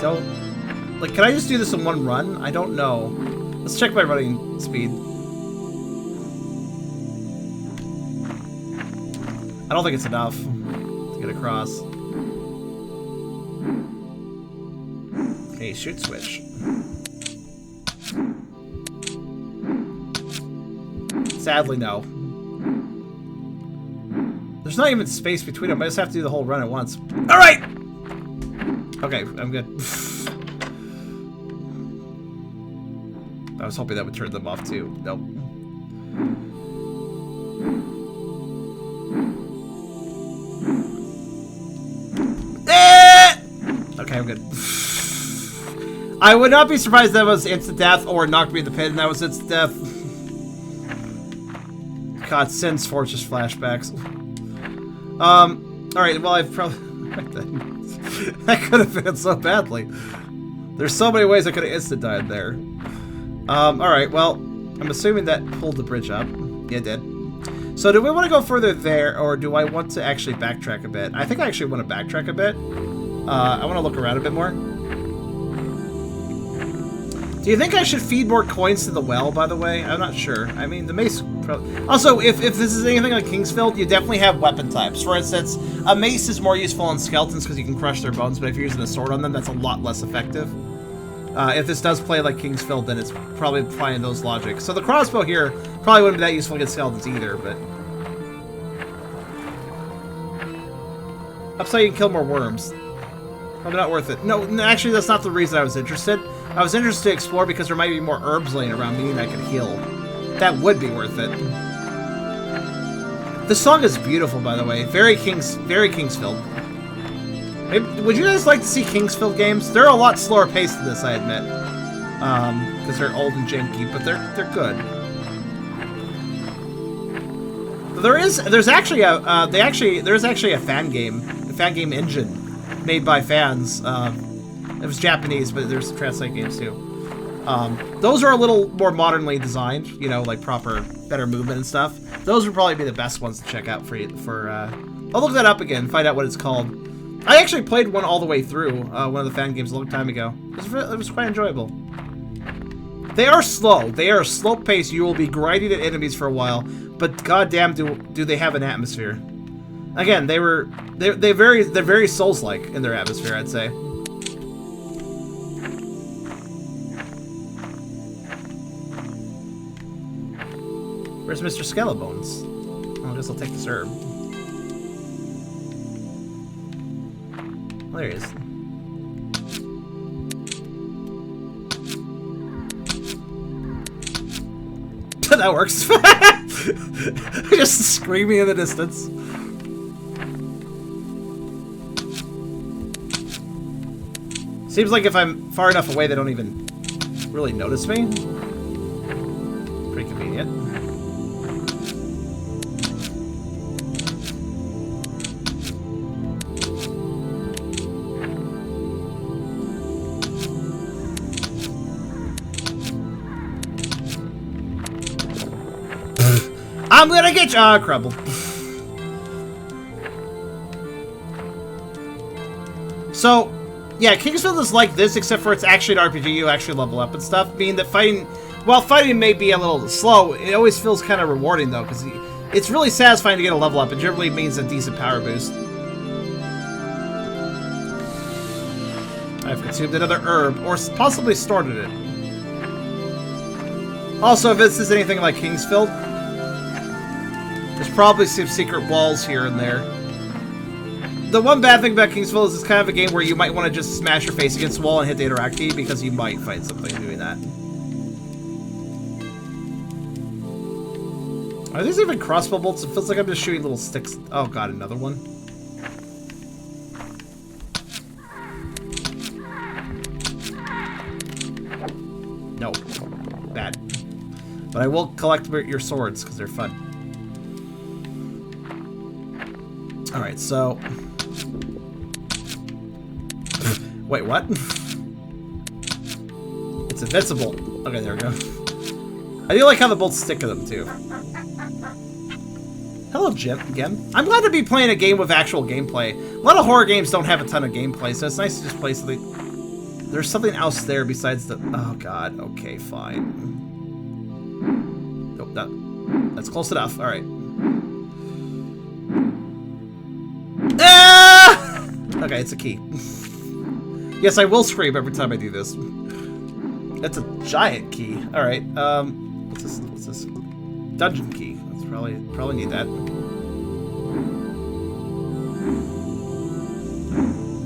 S1: Don't... Like, can I just do this in one run? I don't know. Let's check my running speed. I don't think it's enough to get across. Okay, shoot switch. Sadly, no. There's not even space between them. I just have to do the whole run at once. All right. Okay, I'm good. I was hoping that would turn them off too. Nope. Okay, I'm good. I would not be surprised if that was instant death or knocked me in the pit and that was instant death. God, Sin's Fortress flashbacks. Alright, well, I've probably... that could have been so badly. There's so many ways I could have instant died there. Alright, well, I'm assuming that pulled the bridge up. Yeah, it did. So do we want to go further there, or do I want to actually backtrack a bit? I think I actually want to backtrack a bit. I want to look around a bit more. Do you think I should feed more coins to the well, by the way? I'm not sure. I mean, the mace... Also, if this is anything like Kingsfield, you definitely have weapon types. For instance, a mace is more useful on skeletons because you can crush their bones, but if you're using a sword on them, that's a lot less effective. If this does play like Kingsfield, then it's probably applying those logics. So the crossbow here probably wouldn't be that useful against skeletons either, but... Upside you can kill more worms. Probably not worth it. No, actually, that's not the reason I was interested. I was interested to explore because there might be more herbs laying around, meaning I could heal. That would be worth it. This song is beautiful, by the way. Very Kingsfield. Maybe, would you guys like to see Kingsfield games? They're a lot slower paced than this, I admit. Because they're old and janky, but they're good. There's actually a fan game engine made by fans. It was Japanese, but there's some translate games too. Those are a little more modernly designed, you know, like better movement and stuff. Those would probably be the best ones to check out for I'll look that up again, find out what it's called. I actually played one all the way through, one of the fan games a long time ago. It was quite enjoyable. They are slow. They are slow paced. You will be grinding at enemies for a while, but goddamn, do they have an atmosphere? Again, they're very Souls-like in their atmosphere, I'd say. Where's Mr. Skellebones? Well, I guess I'll take this herb. There he is. That works. Just screaming in the distance. Seems like if I'm far enough away, they don't even really notice me. Pretty convenient. I'm gonna get you! Ah, crumble. So, yeah, Kingsfield is like this, except for it's actually an RPG. You actually level up and stuff. Meaning that fighting, while fighting may be a little slow, it always feels kind of rewarding, though, because it's really satisfying to get a level up. It generally means a decent power boost. I've consumed another herb, or possibly stored it. Also, if this is anything like Kingsfield, there's probably some secret walls here and there. The one bad thing about Kingsfield is it's kind of a game where you might want to just smash your face against the wall and hit the interact key because you might find something doing that. Are these even crossbow bolts? It feels like I'm just shooting little sticks. Oh god, another one. No. Bad. But I will collect your swords because they're fun. Alright, so... Wait, what? It's invincible. Okay, there we go. I do like how the bolts stick to them, too. Hello, Jim, again. I'm glad to be playing a game with actual gameplay. A lot of horror games don't have a ton of gameplay, so it's nice to just play something... There's something else there besides the... Oh, God. Okay, fine. Nope, that's close enough. Alright. Ah! Okay, it's a key. Yes, I will scream every time I do this. That's a giant key. Alright, what's this? What's this? Dungeon key. Let's probably need that.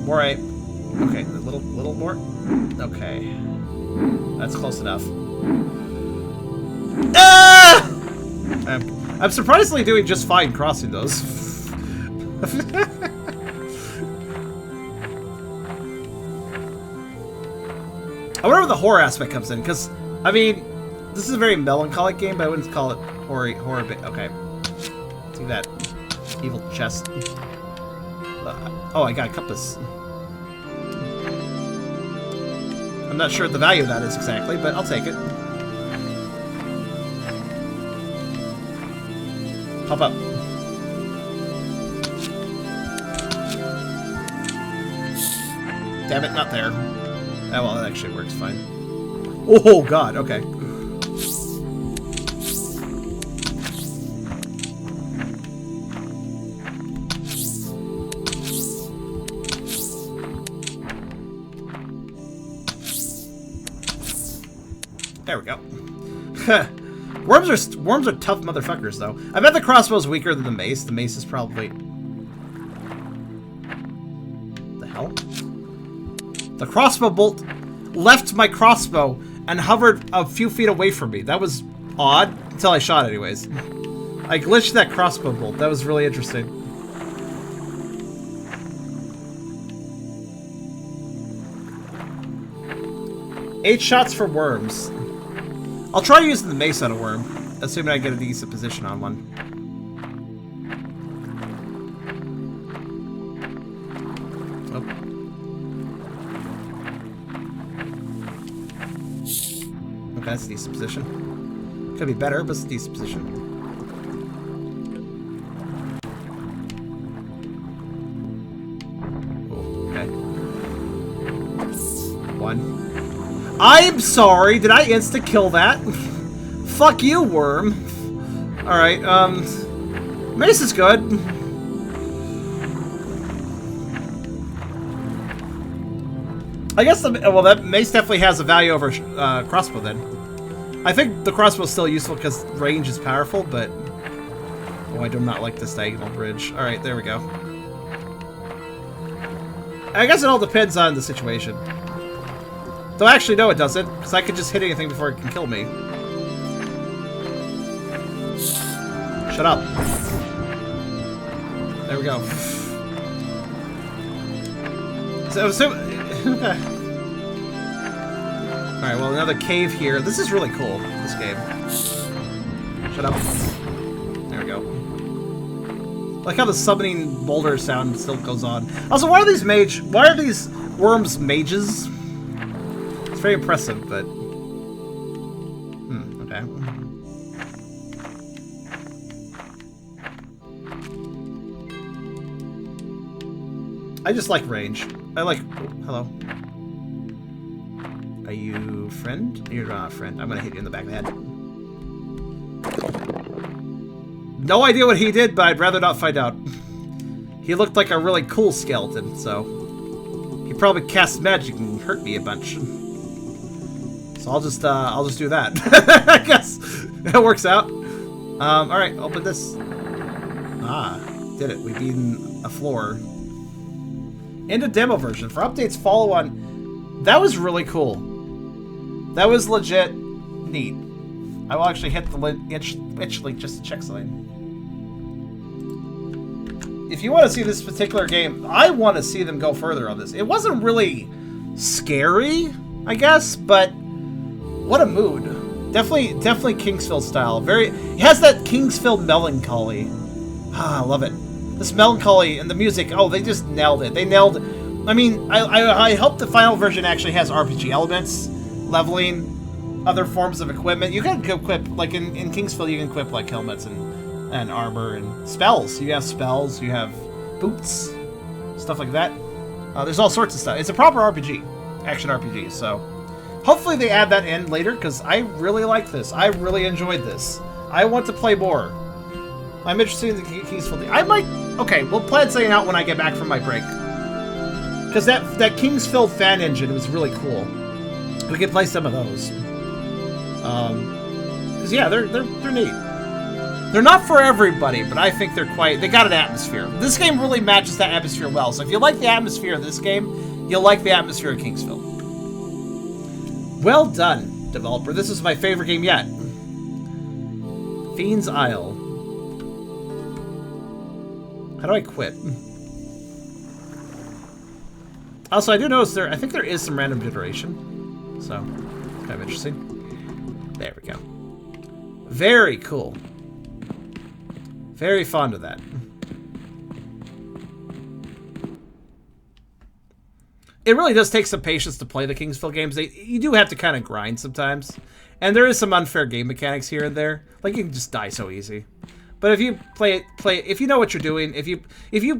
S1: Alright. Okay, a little more. Okay. That's close enough. Ah! I'm surprisingly doing just fine crossing those. I wonder where the horror aspect comes in, because, I mean, this is a very melancholic game, but I wouldn't call it horror bit. Okay. See that evil chest. Oh, I got a compass. I'm not sure what the value of that is exactly, but I'll take it. Pop up. Damn it, not there. Oh, well, that actually works fine. Oh, God, okay. There we go. Worms are tough motherfuckers, though. I bet the crossbow's weaker than the mace. The mace is probably... The hell? The crossbow bolt left my crossbow and hovered a few feet away from me. That was odd, until I shot anyways. I glitched that crossbow bolt. That was really interesting. Eight shots for worms. I'll try using the mace on a worm, assuming I get a decent position on one. Okay, that's a decent position. Could be better, but it's a decent position. I'm sorry, did I insta-kill that? Fuck you, worm. Alright, mace is good. I guess well, that mace definitely has a value over crossbow then. I think the crossbow is still useful because range is powerful, but oh, I do not like this diagonal bridge. All right, there we go. I guess it all depends on the situation. Though actually, no, it doesn't, because I could just hit anything before it can kill me. Shut up. There we go. So alright, well, another cave here. This is really cool, this game. Shut up. There we go. I like how the summoning boulder sound still goes on. Also, why are these worms mages? It's very impressive, but... okay. I just like range. I like... oh, hello. Are you friend? You're not a friend. I'm gonna hit you in the back of the head. No idea what he did, but I'd rather not find out. He looked like a really cool skeleton, so... he probably cast magic and hurt me a bunch. So I'll just do that. I guess. That works out. Alright, open this. Ah, did it. We beaten a floor. Into demo version. For updates, follow on... that was really cool. That was legit neat. I will actually hit the itch link just to check something. If you want to see this particular game, I want to see them go further on this. It wasn't really scary, I guess, but what a mood. Definitely Kingsfield style. It has that Kingsfield melancholy. Ah, I love it. This melancholy and the music, oh, they just nailed it. They nailed... I mean, I hope the final version actually has RPG elements, leveling, other forms of equipment. You can equip, like in Kingsfield, you can equip like helmets and armor and spells. You have spells, you have boots, stuff like that. There's all sorts of stuff. It's a proper RPG, action RPG, so hopefully they add that in later, because I really like this. I really enjoyed this. I want to play more. I'm interested in the Kingsfield. I might... okay, we'll plan something out when I get back from my break. Because that Kingsfield fan engine was really cool. We could play some of those. Because yeah, they're neat. They're not for everybody, but I think they got an atmosphere. This game really matches that atmosphere well. So if you like the atmosphere of this game, you'll like the atmosphere of Kingsfield. Well done, developer. This is my favorite game yet. Fiend's Isle. How do I quit? Also, I do notice I think there is some random generation. So, kind of interesting. There we go. Very cool. Very fond of that. It really does take some patience to play the Kingsfield games. You do have to kind of grind sometimes. And there is some unfair game mechanics here and there. Like, you can just die so easy. But if you play it, if you know what you're doing, if you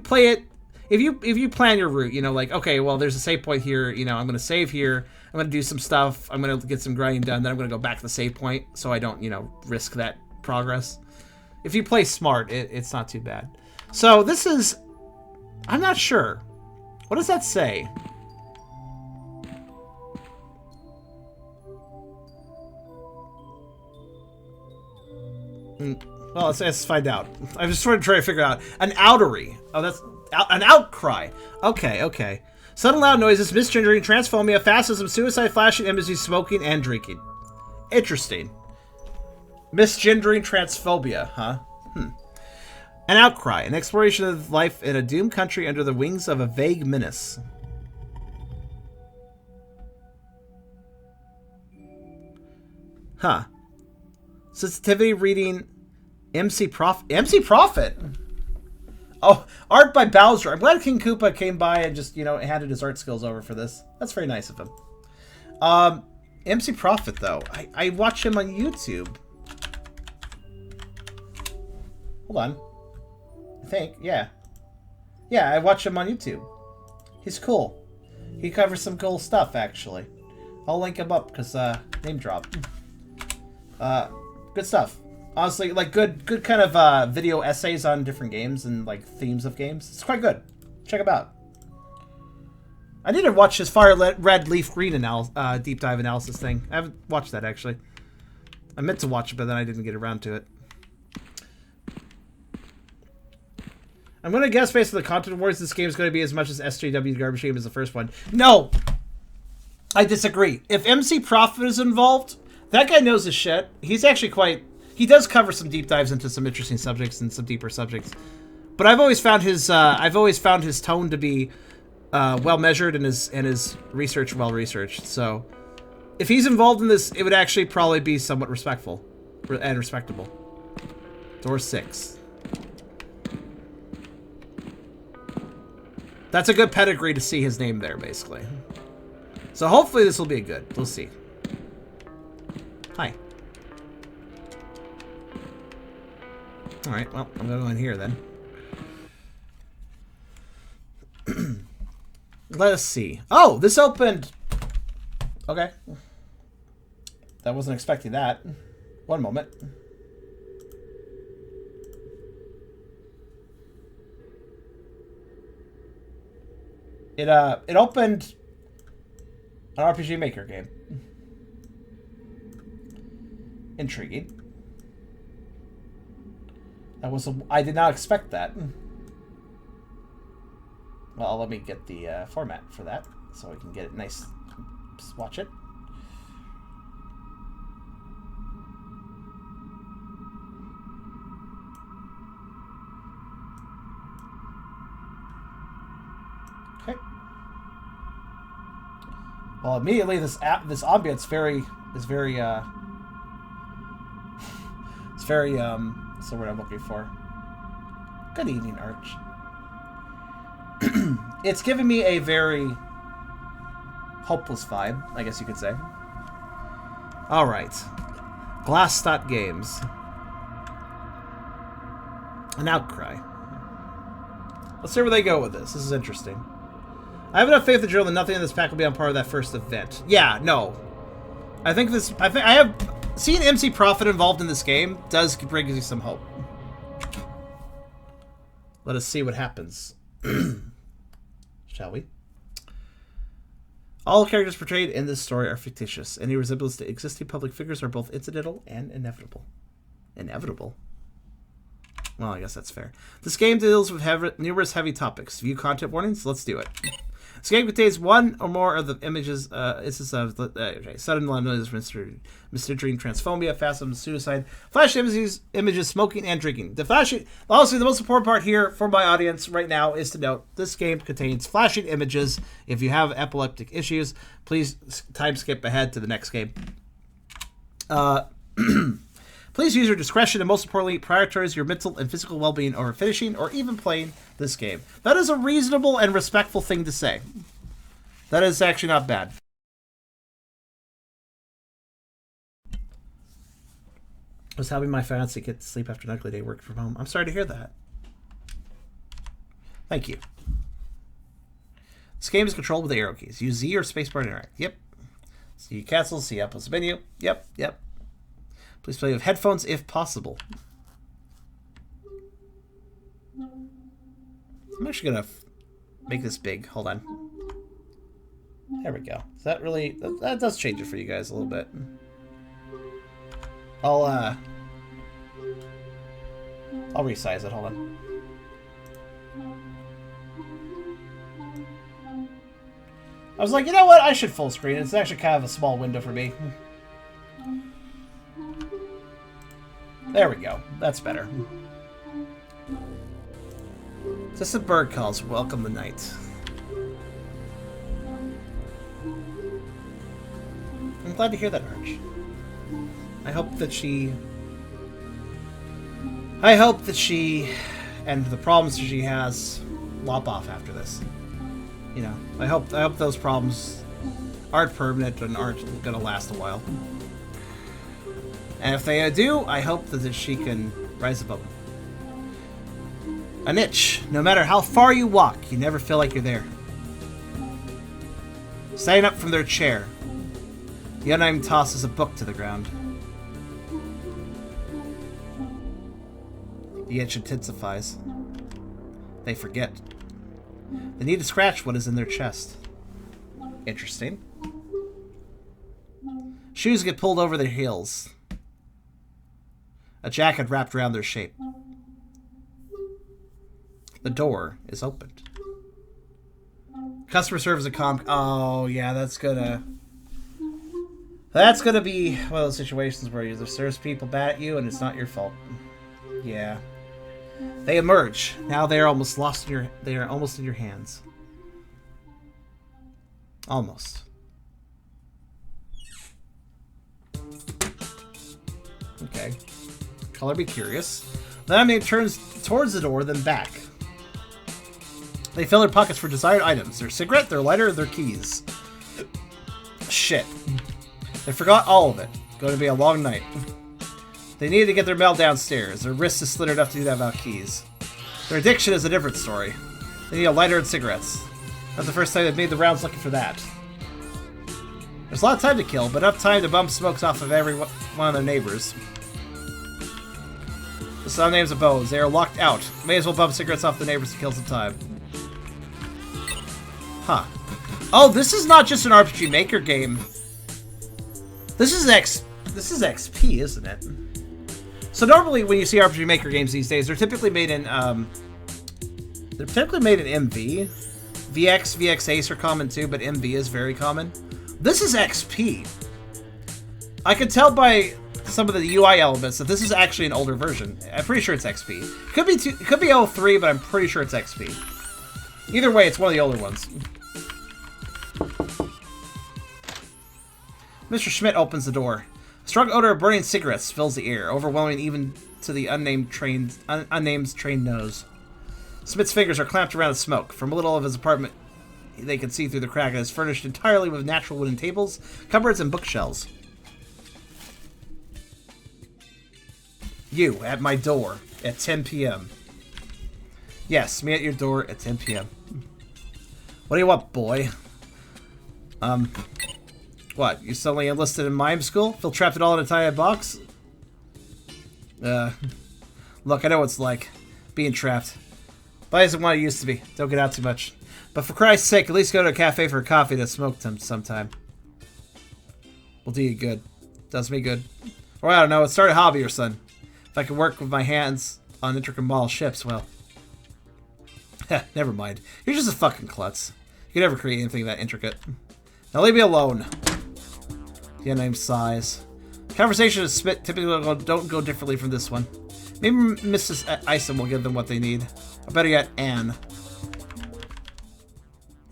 S1: play it, if you plan your route, you know, like, okay, well, there's a save point here, you know, I'm going to save here, I'm going to do some stuff, I'm going to get some grinding done, then I'm going to go back to the save point so I don't, you know, risk that progress. If you play smart, it's not too bad. So this is, I'm not sure. What does that say? Well, let's find out. I'm just trying to figure out. An outery. Oh, that's an outcry. Okay. Sudden loud noises, misgendering, transphobia, fascism, suicide, flashing images, smoking, and drinking. Interesting. Misgendering, transphobia, huh? An outcry. An exploration of life in a doomed country under the wings of a vague menace. Huh. Sensitivity reading MC Prophet. Oh, art by Bowser. I'm glad King Koopa came by and just, you know, handed his art skills over for this. That's very nice of him. MC Prophet, though. I watch him on YouTube. Hold on. I think, yeah. Yeah, I watch him on YouTube. He's cool. He covers some cool stuff, actually. I'll link him up because name drop. Good stuff. Honestly, like good kind of video essays on different games and like themes of games. It's quite good. Check him out. I need to watch his Fire Red Leaf Green deep dive analysis thing. I haven't watched that actually. I meant to watch it, but then I didn't get around to it. I'm going to guess based on the content wars, this game is going to be as much as SJW Garbage Game as the first one. No! I disagree. If MC Profit is involved, that guy knows his shit. He's actually quite... He does cover some deep dives into some interesting subjects and some deeper subjects. But I've always found his tone to be well measured and his research well researched. So if he's involved in this, it would actually probably be somewhat respectful and respectable. Door 6. That's a good pedigree to see his name there, basically. So hopefully this will be good. We'll see. Hi. Alright, well, I'm gonna go in here then. Let us see. Oh, this opened... Okay. I wasn't expecting that. One moment. It opened an RPG Maker game. Intriguing. I did not expect that. Well, let me get the format for that so we can get it nice. Just watch it. Okay. Well, immediately this ambience is very it's very what's the word I'm looking for? Good evening, Arch. It's giving me a very hopeless vibe, I guess you could say. Alright. Glass Games. An outcry. Let's see where they go with this. This is interesting. I have enough faith in Joe that nothing in this pack will be on par with that first event. Yeah, no. I have seeing MC Profit involved in this game does bring you some hope. Let us see what happens. Shall we? All characters portrayed in this story are fictitious. Any resemblance to existing public figures are both incidental and inevitable. Inevitable? Well, I guess that's fair. This game deals with numerous heavy topics. View content warnings? Let's do it. This game contains one or more of the images, sudden noise, Mr. Dream, transphobia, fascism, suicide, flash images, smoking, and drinking. Honestly, the most important part here for my audience right now is to note this game contains flashing images. If you have epileptic issues, please time skip ahead to the next game. Please use your discretion and most importantly, prioritize your mental and physical well-being over finishing or even playing this game. That is a reasonable and respectful thing to say. That is actually not bad. I was having my fiance get to sleep after an ugly day working from home. I'm sorry to hear that. Thank you. This game is controlled with the arrow keys. Use Z or spacebar to interact. Yep. See cancel, see apples menu. Yep, yep. Please play with headphones if possible. I'm actually going to make this big. Hold on. There we go. Is that really... That does change it for you guys a little bit. I'll resize it. Hold on. I was like, you know what? I should full screen. It's actually kind of a small window for me. There we go. That's better. Distant bird calls. Welcome the night. I'm glad to hear that, Arch. I hope that she and the problems that she has lop off after this. You know, I hope those problems aren't permanent and aren't gonna last a while. And if they do, I hope that she can rise above them. An itch. No matter how far you walk, you never feel like you're there. Standing up from their chair. The unnamed tosses a book to the ground. The itch intensifies. They forget. They need to scratch what is in their chest. Interesting. Shoes get pulled over their heels. A jacket wrapped around their shape. The door is opened. Customer service a calm. Oh, yeah, that's gonna be one of those situations where the service people bat at you and it's not your fault. Yeah. They emerge. Now they are almost lost in your. They are almost in your hands. Almost. Okay. Color be curious. Then it turns towards the door, then back. They fill their pockets for desired items. Their cigarette, their lighter, their keys. Shit. They forgot all of it. Going to be a long night. They needed to get their mail downstairs. Their wrists is slid enough to do that without keys. Their addiction is a different story. They need a lighter and cigarettes. Not the first time they've made the rounds looking for that. There's a lot of time to kill, but enough time to bump smokes off of every one of their neighbors. The sun names abodes. They are locked out. May as well bump cigarettes off the neighbors to kill some time. Huh. Oh, this is not just an RPG Maker game. This is XP, isn't it? So normally when you see RPG Maker games these days, they're typically made in MV. VX, VX Ace are common too, but MV is very common. This is XP. I can tell by some of the UI elements that this is actually an older version. I'm pretty sure it's XP. It could be 03, but I'm pretty sure it's XP. Either way, it's one of the older ones. Mr. Schmidt opens the door. A strong odor of burning cigarettes fills the air, overwhelming even to the unnamed trained nose. Schmidt's fingers are clamped around the smoke. From a little of his apartment, they can see through the crack. It is furnished entirely with natural wooden tables, cupboards, and bookshelves. You, at my door, at 10 p.m. Yes, me at your door at 10 p.m. What do you want, boy? What, you suddenly enlisted in mime school? Feel trapped it all in a tiny box? Look, I know what it's like, being trapped. But isn't what it used to be. Don't get out too much. But for Christ's sake, at least go to a cafe for a coffee to smoke sometime. Will do you good. Does me good. Or I don't know, start a hobby or something. If I can work with my hands on intricate model ships, well. Never mind. You're just a fucking klutz. You can never create anything that intricate. Now leave me alone. The unnamed sighs. Conversation is spit typically don't go differently from this one. Maybe Mrs. Isom will give them what they need. Or better yet, Anne.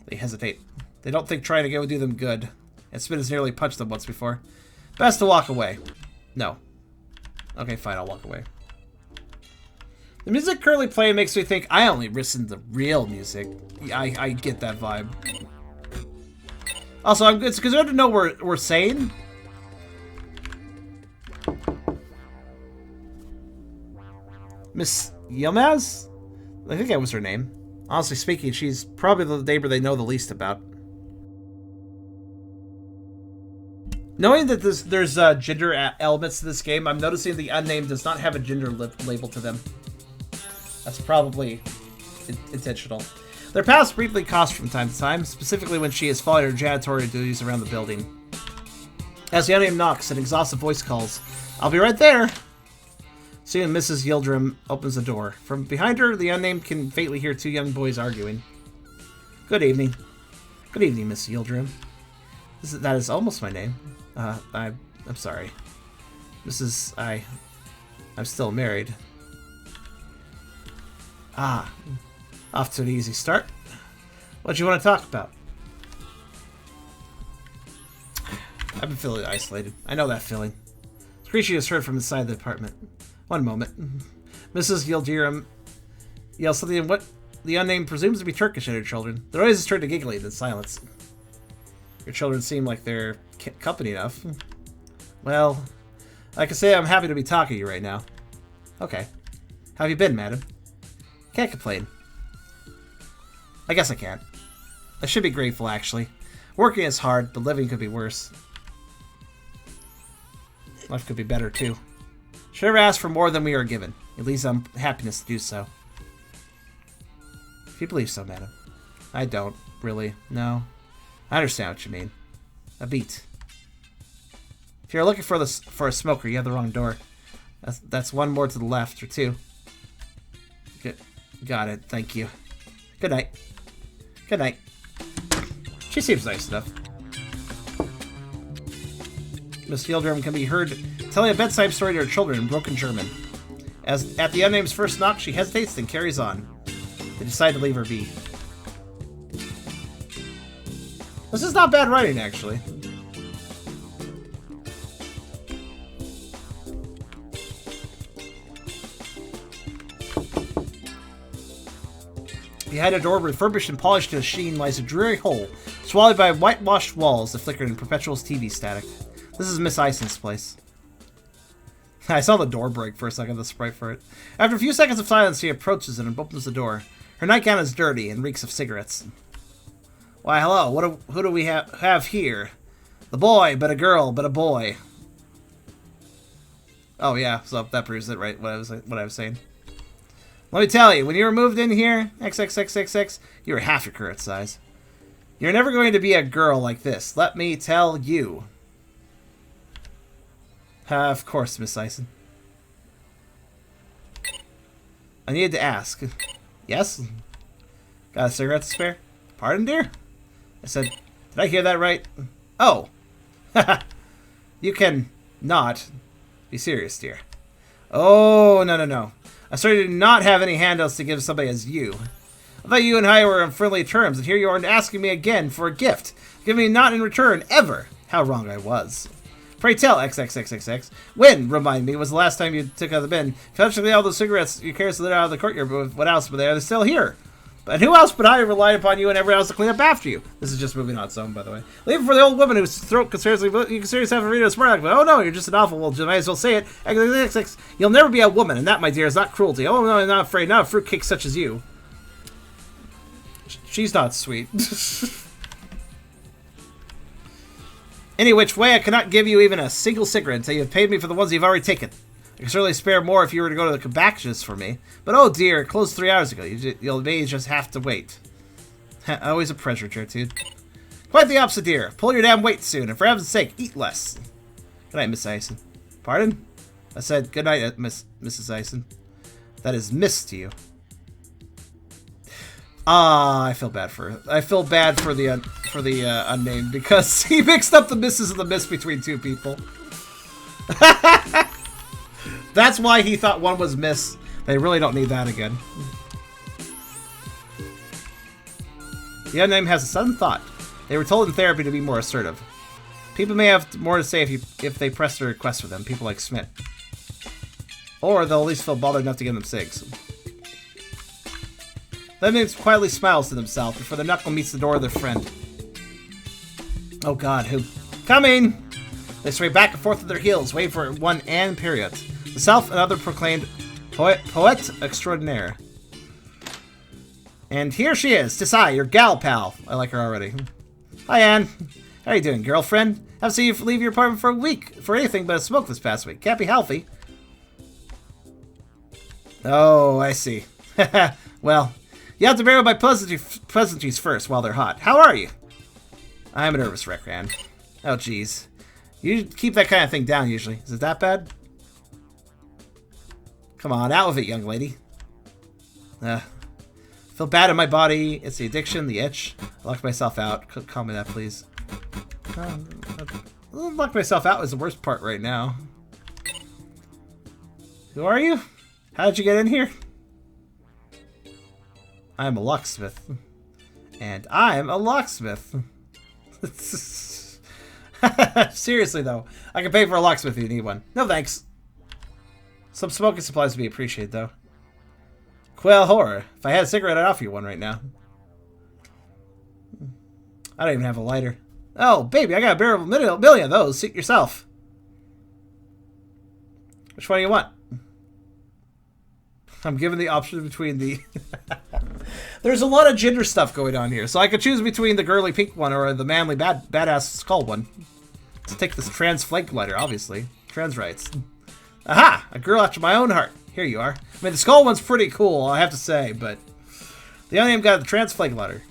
S1: They hesitate. They don't think trying to go would do them good. And Smith has nearly punched them once before. Best to walk away. No. Okay, fine, I'll walk away. The music currently playing makes me think I only listen to real music. I get that vibe. Also, it's good to know we're sane. Miss Yilmaz? I think that was her name. Honestly speaking, she's probably the neighbor they know the least about. Knowing that there's gender elements to this game, I'm noticing the unnamed does not have a gender label to them. That's probably intentional. Their paths briefly cross from time to time, specifically when she is following her janitorial duties around the building. As the unnamed knocks, an exhaustive voice calls, "I'll be right there!" Soon Mrs. Yildirim opens the door. From behind her, the unnamed can faintly hear two young boys arguing. Good evening. Good evening, Miss Yildirim. That is almost my name. I'm sorry. I'm still married. Ah. Off to an easy start. What do you want to talk about? I've been feeling isolated. I know that feeling. Screeching is heard from inside the apartment. One moment. Mrs. Yildirim yells something in what the unnamed presumes to be Turkish at her children. The noises turn to giggling in silence. Your children seem like they're company enough. Well, I can say I'm happy to be talking to you right now. Okay. How have you been, madam? Can't complain. I guess I can't. I should be grateful, actually. Working is hard, but living could be worse. Life could be better, too. Should never ask for more than we are given. It leaves them happiness to do so. If you believe so, madam. I don't, really. No. I understand what you mean. A beat. If you're looking for a smoker, you have the wrong door. That's one more to the left, or two. Got it, thank you. Good night. Good night. She seems nice enough. Miss Fieldrum can be heard telling a bedtime story to her children in broken German. As at the unname's first knock, she hesitates, then carries on. They decide to leave her be. This is not bad writing, actually. Behind a door refurbished and polished to a sheen lies a dreary hole, swallowed by whitewashed walls that flickered in perpetual TV static. This is Miss Ison's place. I saw the door break for a second, the sprite for it. After a few seconds of silence, she approaches it and opens the door. Her nightgown is dirty and reeks of cigarettes. Why, hello, who do we have here? The boy, but a girl, but a boy. Oh yeah, so that proves it right, what I was saying. Let me tell you, when you were moved in here, XXXXX, you were half your current size. You're never going to be a girl like this, let me tell you. Of course, Miss Ison. I needed to ask. Yes? Got a cigarette to spare? Pardon, dear? I said, did I hear that right? Oh. You can not be serious, dear. Oh, no. I certainly do not have any handouts to give somebody as you. I thought you and I were on friendly terms, and here you are asking me again for a gift. Give me not in return, ever. How wrong I was. Pray tell, XXXXX, when, remind me, was the last time you took out the bin? Eventually, all those cigarettes you carelessly lit out of the courtyard, but what else? But they're still here. But who else but I relied upon you and everyone else to clean up after you? This is just moving on zone, by the way. Leave it for the old woman whose throat can seriously, you can seriously have a radio smart, but oh no, you're just an awful, well, you might as well say it. XXXX, you'll never be a woman, and that, my dear, is not cruelty. Oh no, I'm not afraid, not a fruitcake such as you. She's not sweet. Any which way, I cannot give you even a single cigarette until you've paid me for the ones you've already taken. I can certainly spare more if you were to go to the tobacconist for me. But oh dear, it closed 3 hours ago. You'll may just have to wait. Always a pleasure, Gertrude. Quite the opposite, dear. Pull your damn weight soon, and for heaven's sake, eat less. Good night, Miss Ison. Pardon? I said good night, Mrs. Ison. That is miss to you. I feel bad for her. I feel bad for the unnamed because he mixed up the misses and the miss between two people. That's why he thought one was miss. They really don't need that again. The unnamed has a sudden thought. They were told in therapy to be more assertive. People may have more to say if they press their request for them. People like Smith, or they'll at least feel bothered enough to give them cigs. Lemons quietly smiles to themselves before the knuckle meets the door of their friend. Oh god, who? Coming! They sway back and forth with their heels, waiting for one Anne Period. The self and other proclaimed poet extraordinaire. And here she is, 'tis I, your gal pal. I like her already. Hi, Anne. How you doing, girlfriend? Haven't seen you leave your apartment for a week for anything but a smoke this past week. Can't be healthy. Oh, I see. Well, you have to bear with my pleasantries first while they're hot. How are you? I'm a nervous wreck, Anne. Oh, jeez. You keep that kind of thing down, usually. Is it that bad? Come on, out with it, young lady. Feel bad in my body. It's the addiction, the itch. I locked myself out. Call me that, please. Locked myself out is the worst part right now. Who are you? How did you get in here? I'm a locksmith. And I'm a locksmith. Seriously, though. I can pay for a locksmith if you need one. No thanks. Some smoking supplies would be appreciated, though. Quail horror. If I had a cigarette, I'd offer you one right now. I don't even have a lighter. Oh, baby, I got a barrel of a million of those. Suit yourself. Which one do you want? I'm given the option between the... There's a lot of gender stuff going on here, so I could choose between the girly pink one or the manly badass skull one. Let's take this trans flank lighter, obviously. Trans rights. Aha! A girl after my own heart. Here you are. I mean, the skull one's pretty cool, I have to say, but the unnamed got the trans flag letter.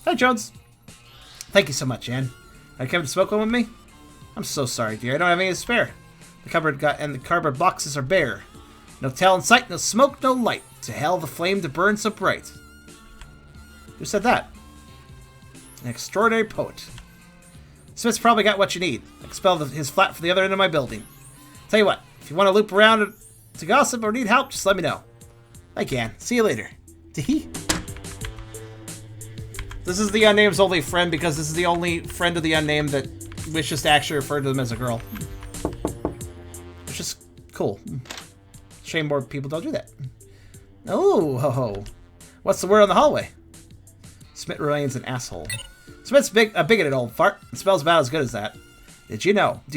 S1: Hi, Jones. Thank you so much, Anne. Are you coming to smoke one with me? I'm so sorry, dear. I don't have any to spare. The cardboard boxes are bare. No tail in sight, no smoke, no light. To hell the flame to burn so bright. Who said that? An extraordinary poet. Smith's probably got what you need. Expel his flat from the other end of my building. Tell you what, if you want to loop around to gossip or need help, just let me know. I can. See you later. Tee. This is the Unnamed's only friend because this is the only friend of the Unnamed that wishes to actually refer to them as a girl. It's just cool. Shame more people don't do that. Oh, ho ho. What's the word on the hallway? Smith remains an asshole. Smith's a bigoted old fart and spells about as good as that. Do you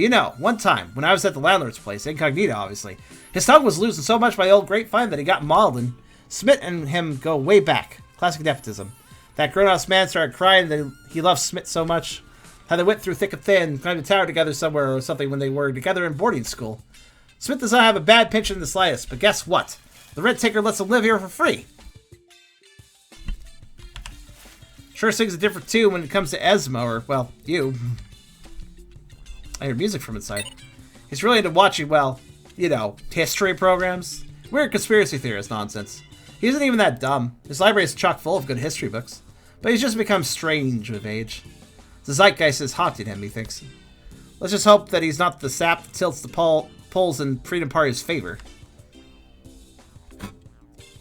S1: know, one time, when I was at the landlord's place, incognito obviously, his tongue was losing so much by the old grapevine that he got mauled, and Smith and him go way back. Classic nepotism. That grown-ass man started crying that he loved Smith so much. How they went through thick and thin, climbed a tower together somewhere or something when they were together in boarding school. Smith does not have a bad pinch in the slightest, but guess what? The rent taker lets him live here for free. Sure sings a different tune when it comes to Esmo, or, well, you. I hear music from inside. He's really into watching, well, you know, history programs. Weird conspiracy theorist nonsense. He isn't even that dumb. His library is chock full of good history books. But he's just become strange with age. The zeitgeist is haunting him, he thinks. Let's just hope that he's not the sap that tilts the polls in Freedom Party's favor.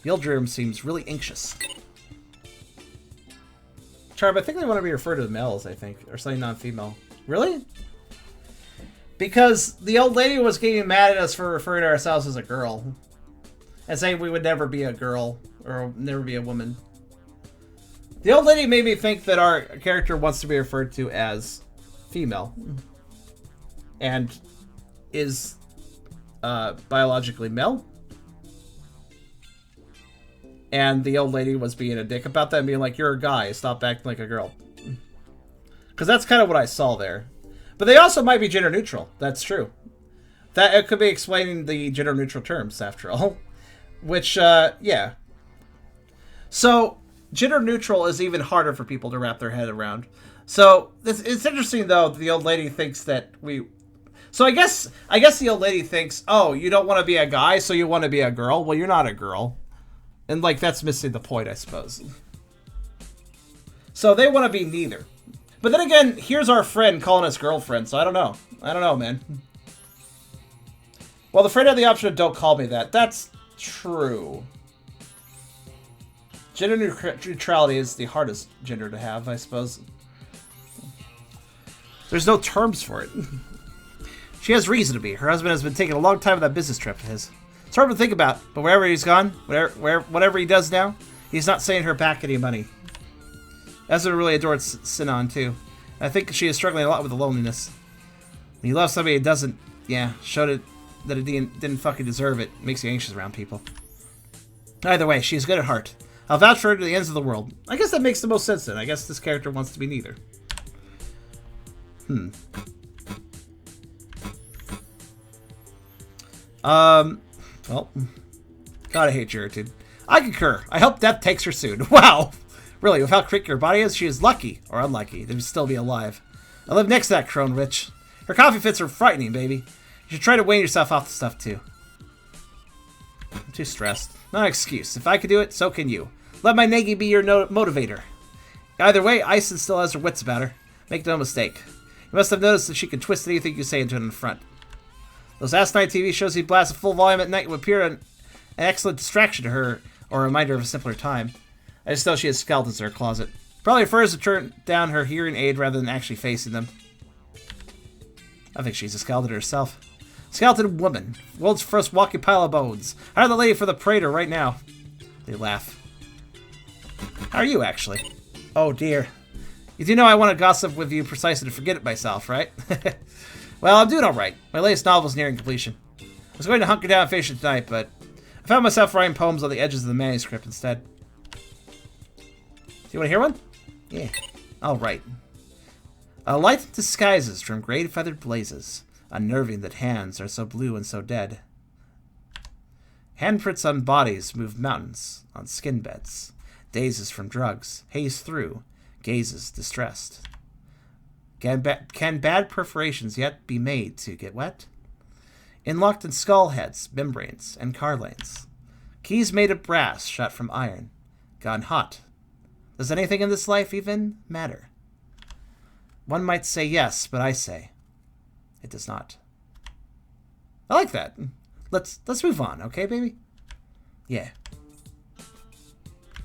S1: Yildrim seems really anxious. Charb, I think they want to be referred to as males, I think. Or something non-female. Really? Because the old lady was getting mad at us for referring to ourselves as a girl. And saying we would never be a girl. Or never be a woman. The old lady made me think that our character wants to be referred to as female. And is biologically male. And the old lady was being a dick about that and being like, you're a guy, stop acting like a girl. Because that's kind of what I saw there. But they also might be gender neutral. That's true. That it could be explaining the gender neutral terms, after all. Which, yeah. So, gender neutral is even harder for people to wrap their head around. So, it's interesting, though, that the old lady thinks that we... So I guess the old lady thinks, oh, you don't want to be a guy, so you want to be a girl? Well, you're not a girl. And, like, that's missing the point, I suppose. So they want to be neither. But then again, here's our friend calling us girlfriend, so I don't know. I don't know, man. Well, the friend had the option of don't call me that. That's true. Gender neutrality is the hardest gender to have, I suppose. There's no terms for it. She has reason to be. Her husband has been taking a long time on that business trip of his. It's hard to think about, but wherever he's gone, whatever he does now, he's not sending her back any money. Ezra really adored Sinan, too. I think she is struggling a lot with the loneliness. When you love somebody that doesn't, showed it that it didn't fucking deserve it, makes you anxious around people. Either way, she's good at heart. I'll vouch for her to the ends of the world. I guess that makes the most sense then. I guess this character wants to be neither. Well, God, I hate Gertrude. I concur. I hope death takes her soon. Wow! Really, with how quick your body is, she is lucky, or unlucky, to still be alive. I live next to that crone, Rich. Her coffee fits are frightening, baby. You should try to wean yourself off the stuff, too. I'm too stressed. Not an excuse. If I could do it, so can you. Let my Negi be your motivator. Either way, Ison still has her wits about her. Make no mistake. You must have noticed that she can twist anything you say into an affront. Those asinine TV shows he blasts at full volume at night would appear an excellent distraction to her, or a reminder of a simpler time. I just know she has skeletons in her closet. Probably prefers to turn down her hearing aid rather than actually facing them. I think she's a skeleton herself. Skeleton woman. World's first walking pile of bones. Hire the lady for the praetor right now. They laugh. How are you, actually? Oh, dear. You do know I want to gossip with you precisely to forget it myself, right? Well, I'm doing alright. My latest novel is nearing completion. I was going to hunker down and finish it tonight, but I found myself writing poems on the edges of the manuscript instead. Do you want to hear one? Yeah. Alright. A light disguises from great feathered blazes. unnerving that hands are so blue and so dead. Handprints on bodies move mountains on skin beds. Dazes from drugs, haze through, gazes distressed. Can bad perforations yet be made to get wet? Inlocked in skull heads, membranes, and car lanes. Keys made of brass shot from iron, gone hot. Does anything in this life even matter? One might say yes, but I say it does not. I like that. Let's move on, okay, baby? Yeah.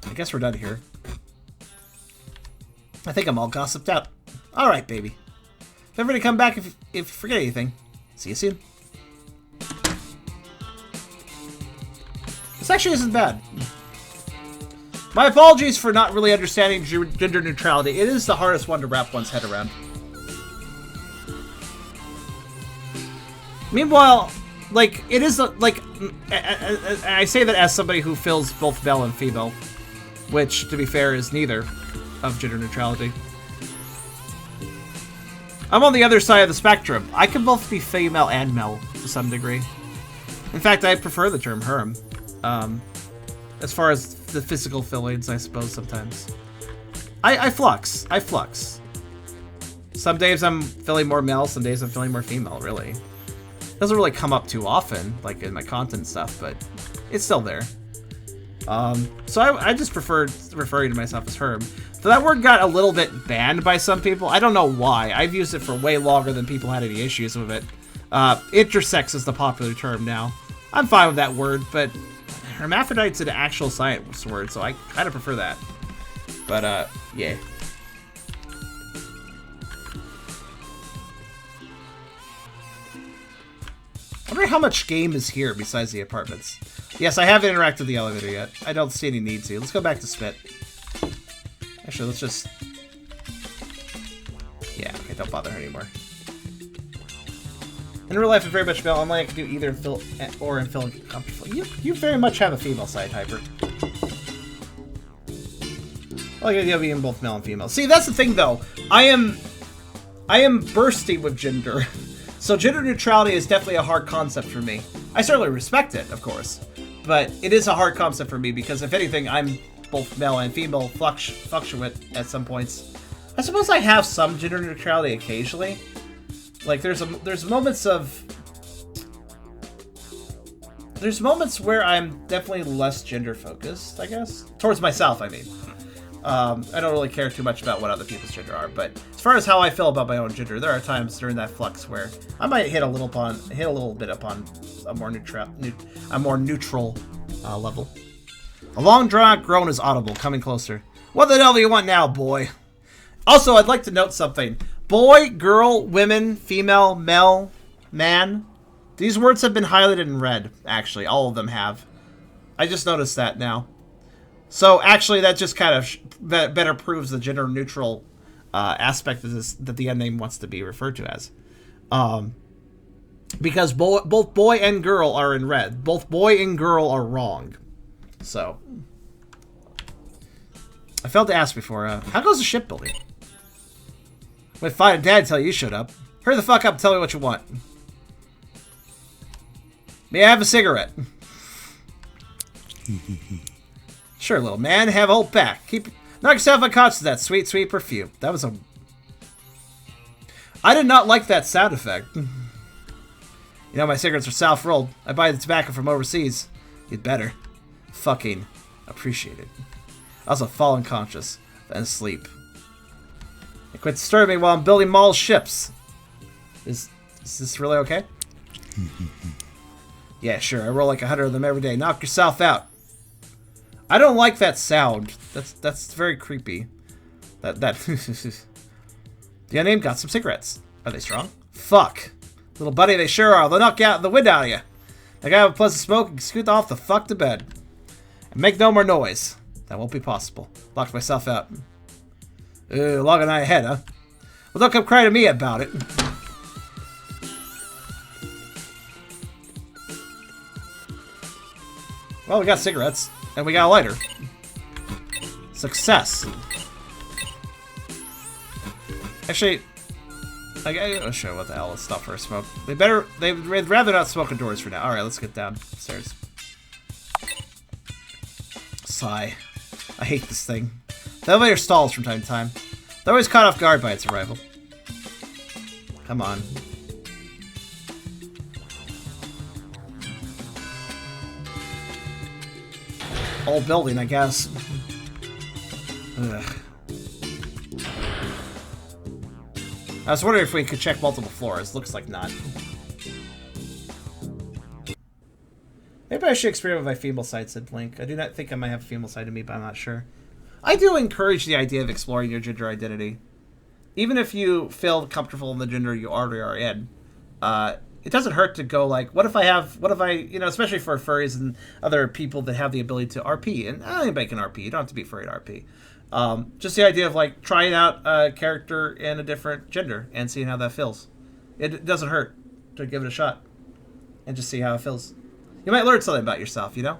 S1: I guess we're done here. I think I'm all gossiped out. All right, baby. Feel free to come back if you forget anything. See you soon. This actually isn't bad. My apologies for not really understanding gender neutrality. It is the hardest one to wrap one's head around. Meanwhile, like, it is, like, I say that as somebody who feels both male and female, which, to be fair, is neither of gender neutrality. I'm on the other side of the spectrum. I can both be female and male to some degree. In fact, I prefer the term herm. As far as the physical feelings, I suppose, sometimes. I flux. Some days I'm feeling more male, some days I'm feeling more female, really. Doesn't really come up too often, like in my content stuff, but it's still there. So I just prefer referring to myself as herm. So that word got a little bit banned by some people. I don't know why. I've used it for way longer than people had any issues with it. Intersex is the popular term now. I'm fine with that word, but hermaphrodite's an actual science word, so I kind of prefer that. But, yeah. I wonder how much game is here besides the apartments. Yes, I haven't interacted with the elevator yet. I don't see any need to. Let's go back to Spit. Actually, let's just... Yeah, okay, don't bother her anymore. In real life, I'm very much male. Online, I can do either in Phil or in Phil. You very much have a female side, Hyper. Well, you'll be in both male and female. See, that's the thing, though. I am bursty with gender. So gender neutrality is definitely a hard concept for me. I certainly respect it, of course. But it is a hard concept for me because, if anything, I'm both male and female fluctuate at some points. I suppose I have some gender neutrality occasionally. Like, there's moments where I'm definitely less gender focused, I guess. Towards myself, I mean. I don't really care too much about what other people's gender are, but as far as how I feel about my own gender, there are times during that flux where I might hit a little bit upon a more neutral level. A long drawn groan is audible, coming closer. What the hell do you want now, boy? Also, I'd like to note something. Boy, girl, women, female, male, man. These words have been highlighted in red, actually. All of them have. I just noticed that now. So, actually, that just kind of better proves the gender-neutral aspect of this that the end name wants to be referred to as. Because both boy and girl are in red. Both boy and girl are wrong. So, I failed to ask before. How goes the shipbuilding? Wait, fine, Dad, tell you shut up. Hurry the fuck up and tell me what you want. May I have a cigarette? Sure, little man, have a whole pack. Knock yourself unconscious with that sweet, sweet perfume. That was a... I did not like that sound effect. You know, my cigarettes are self-rolled. I buy the tobacco from overseas. You'd better. Fucking appreciate it. I also fall unconscious, then sleep. And quit disturbing me while I'm building Maul's ships. Is this really okay? Yeah, sure. I roll like 100 of them every day. Knock yourself out. I don't like that sound. That's very creepy. The unnamed got some cigarettes. Are they strong? Fuck. Little buddy, they sure are. They'll knock you out the wind out of you. I gotta have a pleasant smoke and scoot off the fuck to bed. And make no more noise. That won't be possible. Locked myself out. Long night ahead, huh? Well, don't come crying to me about it. Well, we got cigarettes. And we got a lighter. Success. Actually, I'll show what the hell is stuff for a smoke. They'd rather not smoke indoors for now. Alright, let's get downstairs. Sigh. I hate this thing. The elevator stalls from time to time. They're always caught off guard by its arrival. Come on. Old building, I guess. Ugh. I was wondering if we could check multiple floors. Looks like not. Maybe I should experiment with my female side, said Blink. I do not think I might have a female side to me, but I'm not sure. I do encourage the idea of exploring your gender identity. Even if you feel comfortable in the gender you already are in, it doesn't hurt to go like, what if I, you know, especially for furries and other people that have the ability to RP, and anybody can RP, you don't have to be afraid to RP. Just the idea of like trying out a character in a different gender and seeing how that feels. It doesn't hurt to give it a shot and just see how it feels. You might learn something about yourself, you know?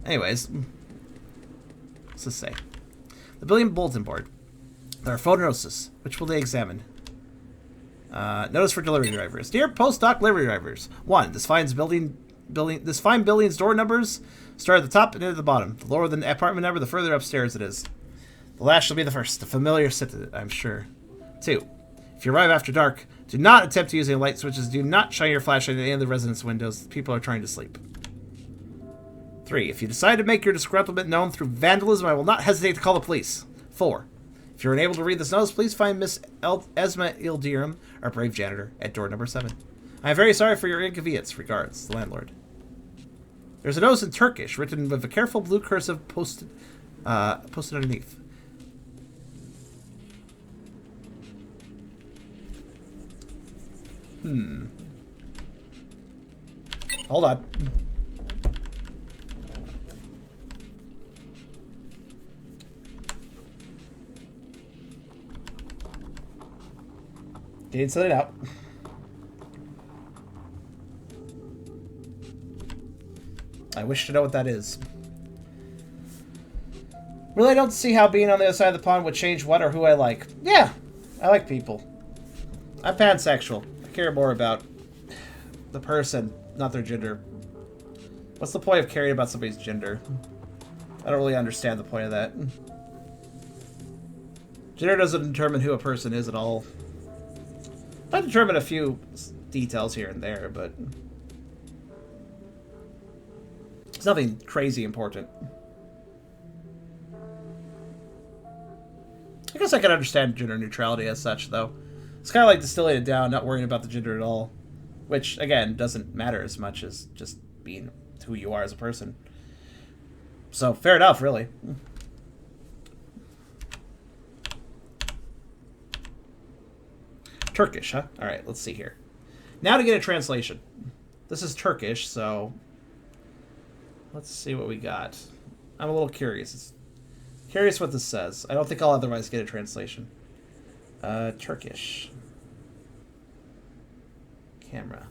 S1: Anyways, what's this say? The Billion Bulletin Board. There are photognosis. Which will they examine? Notice for delivery drivers. Dear post-doc delivery drivers. 1. This fine building's door numbers start at the top and end at the bottom. The lower the apartment number, the further upstairs it is. The last shall be the first. The familiar sit, I'm sure. 2. If you arrive after dark, do not attempt to use any light switches. Do not shine your flashlight at any of the residence windows. People are trying to sleep. 3. If you decide to make your disgruntlement known through vandalism, I will not hesitate to call the police. 4. If you're unable to read this notice, please find Miss Esma Ildirim, our brave janitor, at door number 7. I am very sorry for your inconvenience. Regards, the landlord. There's a notice in Turkish, written with a careful blue cursive posted underneath. Hold on. Didn't set it out. I wish to know what that is. Really, I don't see how being on the other side of the pond would change what or who I like. Yeah, I like people. I'm pansexual. I care more about the person, not their gender. What's the point of caring about somebody's gender? I don't really understand the point of that. Gender doesn't determine who a person is at all. I determine a few details here and there, but it's nothing crazy important. I guess I can understand gender neutrality as such, though. It's kind of like distilling it down, not worrying about the gender at all. Which, again, doesn't matter as much as just being who you are as a person. So, fair enough, really. Turkish, huh? Alright, let's see here. Now to get a translation. This is Turkish, so let's see what we got. I'm a little curious. Curious what this says. I don't think I'll otherwise get a translation. Turkish. Camera.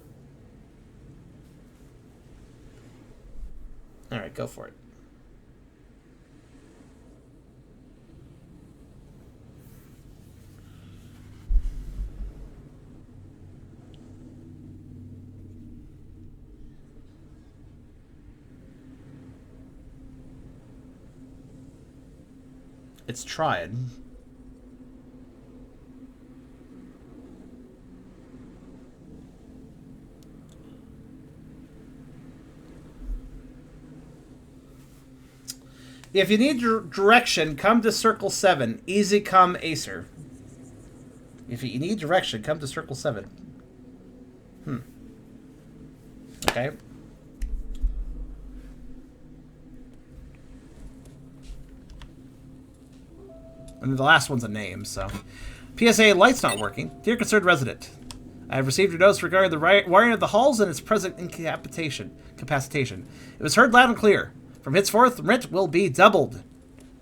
S1: Alright, go for it. It's trying. If you need direction, come to Circle 7. Easy come Acer. If you need direction, come to Circle 7. Okay. And the last one's a name, so. PSA, light's not working. Dear concerned resident, I have received your notice regarding the wiring of the halls and its present incapacitation. It was heard loud and clear. From henceforth, rent will be doubled.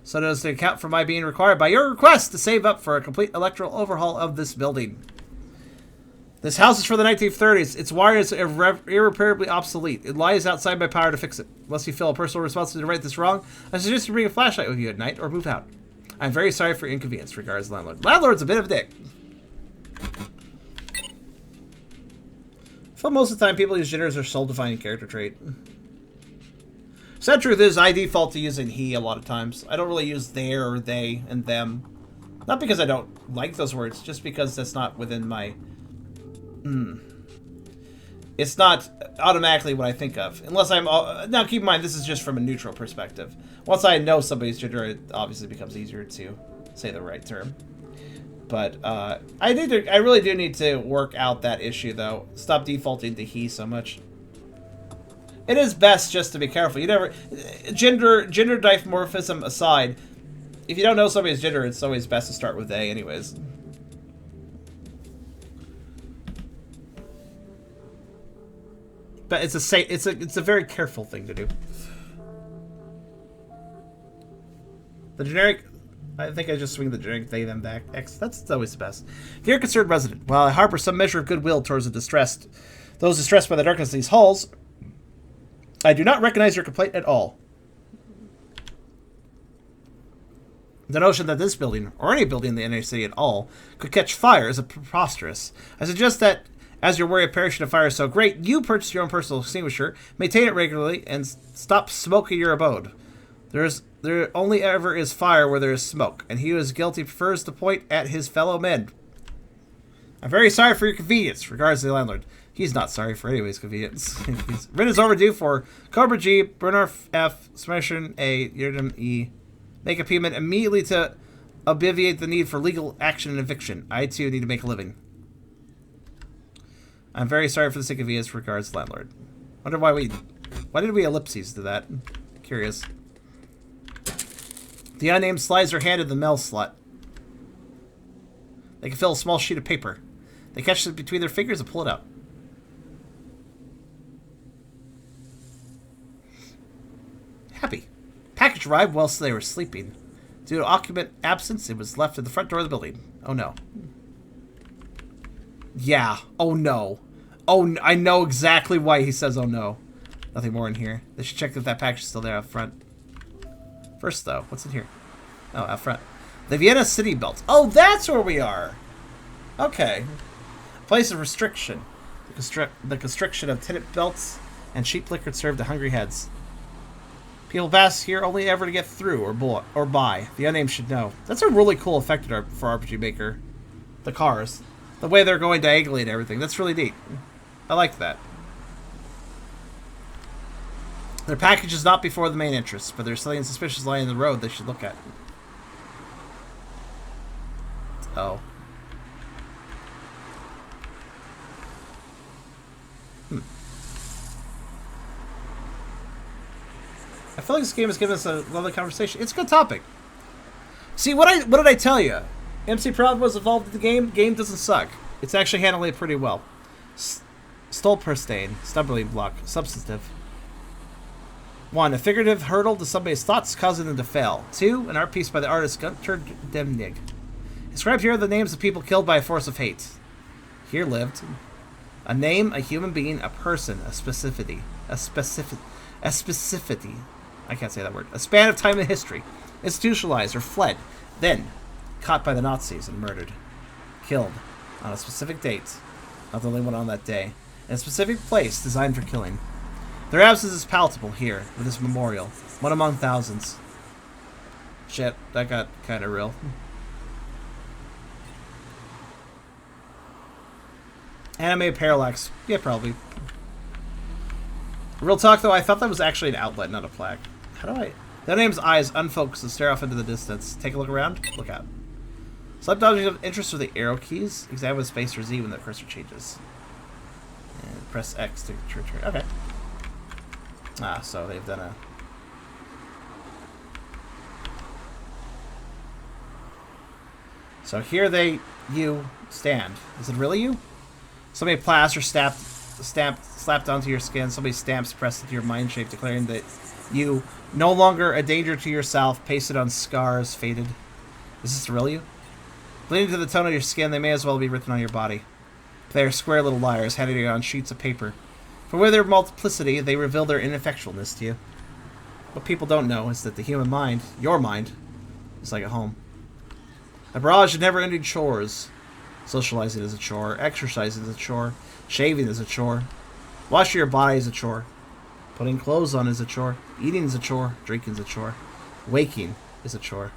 S1: So does to account for my being required by your request to save up for a complete electrical overhaul of this building. This house is for the 1930s. Its wire is irreparably obsolete. It lies outside my power to fix it. Unless you feel a personal responsibility to right this wrong, I suggest you bring a flashlight with you at night or move out. I'm very sorry for your inconvenience. Regards, landlord. Landlord's a bit of a dick. I feel most of the time people use gender as their soul-defining character trait. Sad truth is, I default to using he a lot of times. I don't really use their or they and them. Not because I don't like those words, just because that's not within my... It's not automatically what I think of. Unless I'm... Now, keep in mind, this is just from a neutral perspective. Once I know somebody's gender, it obviously becomes easier to say the right term. But I really do need to work out that issue, though. Stop defaulting to he so much. It is best just to be careful. You never... Gender dimorphism aside, if you don't know somebody's gender, it's always best to start with they anyways. But it's a very careful thing to do. The generic... I think I just swing the generic they, them, back. X. That's always the best. Dear concerned resident, while I harbor some measure of goodwill towards those distressed by the darkness of these halls, I do not recognize your complaint at all. The notion that this building, or any building in the inner city at all, could catch fire is preposterous. I suggest that, as your worry of perishing of fire is so great, you purchase your own personal extinguisher, maintain it regularly, and stop smoking your abode. There only ever is fire where there is smoke, and he who is guilty prefers to point at his fellow men. I'm very sorry for your convenience. Regards to the landlord. He's not sorry for anybody's convenience. Rent is overdue for Cobra G, Bernard F, Smashing A, Yerdam E. Make a payment immediately to obviate the need for legal action and eviction. I too need to make a living. I'm very sorry for the inconvenience. Regards, landlord. Wonder why did we ellipses to that? Curious. The unnamed slides their hand in the mail slot. They can fill a small sheet of paper. They catch it between their fingers and pull it out. Happy. Package arrived whilst they were sleeping. Due to occupant absence, it was left at the front door of the building. Oh no. Yeah. Oh no. Oh, I know exactly why he says oh no. Nothing more in here. They should check if that package is still there out front. First, though, what's in here? Oh, out front. The Vienna City Belt. Oh, that's where we are! Okay. Place of restriction. The constriction of tenant belts and cheap liquor served to hungry heads. People pass here only ever to get through or buy. The unnamed should know. That's a really cool effect for RPG Maker. The cars. The way they're going diagonally and everything. That's really neat. I like that. Their package is not before the main entrance, but there's something suspicious lying in the road they should look at. Oh. I feel like this game has given us a lovely conversation. It's a good topic. See, what did I tell you? MC Proud was involved in the game. Game doesn't suck. It's actually handling it pretty well. Stolperstein, stumbling block, substantive. 1. A figurative hurdle to somebody's thoughts, causing them to fail. 2. An art piece by the artist Gunter Demnig. Inscribed here are the names of people killed by a force of hate. Here lived a name, a human being, a person, a specificity. A specificity. I can't say that word. A span of time in history. Institutionalized or fled. Then, caught by the Nazis and murdered. Killed. On a specific date. Not the only one on that day. In a specific place designed for killing. Their absence is palatable here, with this memorial. One among thousands. Shit, that got kind of real. Anime parallax. Yeah, probably. Real talk, though, I thought that was actually an outlet, not a plaque. How do I... That name's eyes unfocus and stare off into the distance. Take a look around. Look out. Select object of interest with the arrow keys. Examine space or Z when the cursor changes. And press X to return. Okay. Ah, so they've done a... So here you stand. Is it really you? Somebody plaster slapped onto your skin. Somebody stamps pressed into your mind shape, declaring that you no longer a danger to yourself. Pasted on scars, faded. Is this the real you? Bleeding to the tone of your skin, they may as well be written on your body. They are square little liars, handing it on sheets of paper. For with their multiplicity, they reveal their ineffectualness to you. What people don't know is that the human mind, your mind, is like a home. A barrage of never-ending chores. Socializing is a chore. Exercising is a chore. Shaving is a chore. Washing your body is a chore. Putting clothes on is a chore. Eating is a chore. Drinking is a chore. Waking is a chore.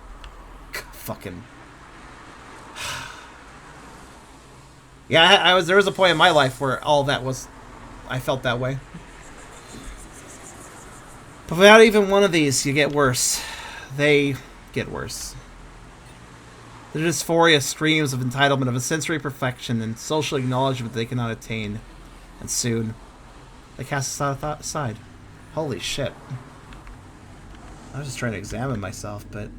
S1: Fucking... Yeah, there was a point in my life where all that was... I felt that way. But without even one of these, you get worse. They get worse. The dysphoria streams of entitlement, of a sensory perfection, and social acknowledgement they cannot attain. And soon, they cast us aside. Holy shit. I was just trying to examine myself, but...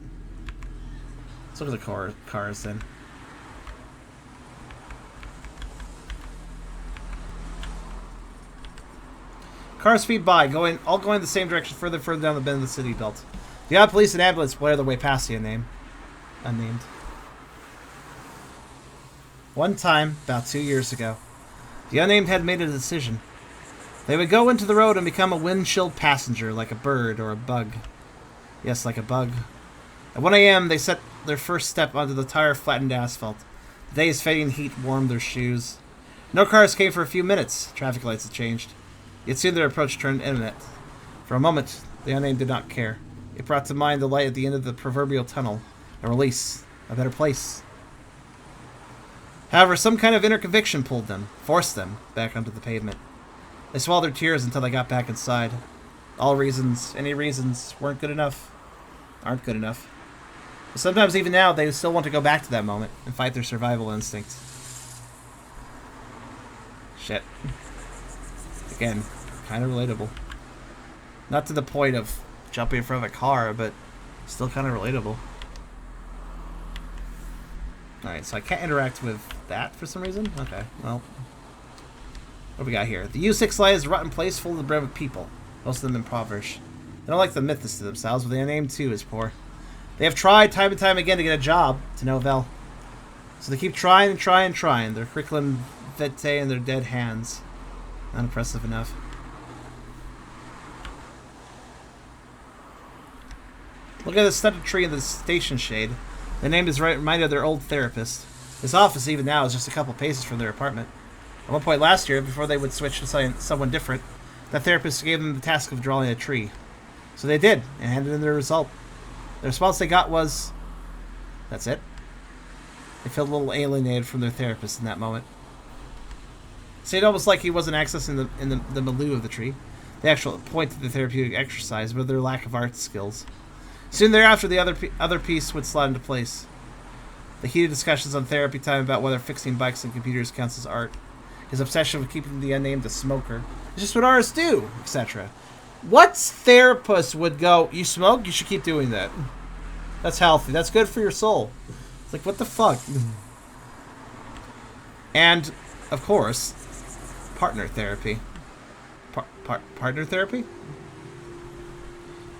S1: Let's look at the cars then. Cars speed by, all going the same direction, further down the bend of the city belt. The odd police and ambulance blare their way past the unnamed. One time, about 2 years ago, the unnamed had made a decision. They would go into the road and become a wind-chilled passenger, like a bird or a bug. Yes, like a bug. At 1 a.m., they set their first step onto the tire-flattened asphalt. The day's fading heat warmed their shoes. No cars came for a few minutes. Traffic lights had changed. Yet soon their approach turned imminent. For a moment, the unnamed did not care. It brought to mind the light at the end of the proverbial tunnel. A release. A better place. However, some kind of inner conviction pulled them, forced them, back onto the pavement. They swallowed their tears until they got back inside. All reasons, any reasons, weren't good enough. Aren't good enough. But sometimes even now, they still want to go back to that moment and fight their survival instincts. Shit. Again, kind of relatable. Not to the point of jumping in front of a car, but still kind of relatable. Alright, so I can't interact with that for some reason? Okay, well. What do we got here? The U6 lies a rotten place full of the brim of people, most of them impoverished. They don't like the mythos to themselves, but the unnamed too is poor. They have tried time and time again to get a job, to no avail. So they keep trying and trying and trying, their curriculum vitae in their dead hands. Not impressive enough. Look at the stunted tree in the station shade. The name is reminded of their old therapist. His office, even now, is just a couple paces from their apartment. At one point last year, before they would switch to someone different, the therapist gave them the task of drawing a tree. So they did, and handed in their result. The response they got was... That's it. They felt a little alienated from their therapist in that moment. Seemed almost like he wasn't accessing the milieu of the tree, the actual point of the therapeutic exercise, but their lack of art skills. Soon thereafter, the other piece would slide into place. The heated discussions on therapy time about whether fixing bikes and computers counts as art. His obsession with keeping the unnamed a smoker. It's just what artists do, etc. What therapist would go, you smoke? You should keep doing that. That's healthy. That's good for your soul. It's like, what the fuck? And, of course, partner therapy. Partner therapy?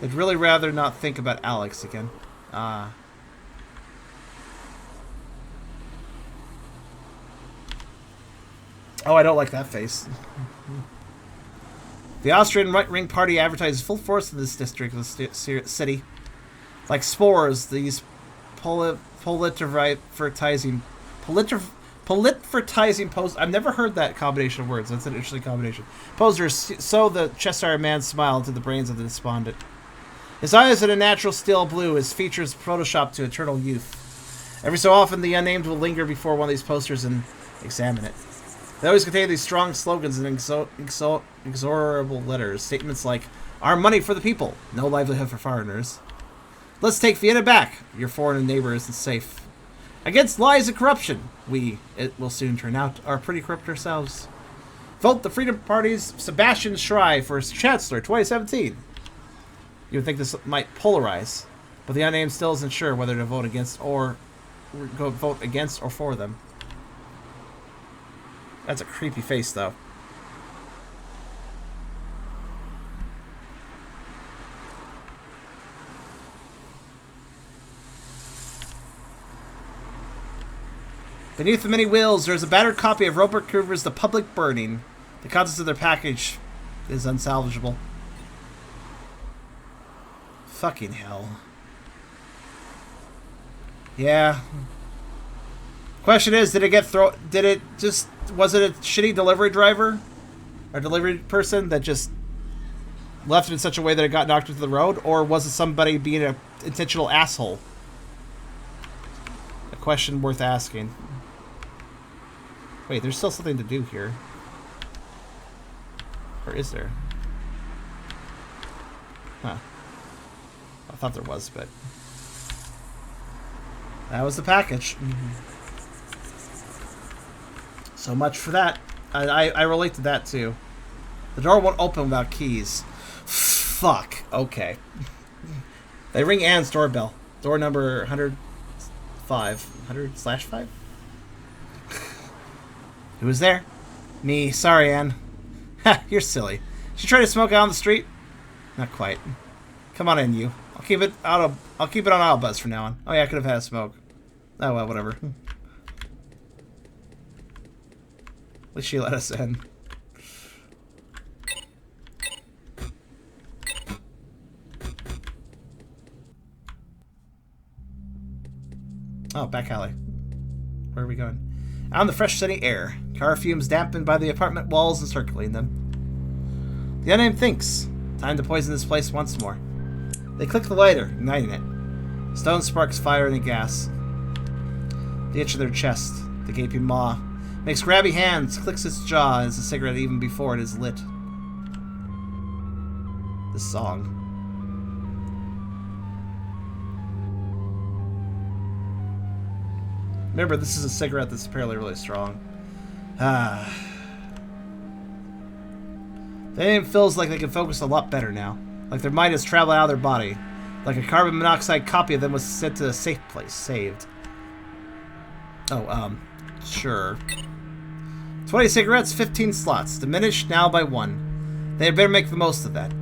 S1: I'd really rather not think about Alex again. Oh, I don't like that face. The Austrian right-wing party advertises full force in this district of the city. Like spores, these proletarizing posters. I've never heard that combination of words. That's an interesting combination. Posters sow the Cheshire man's smile into the brains of the despondent. His eyes are a natural steel blue, his features photoshopped to eternal youth. Every so often, the unnamed will linger before one of these posters and examine it. They always contain these strong slogans and inexorable letters. Statements like, "Our money for the people, no livelihood for foreigners. Let's take Vienna back, your foreign neighbor isn't safe. Against lies and corruption, it will soon turn out, are pretty corrupt ourselves. Vote the Freedom Party's Sebastian Schrei for Chancellor 2017. You would think this might polarize, but the unnamed still isn't sure whether to vote against or for them. That's a creepy face, though. Beneath the many wheels, there is a battered copy of Robert Coover's The Public Burning. The contents of their package is unsalvageable. Fucking hell. Yeah. Question is, did it get thrown? Did it just? Was it a shitty delivery driver or delivery person that just left it in such a way that it got knocked into the road, or was it somebody being an intentional asshole? A question worth asking. Wait, there's still something to do here. Or is there? Huh. I thought there was, but... that was the package. So much for that. I relate to that, too. The door won't open without keys. Fuck. Okay. They ring Anne's doorbell. Door number 105. 100/5? Who's there? Me. Sorry, Anne. Ha, you're silly. Did you try to smoke out on the street? Not quite. Come on in, you. I'll keep it on auto buzz from now on. Oh yeah, I could have had a smoke. Oh well, whatever. At least she let us in. Oh, back alley. Where are we going? Out in the fresh sunny air. Car fumes dampened by the apartment walls encircling them. The unnamed thinks. Time to poison this place once more. They click the lighter, igniting it. Stone sparks fire into gas. The itch of their chest, the gaping maw, makes grabby hands, clicks its jaw as a cigarette even before it is lit. The song. Remember, this is a cigarette that's apparently really strong. Ah. The name feels like they can focus a lot better now. Like their mind has traveled out of their body. Like a carbon monoxide copy of them was sent to a safe place, saved. Oh, sure. 20 cigarettes, 15 slots. Diminished now by 1. They had better make the most of that.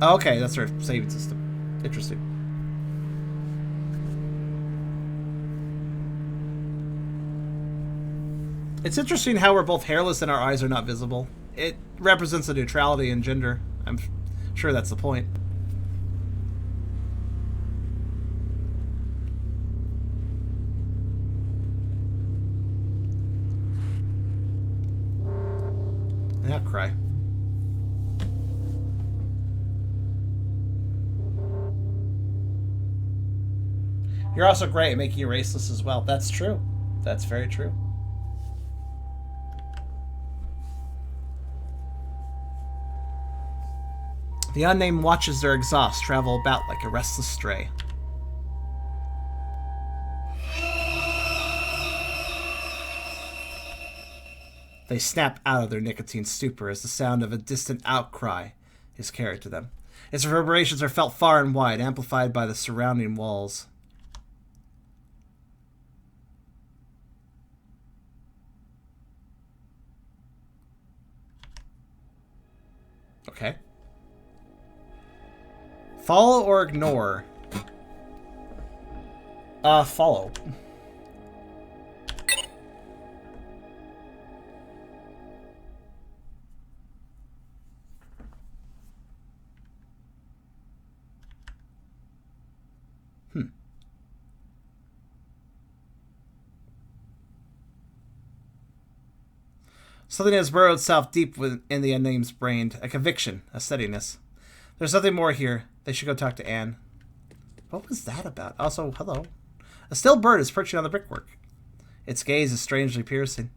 S1: Oh, okay, that's our saving system. Interesting. It's interesting how we're both hairless and our eyes are not visible. It represents a neutrality in gender. I'm sure that's the point. Now cry. You're also great at making you raceless as well. That's true. That's very true. The unnamed watches their exhaust travel about like a restless stray. They snap out of their nicotine stupor as the sound of a distant outcry is carried to them. Its reverberations are felt far and wide, amplified by the surrounding walls. Okay. Follow or ignore? Follow. Something has burrowed itself deep within the unnamed's brain. A conviction, a steadiness. There's nothing more here. They should go talk to Anne. What was that about? Also, hello. A still bird is perching on the brickwork. Its gaze is strangely piercing.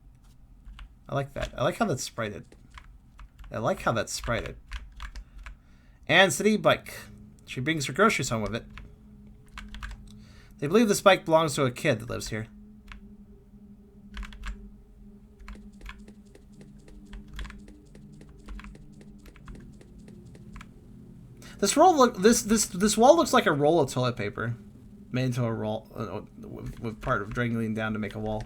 S1: I like that. I like how that's sprited. Anne's city bike. She brings her groceries home with it. They believe this bike belongs to a kid that lives here. This wall looks like a roll of toilet paper, made into a roll with part of dangling down to make a wall.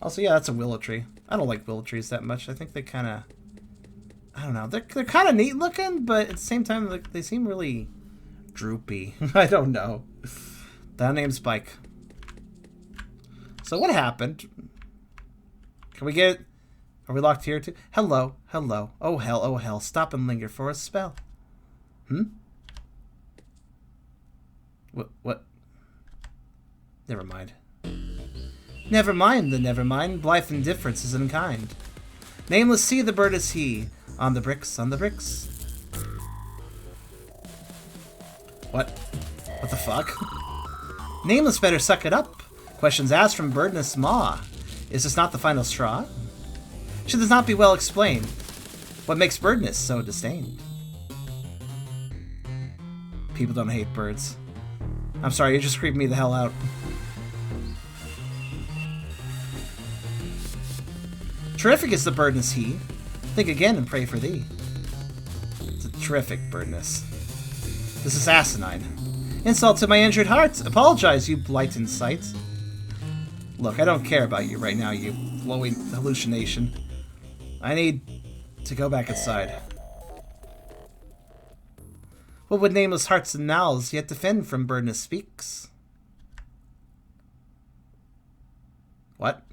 S1: Also, yeah, that's a willow tree. I don't like willow trees that much. I think they kind of, I don't know, they're kind of neat looking, but at the same time, like, they seem really droopy. I don't know. That name's Spike. So what happened? Can we get it? Are we locked here too? Hello, hello. Oh hell, stop and linger for a spell. What? Never mind. Never mind the never mind, blithe indifference is unkind. Nameless sea, the bird is he. On the bricks, on the bricks. What? What the fuck? Nameless better suck it up. Questions asked from birdness maw. Is this not the final straw? Should this not be well explained? What makes birdness so disdained? People don't hate birds. I'm sorry, you're just creeping me the hell out. Terrific is the birdness he. Think again and pray for thee. It's a terrific birdness. This is asinine. Insult to my injured heart. Apologize, you blighted sight. Look, I don't care about you right now, you glowing hallucination. I need to go back inside. What would nameless hearts and owls yet defend from birdness speaks? What?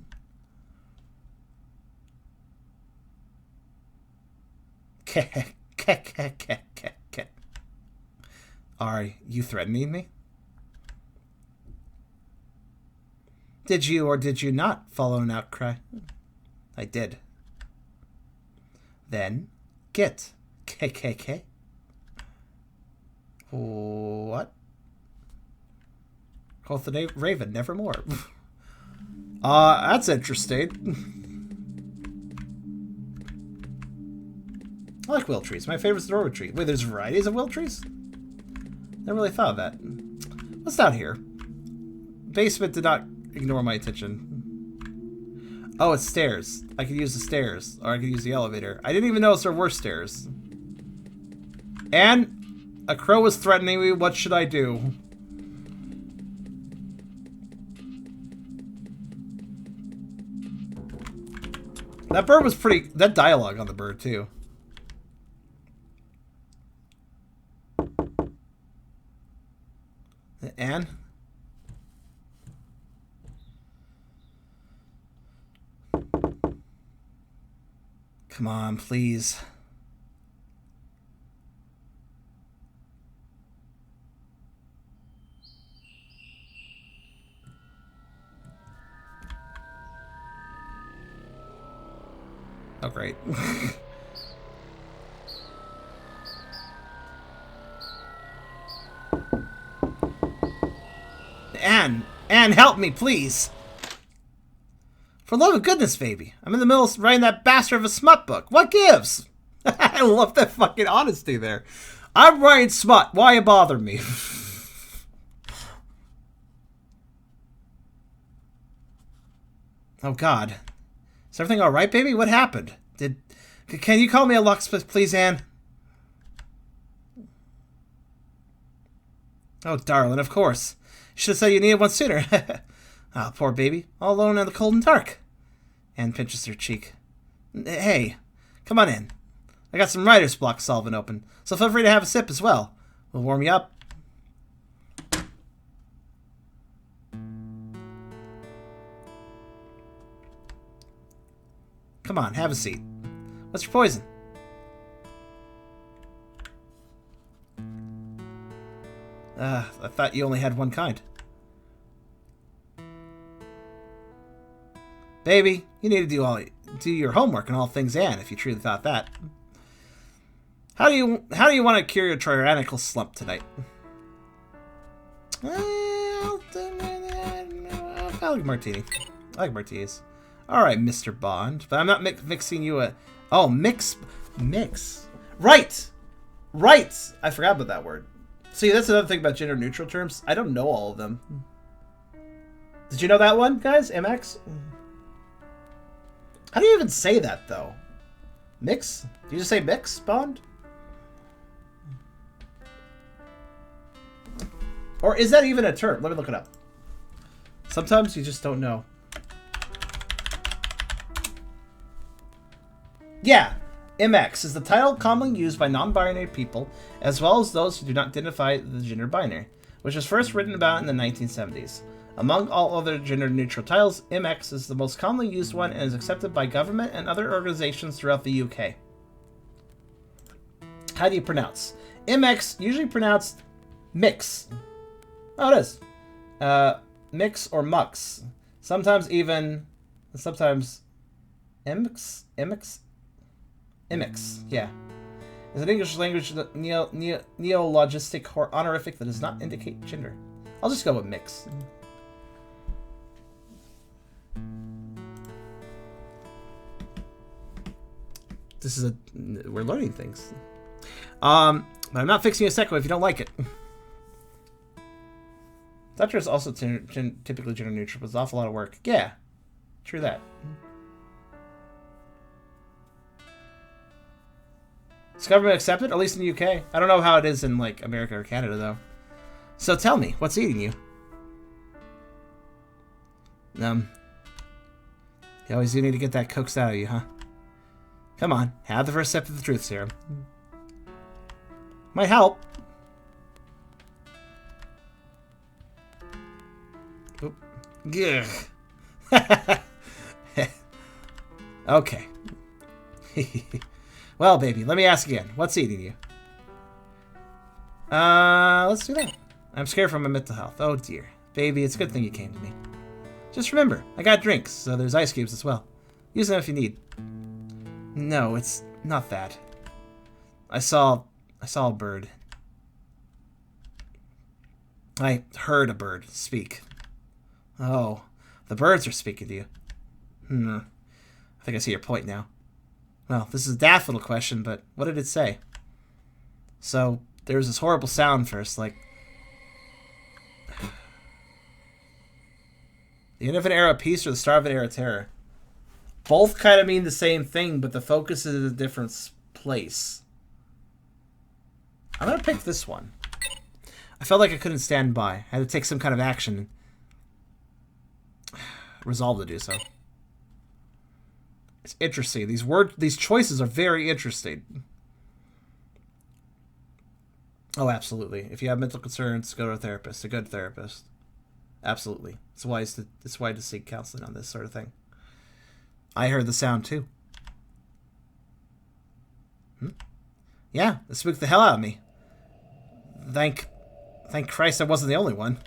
S1: Are you threatening me? Did you or did you not follow an outcry? I did. Then, get. KKK. What? Quoth the Raven, nevermore. That's interesting. I like willow trees. My favorite is the Norwood tree. Wait, there's varieties of willow trees? Never really thought of that. What's down here? Basement did not ignore my attention. Oh, it's stairs. I could use the stairs, or I could use the elevator. I didn't even notice there were stairs. And a crow was threatening me. What should I do? That bird was pretty... That dialogue on the bird, too. Anne? Come on, please. Oh, great. Anne, help me, please. For love of goodness, baby. I'm in the middle of writing that bastard of a smut book. What gives? I love that fucking honesty there. I'm writing smut. Why you bother me? Oh, God. Is everything all right, baby? What happened? Can you call me a locksmith, please, Anne? Oh, darling, of course. You should have said you needed one sooner. Ah, poor baby. All alone in the cold and dark. Anne pinches her cheek. Hey, come on in. I got some writer's block solvent open, so feel free to have a sip as well. We'll warm you up. Come on, have a seat. What's your poison? I thought you only had one kind. Baby, you need to do your homework on all things Anne, if you truly thought that. How do you want to cure your tyrannical slump tonight? I like martini. I like martinis. All right, Mr. Bond, but I'm not mixing you a... Oh, mix. Right. I forgot about that word. See, that's another thing about gender-neutral terms. I don't know all of them. Did you know that one, guys? MX? How do you even say that, though? Mix? Do you just say mix, Bond? Or is that even a term? Let me look it up. Sometimes you just don't know. Yeah, MX is the title commonly used by non-binary people, as well as those who do not identify the gender binary, which was first written about in the 1970s. Among all other gender-neutral titles, MX is the most commonly used one and is accepted by government and other organizations throughout the UK. How do you pronounce? MX, usually pronounced mix. Oh, it is. Mix or mux. Sometimes imix, yeah. Is an English language neologistic or honorific that does not indicate gender. I'll just go with mix. We're learning things. But I'm not fixing a second if you don't like it. Thatcher is also typically gender neutral, but it's an awful lot of work. Yeah, true that. Is government accepted? At least in the UK. I don't know how it is in like America or Canada though. So tell me, what's eating you? You always do need to get that coaxed out of you, huh? Come on, have the first step of the truth serum. Might help. Oop. Okay. Well, baby, let me ask again. What's eating you? Let's do that. I'm scared for my mental health. Oh, dear. Baby, it's a good thing you came to me. Just remember, I got drinks, so there's ice cubes as well. Use them if you need. No, it's not that. I saw a bird. I heard a bird speak. Oh, the birds are speaking to you. I think I see your point now. Well, this is a daft little question, but what did it say? So, there was this horrible sound first, like... The end of an era of peace or the start of an era of terror? Both kind of mean the same thing, but the focus is in a different place. I'm going to pick this one. I felt like I couldn't stand by. I had to take some kind of action. Resolve to do so. It's interesting. These choices are very interesting. Oh, absolutely. If you have mental concerns, go to a therapist. A good therapist. Absolutely. It's wise to seek counseling on this sort of thing. I heard the sound too. Yeah, it spooked the hell out of me. Thank Christ I wasn't the only one.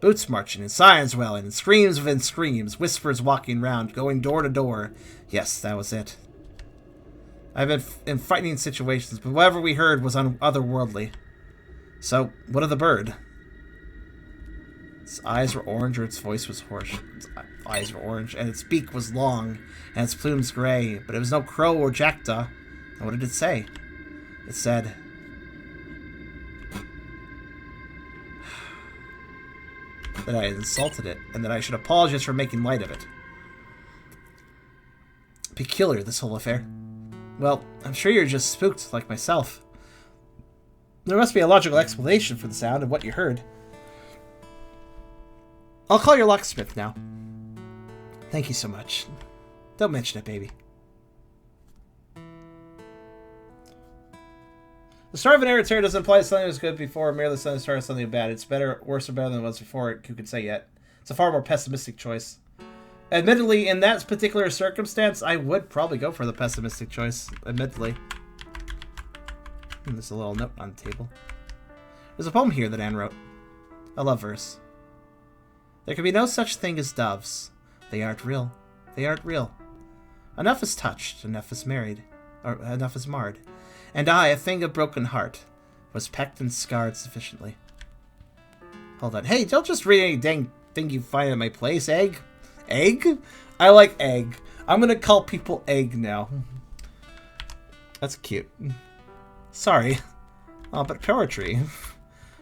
S1: Boots marching, and sirens wailing, and screams within screams, whispers walking round, going door to door. Yes, that was it. I've been in frightening situations, but whatever we heard was otherworldly. So, what of the bird? Its eyes were orange, or its voice was hoarse. Its eyes were orange, and its beak was long, and its plumes gray, but it was no crow or jackdaw. And what did it say? It said... that I had insulted it, and that I should apologize for making light of it. Peculiar, this whole affair. Well, I'm sure you're just spooked, like myself. There must be a logical explanation for the sound and what you heard. I'll call your locksmith now. Thank you so much. Don't mention it, baby. The start of an era of terror doesn't imply something was good before, merely the start of something bad. It's better, worse, or better than it was before. Who could say yet? It's a far more pessimistic choice. Admittedly, in that particular circumstance, I would probably go for the pessimistic choice. Admittedly. And there's a little note on the table. There's a poem here that Anne wrote. A love verse. There can be no such thing as doves. They aren't real. They aren't real. Enough is touched, enough is married, or enough is marred. And I, a thing of broken heart, was pecked and scarred sufficiently. Hold on. Hey, don't just read any dang thing you find at my place, Egg. Egg? I like Egg. I'm gonna call people Egg now. That's cute. Sorry. Oh, but poetry.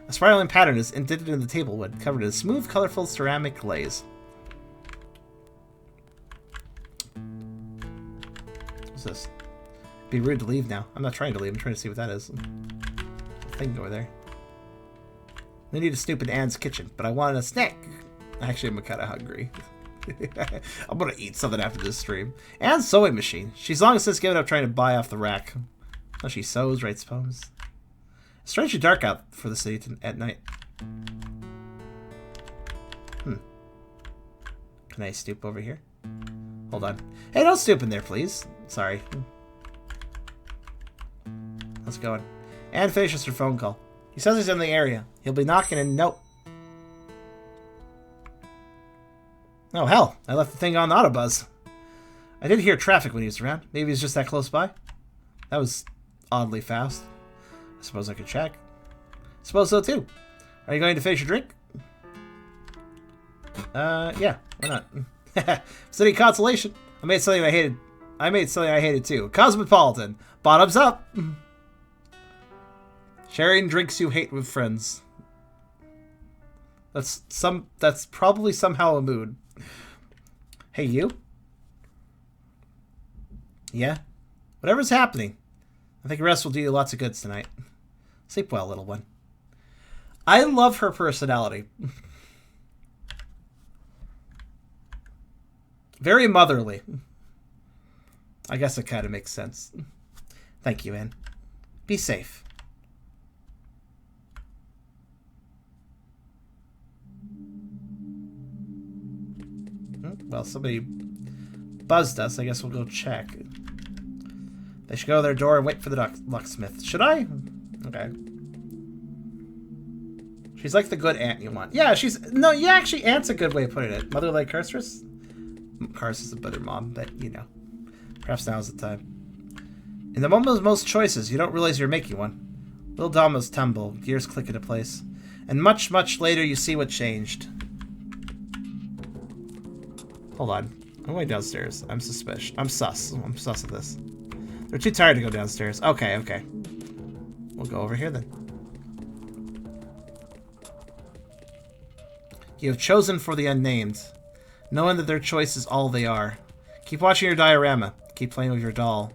S1: A spiraling pattern is indented in the table wood, covered in smooth, colorful ceramic glaze. What's this? It'd be rude to leave now. I'm not trying to leave. I'm trying to see what that is. Thing over there. We need to snoop in Anne's kitchen, but I wanted a snack. Actually, I'm kind of hungry. I'm gonna eat something after this stream. Anne's sewing machine. She's long since given up trying to buy off the rack. Oh, she sews, writes poems. It's strangely dark out for the city at night. Can I stoop over here? Hold on. Hey, don't stoop in there, please. Sorry. How's it going? Anne finishes her phone call. He says he's in the area. He'll be knocking and nope. Oh, hell. I left the thing on Autobuzz. I did hear traffic when he was around. Maybe he's just that close by. That was oddly fast. I suppose I could check. Suppose so, too. Are you going to finish your drink? Yeah. Why not? City consolation. I made something I hated, too. Cosmopolitan. Bottoms up. Sharing drinks you hate with friends. That's probably somehow a mood. Hey, you? Yeah? Whatever's happening. I think rest will do you lots of goods tonight. Sleep well, little one. I love her personality. Very motherly. I guess it kind of makes sense. Thank you, Anne. Be safe. Well, somebody buzzed us. I guess we'll go check. They should go to their door and wait for the locksmith. Should I? Okay. She's like the good aunt you want. Yeah, she's... No, yeah, actually, aunt's a good way of putting it. Mother like Cursus? Cursus is a better mom, but, you know. Perhaps now's the time. In the moment of most choices, you don't realize you're making one. Little dominoes tumble, gears click into place. And much, much later, you see what changed. Hold on. I'm going downstairs. I'm suspicious. I'm sus of this. They're too tired to go downstairs. Okay, okay. We'll go over here then. You have chosen for the unnamed, knowing that their choice is all they are. Keep watching your diorama. Keep playing with your doll.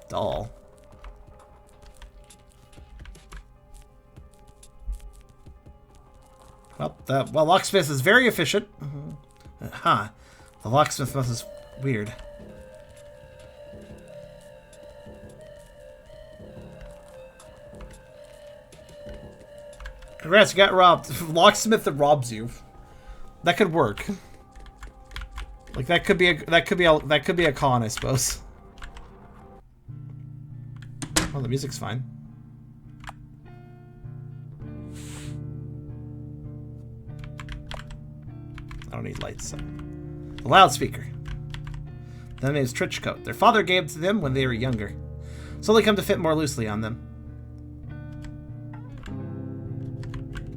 S1: Doll. Well, locksmith is very efficient. Huh. The locksmith must is weird. Congrats, you got robbed. Locksmith that robs you. That could work. Like that could be a con, I suppose. Well, the music's fine. I don't need lights. So. The loudspeaker. Their name is Trenchcoat. Their father gave it to them when they were younger. Slowly come to fit more loosely on them.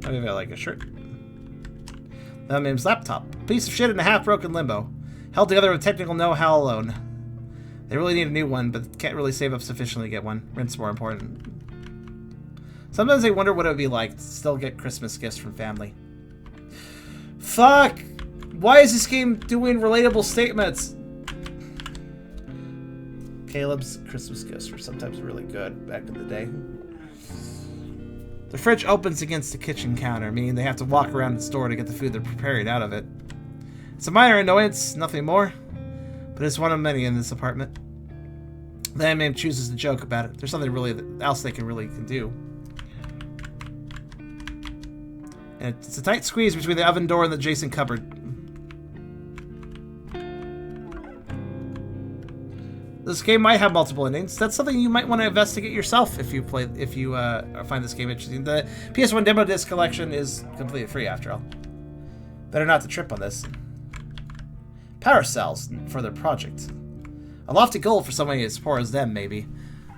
S1: Maybe I like a shirt. That name's laptop. Piece of shit in a half-broken limbo. Held together with technical know-how alone. They really need a new one, but can't really save up sufficiently to get one. Rent's more important. Sometimes they wonder what it would be like to still get Christmas gifts from family. Fuck! Why is this game doing relatable statements? Caleb's Christmas gifts were sometimes really good back in the day. The fridge opens against the kitchen counter, meaning they have to walk around the store to get the food they're preparing out of it. It's a minor annoyance, nothing more, but it's one of many in this apartment. The man chooses to joke about it. There's something really else they can do. And it's a tight squeeze between the oven door and the adjacent cupboard. This game might have multiple endings. That's something you might want to investigate yourself if you find this game interesting. The PS1 Demo Disc collection is completely free after all. Better not to trip on this. Power cells for their project. A lofty goal for someone as poor as them, maybe.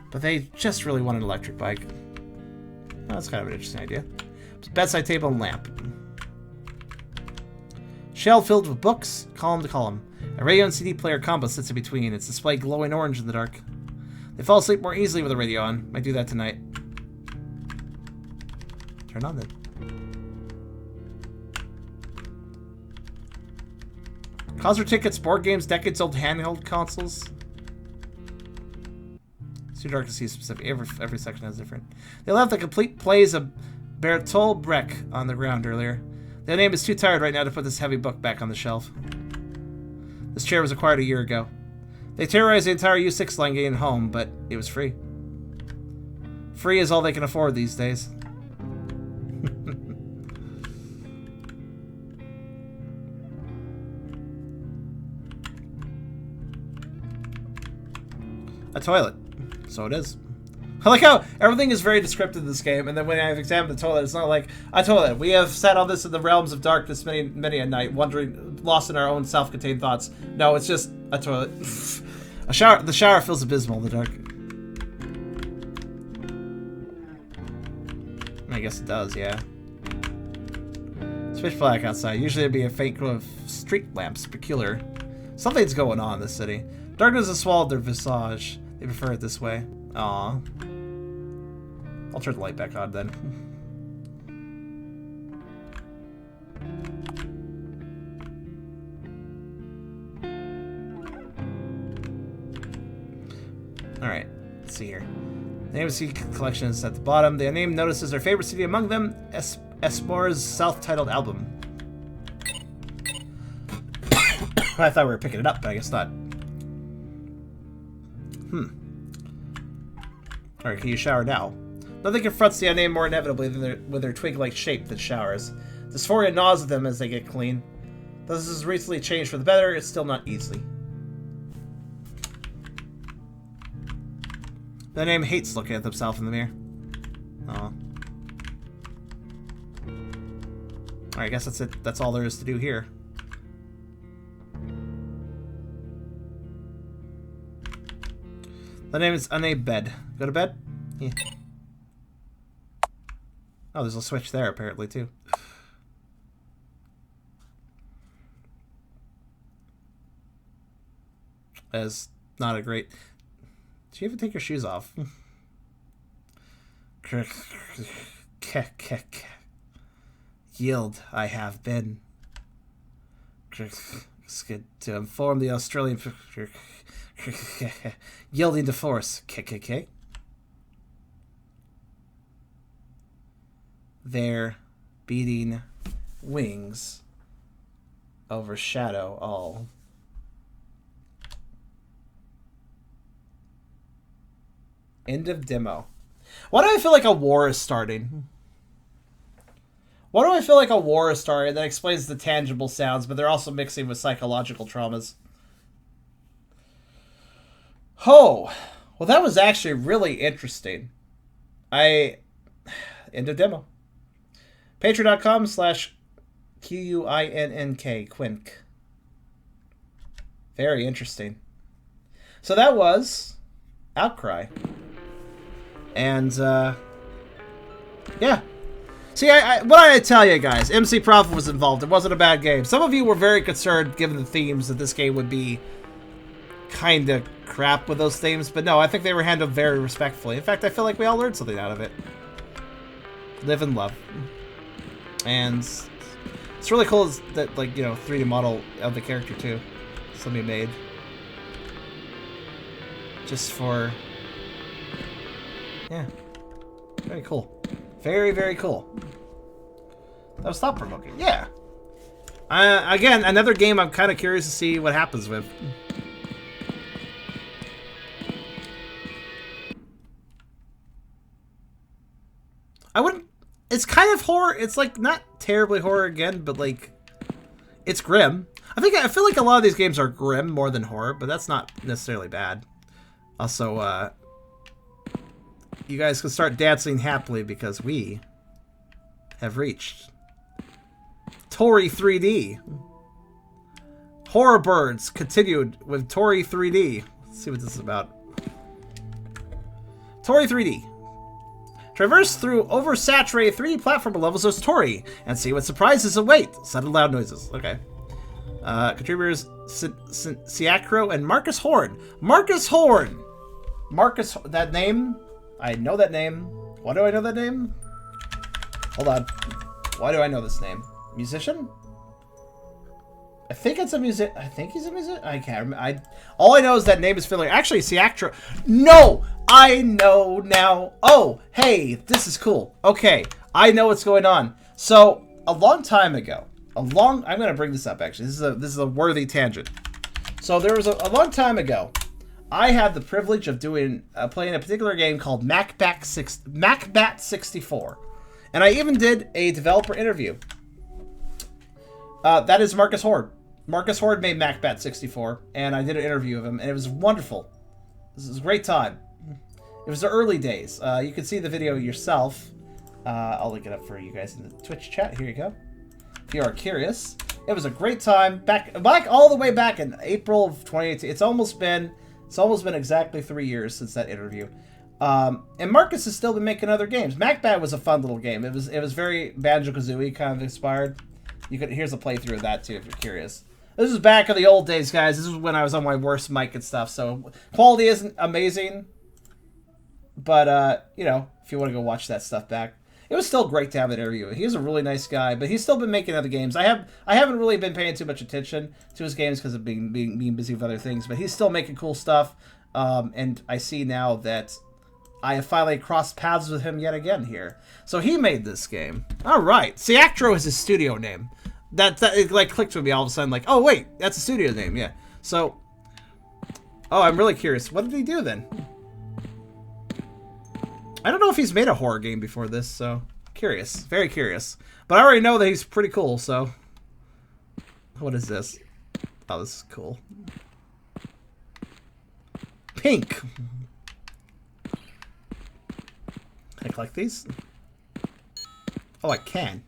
S1: But they just really want an electric bike. Well, that's kind of an interesting idea. Bedside table and lamp. Shelf filled with books, column to column. A radio and CD player combo sits in between. Its display glowing orange in the dark. They fall asleep more easily with the radio on. Might do that tonight. Turn on then. Concert tickets, board games, decades-old handheld consoles. It's too dark to see specific. Every section has different. They left the complete plays of Bertolt Brecht on the ground earlier. Their name is too tired right now to put this heavy book back on the shelf. This chair was acquired a year ago. They terrorized the entire U6 line getting home, but it was free. Free is all they can afford these days. A toilet. So it is. I like how everything is very descriptive in this game, and then when I've examined the toilet, it's not like a toilet. We have sat on this in the realms of darkness many a night, wondering lost in our own self-contained thoughts. No, it's just a toilet. A shower. The shower feels abysmal in the dark. I guess it does, yeah. It's pitch black outside. Usually it'd be a faint glow of street lamps. Peculiar. Something's going on in this city. Darkness has swallowed their visage. They prefer it this way. Aw. I'll turn the light back on then. Alright, let's see here. The name of the city collection is at the bottom. The name notices their favorite city among them, Esmore's self-titled album. I thought we were picking it up, but I guess not. Alright, can you shower now? Nothing confronts the unnamed more inevitably than with their twig-like shape that showers. Dysphoria gnaws at them as they get clean. Though this has recently changed for the better, it's still not easily. The name hates looking at themselves in the mirror. Aw. Alright, I guess that's it. That's all there is to do here. The name is Unnamed Bed. Go to bed? Yeah. Oh, there's a switch there apparently too. That's not a great... Did you even take your shoes off? Yield, I have been. It's good to inform the Australian... Yielding to force. KKK. Their beating wings overshadow all. End of demo. Why do I feel like a war is starting? Why do I feel like a war is starting that explains the tangible sounds, but they're also mixing with psychological traumas? Oh, well that was actually really interesting. End of demo. Patreon.com/QUINNK, Quink. Very interesting. So that was Outcry. And, yeah. See, what I tell you guys, MC Prophet was involved. It wasn't a bad game. Some of you were very concerned, given the themes, that this game would be kind of crap with those themes. But no, I think they were handled very respectfully. In fact, I feel like we all learned something out of it. Live and love. And it's really cool that, like, you know, 3D model of the character, too. Somebody made. Just for... Yeah. Very cool. Very, very cool. That was thought-provoking. Yeah. Again, another game I'm kind of curious to see what happens with. I wouldn't... It's kind of horror. It's, like, not terribly horror again, but, like, it's grim. I feel like a lot of these games are grim more than horror, but that's not necessarily bad. Also, you guys can start dancing happily because we have reached Tori 3D. Horror Birds continued with Tori 3D. Let's see what this is about. Tori 3D. Traverse through oversaturated 3D platform levels as Tori and see what surprises await. Sudden loud noises. Okay. Contributors Siacro and Marcus Horn. Marcus Horn! Marcus, that name? I know that name. Why do I know that name? Hold on. Why do I know this name? Musician? I think it's a music. I think he's a musician. I can't remember. All I know is that name is familiar. Actually, Siactro. No! I know now. Oh, hey, this is cool. Okay, I know what's going on. So, a long time ago, I'm going to bring this up, actually. This is a worthy tangent. So, there was a long time ago, I had the privilege of playing a particular game called MacBat 64. And I even did a developer interview. That is Marcus Horde. Marcus Horde made MacBat 64, and I did an interview of him, and it was wonderful. This was a great time. It was the early days. You can see the video yourself. I'll link it up for you guys in the Twitch chat. Here you go. If you are curious. It was a great time. Back all the way back in April of 2018. It's almost been exactly 3 years since that interview. And Marcus has still been making other games. MacBad was a fun little game. It was very Banjo-Kazooie kind of inspired. Here's a playthrough of that too if you're curious. This is back in the old days, guys. This is when I was on my worst mic and stuff. So quality isn't amazing, but you know, if you want to go watch that stuff back, it was still great to have an interview. He's a really nice guy, but he's still been making other games. I haven't really been paying too much attention to his games because of being busy with other things. But he's still making cool stuff, and I see now that I have finally crossed paths with him yet again here. So he made this game. All right, Seactro is his studio name. That it like clicked with me all of a sudden. Like, oh wait, that's a studio name. Yeah. So, oh, I'm really curious. What did he do then? I don't know if he's made a horror game before this, so curious, very curious. But I already know that he's pretty cool, so what is this? Oh, this is cool. Pink. Can I collect these? Oh, I can.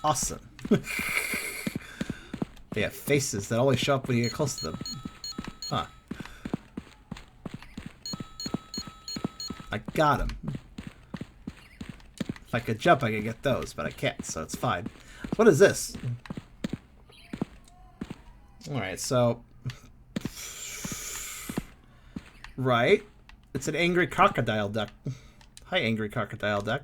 S1: Awesome. They have faces that only show up when you get close to them. Huh. I got him. If I could jump, I could get those, but I can't, so it's fine. What is this? Alright, so... Right. It's an angry crocodile duck. Hi, angry crocodile duck.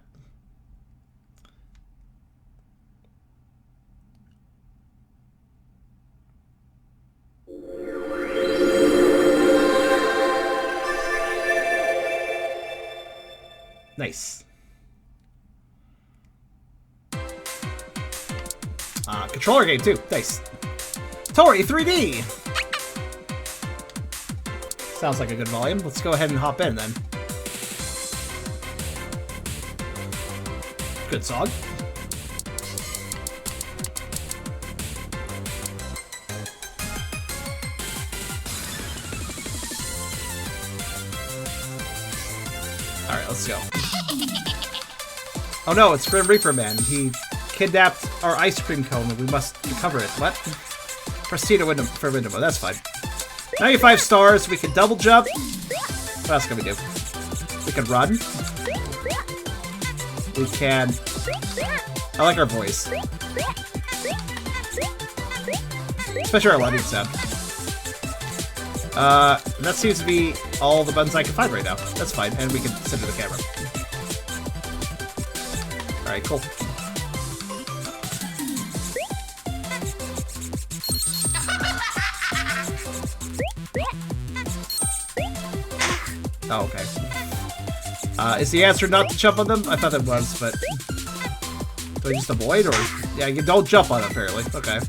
S1: Nice. Controller game too. Nice. Tori 3D. Sounds like a good volume. Let's go ahead and hop in then. Good song. Alright, let's go. Oh no, it's Grim Reaper Man. He kidnapped our ice cream cone and we must recover it. What? Proceed to window for window. That's fine. 95 stars. We can double jump. What else can we do? We can run. We can... I like our voice. Especially our lighting sound. That seems to be all the buttons I can find right now. That's fine, and we can center the camera. Alright, cool. Oh, okay. Is the answer not to jump on them? I thought it was, but... Do I just avoid, or... Yeah, you don't jump on it, apparently. Okay.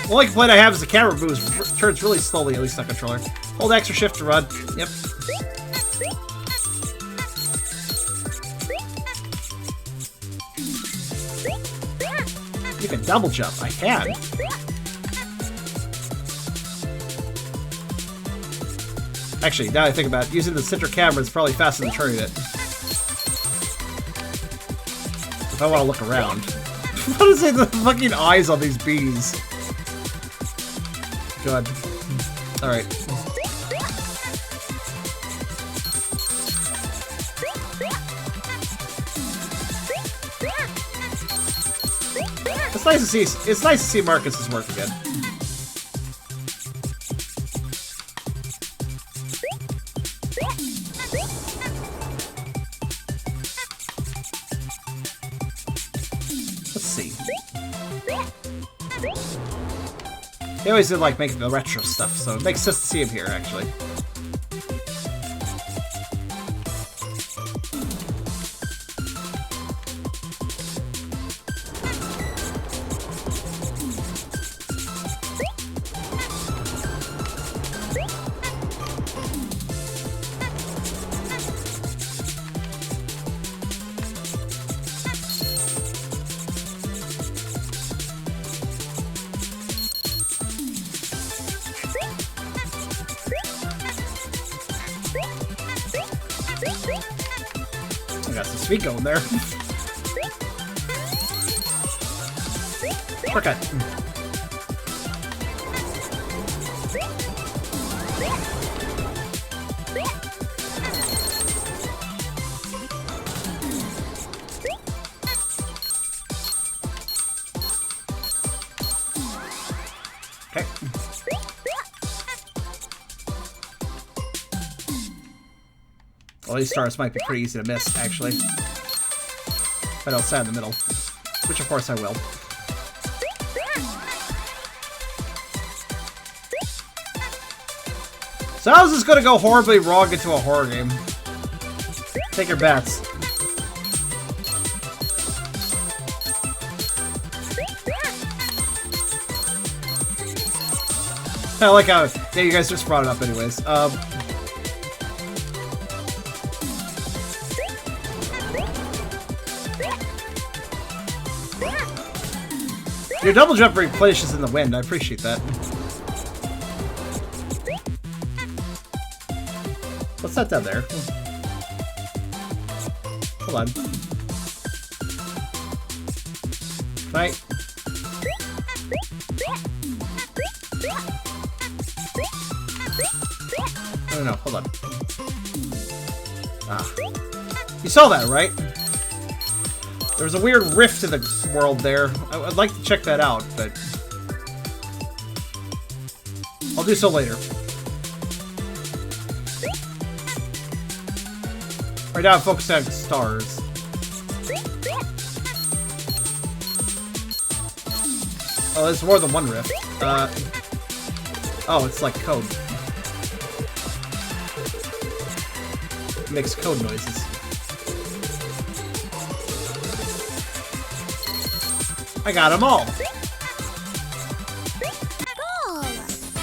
S1: The only complaint I have is the camera moves, turns really slowly, at least on controller. Hold extra shift to run. Yep. You can double jump. I can. Actually, now I think about it, using the center camera is probably faster than turning it. If I want to look around. What is it? The fucking eyes on these bees. Good. Alright. It's nice to see Marcus's work again. Let's see. He always did like making the retro stuff, so it makes sense to see him here, actually. got some speed going there. Shortcut. Okay. Well, these stars might be pretty easy to miss, actually. But I'll stand in the middle. Which, of course, I will. So how's this gonna go horribly wrong into a horror game? Take your bets. I like how, yeah, you guys just brought it up anyways. Your double jump replenishes in the wind, I appreciate that. What's that down there? Hold on. Right. No, hold on. Ah. You saw that, right? There was a weird rift in the world there. I'd like to check that out, but... I'll do so later. Right now I'm focused on stars. Oh, there's more than one rift. Oh, it's like code. It makes code noises. I got them all.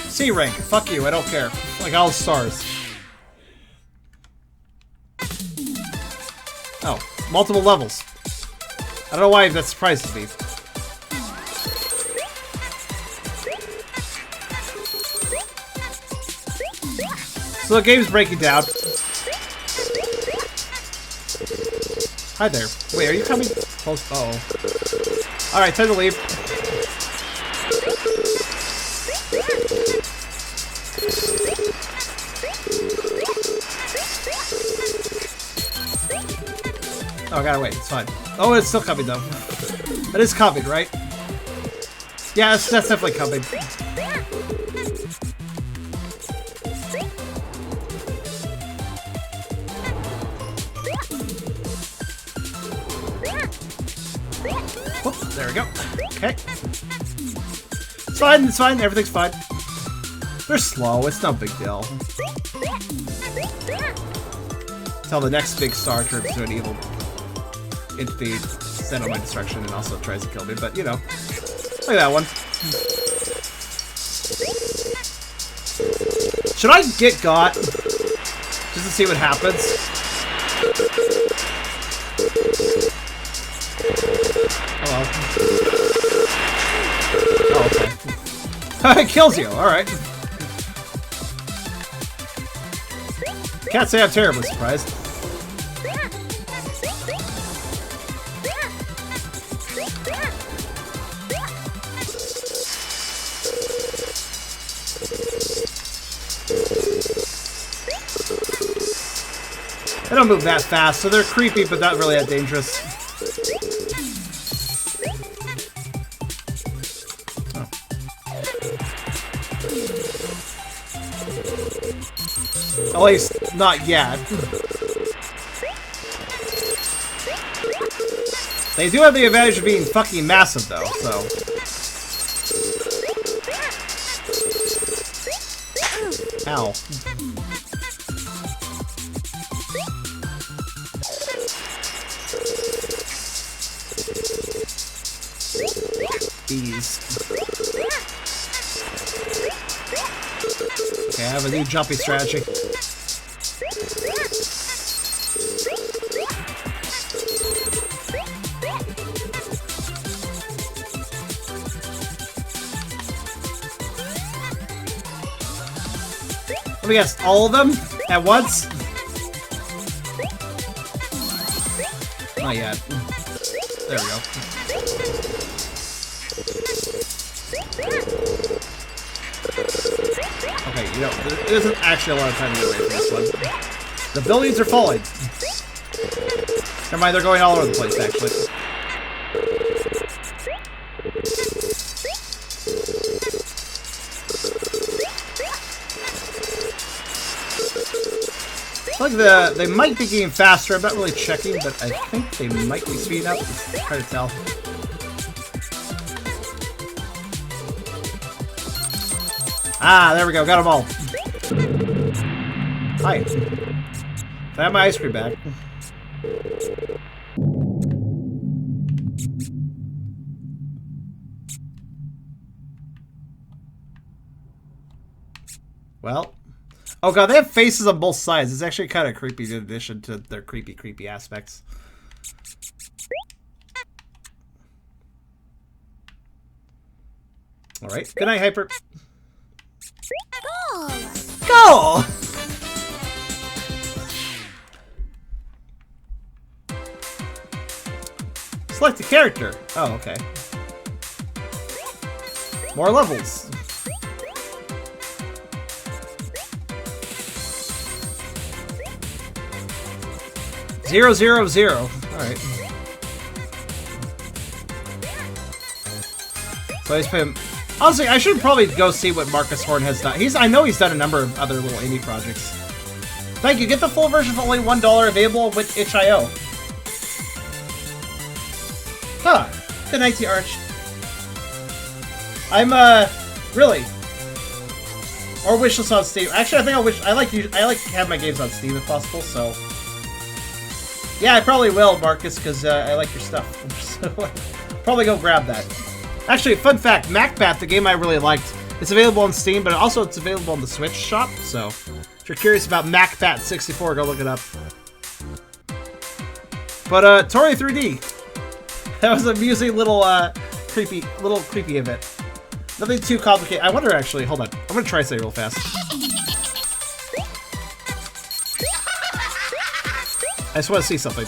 S1: C rank. Fuck you. I don't care. Like all stars. Oh, multiple levels. I don't know why that surprises me. So the game's breaking down. Hi there. Wait, are you coming close? Uh-oh. Alright, time to leave. Oh, I gotta wait. It's fine. Oh, it's still coming, though. It is coming, right? Yeah, that's definitely coming. Whoop, there we go. Okay. It's fine, it's fine. Everything's fine. They're slow. It's no big deal. Until the next big star turns into an evil entity set on my destruction and also tries to kill me, but you know. Look at that one. Should I get got? Just to see what happens? Hello. Oh, okay. It kills you, alright. Can't say I'm terribly surprised. They don't move that fast, so they're creepy, but not really that dangerous. Oh. At least, not yet. They do have the advantage of being fucking massive, though, so... Ow. Bees. Okay, I have a new jumping strategy. Let me guess, all of them at once? Not yet. There we go. Okay, you know, there isn't actually a lot of time to get away from this one. The buildings are falling. Never mind, they're going all over the place, actually. I feel like they might be getting faster. I'm not really checking, but I think they might be speeding up. It's hard to tell. Ah, there we go. Got them all. Hi. Can I have my ice cream back? Well. Oh god, they have faces on both sides. It's actually kind of creepy in addition to their creepy aspects. Alright. Good night, Hyper. Goal! Select a character. Oh, okay. More levels. Zero, zero, zero. Alright. So he's playing. Honestly, I should probably go see what Marcus Horn has done. I know he's done a number of other little indie projects. Thank you. Get the full version for only $1 available with itch.io. Huh. Good night to you, Arch. I'm really. Or wishlist on Steam. Actually, I think I like to have my games on Steam if possible, so. Yeah, I probably will, Marcus, because I like your stuff. So, probably go grab that. Actually, fun fact, MacBat, the game I really liked, it's available on Steam, but also it's available on the Switch shop, so if you're curious about MacBat 64, go look it up. But, Tori 3D. That was an amusing little, creepy event. Nothing too complicated. I wonder, actually, hold on. I'm gonna try something real fast. I just want to see something.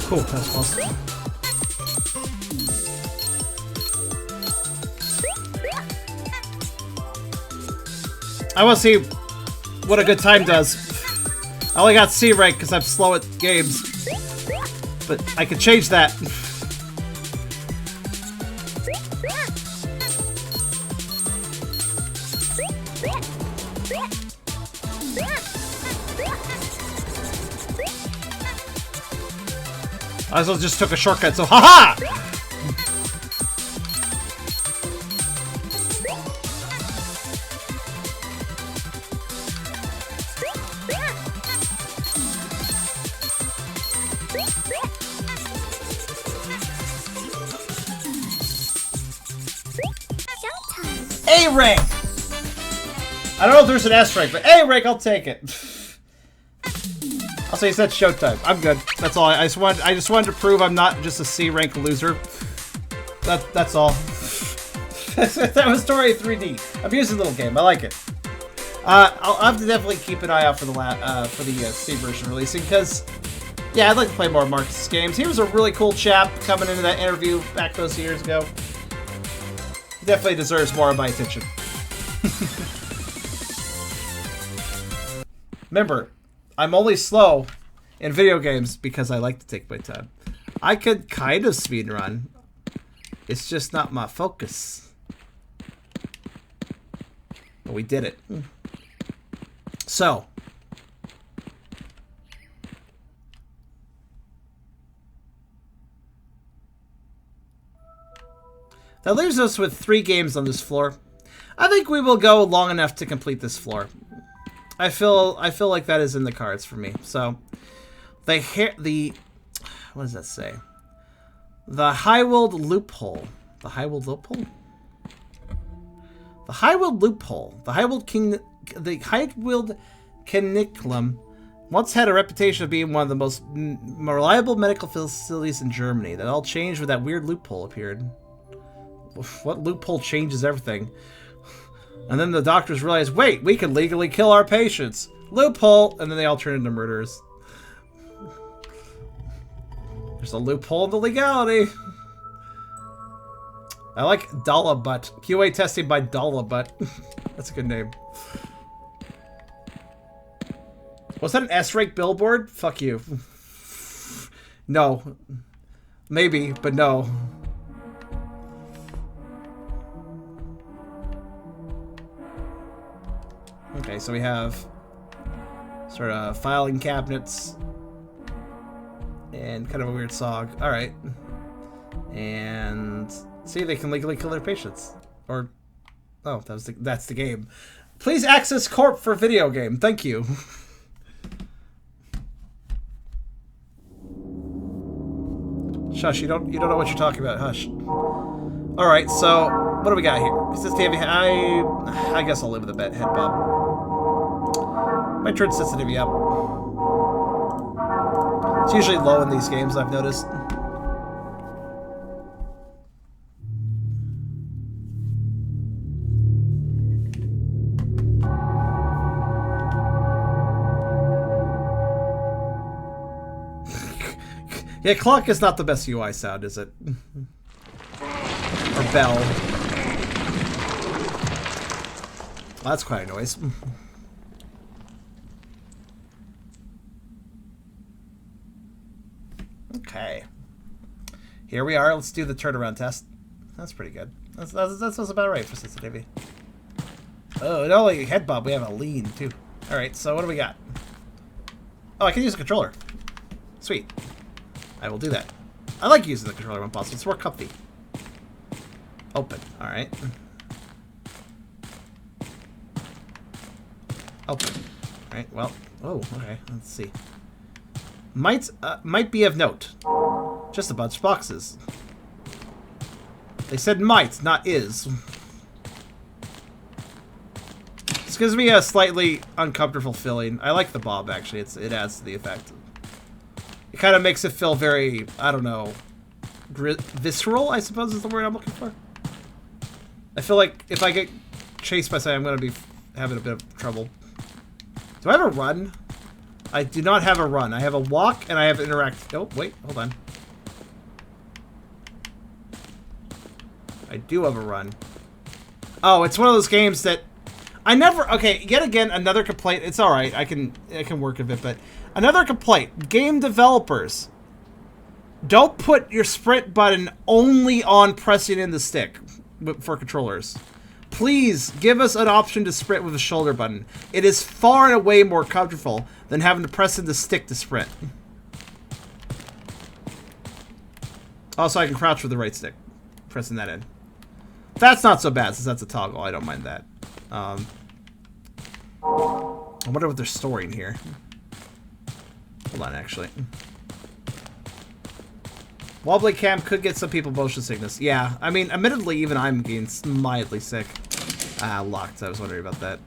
S1: Cool, that's awesome. I want to see what a good time does. I only got C rank because I'm slow at games. But I can change that. I also just took a shortcut, so haha! A rank! I don't know if there's an S rank, but A rank, I'll take it. I'll say you said showtime. I'm good. That's all. I just wanted to prove I'm not just a C rank loser. That's all. That was Story 3D. Amusing little game. I like it. I'll have to definitely keep an eye out for the Steam version releasing because, yeah, I'd like to play more of Marcus' games. He was a really cool chap coming into that interview back those years ago. He definitely deserves more of my attention. Remember, I'm only slow in video games because I like to take my time. I could kind of speedrun. It's just not my focus. But we did it. So, That leaves us with 3 games on this floor. I think we will go long enough to complete this floor. I feel like that is in the cards for me. So, what does that say? The Highwold Loophole. The Highwold Loophole? The Highwold Loophole. The Highwold Klinikum once had a reputation of being one of the most reliable medical facilities in Germany. That all changed when that weird loophole appeared. What loophole changes everything? And then the doctors realized, wait, we can legally kill our patients. Loophole! And then they all turn into murderers. There's a loophole in the legality. I like Dollabutt. QA testing by Dollabutt. That's a good name. Was that an S-rank billboard? Fuck you. No. Maybe, but no. Okay, so we have sort of filing cabinets and kind of a weird SOG. Alright. And see, they can legally kill their patients. Or, oh, that's the game. Please access Corp for video game. Thank you. Shush, you don't know what you're talking about. Hush. Alright, so what do we got here? Is this the I guess I'll live with a bet. Head bob. My turn sensitivity up. It's usually low in these games, I've noticed. Yeah, clock is not the best UI sound, is it? Or bell. Well, that's quite a noise. Okay. Here we are. Let's do the turnaround test. That's pretty good. That's about right for sensitivity. Oh, no, like head bob. We have a lean, too. Alright, so what do we got? Oh, I can use a controller. Sweet. I will do that. I like using the controller when possible. It's more comfy. Open. Alright. Open. Alright, well. Oh, okay. Let's see. Might be of note. Just a bunch of boxes. They said might, not is. This gives me a slightly uncomfortable feeling. I like the bob, actually. It adds to the effect. It kind of makes it feel very, I don't know, visceral, I suppose is the word I'm looking for. I feel like if I get chased by something, I'm going to be having a bit of trouble. Do I have a run? I do not have a run. I have a walk and I have interact. Oh, wait, hold on. I do have a run. Oh, it's one of those games that I never. Okay, yet again, another complaint. It's all right. I can work with it, but another complaint. Game developers, don't put your sprint button only on pressing in the stick for controllers. Please give us an option to sprint with a shoulder button. It is far and away more comfortable than having to press in the stick to sprint. Also, I can crouch with the right stick, pressing that in. That's not so bad since that's a toggle. I don't mind that. I wonder what they're storing here. Hold on, actually. Wobbly cam could get some people motion sickness. Yeah, I mean, admittedly, even I'm getting mildly sick. Ah, locked. I was wondering about that.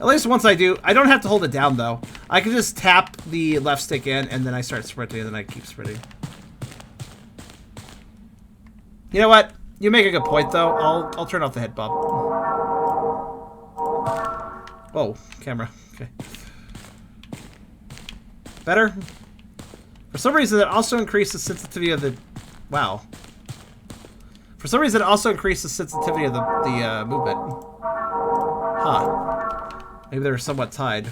S1: At least once I do, I don't have to hold it down, though. I can just tap the left stick in, and then I start sprinting, and then I keep sprinting. You know what? You make a good point, though. I'll turn off the head bob. Whoa, camera. Okay. Better? For some reason, it also increases the sensitivity of the... Wow. For some reason, it also increases the sensitivity of the movement. Huh. Maybe they're somewhat tied.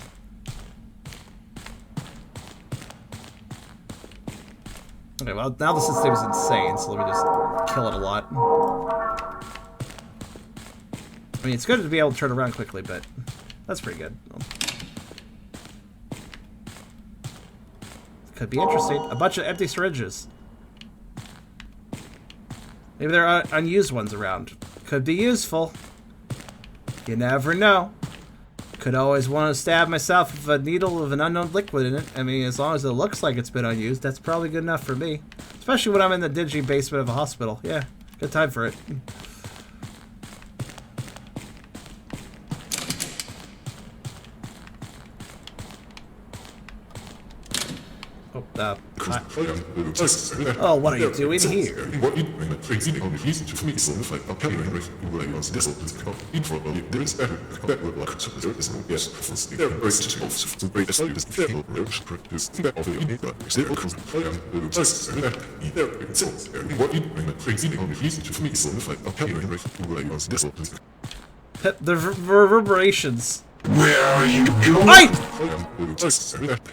S1: Okay, well, now the sensitivity is insane, so let me just kill it a lot. I mean, it's good to be able to turn around quickly, but that's pretty good. Could be interesting. A bunch of empty syringes. Maybe there are unused ones around. Could be useful. You never know. Could always want to stab myself with a needle of an unknown liquid in it. I mean, as long as it looks like it's been unused, that's probably good enough for me. Especially when I'm in the dingy basement of a hospital. Yeah, good time for it. Oh, what are you doing here? The reverberations.
S10: Where are you going?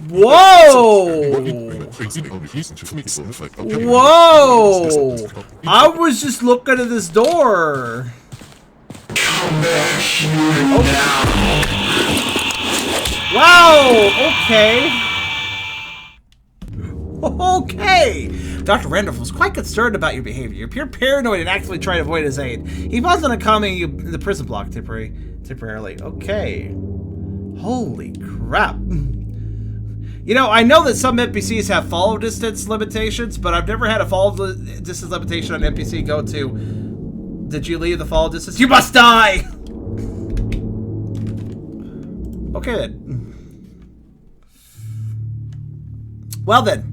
S1: Whoa! Whoa! I was just looking at this door.
S10: Come back here now.
S1: Wow! Okay. Okay! Dr. Randolph was quite concerned about your behavior. You appear paranoid and actively trying to avoid his aid. He plans on accommodating you in the prison block temporarily. Okay. Holy crap. You know, I know that some NPCs have follow distance limitations, but I've never had a follow distance limitation on NPC go to, did you leave the follow distance? You must die! Okay then. Well then.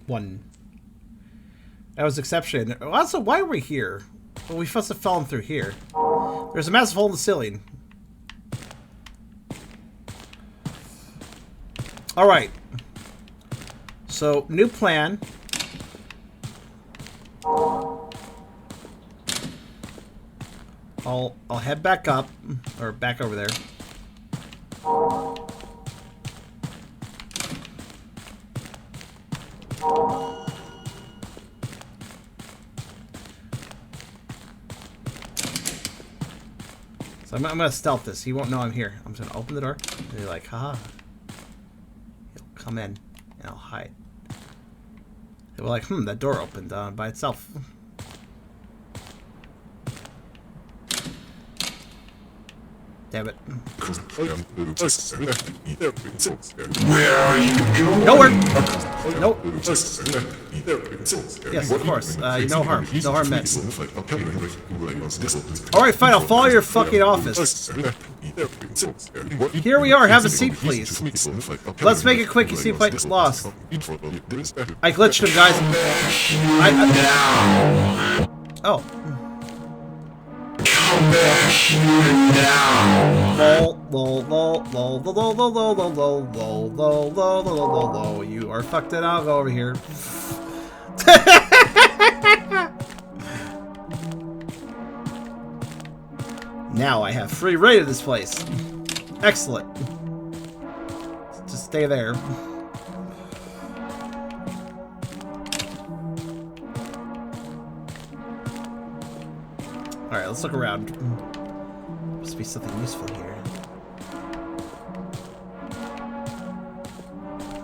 S1: One. That was exception. Also, why are we here? Well, we must have fallen through here. There's a massive hole in the ceiling. Alright. So, new plan. I'll head back up, or back over there. So I'm gonna stealth this. He won't know I'm here. I'm just gonna open the door, and he's like, haha. He'll come in, and I'll hide. He'll be like, that door opened by itself. Damn it.
S10: Where are you going?
S1: Nowhere! Nope. Yes, of course. No harm. No harm meant. Alright, fine. I'll follow your fucking office. Here we are. Have a seat, please. Let's make it quick. You seem quite lost. I glitched him, guys. Oh. You are fucked it. I'll go over here. Now I have free reign of this place. Excellent. Just stay there. Alright, let's look around. Must be something useful here.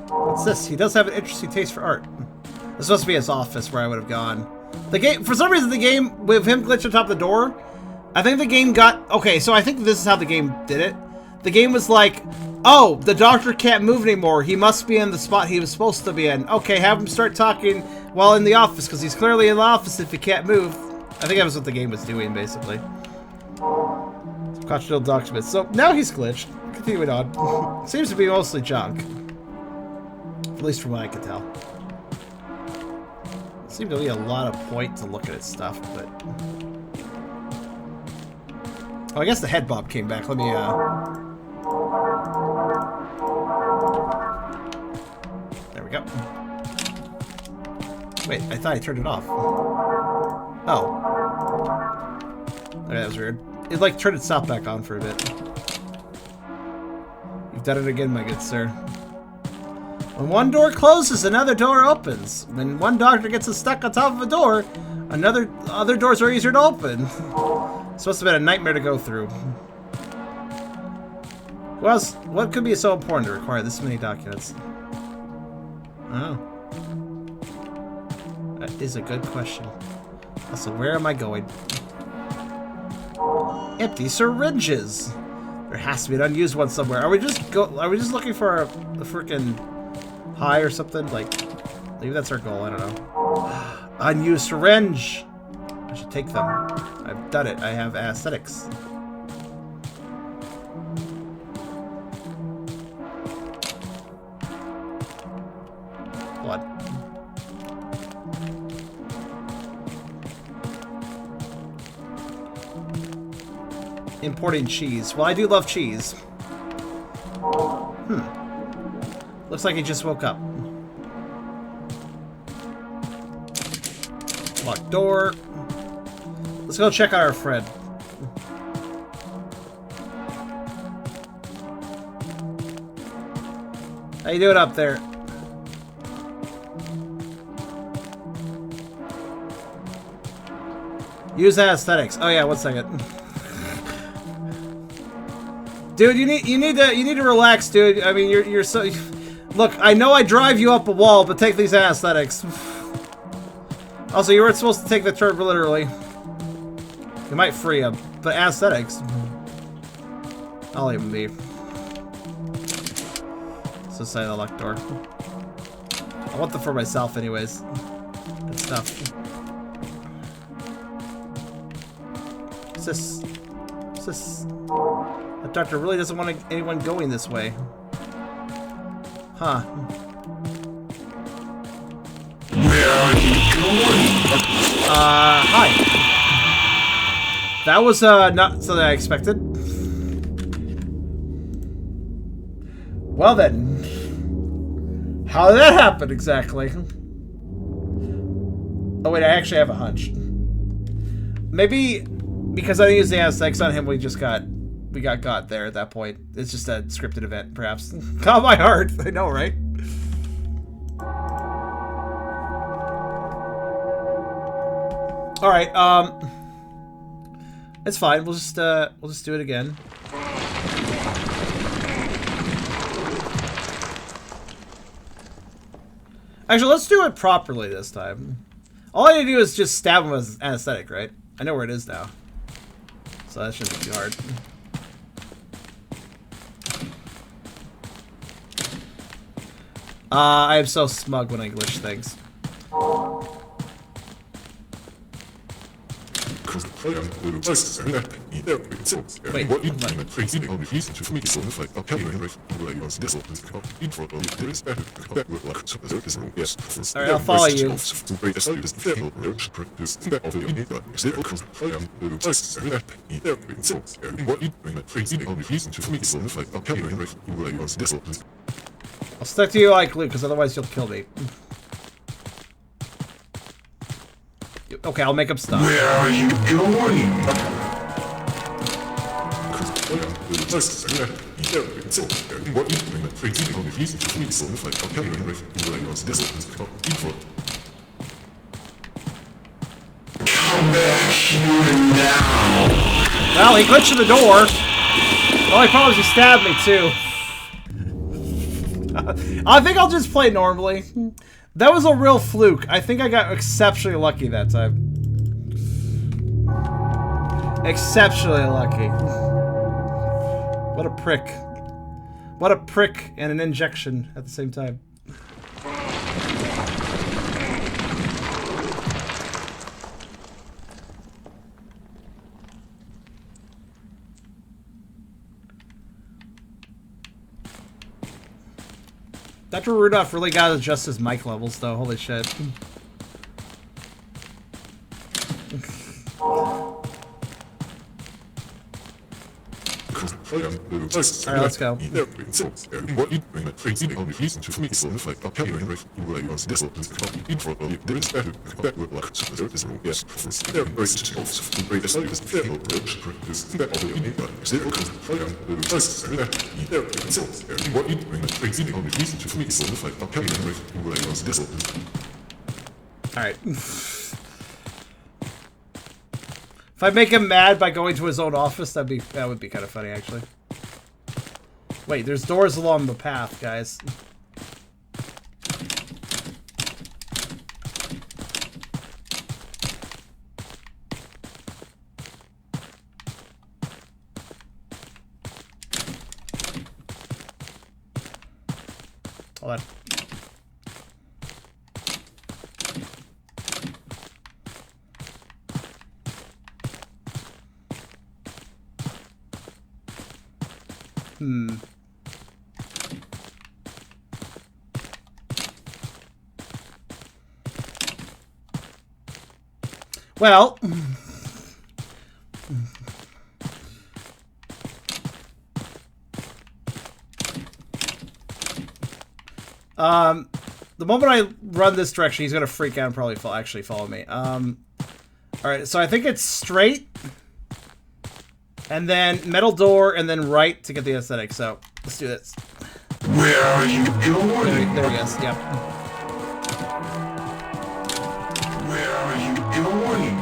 S1: What's this? He does have an interesting taste for art. This must be his office where I would have gone. The game, for some reason, the game, with him glitched on top of the door, I think the game got... Okay, so I think this is how the game did it. The game was like, oh, the doctor can't move anymore. He must be in the spot he was supposed to be in. Okay, have him start talking while in the office, because he's clearly in the office if he can't move. I think that was what the game was doing, basically. Confidential documents. So, now he's glitched. Continuing on. Seems to be mostly junk. At least from what I can tell. Seems to be a lot of point to look at his stuff, but... Oh, I guess the head bob came back. Let me, There we go. Wait, I thought I turned it off. Oh. Okay, that was weird. It, like, turned itself back on for a bit. You've done it again, my good sir. When one door closes, another door opens. When one doctor gets stuck on top of a door, other doors are easier to open. It's supposed to have been a nightmare to go through. What could be so important to require this many documents? Oh. That is a good question. Also, where am I going? Empty syringes. There has to be an unused one somewhere. Are we just looking for a freaking high or something? Like, maybe that's our goal. I don't know. Unused syringe. I should take them. I've done it. I have aesthetics. Blood. Importing cheese. Well, I do love cheese. Looks like he just woke up. Locked door. Let's go check out our friend. How you doing up there? Use aesthetics. Oh yeah, 1 second. Dude, you need to relax, dude. I mean, you're so. Look, I know I drive you up a wall, but take these aesthetics. Also, you weren't supposed to take the turn literally. You might free him, but aesthetics. I'll leave him be. It's the side of the locked door. I want them for myself, anyways. Good stuff. What's this? What's this? The doctor really doesn't want anyone going this way. Huh.
S10: Where are you going?
S1: Hi. That was, not something I expected. Well then. How did that happen exactly? Oh wait, I actually have a hunch. Maybe because I didn't use the aesthetics on him, we got there at that point. It's just a scripted event, perhaps. Calm my heart. I know, right? All right. It's fine. We'll just do it again. Actually, let's do it properly this time. All I need to do is just stab him with anesthetic, right? I know where it is now, so that shouldn't be too hard. I am so smug when I glitch things. Wait, alright, I'll follow you. I'll stick to you like Luke, because otherwise you'll kill me. Okay, I'll make him stop.
S10: Where are you going? Come back here now.
S1: Well, he glitched in the door. The only problem is he stabbed me too. I think I'll just play normally. That was a real fluke. I think I got exceptionally lucky that time. Exceptionally lucky. What a prick. What a prick and an injection at the same time. Dr. Rudolph really got to adjust his mic levels, though. Holy shit. Alright, let's go. Alright. If I make him mad by going to his own office, that would be kind of funny, actually. Wait, there's doors along the path, guys. Hold on. Well, the moment I run this direction, he's gonna freak out and probably actually follow me. All right, so I think it's straight, and then metal door, and then right to get the aesthetic. So let's do this.
S10: Where are you going?
S1: There he is. Yep.
S10: Where are you going?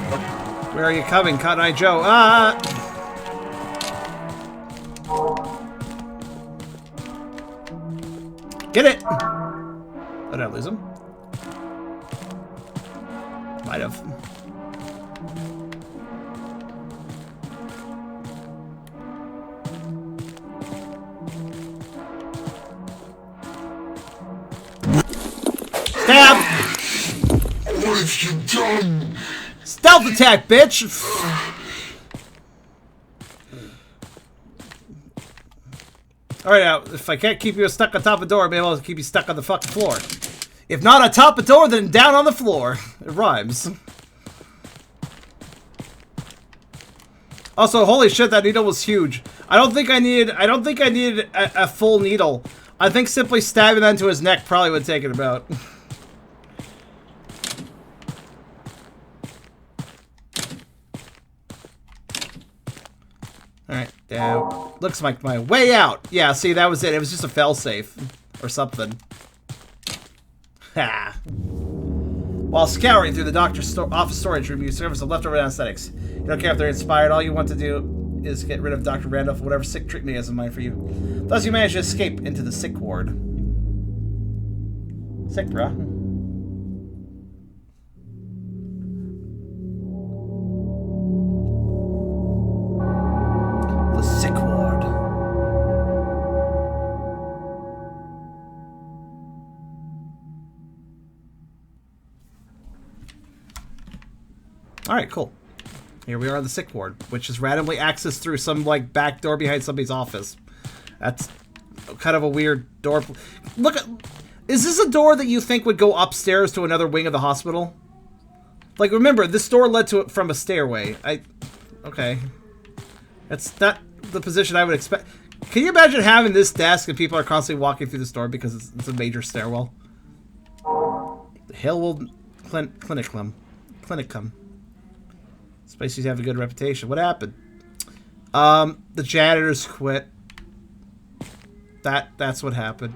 S1: Where are you coming, Cotton Eye Joe? Ah! Get it! Oh, did I lose him? Might have. Stab!
S10: What have you done?
S1: Stealth attack, bitch! Alright, now, if I can't keep you stuck on top of the door, maybe I'll keep you stuck on the fucking floor. If not on top of the door, then down on the floor. It rhymes. Also, holy shit, that needle was huge. I don't think I needed a full needle. I think simply stabbing that into his neck probably would take it about. Alright, looks like my way out. Yeah, see, that was it. It was just a failsafe. Or something. Ha! While scouring through the doctor's office storage room, you discover some leftover anesthetics. You don't care if they're inspired. All you want to do is get rid of Dr. Randolph, whatever sick treatment he has in mind for you. Thus, you manage to escape into the sick ward. Sick, bruh. The sick ward. Alright, cool. Here we are in the sick ward, which is randomly accessed through some, like, back door behind somebody's office. That's kind of a weird door. Look at... Is this a door that you think would go upstairs to another wing of the hospital? Like, remember, this door led to it from a stairway. Okay. That's not the position I would expect. Can you imagine having this desk and people are constantly walking through this door because it's a major stairwell? Hillwood Clinicum. This place used to have a good reputation. What happened? The janitors quit. That's what happened.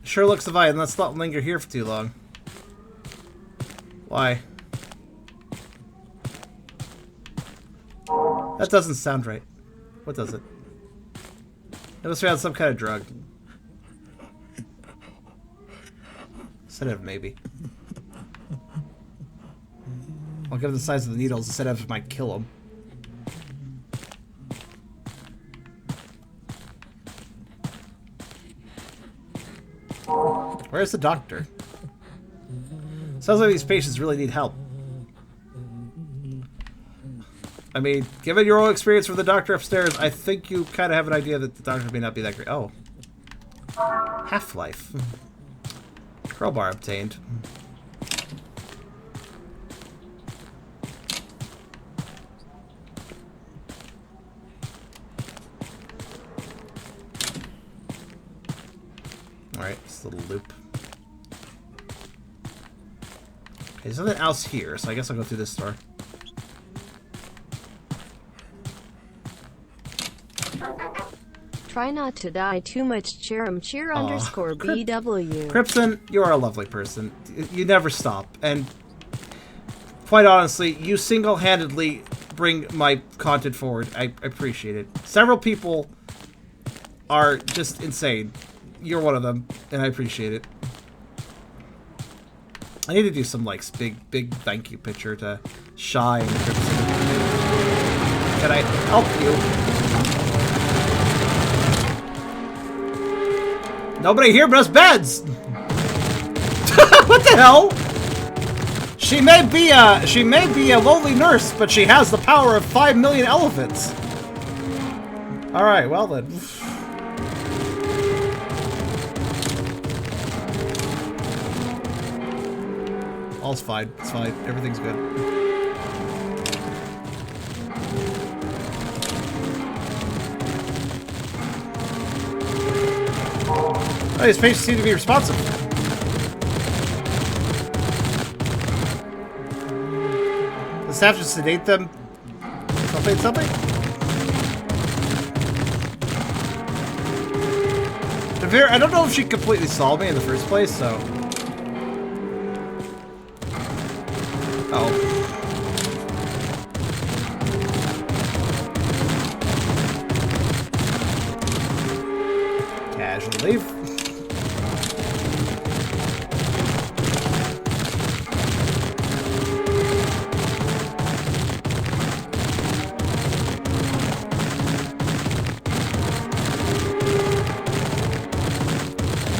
S1: Sure looks divine. Let's not linger here for too long. Why? That doesn't sound right. What does it? It must be on some kind of drug. Sedative, maybe. I'll give him the size of the needles. The sedative might kill him. Where's the doctor? Sounds like these patients really need help. I mean, given your own experience with the doctor upstairs, I think you kind of have an idea that the doctor may not be that great. Oh. Half-life. Crowbar obtained. Alright, this little loop. Okay, there's nothing else here, so I guess I'll go through this door.
S9: Try not to die too much. Cheer underscore BW.
S1: Crimson, you are a lovely person. You never stop. And quite honestly, you single-handedly bring my content forward. I appreciate it. Several people are just insane. You're one of them, and I appreciate it. I need to do some, like, big thank you picture to Shy and Crimson. Can I help you? Nobody here but us beds! What the hell? She may be a lowly nurse, but she has the power of 5 million elephants. Alright, well then. All's fine. It's fine. Everything's good. Oh, these patients seem to be responsive. The staff just sedate them. Something? I don't know if she completely saw me in the first place, so... Oh. Casually leave.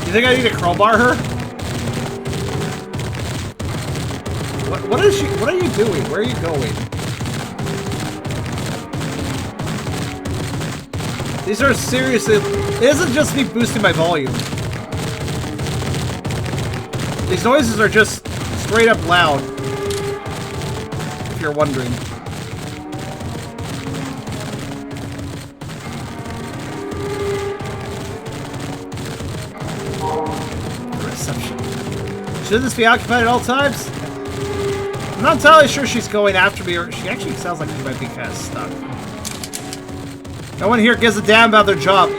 S1: You think I need to crowbar her? What is she? What are you doing? Where are you going? These are seriously... It isn't just me boosting my volume. These noises are just straight up loud. If you're wondering. The reception. Should this be occupied at all times? I'm not entirely sure she's going after me, or she actually sounds like she might be kind of stuck. No one here gives a damn about their job.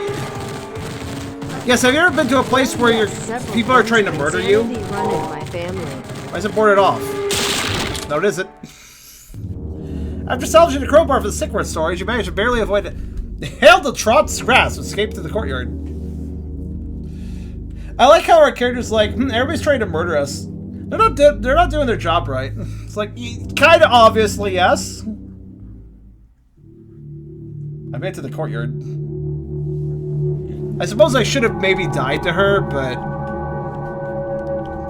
S1: Yes, have you ever been to a place where people are trying to murder you? Why is it boarded off? No, it isn't. After salvaging the crowbar for the sick word storage, you managed to barely avoid it. Hail the Trot's grass and escaped to the courtyard. I like how our character's like, everybody's trying to murder us. They're not doing their job right. It's like, kind of obviously, yes. I made it to the courtyard. I suppose I should have maybe died to her, but...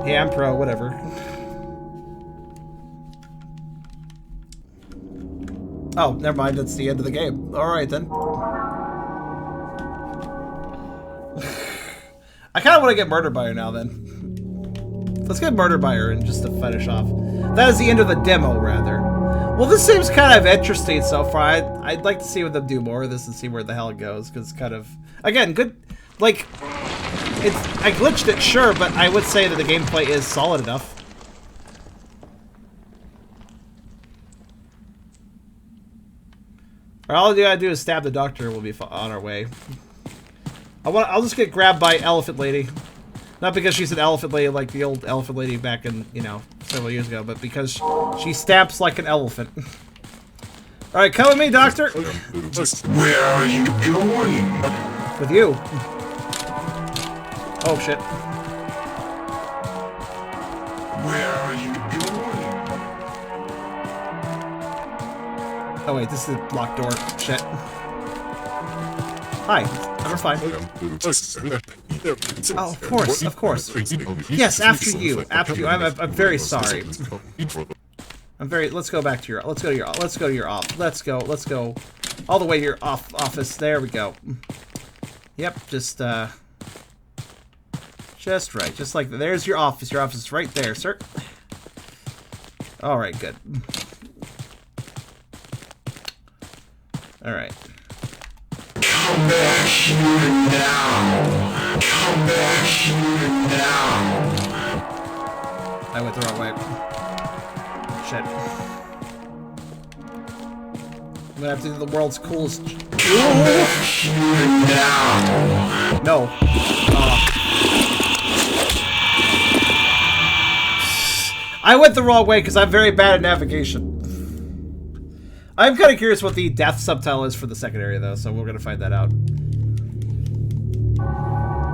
S1: Yeah, I'm pro, whatever. Oh, never mind, that's the end of the game. Alright, then. I kind of want to get murdered by her now, then. Let's get murdered by her and just to finish off. That is the end of the demo, rather. Well, this seems kind of interesting so far. I'd like to see what them do more of this and see where the hell it goes, because it's kind of... Again, good... Like, I glitched it, sure, but I would say that the gameplay is solid enough. All you gotta do is stab the doctor, we'll be on our way. I'll just get grabbed by Elephant Lady. Not because she's an elephant lady like the old elephant lady back in, you know, several years ago, but because she stamps like an elephant. Alright, come with me, doctor!
S10: Where are you going?
S1: With you. Oh, shit.
S10: Where are you going?
S1: Oh, wait, this is a locked door. Shit. Hi. We're fine. Oh, of course, of course. Yes, after you. After you. I'm very sorry. I'm very. Let's go back to your. Let's go to your. Let's go to your off. Let's go. Let's go. All the way to your office. There we go. Yep. Just right. Just like that. There's your office. Your office is right there, sir. All right. Good. All right.
S10: Come back here now. Come back here now.
S1: I went the wrong way. Shit. I'm gonna have to do the world's coolest. No. I went the wrong way because I'm very bad at navigation. I'm kind of curious what the death subtitle is for the second area, though, so we're gonna find that out.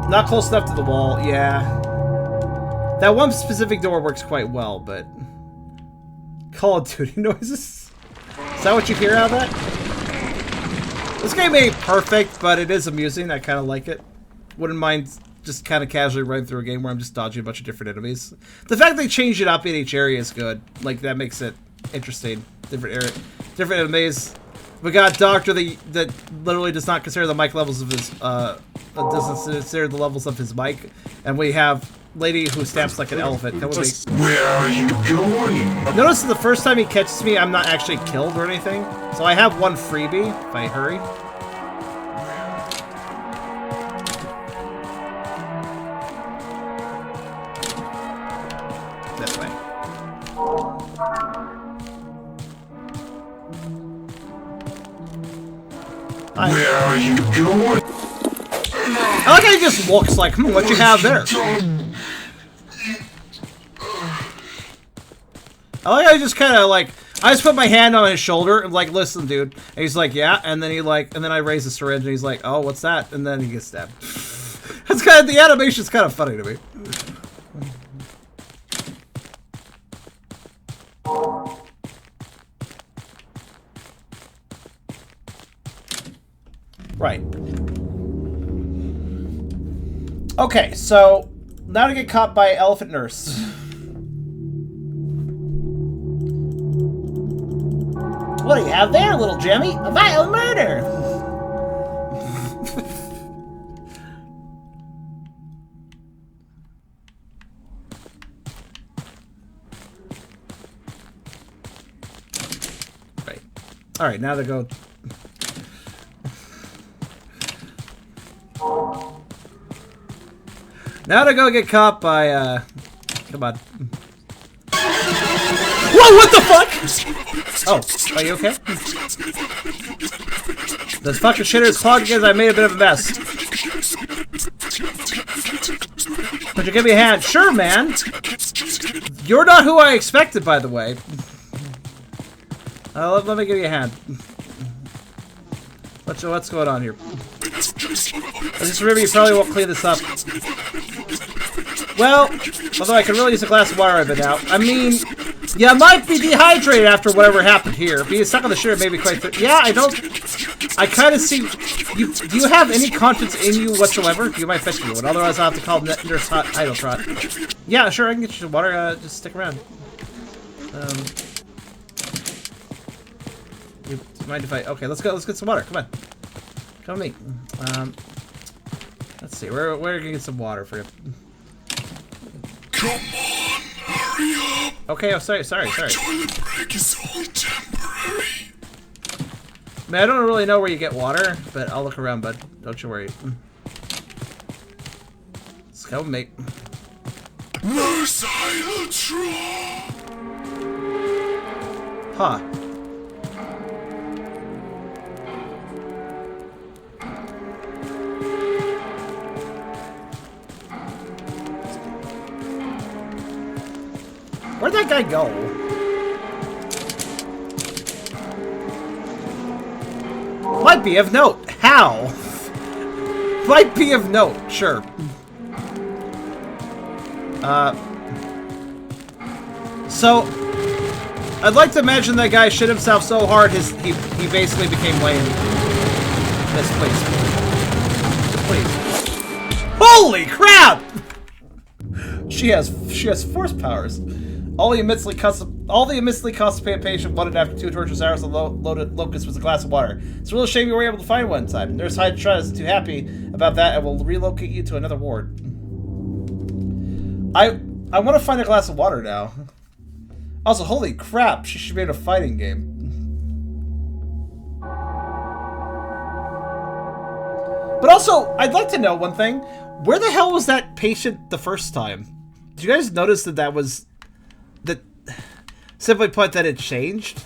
S1: Not close enough to the wall, yeah. That one specific door works quite well, but... Call of Duty noises? Is that what you hear out of that? This game ain't perfect, but it is amusing. I kind of like it. Wouldn't mind just kind of casually running through a game where I'm just dodging a bunch of different enemies. The fact they change it up in each area is good. Like, that makes it interesting. Different enemies. We got Doctor that literally does not consider the mic levels of his, doesn't consider the levels of his mic. And we have Lady who stamps like an elephant. That would be...
S10: Where are you going?
S1: Notice the first time he catches me, I'm not actually killed or anything. So I have one freebie, if I hurry. This way.
S10: Where are you going?
S1: I like how he just looks like, what you have there? I like how he just kind of like, I just put my hand on his shoulder and like, listen, dude. And he's like, yeah. And then he like, and then I raise the syringe and he's like, oh, what's that? And then he gets stabbed. It's kind of, the animation's kind of funny to me. Right. Okay, so now to get caught by Elephant Nurse. What do you have there, little Jemmy? A vile murder! Right. Alright, now to go... Now to go get caught by, come on. Whoa, what the fuck? Oh, are you okay? This fucking shitter is clogged because I made a bit of a mess. Could you give me a hand? Sure, man. You're not who I expected, by the way. Let me give you a hand. What's going on here? I just remember you probably won't clean this up. Well, although I could really use a glass of water right now. I mean, you might be dehydrated after whatever happened here. Being stuck on the shitter may be quite... Yeah, I don't... I kind of see... Do you have any conscience in you whatsoever? You might fetch me one. Otherwise, I'll have to call Nurse Idletrot. Yeah, sure, I can get you some water. Just stick around. You mind if I... Okay, let's go. Let's get some water. Come on. Come with me. Let's see. Where are we gonna get some water for you?
S10: Come on, hurry up.
S1: Okay, oh, sorry.
S10: Toilet break is all temporary.
S1: Man, I don't really know where you get water, but I'll look around, bud. Don't you worry. Let's go, mate.
S10: Nurse Idletrot.
S1: Huh. Where'd that guy go? Might be of note. How? Might be of note. Sure. So, I'd like to imagine that guy shit himself so hard he basically became lame. Yes, please. Holy crap! She has force powers. All the immensely constipated patient wanted after 2 torturous hours of loaded locust was a glass of water. It's a real shame you were able to find one in time. Nurse Hydra isn't too happy about that and will relocate you to another ward. I want to find a glass of water now. Also, holy crap, she should be in a fighting game. But also, I'd like to know one thing. Where the hell was that patient the first time? Did you guys notice that was... that... simply put, that it changed?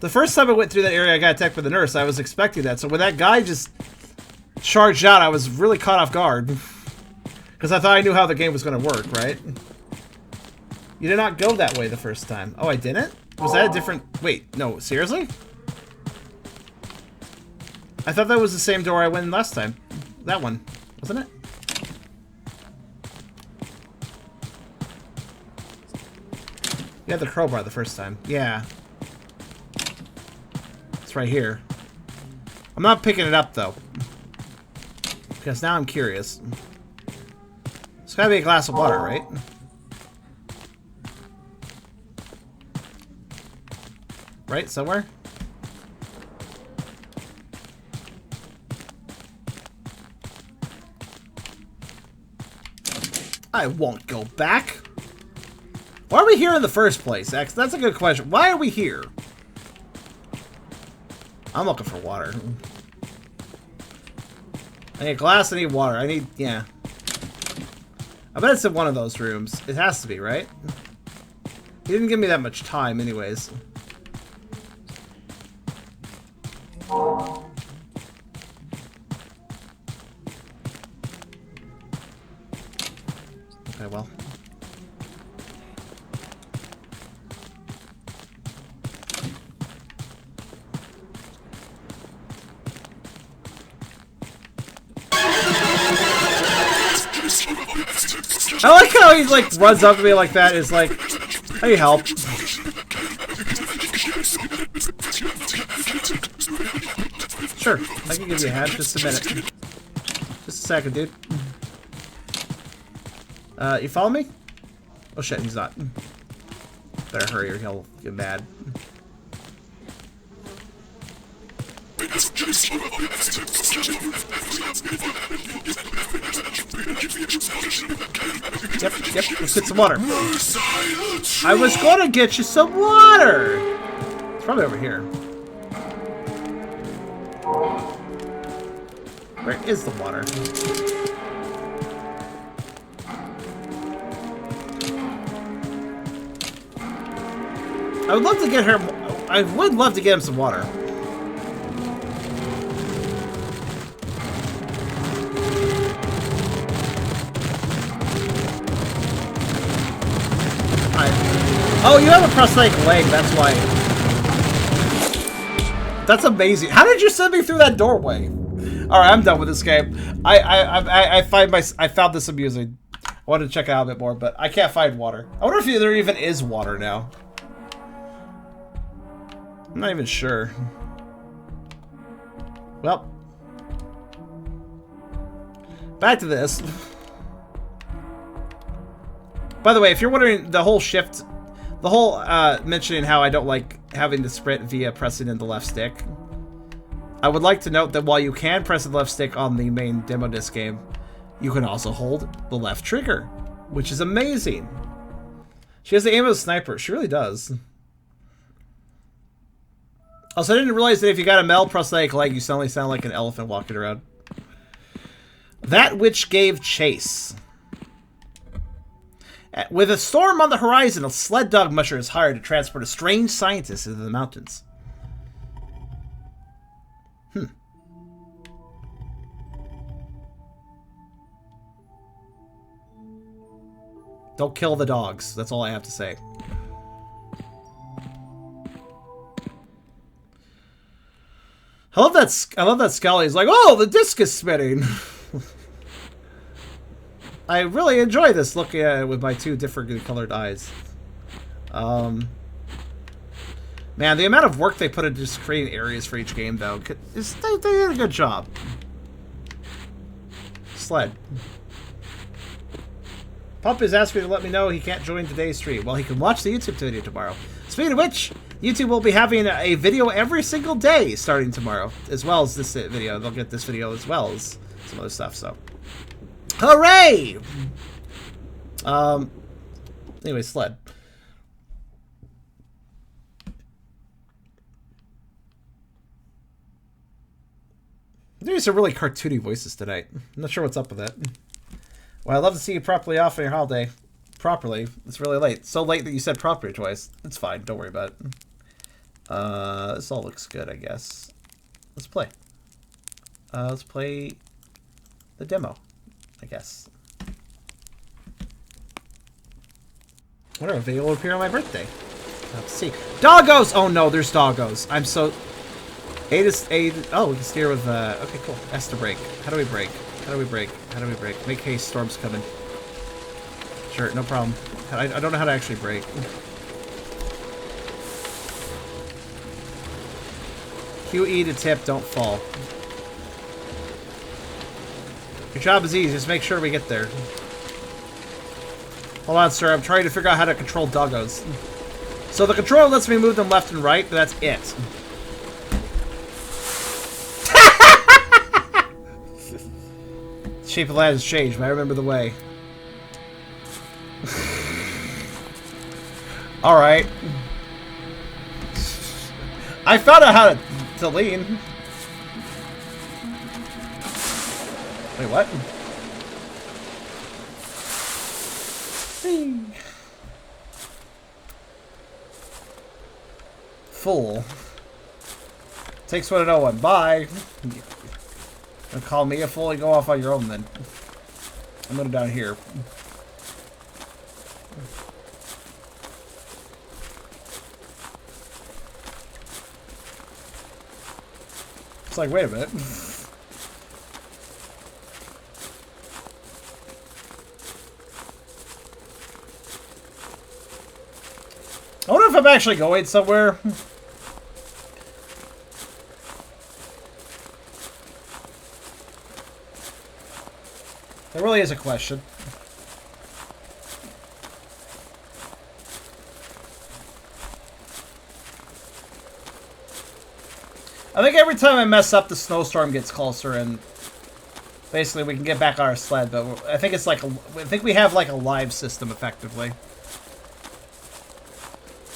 S1: The first time I went through that area, I got attacked by the nurse. I was expecting that. So when that guy just charged out, I was really caught off guard. Because I thought I knew how the game was going to work, right? You did not go that way the first time. Oh, I didn't? Was that a different... Wait, no, seriously? I thought that was the same door I went in last time. That one, wasn't it? You had the crowbar the first time. Yeah. It's right here. I'm not picking it up, though. Because now I'm curious. It's gotta be a glass of water, right? Right? Somewhere? I won't go back. Why are we here in the first place, X? That's a good question. Why are we here? I'm looking for water. I need a glass, I need water. I need... yeah. I bet it's in one of those rooms. It has to be, right? He didn't give me that much time, anyways. Okay, well. I like how he like runs up to me like that. Is like, I need help. Sure, I can give you a hand. Just a minute. Just a second, dude. You follow me? Oh shit, he's not. Better hurry or he'll get mad. Yep, let's get some water. I was gonna get you some water! It's probably over here. Where is the water? I would love to get her... I would love to get him some water. Oh, you have a prosthetic leg, that's why. That's amazing. How did you send me through that doorway? Alright, I'm done with this game. I found this amusing. I wanted to check it out a bit more, but I can't find water. I wonder if there even is water now. I'm not even sure. Well. Back to this. By the way, if you're wondering, the whole shift... the whole mentioning how I don't like having to sprint via pressing in the left stick. I would like to note that while you can press the left stick on the main demo disc game, you can also hold the left trigger, which is amazing. She has the aim of a sniper. She really does. Also, I didn't realize that if you got a metal prosthetic leg, you suddenly sound like an elephant walking around. That which gave chase. With a storm on the horizon, a sled dog musher is hired to transport a strange scientist into the mountains. Don't kill the dogs. That's all I have to say. I love that Scully is like, oh, the disc is spinning. I really enjoy this looking at it with my two differently colored eyes. Man, the amount of work they put into just creating areas for each game, though, they did a good job. Sled. Pump is asking me to let me know he can't join today's stream. Well, he can watch the YouTube video tomorrow. Speaking of which, YouTube will be having a video every single day starting tomorrow, as well as this video. They'll get this video as well as some other stuff, so. Hooray! Anyway, sled. There's some really cartoony voices tonight. I'm not sure what's up with that. Well, I'd love to see you properly off on your holiday. Properly. It's really late. So late that you said properly twice. It's fine. Don't worry about it. This all looks good, I guess. Let's play. Let's play the demo, I guess. What a video will appear on my birthday. Let's see. Doggos! Oh no, there's doggos. I'm so... A to... Oh, we can steer with... Okay, cool. S to brake. How do we brake? How do we brake? How do we brake? Make haste, storm's coming. Sure, no problem. I don't know how to actually brake. QE to tip, don't fall. Your job is easy, just make sure we get there. Hold on, sir, I'm trying to figure out how to control doggos. So the controller lets me move them left and right, but that's it. The shape of the land has changed, but I remember the way. Alright. I found out how to lean. Wait, what? Fool. Takes one to know one. Bye. Don't call me a fool, you go off on your own then. I'm going down here. It's like, wait a minute. I wonder if I'm actually going somewhere. There really is a question. I think every time I mess up, the snowstorm gets closer, and basically we can get back on our sled. But I think it's like I think we have like a live system, effectively.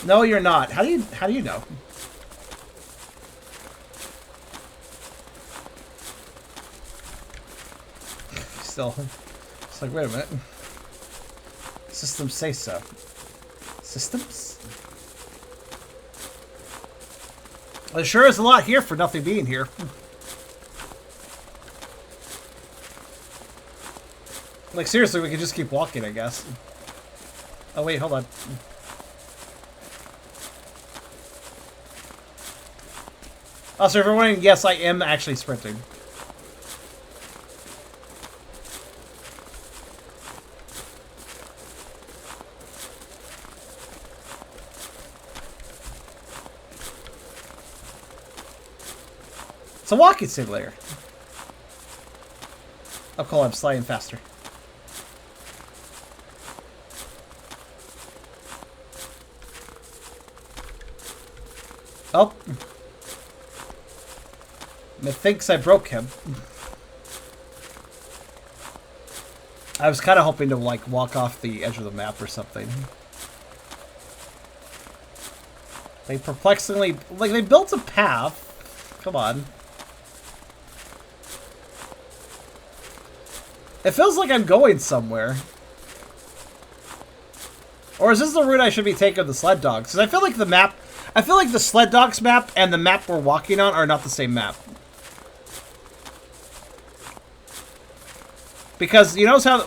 S1: No, you're not. How do you know? Still, it's like, wait a minute. Systems say so. Systems? There sure is a lot here for nothing being here. Like, seriously, we could just keep walking, I guess. Oh, wait, hold on. Oh, so if you're wondering, yes, I am actually sprinting. It's a walking simulator. Oh, cool, I'm sliding faster. Oh. Methinks I broke him. I was kind of hoping to, like, walk off the edge of the map or something. They perplexingly... Like, they built a path. Come on. It feels like I'm going somewhere. Or is this the route I should be taking with the sled dogs? Because I feel like the map... I feel like the sled dogs map and the map we're walking on are not the same map. Because you notice how...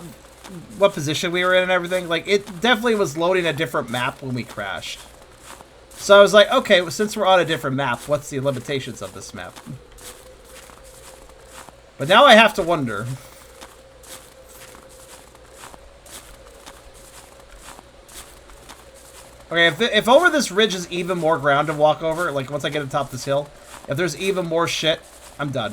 S1: What position we were in and everything? Like, it definitely was loading a different map when we crashed. So I was like, okay, well, since we're on a different map, what's the limitations of this map? But now I have to wonder... Okay, if over this ridge is even more ground to walk over, like once I get to the top of this hill, if there's even more shit, I'm done.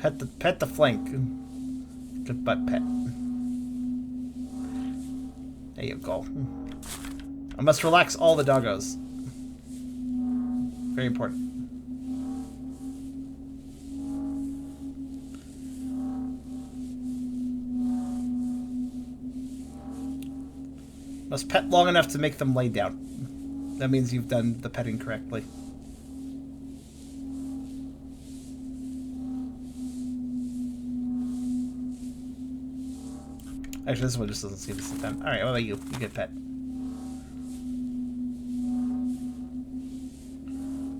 S1: Pet the flank. Good butt pet. There you go. I must relax all the doggos. Very important. Must pet long enough to make them lay down. That means you've done the petting correctly. Actually, this one just doesn't seem to sit down. Alright, what about you? You get pet.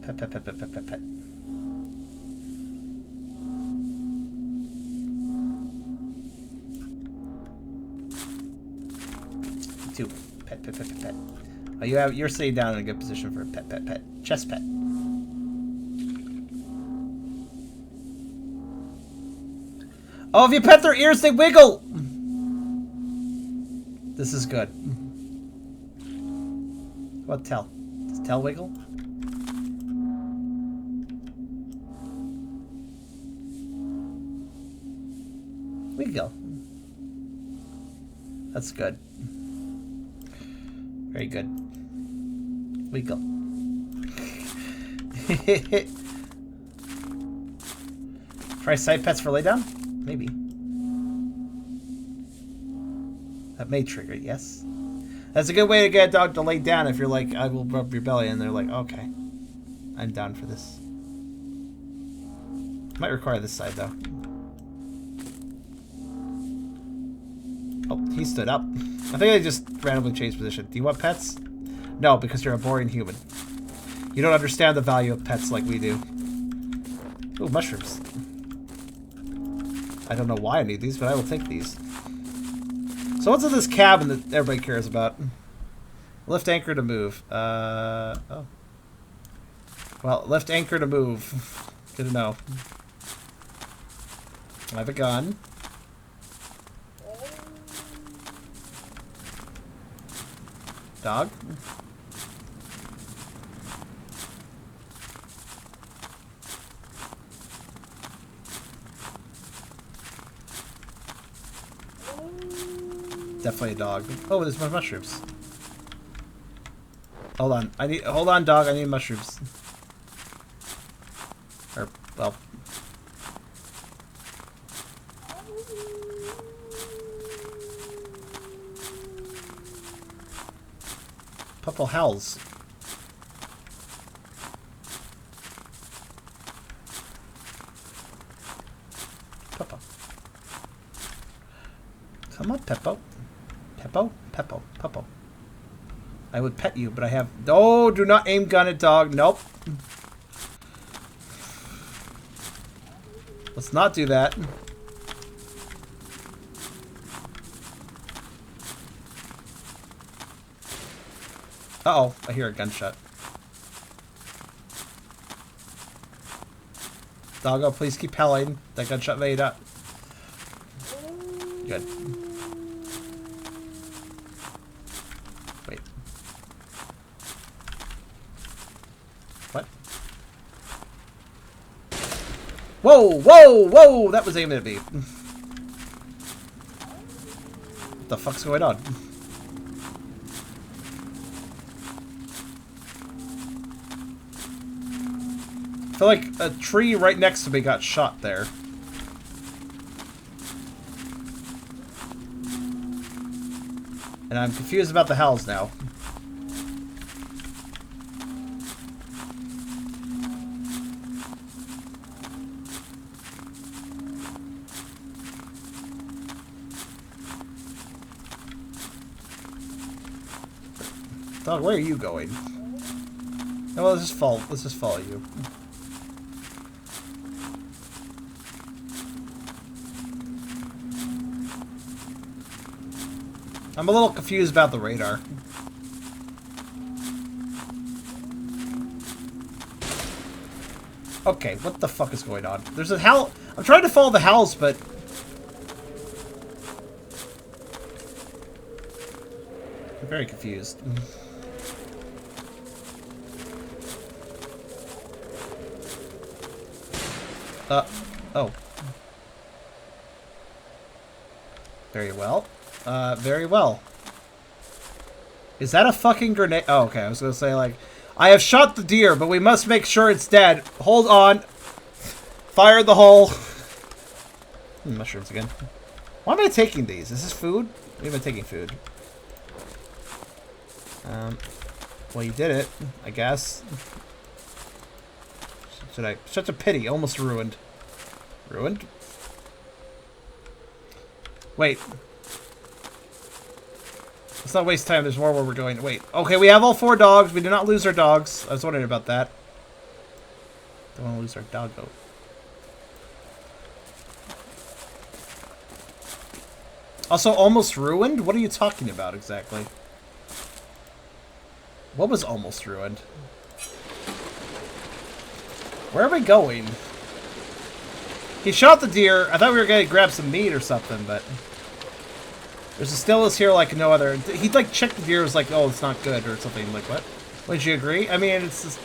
S1: Pet, pet, pet, pet, pet, pet, pet. Two. Pet, pet, pet, pet, pet. Oh, you're sitting down in a good position for a pet, pet, pet. Chest pet. Oh, if you pet their ears, they wiggle! This is good. What Tell? Does Tell wiggle? Wiggle. That's good. Very good. Wiggle. Try side pets for laydown? Maybe. That may trigger it, yes. That's a good way to get a dog to lay down if you're like, I will rub your belly, and they're like, okay. I'm down for this. Might require this side, though. Oh, he stood up. I think I just randomly changed position. Do you want pets? No, because you're a boring human. You don't understand the value of pets like we do. Ooh, mushrooms. I don't know why I need these, but I will take these. So what's in this cabin that everybody cares about? Lift anchor to move. Oh. Well, lift anchor to move. Good to know. I have a gun. Dog. Definitely a dog. Oh, there's more mushrooms. Hold on. Hold on, dog. I need mushrooms. Or, well. Pupple howls. Peppo. Come on, Peppo. Peppo? Peppo. Peppo. I would pet you, but I have... Oh, do not aim gun at dog. Nope. Let's not do that. Uh-oh. I hear a gunshot. Doggo, please keep howling. That gunshot made up. Good. Wait. What? Whoa! Whoa! Whoa! That was aimed at me. What the fuck's going on? I feel like a tree right next to me got shot there. And I'm confused about the howls now. Dog, where are you going? No, well, let's just follow you. I'm a little confused about the radar. Okay, what the fuck is going on? There's a howl. I'm trying to follow the howls, but... I'm very confused. Oh. Very well. Very well. Is that a fucking grenade? Oh, okay. I was gonna say, like, I have shot the deer, but we must make sure it's dead. Hold on. Fire the hole. Mushrooms again. Why am I taking these? Is this food? Why am I taking food? Well, you did it, I guess. Such a pity. Almost ruined. Ruined? Wait. Let's not waste time. There's more where we're going. Wait. Okay, we have all 4 dogs. We do not lose our dogs. I was wondering about that. Don't want to lose our doggo. Also, almost ruined? What are you talking about exactly? What was almost ruined? Where are we going? He shot the deer. I thought we were going to grab some meat or something, but... There's a stillness here like no other. He, like, checked the deer, was like, oh, it's not good, or something. I'm like, what? Would you agree? I mean, it's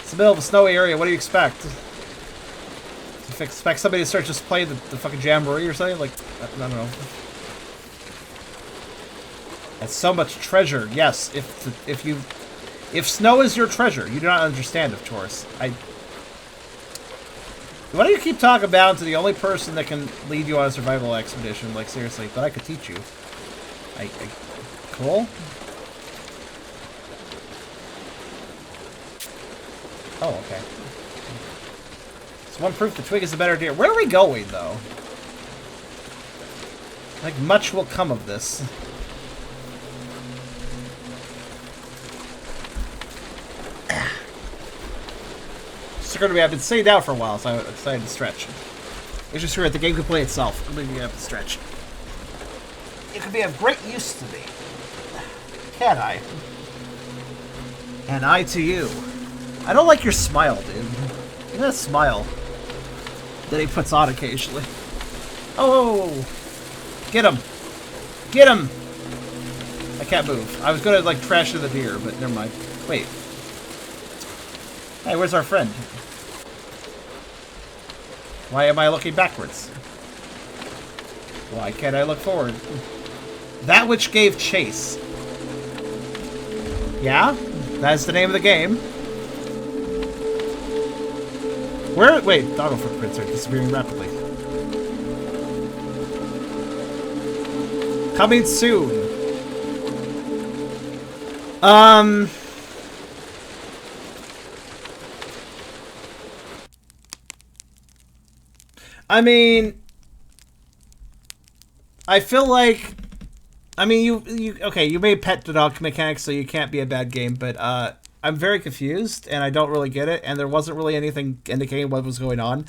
S1: the middle of a snowy area. What do you expect? You expect somebody to start just playing the fucking jamboree or something? Like, I don't know. That's so much treasure. Yes, if snow is your treasure, you do not understand, of course. Why do you keep talking about to the only person that can lead you on a survival expedition? Like, seriously, but I could teach you. Cool? Oh, okay. It's one proof the twig is the better deer. Where are we going, though? Like, much will come of this. I've been sitting down for a while, so I decided to stretch. It's just weird. The game can play itself. I'm going to have to stretch. It could be of great use to me. Can I? And I to you. I don't like your smile, dude. Look at that smile that he puts on occasionally. Oh! Get him! Get him! I can't move. I was going to, like, trash to the deer, but never mind. Wait. Hey, where's our friend? Why am I looking backwards? Why can't I look forward? That which gave chase. Yeah? That's the name of the game. Where? Wait, doggo footprints are disappearing rapidly. Coming soon. I mean, I feel like, I mean, okay, you made pet the dog mechanics, so you can't be a bad game, but I'm very confused, and I don't really get it, and there wasn't really anything indicating what was going on.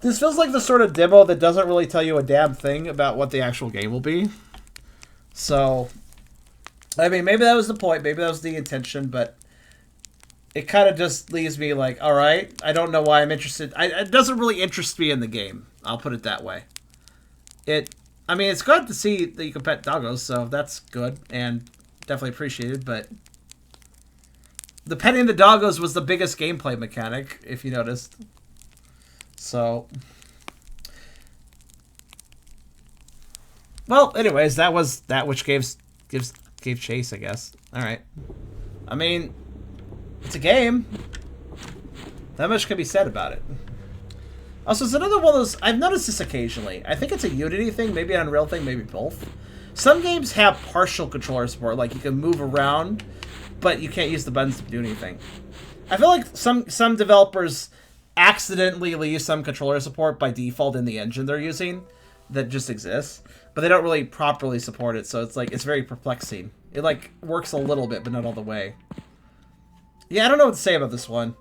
S1: This feels like the sort of demo that doesn't really tell you a damn thing about what the actual game will be. So, I mean, maybe that was the point, maybe that was the intention, but it kind of just leaves me like, all right, I don't know why I'm interested. It doesn't really interest me in the game. I'll put it that way. I mean, it's good to see that you can pet doggos, so that's good and definitely appreciated, but the petting the doggos was the biggest gameplay mechanic, if you noticed. So, well, anyways, that was that which gave chase, I guess. All right. I mean, it's a game. That much can be said about it. Also, it's another one of those... I've noticed this occasionally. I think it's a Unity thing, maybe an Unreal thing, maybe both. Some games have partial controller support, like you can move around, but you can't use the buttons to do anything. I feel like some developers accidentally leave some controller support by default in the engine they're using that just exists, but they don't really properly support it, so it's like, it's very perplexing. It like works a little bit, but not all the way. Yeah, I don't know what to say about this one.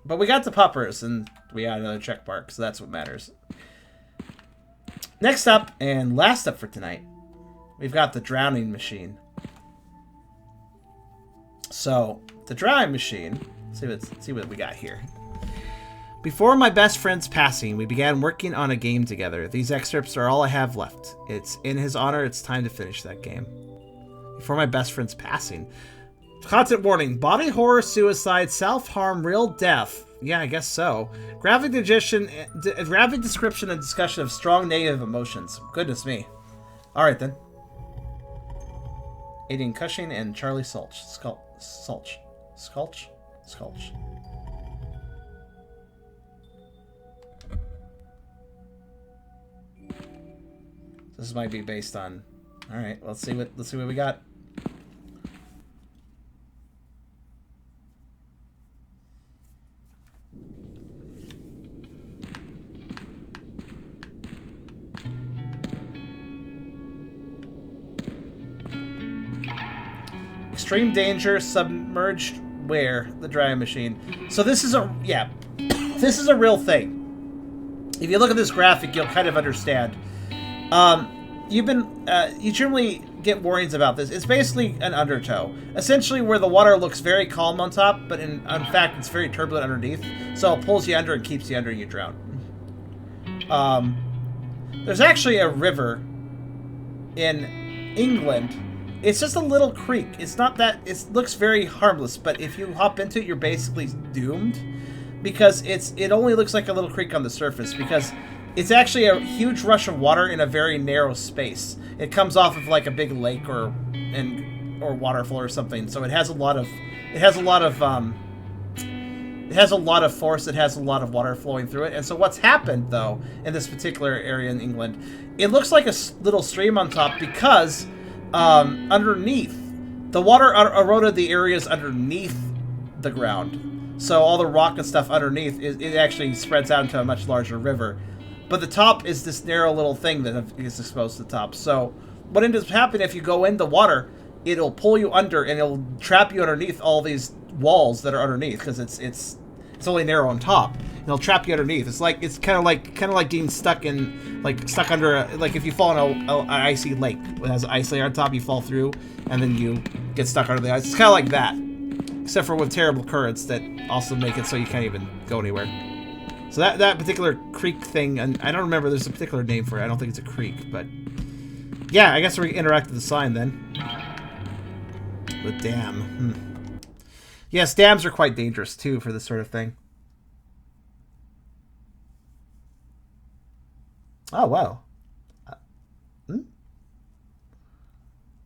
S1: But we got the puppers, and we got another check mark, so that's what matters. Next up, and last up for tonight, we've got the drowning machine. So, the drowning machine, let's see what we got here. Before my best friend's passing, we began working on a game together. These excerpts are all I have left. It's in his honor, it's time to finish that game. Before my best friend's passing. Content warning, body horror, suicide, self-harm, real death, Yeah, I guess so. Graphic description and discussion of strong negative emotions. Goodness me. Alright then. Aiding Cushing and Charlie Sulch. Skulch? This might be based on... Alright, let's see what we got. Extreme danger, submerged where? The drying machine. So this is a... Yeah. This is a real thing. If you look at this graphic, you'll kind of understand. You generally get warnings about this. It's basically an undertow. Essentially where the water looks very calm on top, but in fact it's very turbulent underneath. So it pulls you under and keeps you under and you drown. There's actually a river in England. It's just a little creek. It's not that... It looks very harmless, but if you hop into it, you're basically doomed. Because it only looks like a little creek on the surface, because it's actually a huge rush of water in a very narrow space. It comes off of like a big lake or waterfall or something. So it has a lot of force. It has a lot of water flowing through it. And so what's happened though in this particular area in England, it looks like a little stream on top because underneath the water eroded the areas underneath the ground. So all the rock and stuff underneath, it actually spreads out into a much larger river. But the top is this narrow little thing that is exposed to the top. So what ends up happening if you go in the water, it'll pull you under and it'll trap you underneath all these walls that are underneath because it's only narrow on top. And it'll trap you underneath. It's kind of like getting stuck under like if you fall in an icy lake that has an ice layer on top, you fall through and then you get stuck under the ice. It's kind of like that, except for with terrible currents that also make it so you can't even go anywhere. So that particular creek thing, and I don't remember, there's a particular name for it. I don't think it's a creek, but yeah, I guess we interact with the sign then. The dam. Yes, dams are quite dangerous too for this sort of thing. Oh wow.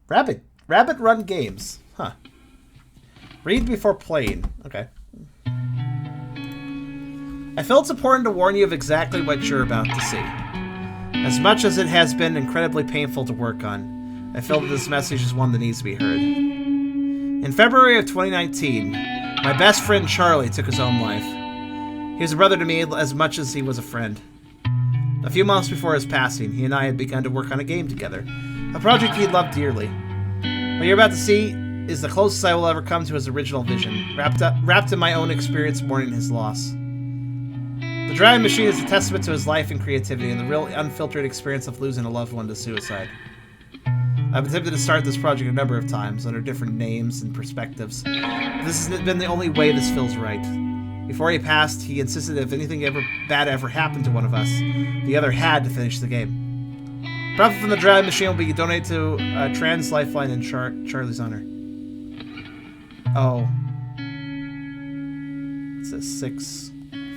S1: Rabbit run games. Huh. Read before playing. Okay. I feel it's important to warn you of exactly what you're about to see. As much as it has been incredibly painful to work on, I feel that this message is one that needs to be heard. In February of 2019, my best friend Charlie took his own life. He was a brother to me as much as he was a friend. A few months before his passing, he and I had begun to work on a game together, a project he loved dearly. What you're about to see is the closest I will ever come to his original vision, wrapped in my own experience mourning his loss. The drying machine is a testament to his life and creativity and the real unfiltered experience of losing a loved one to suicide. I've attempted to start this project a number of times under different names and perspectives. This has been the only way this feels right. Before he passed, he insisted that if anything bad ever happened to one of us, the other had to finish the game. Profit from the drying machine will be donated to a trans lifeline in Charlie's honor. Oh. It says 6,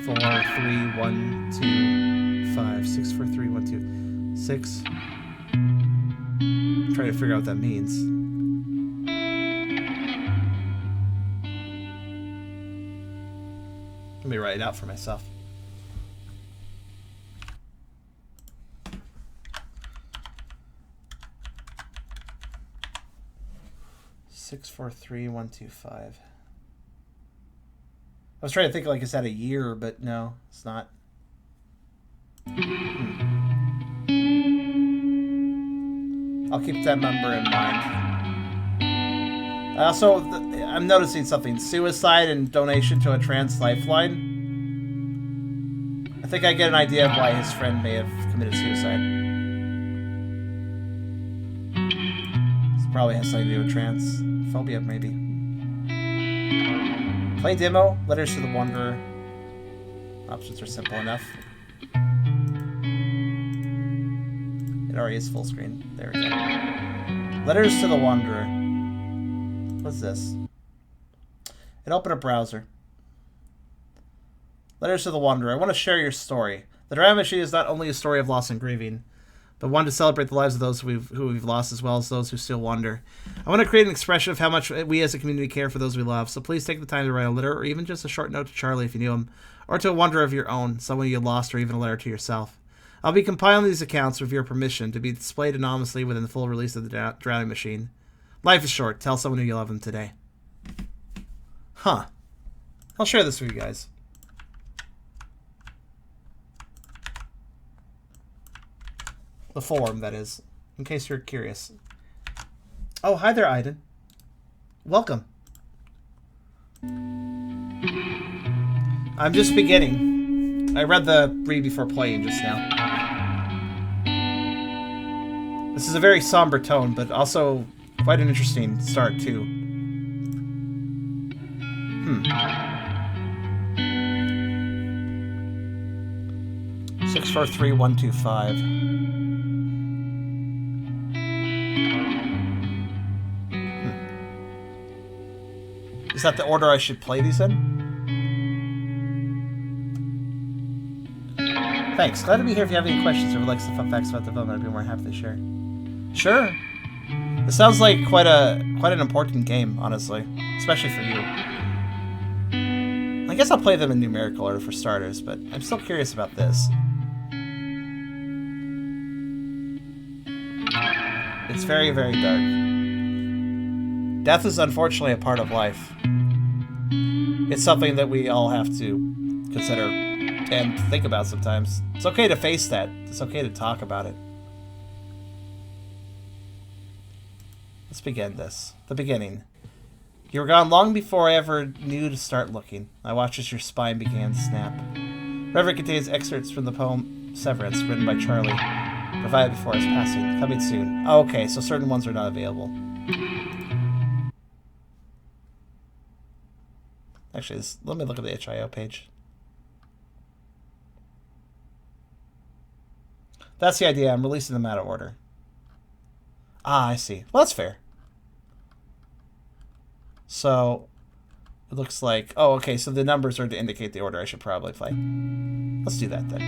S1: 4, 3, 1, 2, 5. 6, 4, 3, 1, 2. 6. I'm trying to figure out what that means. Let me write it out for myself. Six, 4, 3, 1, 2, 5. I was trying to think like is that a year, but no, it's not. I'll keep that number in mind. Also, I'm noticing something. Suicide and donation to a trans lifeline. I think I get an idea of why his friend may have committed suicide. This probably has something to do with transphobia, maybe. Play demo, letters to the wanderer. Options are simple enough. It already is full screen. There we go. Letters to the wanderer. What's this? It opened a browser. Letters to the Wanderer. I want to share your story. The Drama Machine is not only a story of loss and grieving, but one to celebrate the lives of those who we've lost, as well as those who still wander. I want to create an expression of how much we as a community care for those we love, so please take the time to write a letter, or even just a short note to Charlie if you knew him, or to a wanderer of your own, someone you lost, or even a letter to yourself. I'll be compiling these accounts with your permission to be displayed anonymously within the full release of the Drowning Machine. Life is short. Tell someone who you love them today. Huh. I'll share this with you guys. The form, that is, in case you're curious. Oh, hi there, Aiden. Welcome. I'm just beginning. I read the read before playing just now. This is a very somber tone, but also quite an interesting start, too. 643125. Is that the order I should play these in? Thanks. Glad to be here. If you have any questions or would like some fun facts about the film, I'd be more happy to share. Sure. This sounds like quite an important game, honestly, especially for you. I guess I'll play them in numerical order for starters, but I'm still curious about this. It's very, very dark. Death is unfortunately a part of life. It's something that we all have to consider and think about sometimes. It's okay to face that. It's okay to talk about it. Let's begin this. The beginning. You were gone long before I ever knew to start looking. I watched as your spine began to snap. Reverie contains excerpts from the poem Severance, written by Charlie, provided before his passing. Coming soon. Oh, okay, so certain ones are not available. Actually, let me look at the HIO page. That's the idea. I'm releasing them out of order. Ah, I see. Well, that's fair. So, it looks like... Oh, okay, so the numbers are to indicate the order I should probably play. Let's do that then.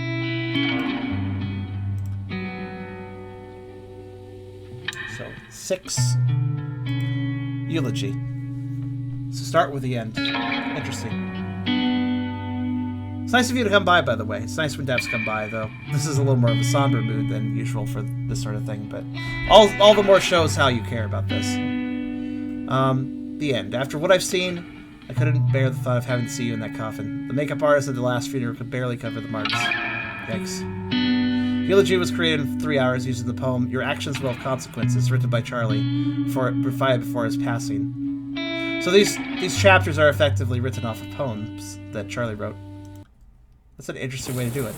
S1: So, 6. Eulogy. So start with the end. Interesting. It's nice of you to come by the way. It's nice when devs come by, though. This is a little more of a somber mood than usual for this sort of thing, but all the more shows how you care about this. The end. After what I've seen, I couldn't bear the thought of having to see you in that coffin. The makeup artist at the last funeral could barely cover the marks. Yikes. Eulogy was created in 3 hours using the poem Your Actions Will Have Consequences, written by Charlie, provided before his passing. So these chapters are effectively written off of poems that Charlie wrote. That's an interesting way to do it.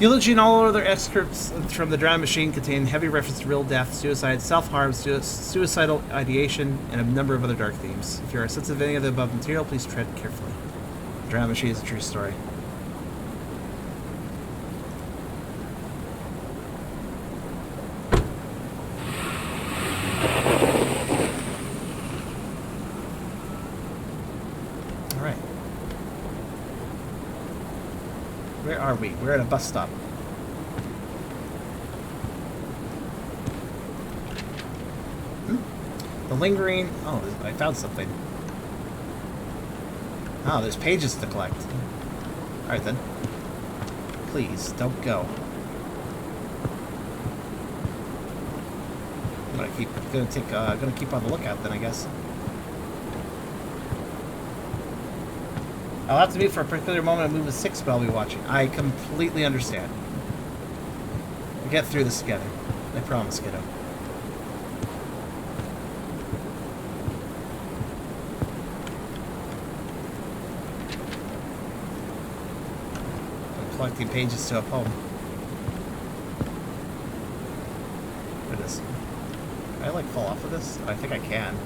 S1: Eulogy and all other excerpts from the Drowning Machine contain heavy reference to real death, suicide, self-harm, suicidal ideation, and a number of other dark themes. If you are sensitive to any of the above material, please tread carefully. The Drowning Machine is a true story. Where are we? We're at a bus stop. The lingering... Oh, I found something. Oh, there's pages to collect. Alright then. Please, don't go. I'm gonna keep on the lookout then, I guess. I'll have to mute for a particular moment and move to 6, but I'll be watching. I completely understand. We'll get through this together. I promise, kiddo. I'm collecting pages to a poem. What is this? Can I, like, fall off of this? I think I can.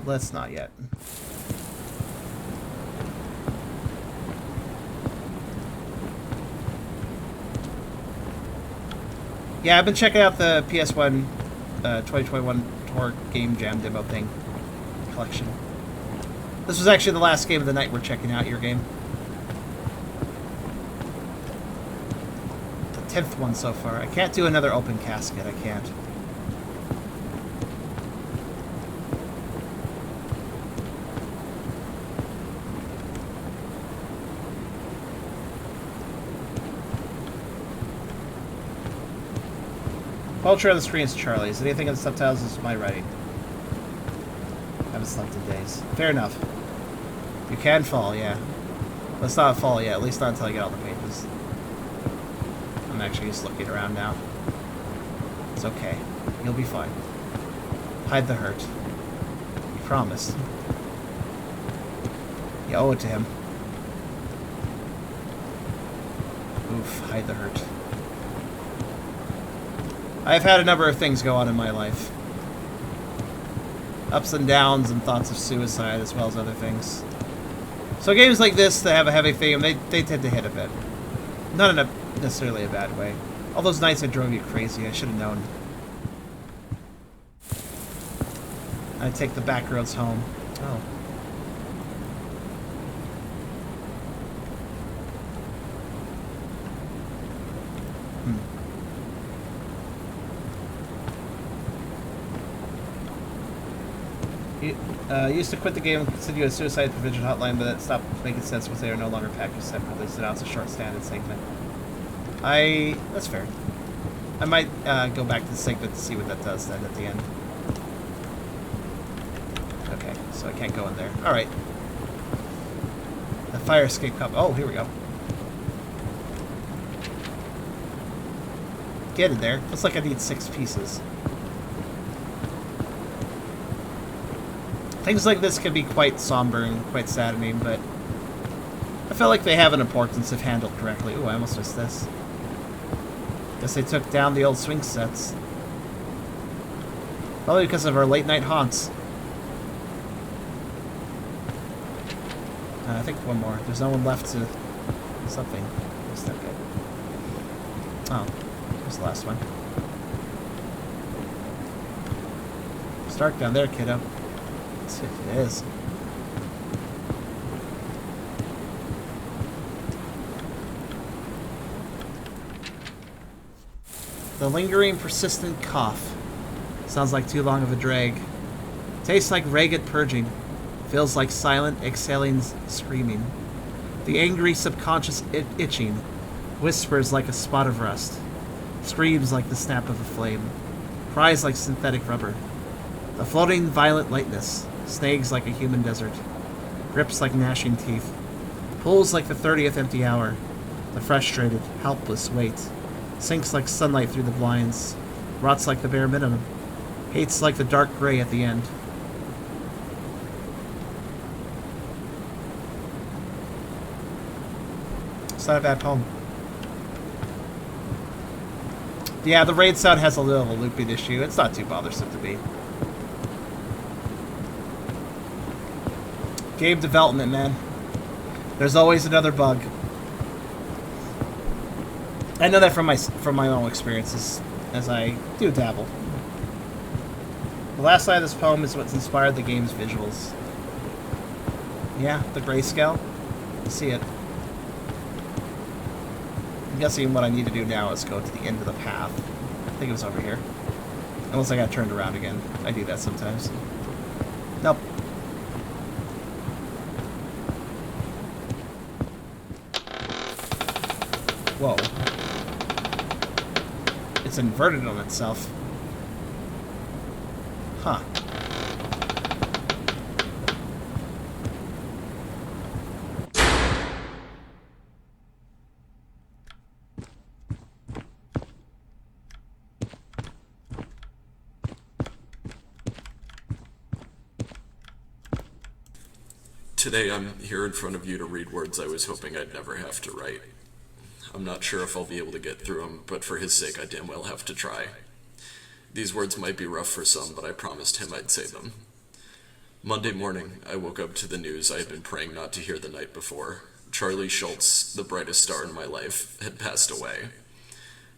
S1: Let's not yet. Yeah, I've been checking out the PS1 2021 Tour Game Jam demo thing collection. This was actually the last game of the night we're checking out, your game. The 10th one so far. I can't do another open casket, I can't. Poetry on the screen is Charlie's. Anything in the subtitles is my writing. Haven't slept in days. Fair enough. You can fall, yeah. Let's not fall yet, at least not until I get all the pages. I'm actually just looking around now. It's okay. You'll be fine. Hide the hurt. You promised. You owe it to him. Oof, hide the hurt. I've had a number of things go on in my life. Ups and downs and thoughts of suicide as well as other things. So games like this that have a heavy theme, they tend to hit a bit. Not in a necessarily a bad way. All those nights that drove you crazy, I should have known. I take the back roads home. Oh. Used to quit the game and continue a suicide prevention hotline, but that stopped making sense once they are no longer packaged separately, so now it's a short standard segment. That's fair. I might go back to the segment to see what that does then at the end. Okay, so I can't go in there. Alright. The fire escape cup. Oh, here we go. Get in there. Looks like I need 6 pieces. Things like this can be quite somber and quite saddening, but I feel like they have an importance if handled correctly. Ooh, I almost missed this. Guess they took down the old swing sets. Probably because of our late night haunts. I think one more. There's no one left to... something. What's that good? Oh, here's the last one. It's dark down there, kiddo. It is. The lingering, persistent cough. Sounds like too long of a drag. Tastes like ragged purging. Feels like silent, exhaling screaming. The angry, subconscious itching. Whispers like a spot of rust. Screams like the snap of a flame. Cries like synthetic rubber. The floating, violent lightness. Snags like a human desert. Grips like gnashing teeth. Pulls like the 30th empty hour. The frustrated, helpless weight. Sinks like sunlight through the blinds. Rots like the bare minimum. Hates like the dark gray at the end. It's not a bad poem. Yeah, the raid sound has a little of a looping issue. It's not too bothersome to be. Game development, man. There's always another bug. I know that from my own experiences, as I do dabble. The last line of this poem is what's inspired the game's visuals. Yeah, the grayscale. You see it. I'm guessing what I need to do now is go to the end of the path. I think it was over here. Unless I got turned around again. I do that sometimes. Nope. Whoa. It's inverted on itself. Huh.
S11: Today I'm here in front of you to read words I was hoping I'd never have to write. I'm not sure if I'll be able to get through them, but for his sake I damn well have to try. These words might be rough for some, but I promised him I'd say them. Monday morning, I woke up to the news I had been praying not to hear the night before. Charlie Schultz, the brightest star in my life, had passed away.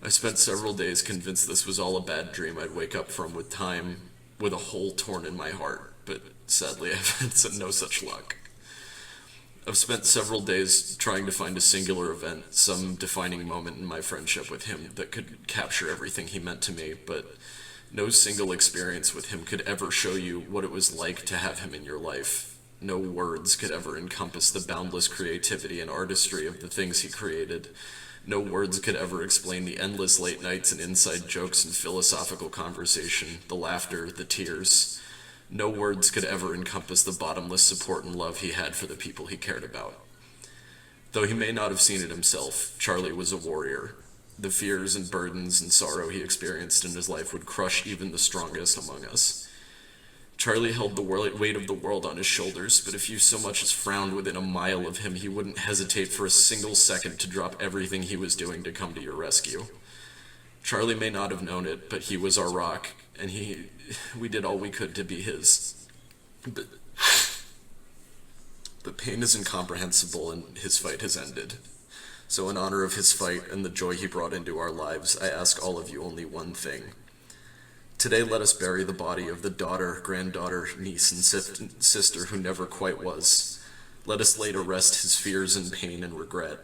S11: I spent several days convinced this was all a bad dream I'd wake up from with a hole torn in my heart, but Sadly, I've had no such luck. I've spent several days trying to find a singular event, some defining moment in my friendship with him that could capture everything he meant to me, but no single experience with him could ever show you what it was like to have him in your life. No words could ever encompass the boundless creativity and artistry of the things he created. No words could ever explain the endless late nights and inside jokes and philosophical conversation, the laughter, the tears. No words could ever encompass the bottomless support and love he had for the people he cared about. Though he may not have seen it himself, Charlie was a warrior. The fears and burdens and sorrow he experienced in his life would crush even the strongest among us. Charlie held the weight of the world on his shoulders, but if you so much as frowned within a mile of him, he wouldn't hesitate for a single second to drop everything he was doing to come to your rescue. Charlie may not have known it, but he was our rock, and we did all we could to be his. But pain is incomprehensible, and his fight has ended. So in honor of his fight and the joy he brought into our lives, I ask all of you only one thing. Today let us bury the body of the daughter, granddaughter, niece, and sister who never quite was. Let us lay to rest his fears and pain and regret.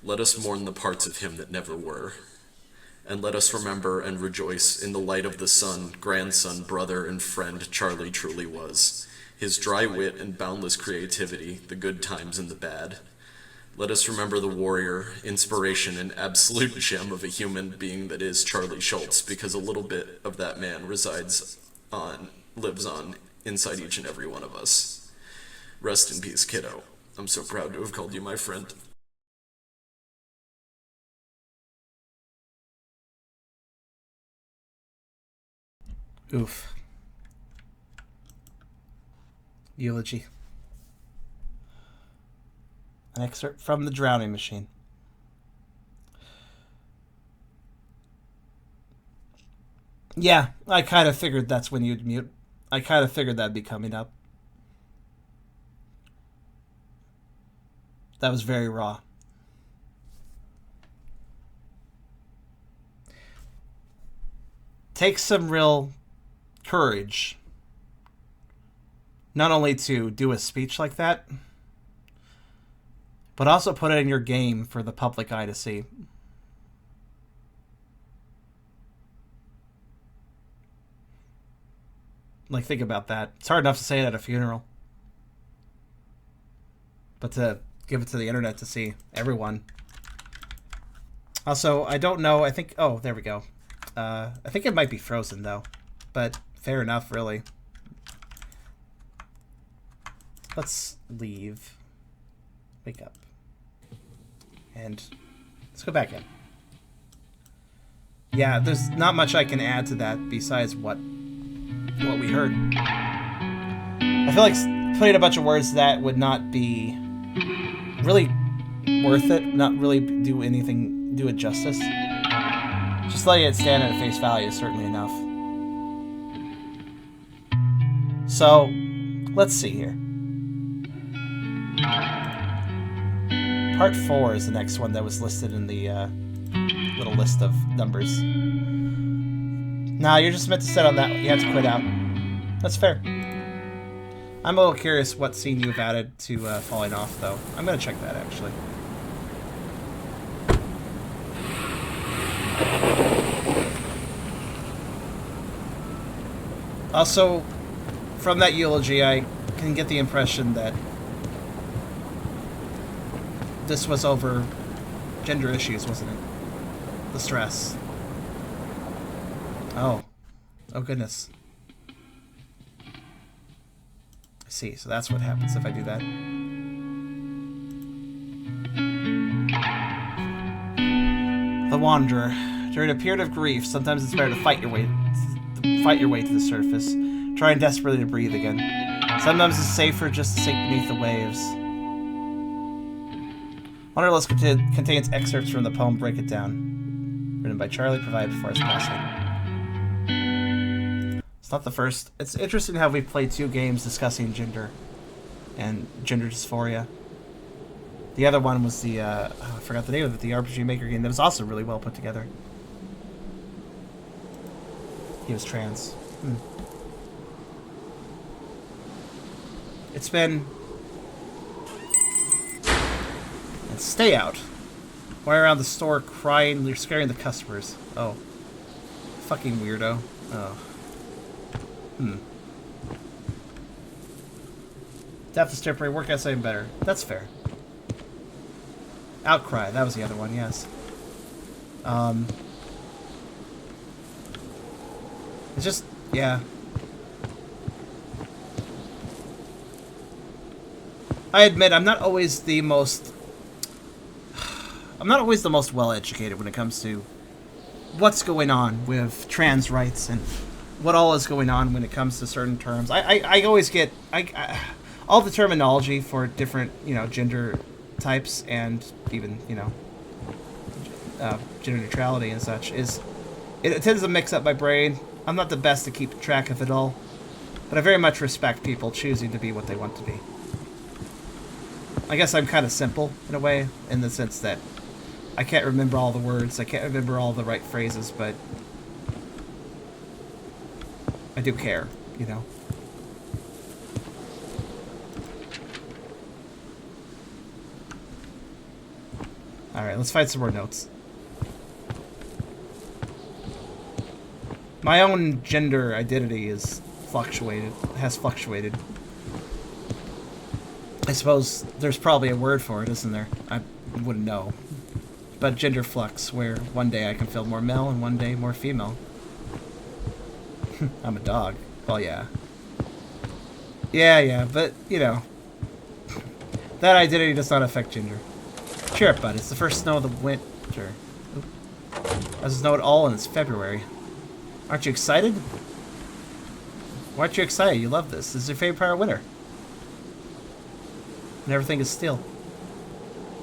S11: Let us mourn the parts of him that never were. And let us remember and rejoice in the light of the son, grandson, brother, and friend Charlie truly was. His dry wit and boundless creativity, the good times and the bad. Let us remember the warrior, inspiration, and absolute gem of a human being that is Charlie Schultz, because a little bit of that man lives on, inside each and every one of us. Rest in peace, kiddo. I'm so proud to have called you my friend.
S1: Oof. Eulogy. An excerpt from The Drowning Machine. Yeah, I kind of figured that's when you'd mute. I kind of figured that'd be coming up. That was very raw. Takes some real courage, not only to do a speech like that, but also put it in your game for the public eye to see. Like, think about that. It's hard enough to say it at a funeral, but to give it to the internet to see, everyone. Also, I don't know, I think, oh, there we go. I think it might be frozen, though, but fair enough, really. Let's leave. Wake up. And let's go back in. Yeah, there's not much I can add to that besides what we heard. I feel like putting a bunch of words that would not be really worth it, not really do it justice. Just letting it stand at face value is certainly enough. So, let's see here. Part 4 is the next one that was listed in the little list of numbers. Nah, you're just meant to sit on that. You have to quit out. That's fair. I'm a little curious what scene you've added to Falling Off, though. I'm going to check that, actually. Also, from that eulogy, I can get the impression that this was over gender issues, wasn't it? The stress. Oh. Oh, goodness. I see. So that's what happens if I do that. The Wanderer. During a period of grief, sometimes it's better to fight your way to the surface, trying desperately to breathe again. Sometimes it's safer just to sink beneath the waves. Wanderlust contains excerpts from the poem Break It Down, written by Charlie, provided before his passing. It's not the first. It's interesting how we played 2 games discussing gender and gender dysphoria. The other one was the, I forgot the name of it, the RPG Maker game that was also really well put together. He was trans. It's been... And stay out. Why around the store crying? You're scaring the customers. Oh. Fucking weirdo. Oh. Death is temporary. Work outside and better. That's fair. Outcry. That was the other one, yes. It's just... Yeah. I admit, I'm not always the most well-educated when it comes to what's going on with trans rights and what all is going on when it comes to certain terms. I always get all the terminology for different, gender types and even, gender neutrality and such it tends to mix up my brain. I'm not the best to keep track of it all, but I very much respect people choosing to be what they want to be. I guess I'm kind of simple in a way, in the sense that I can't remember all the words, I can't remember all the right phrases, but I do care, Alright, let's find some more notes. My own gender identity has fluctuated. I suppose there's probably a word for it, isn't there? I wouldn't know. But gender flux, where one day I can feel more male and one day more female. I'm a dog. Well, yeah. Yeah, but, that identity does not affect gender. Cheer up, bud. It's the first snow of the winter. Oop. Doesn't snow at all, and it's February. Aren't you excited? Why aren't you excited? You love this. This is your favorite part of winter. And everything is still.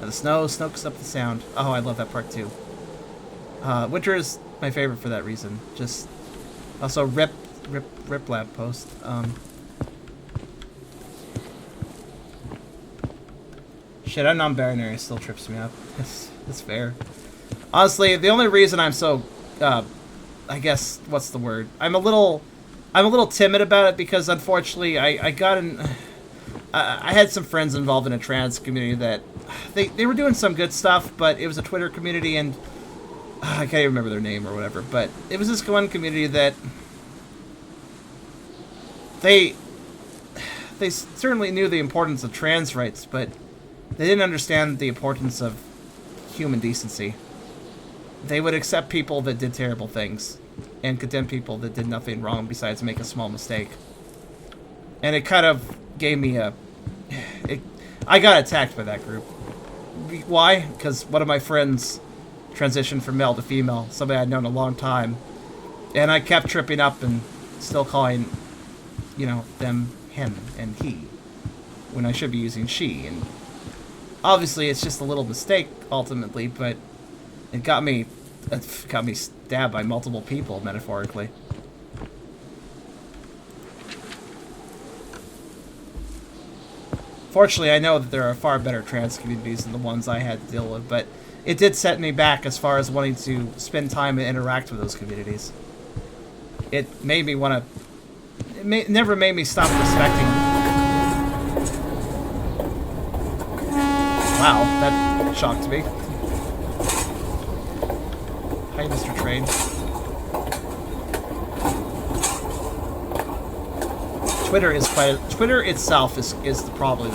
S1: And the snow soaks up the sound. Oh, I love that part too. Winter is my favorite for that reason. Just also rip lab post. Shit, I'm non-binary. Still trips me up. It's fair. Honestly, the only reason I'm so I guess what's the word? I'm a little timid about it because unfortunately I had some friends involved in a trans community that they were doing some good stuff, but it was a Twitter community and I can't even remember their name or whatever, but it was this one community that they certainly knew the importance of trans rights, but they didn't understand the importance of human decency. They would accept people that did terrible things and condemn people that did nothing wrong besides make a small mistake. And it kind of gave me I got attacked by that group. Why? Because one of my friends transitioned from male to female, somebody I'd known a long time. And I kept tripping up and still calling, them him and he, when I should be using she. And obviously it's just a little mistake, ultimately, but it got me stabbed by multiple people, metaphorically. Fortunately, I know that there are far better trans communities than the ones I had to deal with, but it did set me back as far as wanting to spend time and interact with those communities. It made me want to... It never made me stop respecting them. Wow, that shocked me. Hi, Mr. Train. Twitter itself is the problem.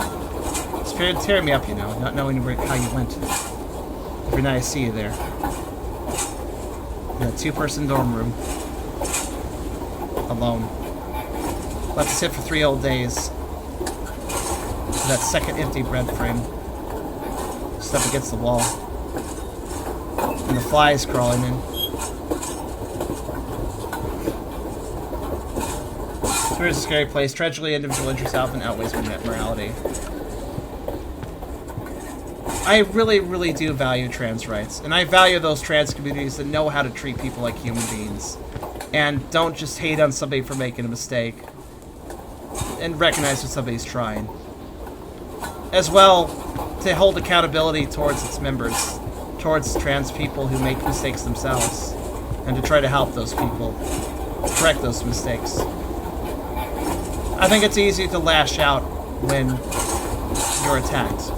S1: It's tearing me up, not knowing how you went. Every night I see you there. In a 2-person dorm room. Alone. Left to sit for 3 whole days. To that second empty bread frame. Just up against the wall. And the flies crawling in. Twitter's a scary place. Tragically, individual interest often outweighs morality. I really, really do value trans rights. And I value those trans communities that know how to treat people like human beings. And don't just hate on somebody for making a mistake. And recognize when somebody's trying. As well, to hold accountability towards its members. Towards trans people who make mistakes themselves. And to try to help those people correct those mistakes. I think it's easy to lash out when you're attacked.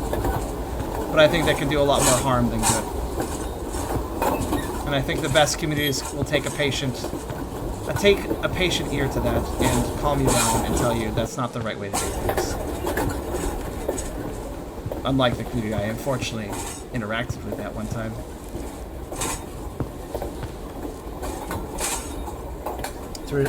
S1: But I think that can do a lot more harm than good. And I think the best communities will take a patient ear to that and calm you down and tell you that's not the right way to do things. Unlike the community I unfortunately interacted with that one time. So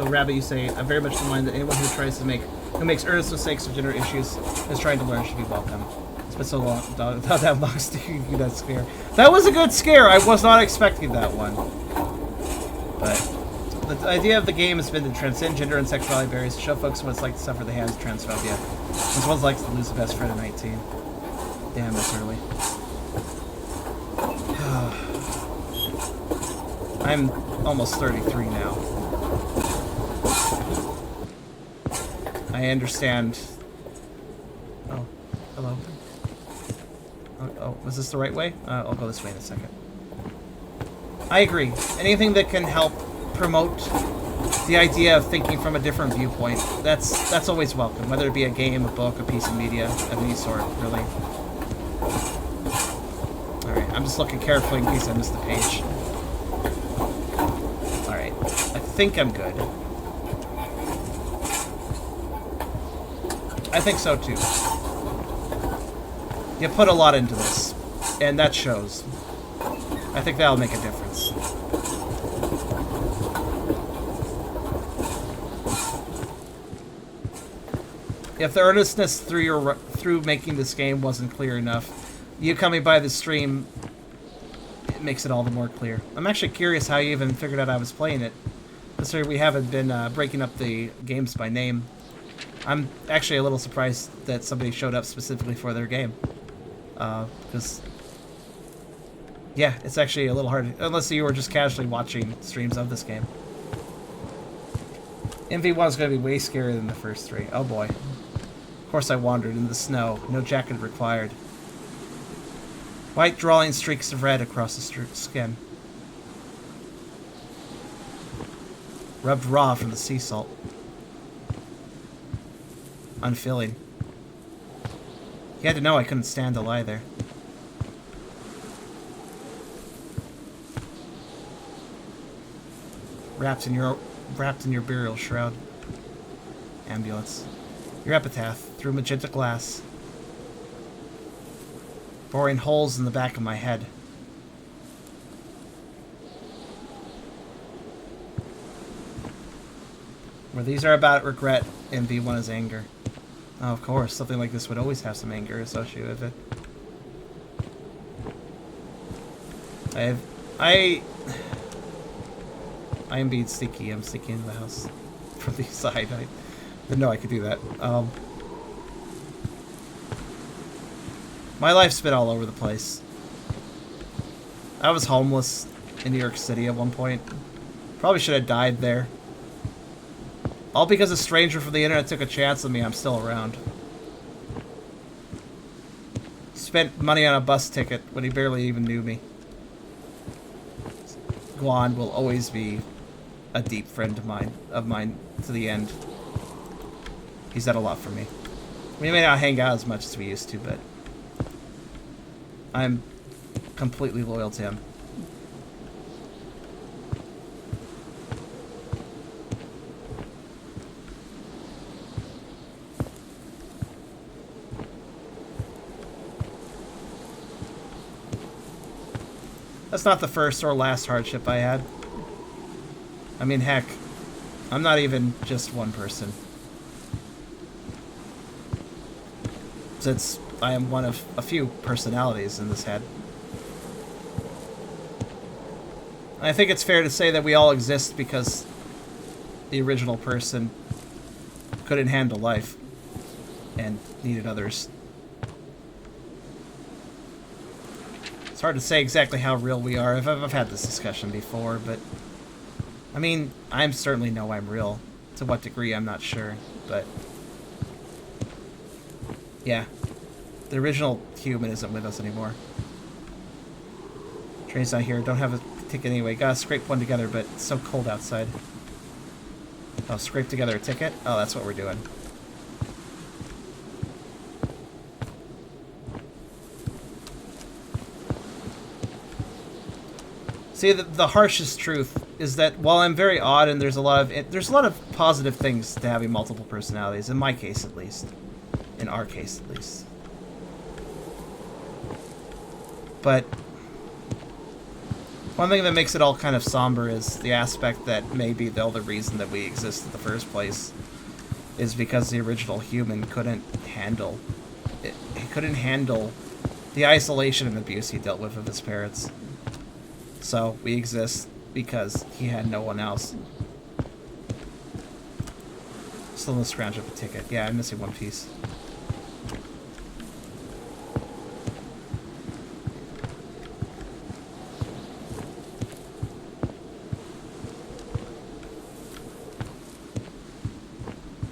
S1: Rabbit, you say, I very much remind that anyone who makes earnest mistakes or general issues is trying to learn should be welcome. It's been so long without that long sticking that scare. That was a good scare. I was not expecting that one. But the idea of the game has been to transcend gender and sexuality barriers, to show folks what it's like to suffer the hands of transphobia. As well as like to lose a best friend at 19. Damn, that's early. I'm almost 33 now. I understand. Oh, hello. Oh, was this the right way? I'll go this way in a second. I agree. Anything that can help promote the idea of thinking from a different viewpoint, that's always welcome. Whether it be a game, a book, a piece of media of any sort, really. Alright, I'm just looking carefully in case I missed the page. Alright, I think I'm good. I think so too. You put a lot into this, and that shows. I think that'll make a difference. If the earnestness through making this game wasn't clear enough, you coming by the stream, it makes it all the more clear. I'm actually curious how you even figured out I was playing it. Considering we haven't been breaking up the games by name. I'm actually a little surprised that somebody showed up specifically for their game. Because, yeah, it's actually a little hard, unless you were just casually watching streams of this game. MV1 is going to be way scarier than the first three. Oh boy. Of course I wandered in the snow. No jacket required. White drawing streaks of red across the skin. Rubbed raw from the sea salt. Unfilling. You had to know I couldn't stand to lie there. Wrapped in your burial shroud. Ambulance. Your epitaph through magenta glass. Boring holes in the back of my head. Where these are about regret, MV1 is anger. Oh, of course, something like this would always have some anger associated with it. I am being sneaky. I'm sneaking into the house from the side. I didn't know I could do that. My life's been all over the place. I was homeless in New York City at one point. Probably should have died there. All because a stranger from the internet took a chance on me. I'm still around. Spent money on a bus ticket when he barely even knew me. Guan will always be a deep friend of mine to the end. He's done a lot for me. We may not hang out as much as we used to, but I'm completely loyal to him. That's not the first or last hardship I had. I mean, heck, I'm not even just one person. Since I am one of a few personalities in this head. I think it's fair to say that we all exist because the original person couldn't handle life and needed others. It's hard to say exactly how real we are. I've had this discussion before, but I mean, I certainly know I'm real. To what degree, I'm not sure, but yeah, the original human isn't with us anymore. Train's not here. Don't have a ticket anyway. Gotta scrape one together, but it's so cold outside. Oh, scrape together a ticket? Oh, that's what we're doing. See, the harshest truth is that while I'm very odd, and there's a lot of positive things to having multiple personalities. In my case, at least. In our case, at least. But one thing that makes it all kind of somber is the aspect that maybe the only reason that we exist in the first place is because the original human couldn't handle it. He couldn't handle the isolation and abuse he dealt with his parents. So we exist because he had no one else. Still gonna scrounge up a ticket. Yeah, I'm missing one piece.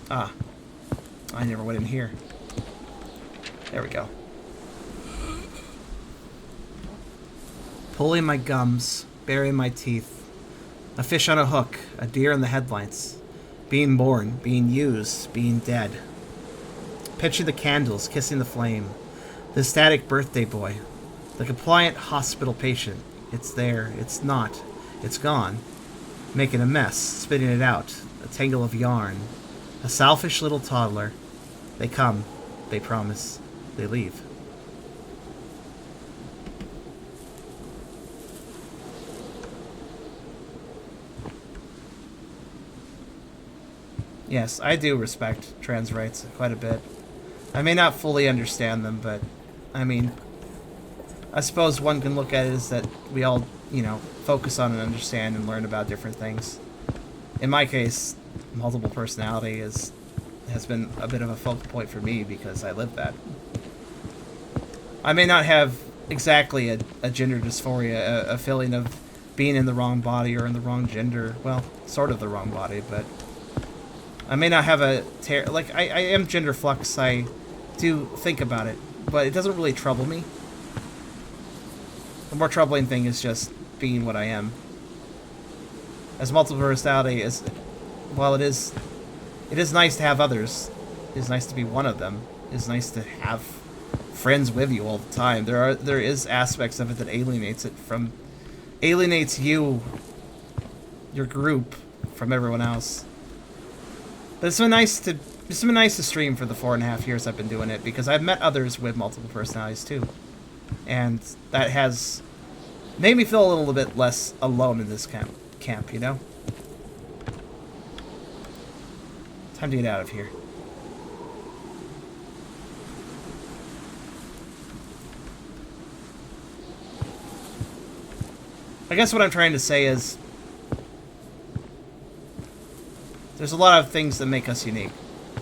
S1: Ah. I never went in here. There we go. Pulling my gums, burying my teeth. A fish on a hook, a deer in the headlights. Being born, being used, being dead. Pitching the candles, kissing the flame. The static birthday boy. The compliant hospital patient. It's there, it's not, it's gone. Making a mess, spitting it out. A tangle of yarn. A selfish little toddler. They come, they promise, they leave. Yes, I do respect trans rights quite a bit. I may not fully understand them, but, I mean, I suppose one can look at it as that we all, you know, focus on and understand and learn about different things. In my case, multiple personality has been a bit of a focal point for me because I live that. I may not have exactly a gender dysphoria, a feeling of being in the wrong body or in the wrong gender. Well, sort of the wrong body, but I may not have I am gender flux. I do think about it, but it doesn't really trouble me. The more troubling thing is just being what I am. As multiple personality is, while it is nice to have others. It is nice to be one of them. It is nice to have friends with you all the time. There is aspects of it that alienates you, your group, from everyone else. But it's been nice to stream for the 4.5 years I've been doing it, because I've met others with multiple personalities too, and that has made me feel a little bit less alone in this camp, you know? Time to get out of here. I guess what I'm trying to say is there's a lot of things that make us unique,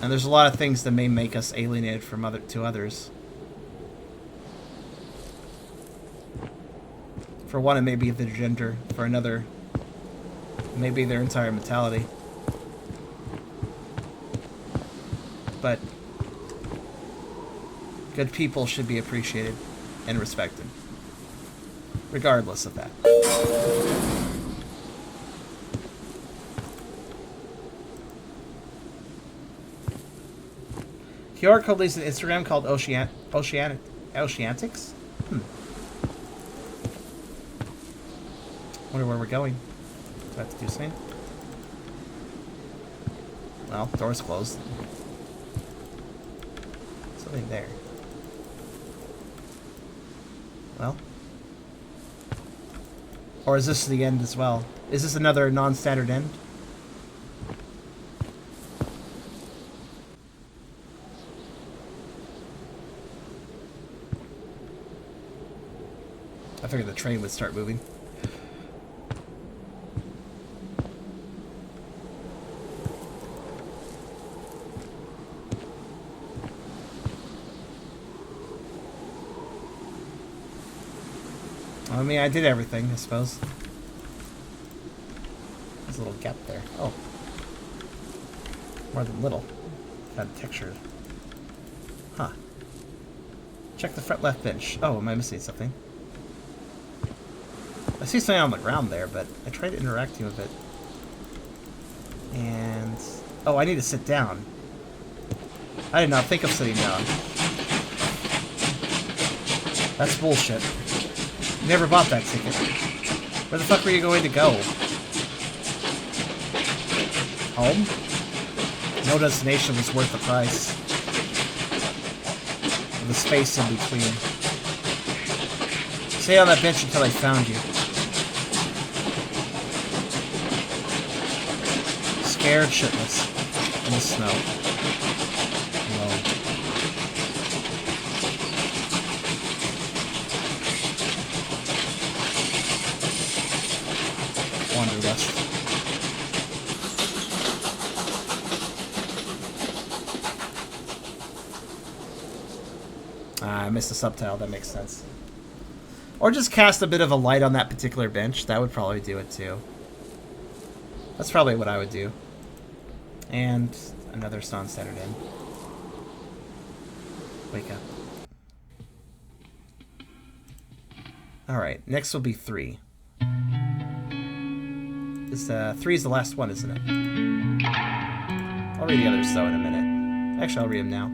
S1: and there's a lot of things that may make us alienated from others. For one, it may be their gender. For another, it may be their entire mentality. But good people should be appreciated and respected, regardless of that. QR code leads an Instagram called Oceantics? Wonder where we're going. Do I have to do something? Well, door's closed. Something there. Well. Or is this the end as well? Is this another non-standard end? I figured the train would start moving. I mean, I did everything, I suppose. There's a little gap there. Oh. More than little. Kind of textured. Huh. Check the front left bench. Oh, am I missing something? I see something on the ground there, but I tried interacting with it. And... oh, I need to sit down. I did not think of sitting down. That's bullshit. Never bought that ticket. Where the fuck were you going to go? Home? No destination was worth the price. The space in between. Stay on that bench until I found you. Scared shitless. In the snow. Alone. Wanderlust. I missed the subtitle, that makes sense. Or just cast a bit of a light on that particular bench, that would probably do it too. That's probably what I would do. And another non-standard in. Wake up. Alright, next will be 3. This 3 is the last one, isn't it? I'll read the others though in a minute. Actually, I'll read them now.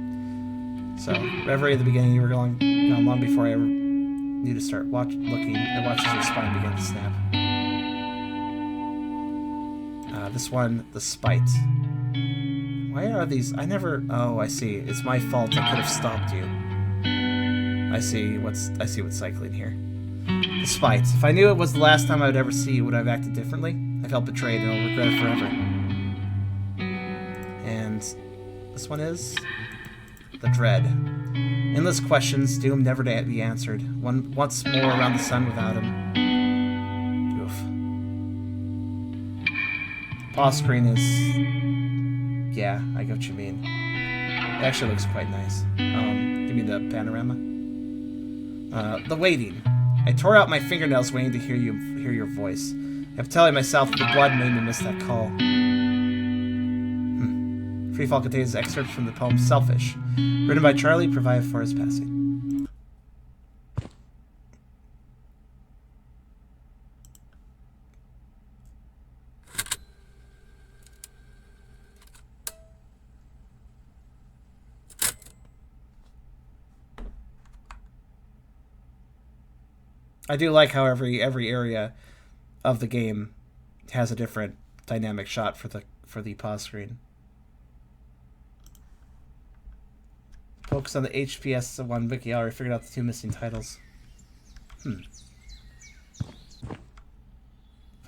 S1: So, Reverie at the beginning, you were gone long before I ever knew to start looking. I watched as your spine began to snap. This one, The Spite. Why are these? I never. Oh, I see. It's my fault. I could have stopped you. I see what's cycling here. The Spite. If I knew it was the last time I would ever see you, would I have acted differently? I felt betrayed and I'll regret it forever. And this one is The Dread. Endless questions, doomed never to be answered. Once more around the sun without him. Oof. Pause screen is... Yeah, I get what you mean. It actually looks quite nice. Give me the panorama. The Waiting. I tore out my fingernails waiting to hear your voice. I'm telling myself the blood made me miss that call. Freefall contains excerpts from the poem Selfish, written by Charlie, provided for his passing. I do like how every area of the game has a different dynamic shot for the pause screen. Focus on the HPS1 wiki. I already figured out the 2 missing titles. Found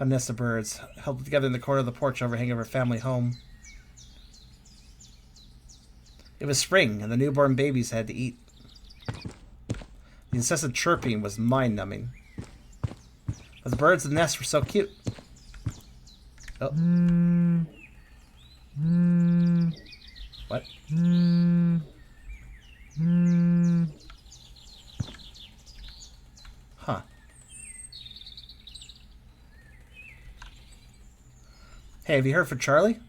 S1: nest of birds held together in the corner of the porch overhang of our family home. It was spring, and the newborn babies had to eat. The incessant chirping was mind-numbing. But the birds in the nest were so cute. Oh. What? Huh. Hey, have you heard from Charlie?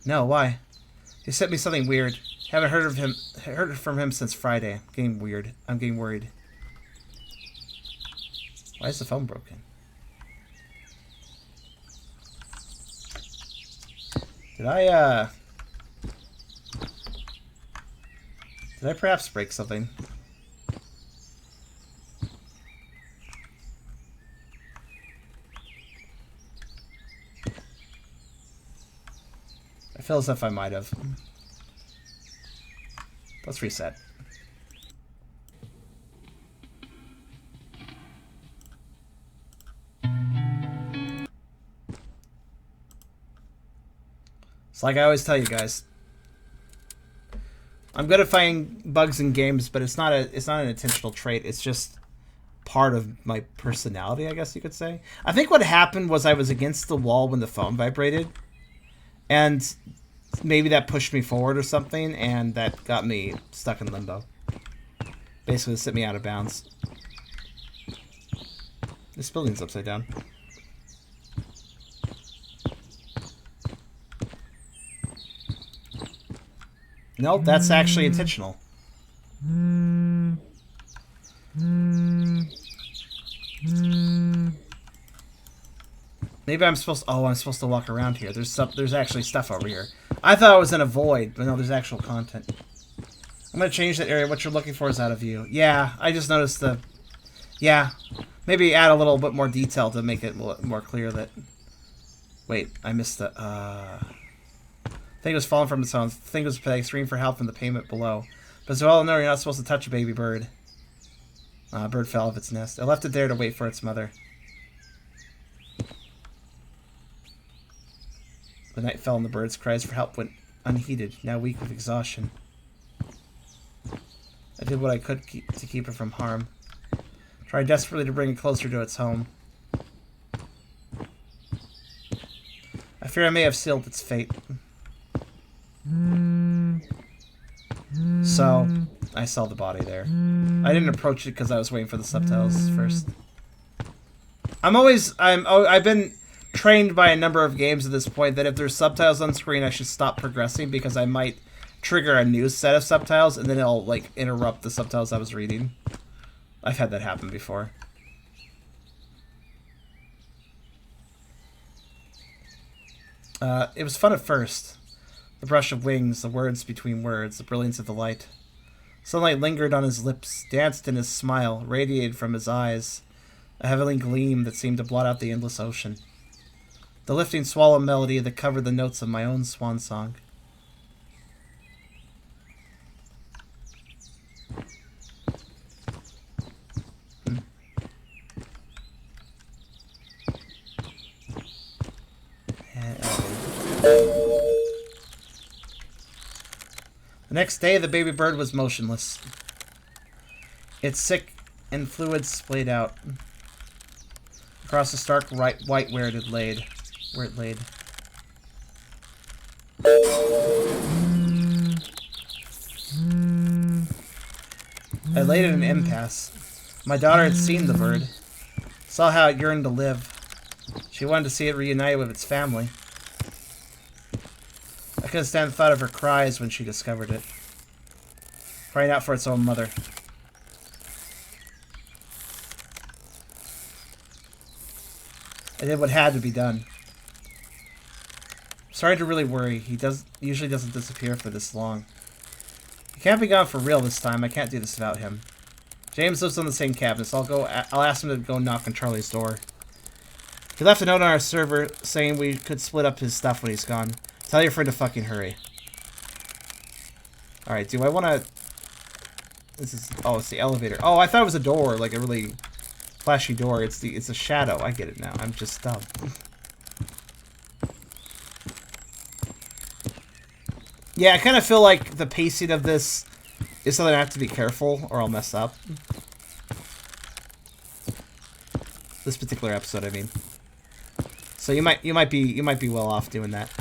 S1: No, why? He sent me something weird. Haven't heard from him since Friday. I'm getting worried. Why is the phone broken? Did I perhaps break something? I feel as if I might have. Let's reset. It's like I always tell you guys. I'm good at finding bugs in games, but it's not an intentional trait. It's just part of my personality, I guess you could say. I think what happened was I was against the wall when the phone vibrated, and maybe that pushed me forward or something, and that got me stuck in limbo. Basically, it sent me out of bounds. This building's upside down. Nope, that's actually intentional. Maybe I'm supposed to walk around here. There's actually stuff over here. I thought I was in a void, but no, there's actual content. I'm gonna change that area. What you're looking for is out of view. Yeah, I just noticed the Maybe add a little bit more detail to make it more clear that... Wait, I missed the... Thing was falling from its own. Thing was screaming for help from the pavement below. But as well, no, you're not supposed to touch a baby bird. A bird fell off its nest. It left it there to wait for its mother. The night fell and the bird's cries for help went unheeded, now weak with exhaustion. I did what I could to keep it from harm. Tried desperately to bring it closer to its home. I fear I may have sealed its fate. So, I saw the body there. I didn't approach it because I was waiting for the subtitles first. I've been trained by a number of games at this point that if there's subtitles on screen, I should stop progressing because I might trigger a new set of subtitles and then it'll, like, interrupt the subtitles I was reading. I've had that happen before. It was fun at first. The brush of wings, the words between words, the brilliance of the light. Sunlight lingered on his lips, danced in his smile, radiated from his eyes, a heavenly gleam that seemed to blot out the endless ocean. The lifting swallow melody that covered the notes of my own swan song. The next day, the baby bird was motionless. Its sick and fluids splayed out across the stark white where it laid. I laid at an impasse. My daughter had seen the bird, saw how it yearned to live. She wanted to see it reunited with its family. I couldn't stand the thought of her cries when she discovered it, crying out for its own mother. I did what had to be done. Starting to really worry. He usually doesn't disappear for this long. He can't be gone for real this time. I can't do this without him. James lives on the same cabinet, so I'll ask him to go knock on Charlie's door. He left a note on our server saying we could split up his stuff when he's gone. Tell your friend to fucking hurry. Alright, do I want to... This is... Oh, it's the elevator. Oh, I thought it was a door, like a really flashy door. It's a shadow. I get it now. I'm just dumb. Yeah, I kind of feel like the pacing of this is something I have to be careful or I'll mess up. This particular episode, I mean. So you might be well off doing that.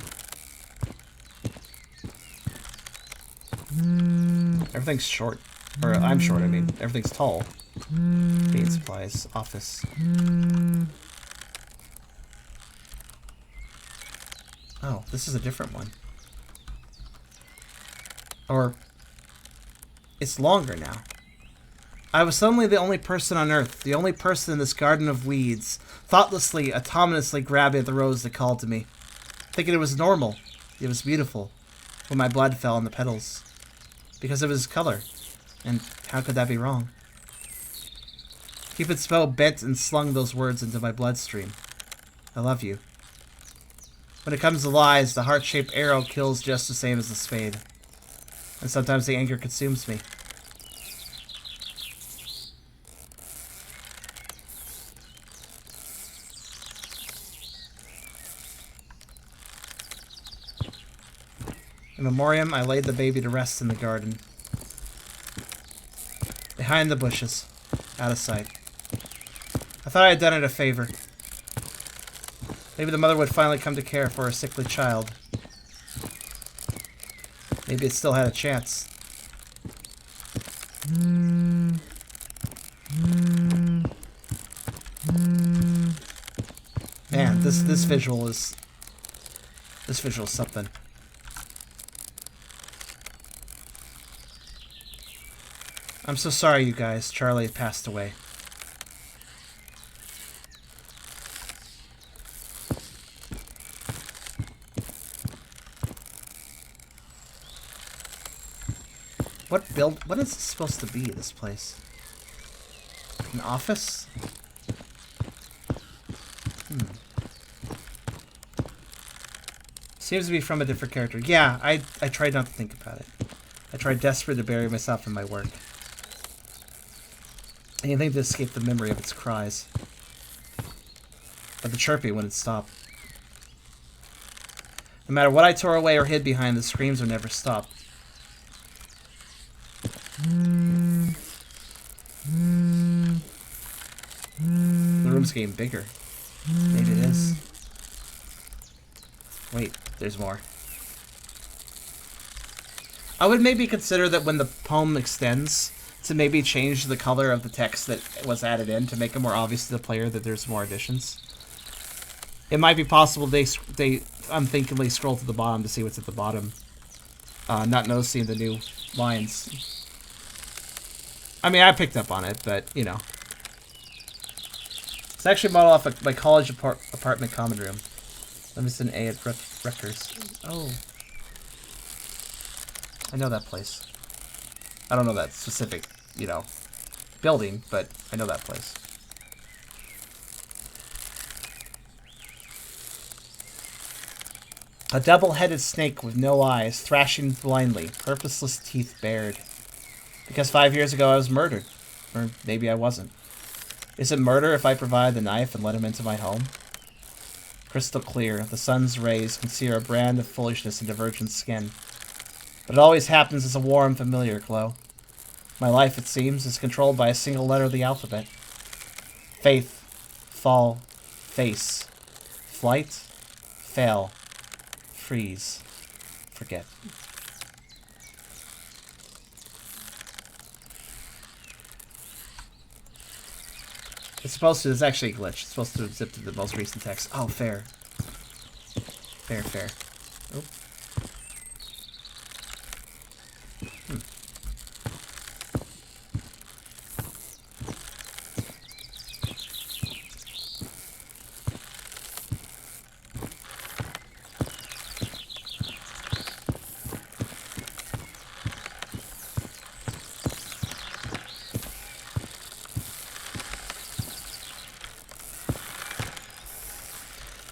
S1: Everything's short. Or I'm short, I mean. Everything's tall. Bean supplies, office. Oh, this is a different one. Or it's longer now. I was suddenly the only person on Earth, the only person in this garden of weeds, thoughtlessly, autonomously grabbing at the rose that called to me, thinking it was normal, it was beautiful, when my blood fell on the petals, because of his color, and how could that be wrong? Cupid's spell bent and slung those words into my bloodstream. I love you. When it comes to lies, the heart-shaped arrow kills just the same as the spade, and sometimes the anger consumes me. In memoriam, I laid the baby to rest in the garden. Behind the bushes. Out of sight. I thought I had done it a favor. Maybe the mother would finally come to care for her sickly child. Maybe it still had a chance. Man, this visual is something. I'm so sorry, you guys. Charlie passed away. What is it supposed to be, this place? An office? Seems to be from a different character. Yeah, I tried not to think about it. I tried desperately to bury myself in my work. Anything to escape the memory of its cries. But the chirping wouldn't stop. No matter what I tore away or hid behind, the screams would never stop. The room's getting bigger. Maybe it is. Wait, there's more. I would maybe consider that when the poem extends, to maybe change the color of the text that was added in to make it more obvious to the player that there's more additions. It might be possible they unthinkingly scroll to the bottom to see what's at the bottom, not noticing the new lines. I mean, I picked up on it, but, you know. It's actually modeled off of my college apartment common room. Livingston A at Rutgers. Oh. I know that place. I don't know that specific, you know, building, but I know that place. A double-headed snake with no eyes, thrashing blindly, purposeless teeth bared. Because 5 years ago I was murdered. Or maybe I wasn't. Is it murder if I provide the knife and let him into my home? Crystal clear, the sun's rays can sear a brand of foolishness into virgin skin. But it always happens as a warm, familiar glow. My life, it seems, is controlled by a single letter of the alphabet. Faith, fall, face, flight, fail, freeze, forget. It's supposed to, it's actually a glitch. It's supposed to zip to the most recent text. Oh, fair. Fair, fair. Oh.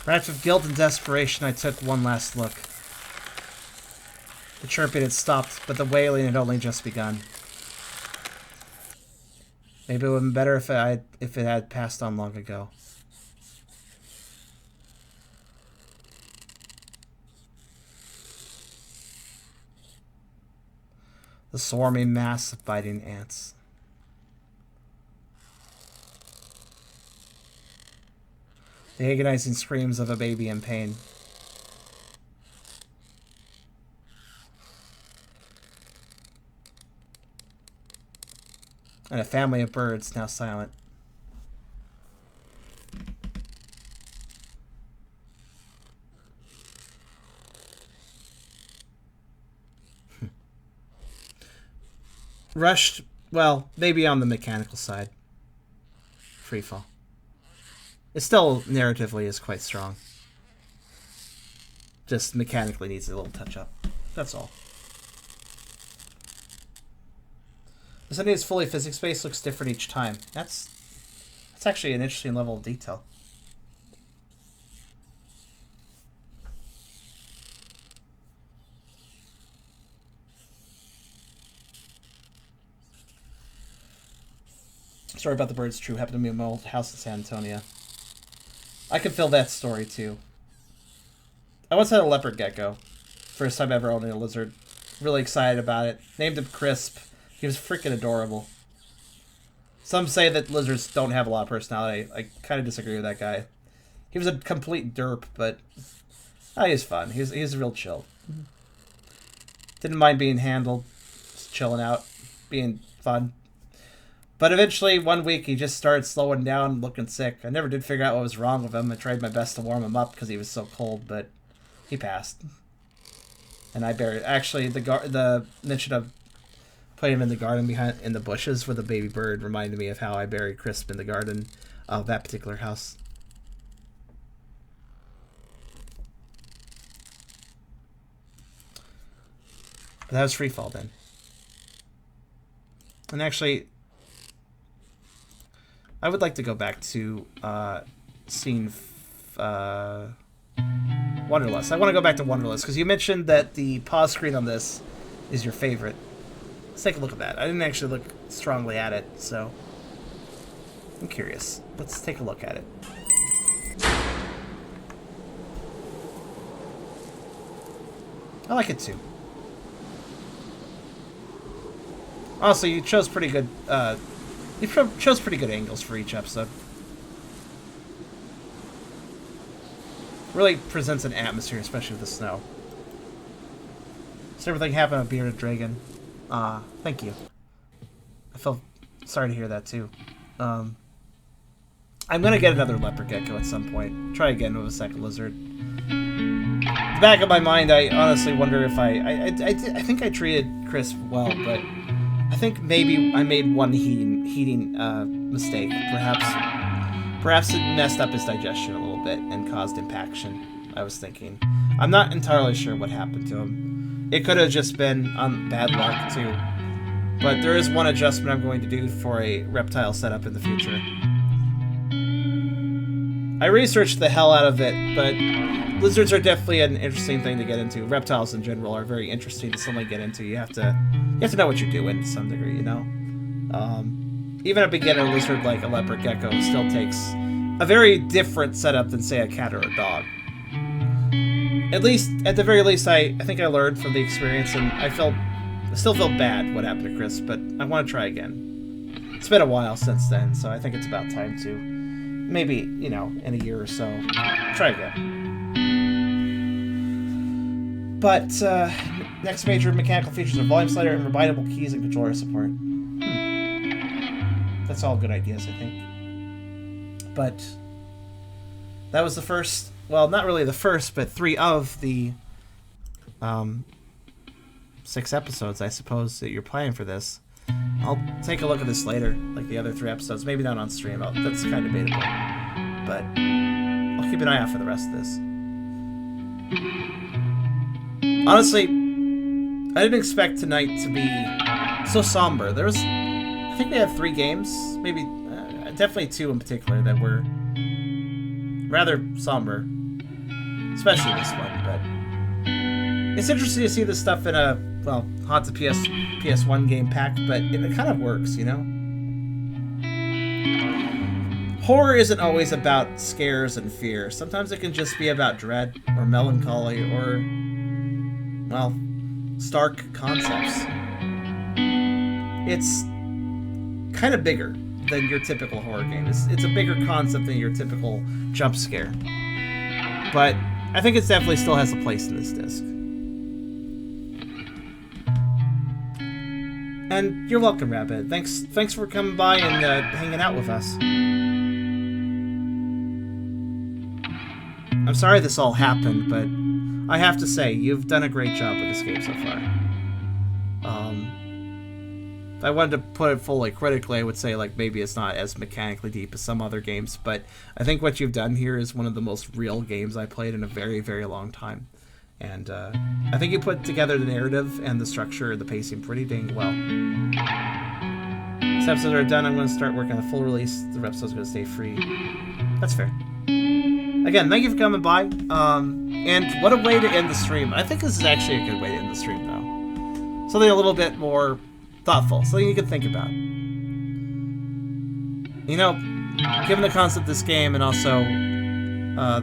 S1: Perhaps with guilt and desperation, I took one last look. The chirping had stopped, but the wailing had only just begun. Maybe it would have been better if it had passed on long ago. The swarming mass of biting ants. The agonizing screams of a baby in pain. And a family of birds now silent. Rushed, well, maybe on the mechanical side. Freefall. It still, narratively, is quite strong. Just mechanically needs a little touch-up. That's all. This idea is fully physics-based, looks different each time. That's actually an interesting level of detail. Story about the bird's true. Happened to me in my old house in San Antonio. I could feel that story, too. I once had a leopard gecko. First time ever owning a lizard. Really excited about it. Named him Crisp. He was freaking adorable. Some say that lizards don't have a lot of personality. I kind of disagree with that guy. He was a complete derp, but he was fun. He's real chill. Didn't mind being handled. Just chilling out. Being fun. But eventually, one week, he just started slowing down, looking sick. I never did figure out what was wrong with him. I tried my best to warm him up because he was so cold, but he passed. And I buried... Actually, the mention of putting him in the garden in the bushes with a baby bird reminded me of how I buried Crisp in the garden of that particular house. But that was Freefall then. And actually... I would like to go back to scene... Wanderlust. I want to go back to Wanderlust because you mentioned that the pause screen on this is your favorite. Let's take a look at that. I didn't actually look strongly at it, so I'm curious. Let's take a look at it. I like it too. Also, you chose pretty good. Chose pretty good angles for each episode. Really presents an atmosphere, especially with the snow. Does everything happen with Bearded Dragon? Thank you. I feel sorry to hear that too. I'm gonna get another leopard gecko at some point. Try again with a second lizard. At the back of my mind, I honestly wonder if I think I treated Chris well, but I think maybe I made one heating mistake. Perhaps it messed up his digestion a little bit and caused impaction, I was thinking. I'm not entirely sure what happened to him. It could have just been bad luck, too. But there is one adjustment I'm going to do for a reptile setup in the future. I researched the hell out of it, but lizards are definitely an interesting thing to get into. Reptiles in general are very interesting to suddenly get into. You have to know what you're doing to some degree, you know? Even a beginner lizard like a leopard gecko still takes a very different setup than, say, a cat or a dog. At the very least, I think I learned from the experience, and I still feel bad what happened to Chris, but I want to try again. It's been a while since then, so I think it's about time to, maybe, you know, in a year or so, try again. But, next major mechanical features are volume slider and rebindable keys and controller support. That's all good ideas, I think. But that was the first, well, not really the first, but 3 of the 6 episodes, I suppose, that you're planning for this. I'll take a look at this later, like the other 3 episodes. Maybe not on stream. That's kind of debatable. But I'll keep an eye out for the rest of this. Honestly, I didn't expect tonight to be so somber. I think we had 3 games, maybe, definitely 2 in particular, that were rather somber. Especially this one, but it's interesting to see this stuff in a, well, Haunted PS1 game pack, but it kind of works, you know? Horror isn't always about scares and fear. Sometimes it can just be about dread, or melancholy, or, well, stark concepts. It's kind of bigger than your typical horror game. It's a bigger concept than your typical jump scare. But I think it definitely still has a place in this disc. And you're welcome, Rabbit. Thanks for coming by and hanging out with us. I'm sorry this all happened, but I have to say, you've done a great job with this game so far. If I wanted to put it fully critically, I would say, like, maybe it's not as mechanically deep as some other games, but I think what you've done here is one of the most real games I played in a very, very long time. And I think you put together the narrative and the structure and the pacing pretty dang well. These episodes are done, I'm going to start working on the full release. The episode's going to stay free. That's fair. Again, thank you for coming by. And what a way to end the stream. I think this is actually a good way to end the stream, though. Something a little bit more thoughtful, something you can think about. You know, given the concept of this game and also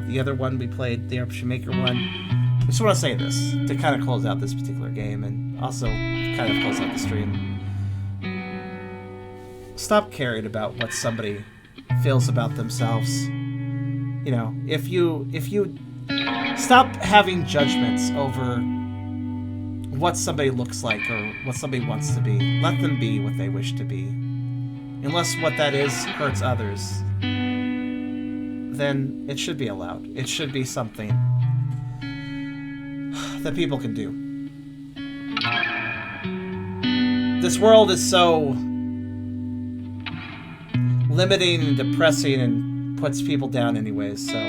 S1: the other one we played, the Eruption Maker one, I just want to say this to kind of close out this particular game and also kind of close out the stream. Stop caring about what somebody feels about themselves. You know, if you stop having judgments over what somebody looks like or what somebody wants to be. Let them be what they wish to be. Unless what that is hurts others, then it should be allowed. It should be something that people can do. This world is so limiting and depressing and puts people down anyways, so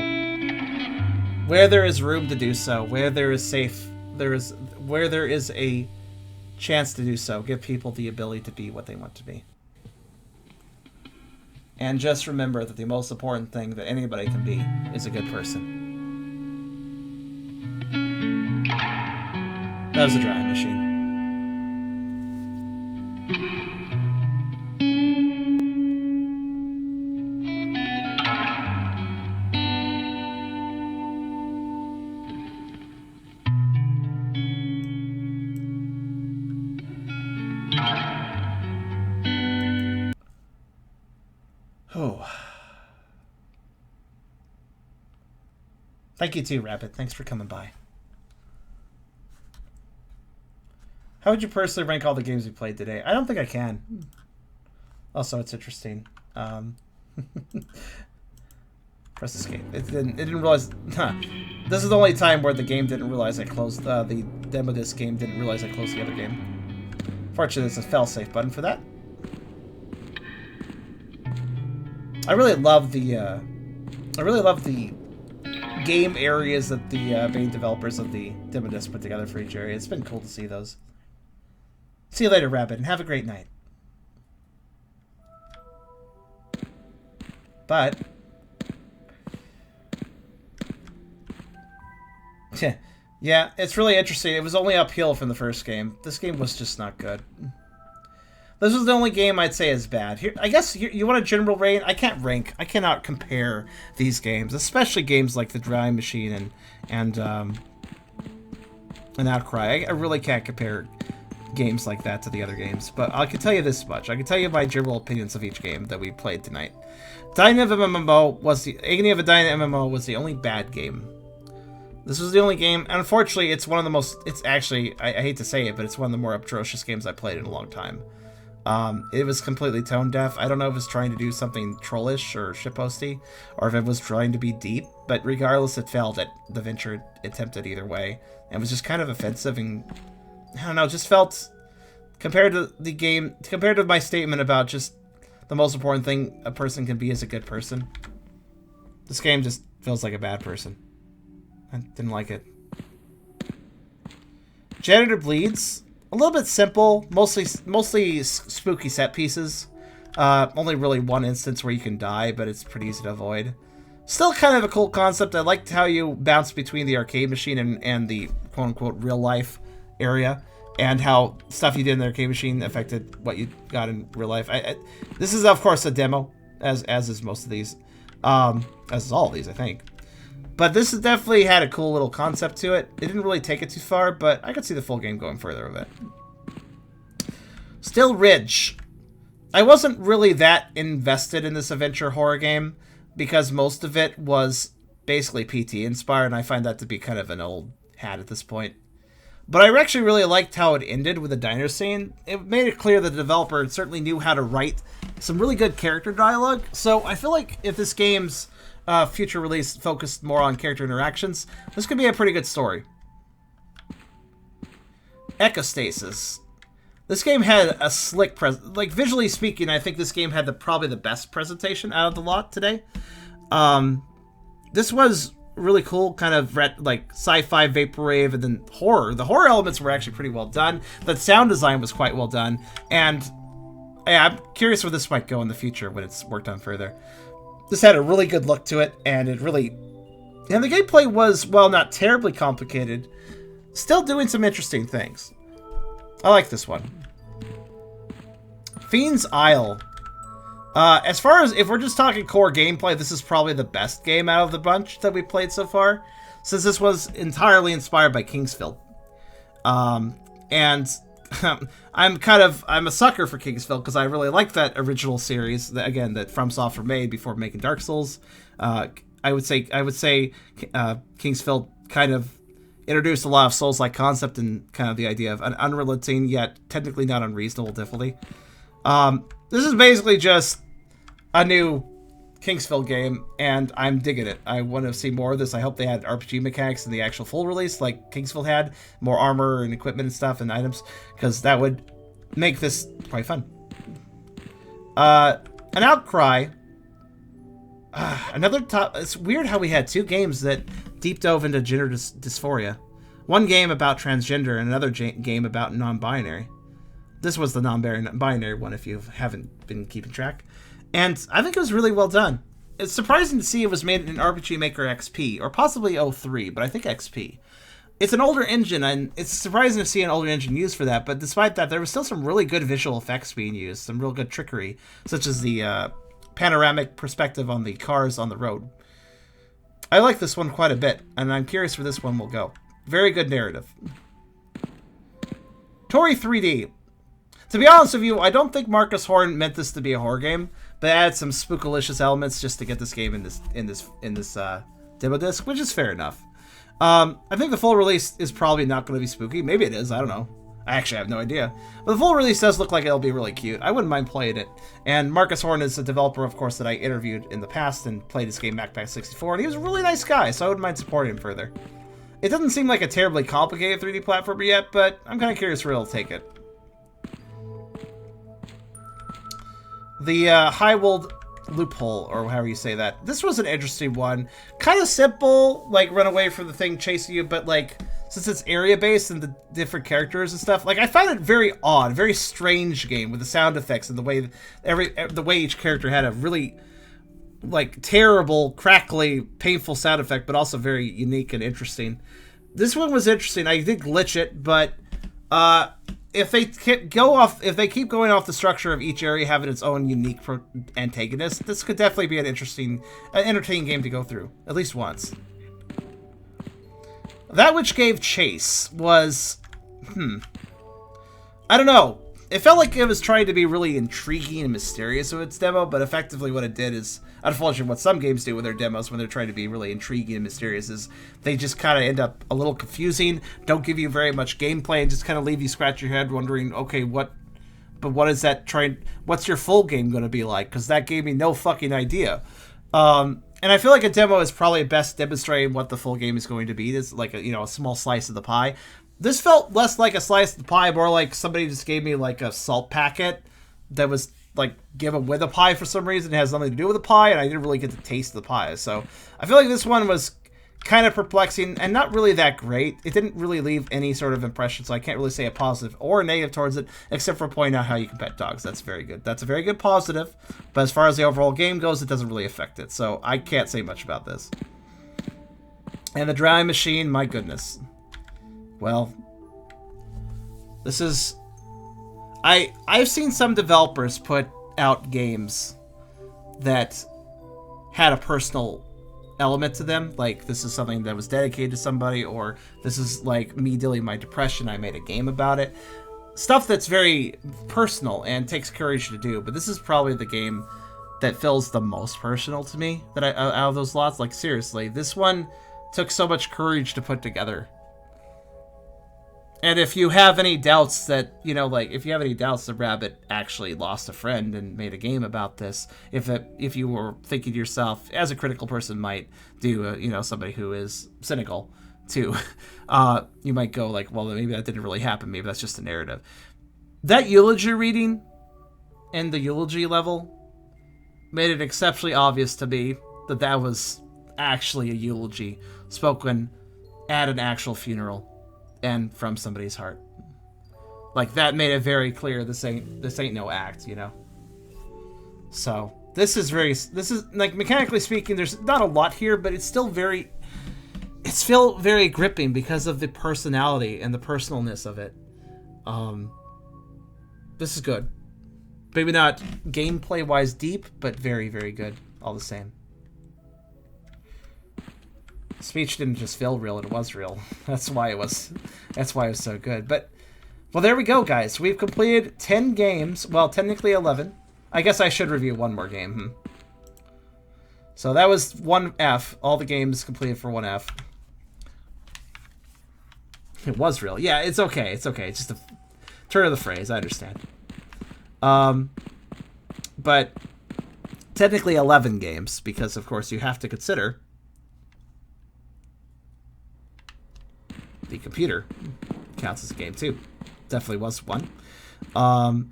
S1: where there is room to do so, where there is safe, where there is a chance to do so, give people the ability to be what they want to be. And just remember that the most important thing that anybody can be is a good person. That was a drying machine. Oh. Thank you too, Rabbit. Thanks for coming by. How would you personally rank all the games we played today? I don't think I can. Also, it's interesting. Press escape. It didn't realize. Huh. This is the only time where the game didn't realize I closed the demo disc game didn't realize I closed the other game. Fortunately, there's a fail-safe button for that. I really love the game areas that the main developers of the demo disc put together for each area. It's been cool to see those. See you later, Rabbit, and have a great night. But yeah, it's really interesting. It was only uphill from the first game. This game was just not good. This was the only game I'd say is bad. Here, I guess you want a general rating? I can't rank. I cannot compare these games, especially games like the Drying Machine and Outcry. I really can't compare games like that to the other games. But I can tell you this much. I can tell you my general opinions of each game that we played tonight. Agony of a Dying MMO was the only bad game. This was the only game. And unfortunately, it's one of the most. It's actually, I hate to say it, but it's one of the more atrocious games I played in a long time. It was completely tone deaf. I don't know if it's trying to do something trollish or shitposty, or if it was trying to be deep, but regardless, it failed at the venture attempted either way. And was just kind of offensive and, I don't know, just felt, compared to the game, compared to my statement about just the most important thing a person can be is a good person, this game just feels like a bad person. I didn't like it. Janitor Bleeds. A little bit simple, mostly spooky set pieces. Only really one instance where you can die, but it's pretty easy to avoid. Still kind of a cool concept. I liked how you bounce between the arcade machine and the quote-unquote real-life area, and how stuff you did in the arcade machine affected what you got in real life. This is, of course, a demo, as is most of these. As is all of these, I think. But this has definitely had a cool little concept to it. It didn't really take it too far, but I could see the full game going further with it. Still Ridge. I wasn't really that invested in this adventure horror game because most of it was basically PT inspired, and I find that to be kind of an old hat at this point. But I actually really liked how it ended with the diner scene. It made it clear that the developer certainly knew how to write some really good character dialogue. So I feel like if this game's future release focused more on character interactions, this could be a pretty good story. Echostasis. This game had a slick like visually speaking, I think this game had probably the best presentation out of the lot today. This was really cool, kind of like sci-fi vaporwave, and then horror. The horror elements were actually pretty well done. The sound design was quite well done, and yeah, I'm curious where this might go in the future when it's worked on further. This had a really good look to it, and the gameplay was, well, not terribly complicated, still doing some interesting things. I like this one. Fiend's Isle. As far as, if we're just talking core gameplay, this is probably the best game out of the bunch that we played so far, since this was entirely inspired by Kingsfield. And I'm a sucker for Kingsfield because I really like that original series that FromSoftware made before making Dark Souls. I would say Kingsfield kind of introduced a lot of Souls-like concept and kind of the idea of an unrelenting yet technically not unreasonable difficulty. This is basically just a new Kingsfield game, and I'm digging it. I want to see more of this. I hope they had RPG mechanics in the actual full release like Kingsfield had, more armor and equipment and stuff and items, because that would make this quite fun. An Outcry. It's weird how we had two games that deep dove into gender dysphoria. One game about transgender and another game about non-binary. This was the non-binary one if you haven't been keeping track. And I think it was really well done. It's surprising to see it was made in RPG Maker XP, or possibly 03, but I think XP. it's an older engine, and it's surprising to see an older engine used for that, but despite that, there was still some really good visual effects being used, some real good trickery, such as the panoramic perspective on the cars on the road. I like this one quite a bit, and I'm curious where this one will go. Very good narrative. Tori 3D. To be honest with you, I don't think Marcus Horn meant this to be a horror game, but added some spookalicious elements just to get this game in this demo disc, which is fair enough. I think the full release is probably not going to be spooky. Maybe it is. I don't know. I actually have no idea. But the full release does look like it'll be really cute. I wouldn't mind playing it. And Marcus Horn is a developer, of course, that I interviewed in the past and played his game Backpack 64, and he was a really nice guy, so I wouldn't mind supporting him further. It doesn't seem like a terribly complicated 3D platformer yet, but I'm kind of curious where it'll take it. The Highwold Loophole, or however you say that. This was an interesting one. Kind of simple, like run away from the thing chasing you, but like since it's area-based and the different characters and stuff, like I found it very odd, very strange game with the sound effects and the way each character had a really like terrible, crackly, painful sound effect, but also very unique and interesting. This one was interesting. I did glitch it, but if they keep going off the structure of each area having its own unique antagonist, this could definitely be an entertaining game to go through at least once. That which gave chase was, I don't know. It felt like it was trying to be really intriguing and mysterious with its demo, but effectively what it did is, unfortunately, what some games do with their demos when they're trying to be really intriguing and mysterious is they just kind of end up a little confusing, don't give you very much gameplay, and just kind of leave you scratch your head wondering, okay, what is that what's your full game going to be like? Because that gave me no fucking idea. And I feel like a demo is probably best demonstrating what the full game is going to be. It's like a small slice of the pie. This felt less like a slice of the pie, more like somebody just gave me like a salt packet that was like given with a pie for some reason. It has nothing to do with the pie, and I didn't really get to taste the pie. So I feel like this one was kind of perplexing and not really that great. It didn't really leave any sort of impression, so I can't really say a positive or a negative towards it, except for pointing out how you can pet dogs. That's very good. That's a very good positive, but as far as the overall game goes, it doesn't really affect it, so I can't say much about this. And the drawing machine, my goodness. Well, this is... I've seen some developers put out games that had a personal element to them, like this is something that was dedicated to somebody, or this is like me dealing with my depression, I made a game about it. Stuff that's very personal and takes courage to do, but this is probably the game that feels the most personal to me that out of those lots. Like seriously, this one took so much courage to put together. And if you have any doubts that, if you have any doubts that Rabbit actually lost a friend and made a game about this, if you were thinking to yourself, as a critical person might do, somebody who is cynical too, you might go like, well, maybe that didn't really happen. Maybe that's just a narrative. That eulogy reading and the eulogy level made it exceptionally obvious to me that that was actually a eulogy spoken at an actual funeral. And from somebody's heart. Like, that made it very clear this ain't no act, So, this is like, mechanically speaking, there's not a lot here, but it's still very gripping because of the personality and the personalness of it. This is good. Maybe not gameplay-wise deep, but very, very good all the same. Speech didn't just feel real, it was real. That's why it was so good. But, well, there we go, guys. We've completed 10 games. Well, technically 11. I guess I should review one more game. So that was 1F. All the games completed for 1F. It was real. Yeah, it's okay. It's okay. It's just a turn of the phrase. I understand. But technically 11 games, because, of course, you have to consider the computer counts as a game too. Definitely was one. Well,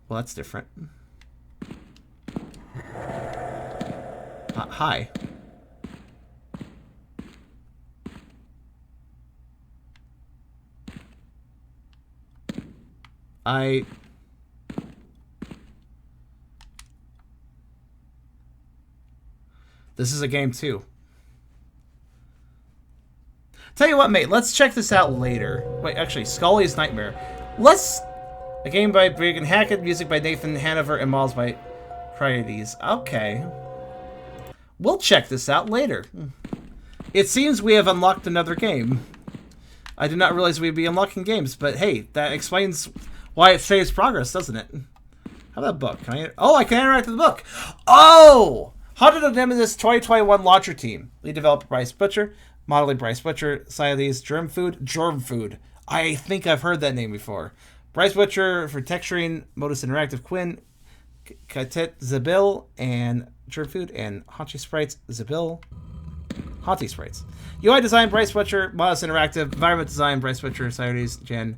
S1: that's different. Hi. This is a game too. Tell you what, mate, let's check this out later. Wait, actually, Scully's Nightmare. A game by Bregan Hackett, music by Nathan Hanover, and models by Priorities. Okay. We'll check this out later. It seems we have unlocked another game. I did not realize we'd be unlocking games, but hey, that explains why it saves progress, doesn't it? How about a book? Can I? Oh, I can interact with the book. Oh! Haunted Demo Disc 2021 launcher team. Lead developer Bryce Butcher. Modeling Bryce Butcher. Silenes Germ Food. I think I've heard that name before. Bryce Butcher for texturing. Modus Interactive Quinn. Katet Zabil. And Germ Food. And Haunty Sprites Zabil. Haunty Sprites. UI design Bryce Butcher. Modus Interactive. Environment design Bryce Butcher. Silenes Jen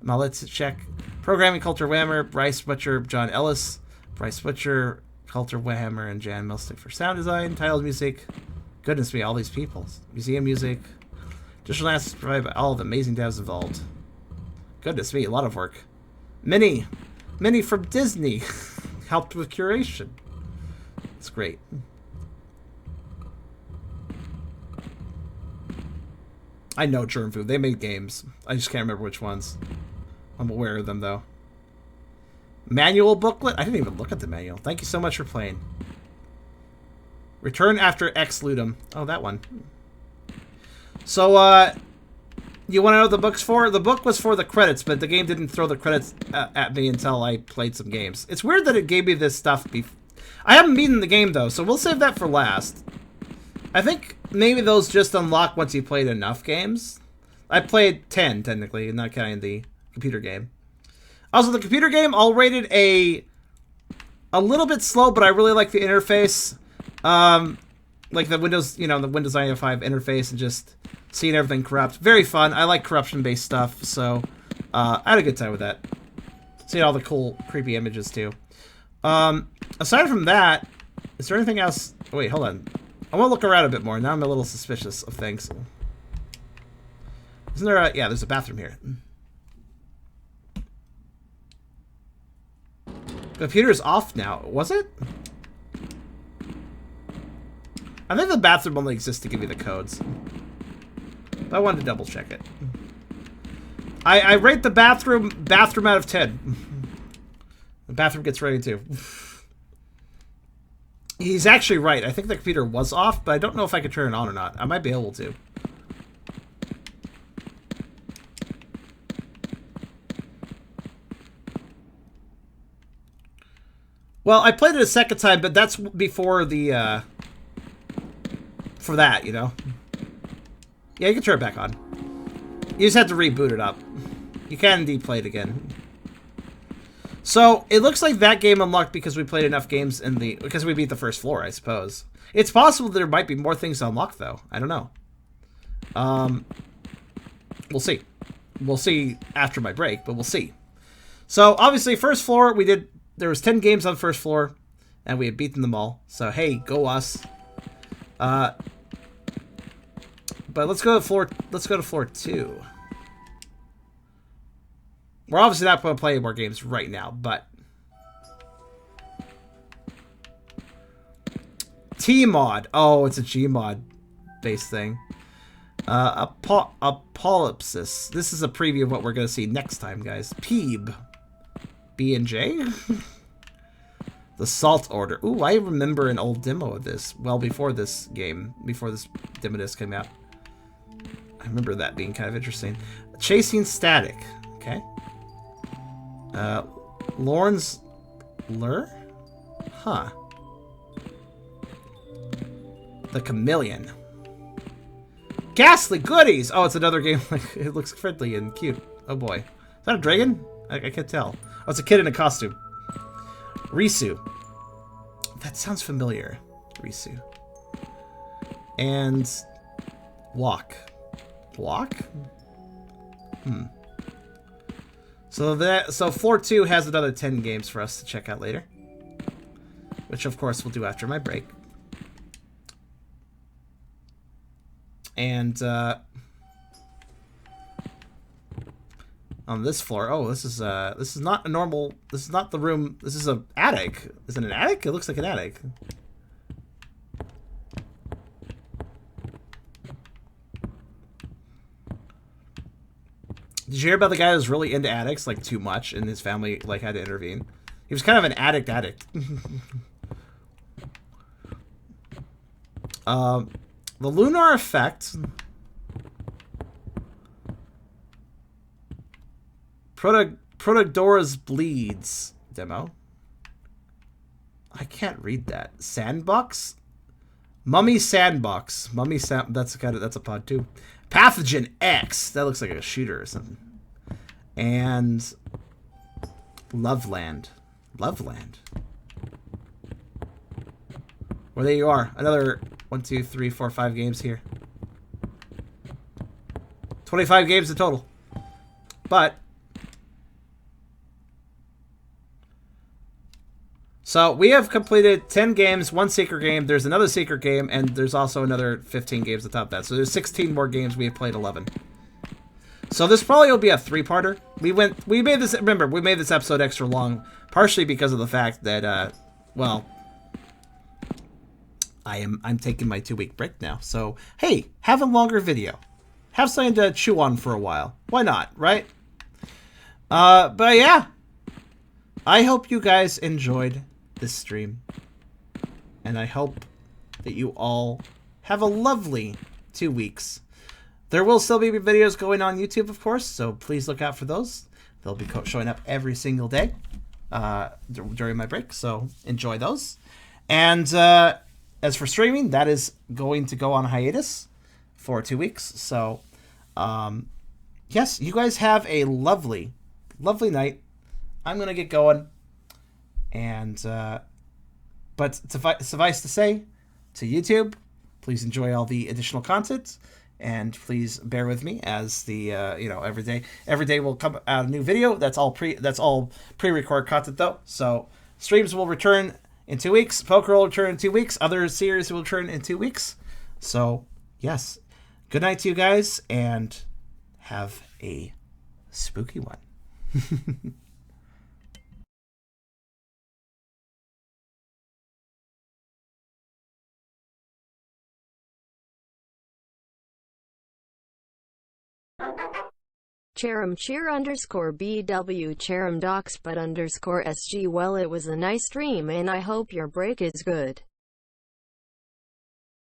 S1: Malitzek. Programming Culture Whammer. Bryce Butcher. John Ellis. Bryce Butcher. Culture Whammer and Jan Milstick for sound design. Titled music. Goodness me, all these people. Museum music. Additional assets provided by all the amazing devs involved. Goodness me, a lot of work. Minnie from Disney helped with curation. It's great. I know Germ Food. They made games. I just can't remember which ones. I'm aware of them though. Manual booklet? I didn't even look at the manual. Thank you so much for playing. Return after Ex Ludum. Oh, that one. So, you want to know what the book's for? The book was for the credits, but the game didn't throw the credits at me until I played some games. It's weird that it gave me this stuff. I haven't beaten the game, though, so we'll save that for last. I think maybe those just unlock once you played enough games. I played 10, technically, not counting the computer game. Also, the computer game, I'll rate it a little bit slow, but I really like the interface. Like the Windows, the Windows 95 interface and just seeing everything corrupt. Very fun. I like corruption-based stuff, so I had a good time with that. Seeing all the cool, creepy images, too. Aside from that, is there anything else? Wait, hold on. I want to look around a bit more. Now I'm a little suspicious of things. Isn't there yeah, there's a bathroom here. Computer's off now. Was it? I think the bathroom only exists to give you the codes. But I wanted to double check it. I rate the bathroom out of 10. The bathroom gets ready too. He's actually right. I think the computer was off, but I don't know if I could turn it on or not. I might be able to. Well, I played it a second time, but that's before the, for that, Yeah, you can turn it back on. You just have to reboot it up. You can indeed play it again. So, it looks like that game unlocked because we played enough games because we beat the first floor, I suppose. It's possible that there might be more things to unlock, though. I don't know. We'll see. We'll see after my break, but we'll see. So, obviously, first floor, there was 10 games on first floor, and we had beaten them all. So, hey, go us. But let's go to floor 2. We're obviously not going to play any more games right now, but T-mod. Oh, it's a Gmod based thing. Apocalypsis. This is a preview of what we're going to see next time, guys. Peeb. B&J? The Salt Order. Ooh, I remember an old demo of this. Well, before this game. Before this demo disc came out. I remember that being kind of interesting. Chasing Static. Okay. Lawrence Lure? Huh. The Chameleon. Ghastly Goodies! Oh, it's another game. It looks friendly and cute. Oh boy. Is that a dragon? I can't tell. Oh, it's a kid in a costume. Risu. That sounds familiar. Risu. And Walk. Walk? So floor 2 has another 10 games for us to check out later. Which of course we'll do after my break. And on this floor, oh, this is not a normal, this is not the room, this is an attic. Is it an attic? It looks like an attic. Did you hear about the guy who was really into addicts, like too much, and his family like had to intervene? He was kind of an addict. The lunar effect. Protodora's Bleeds demo. I can't read that. Sandbox? Mummy Sandbox. That's a pod too. Pathogen X. That looks like a shooter or something. And Loveland. Loveland. Well, there you are. Another 1, 2, 3, 4, 5 games here. 25 games in total. But so we have completed 10 games, 1 secret game. There's another secret game, and there's also another 15 games on top of that. So there's 16 more games. We have played 11. So this probably will be a 3-parter. We made this. Remember, we made this episode extra long, partially because of the fact that, well, I'm taking my 2-week break now. So hey, have a longer video. Have something to chew on for a while. Why not, right? But yeah, I hope you guys enjoyed this stream, and I hope that you all have a lovely 2 weeks. There will still be videos going on YouTube, of course, so please look out for those. They'll be showing up every single day during my break, so enjoy those. And as for streaming, that is going to go on hiatus for 2 weeks. So yes, you guys have a lovely night. I'm gonna get going. And, but suffice to say, to YouTube, please enjoy all the additional content, and please bear with me as the, every day will come out a new video. That's all pre-recorded content though. So streams will return in 2 weeks. Poker will return in 2 weeks. Other series will return in 2 weeks. So yes, good night to you guys, and have a spooky one.
S9: Cherim cheer underscore BW Cherim docs but underscore SG. Well, it was a nice stream and I hope your break is good.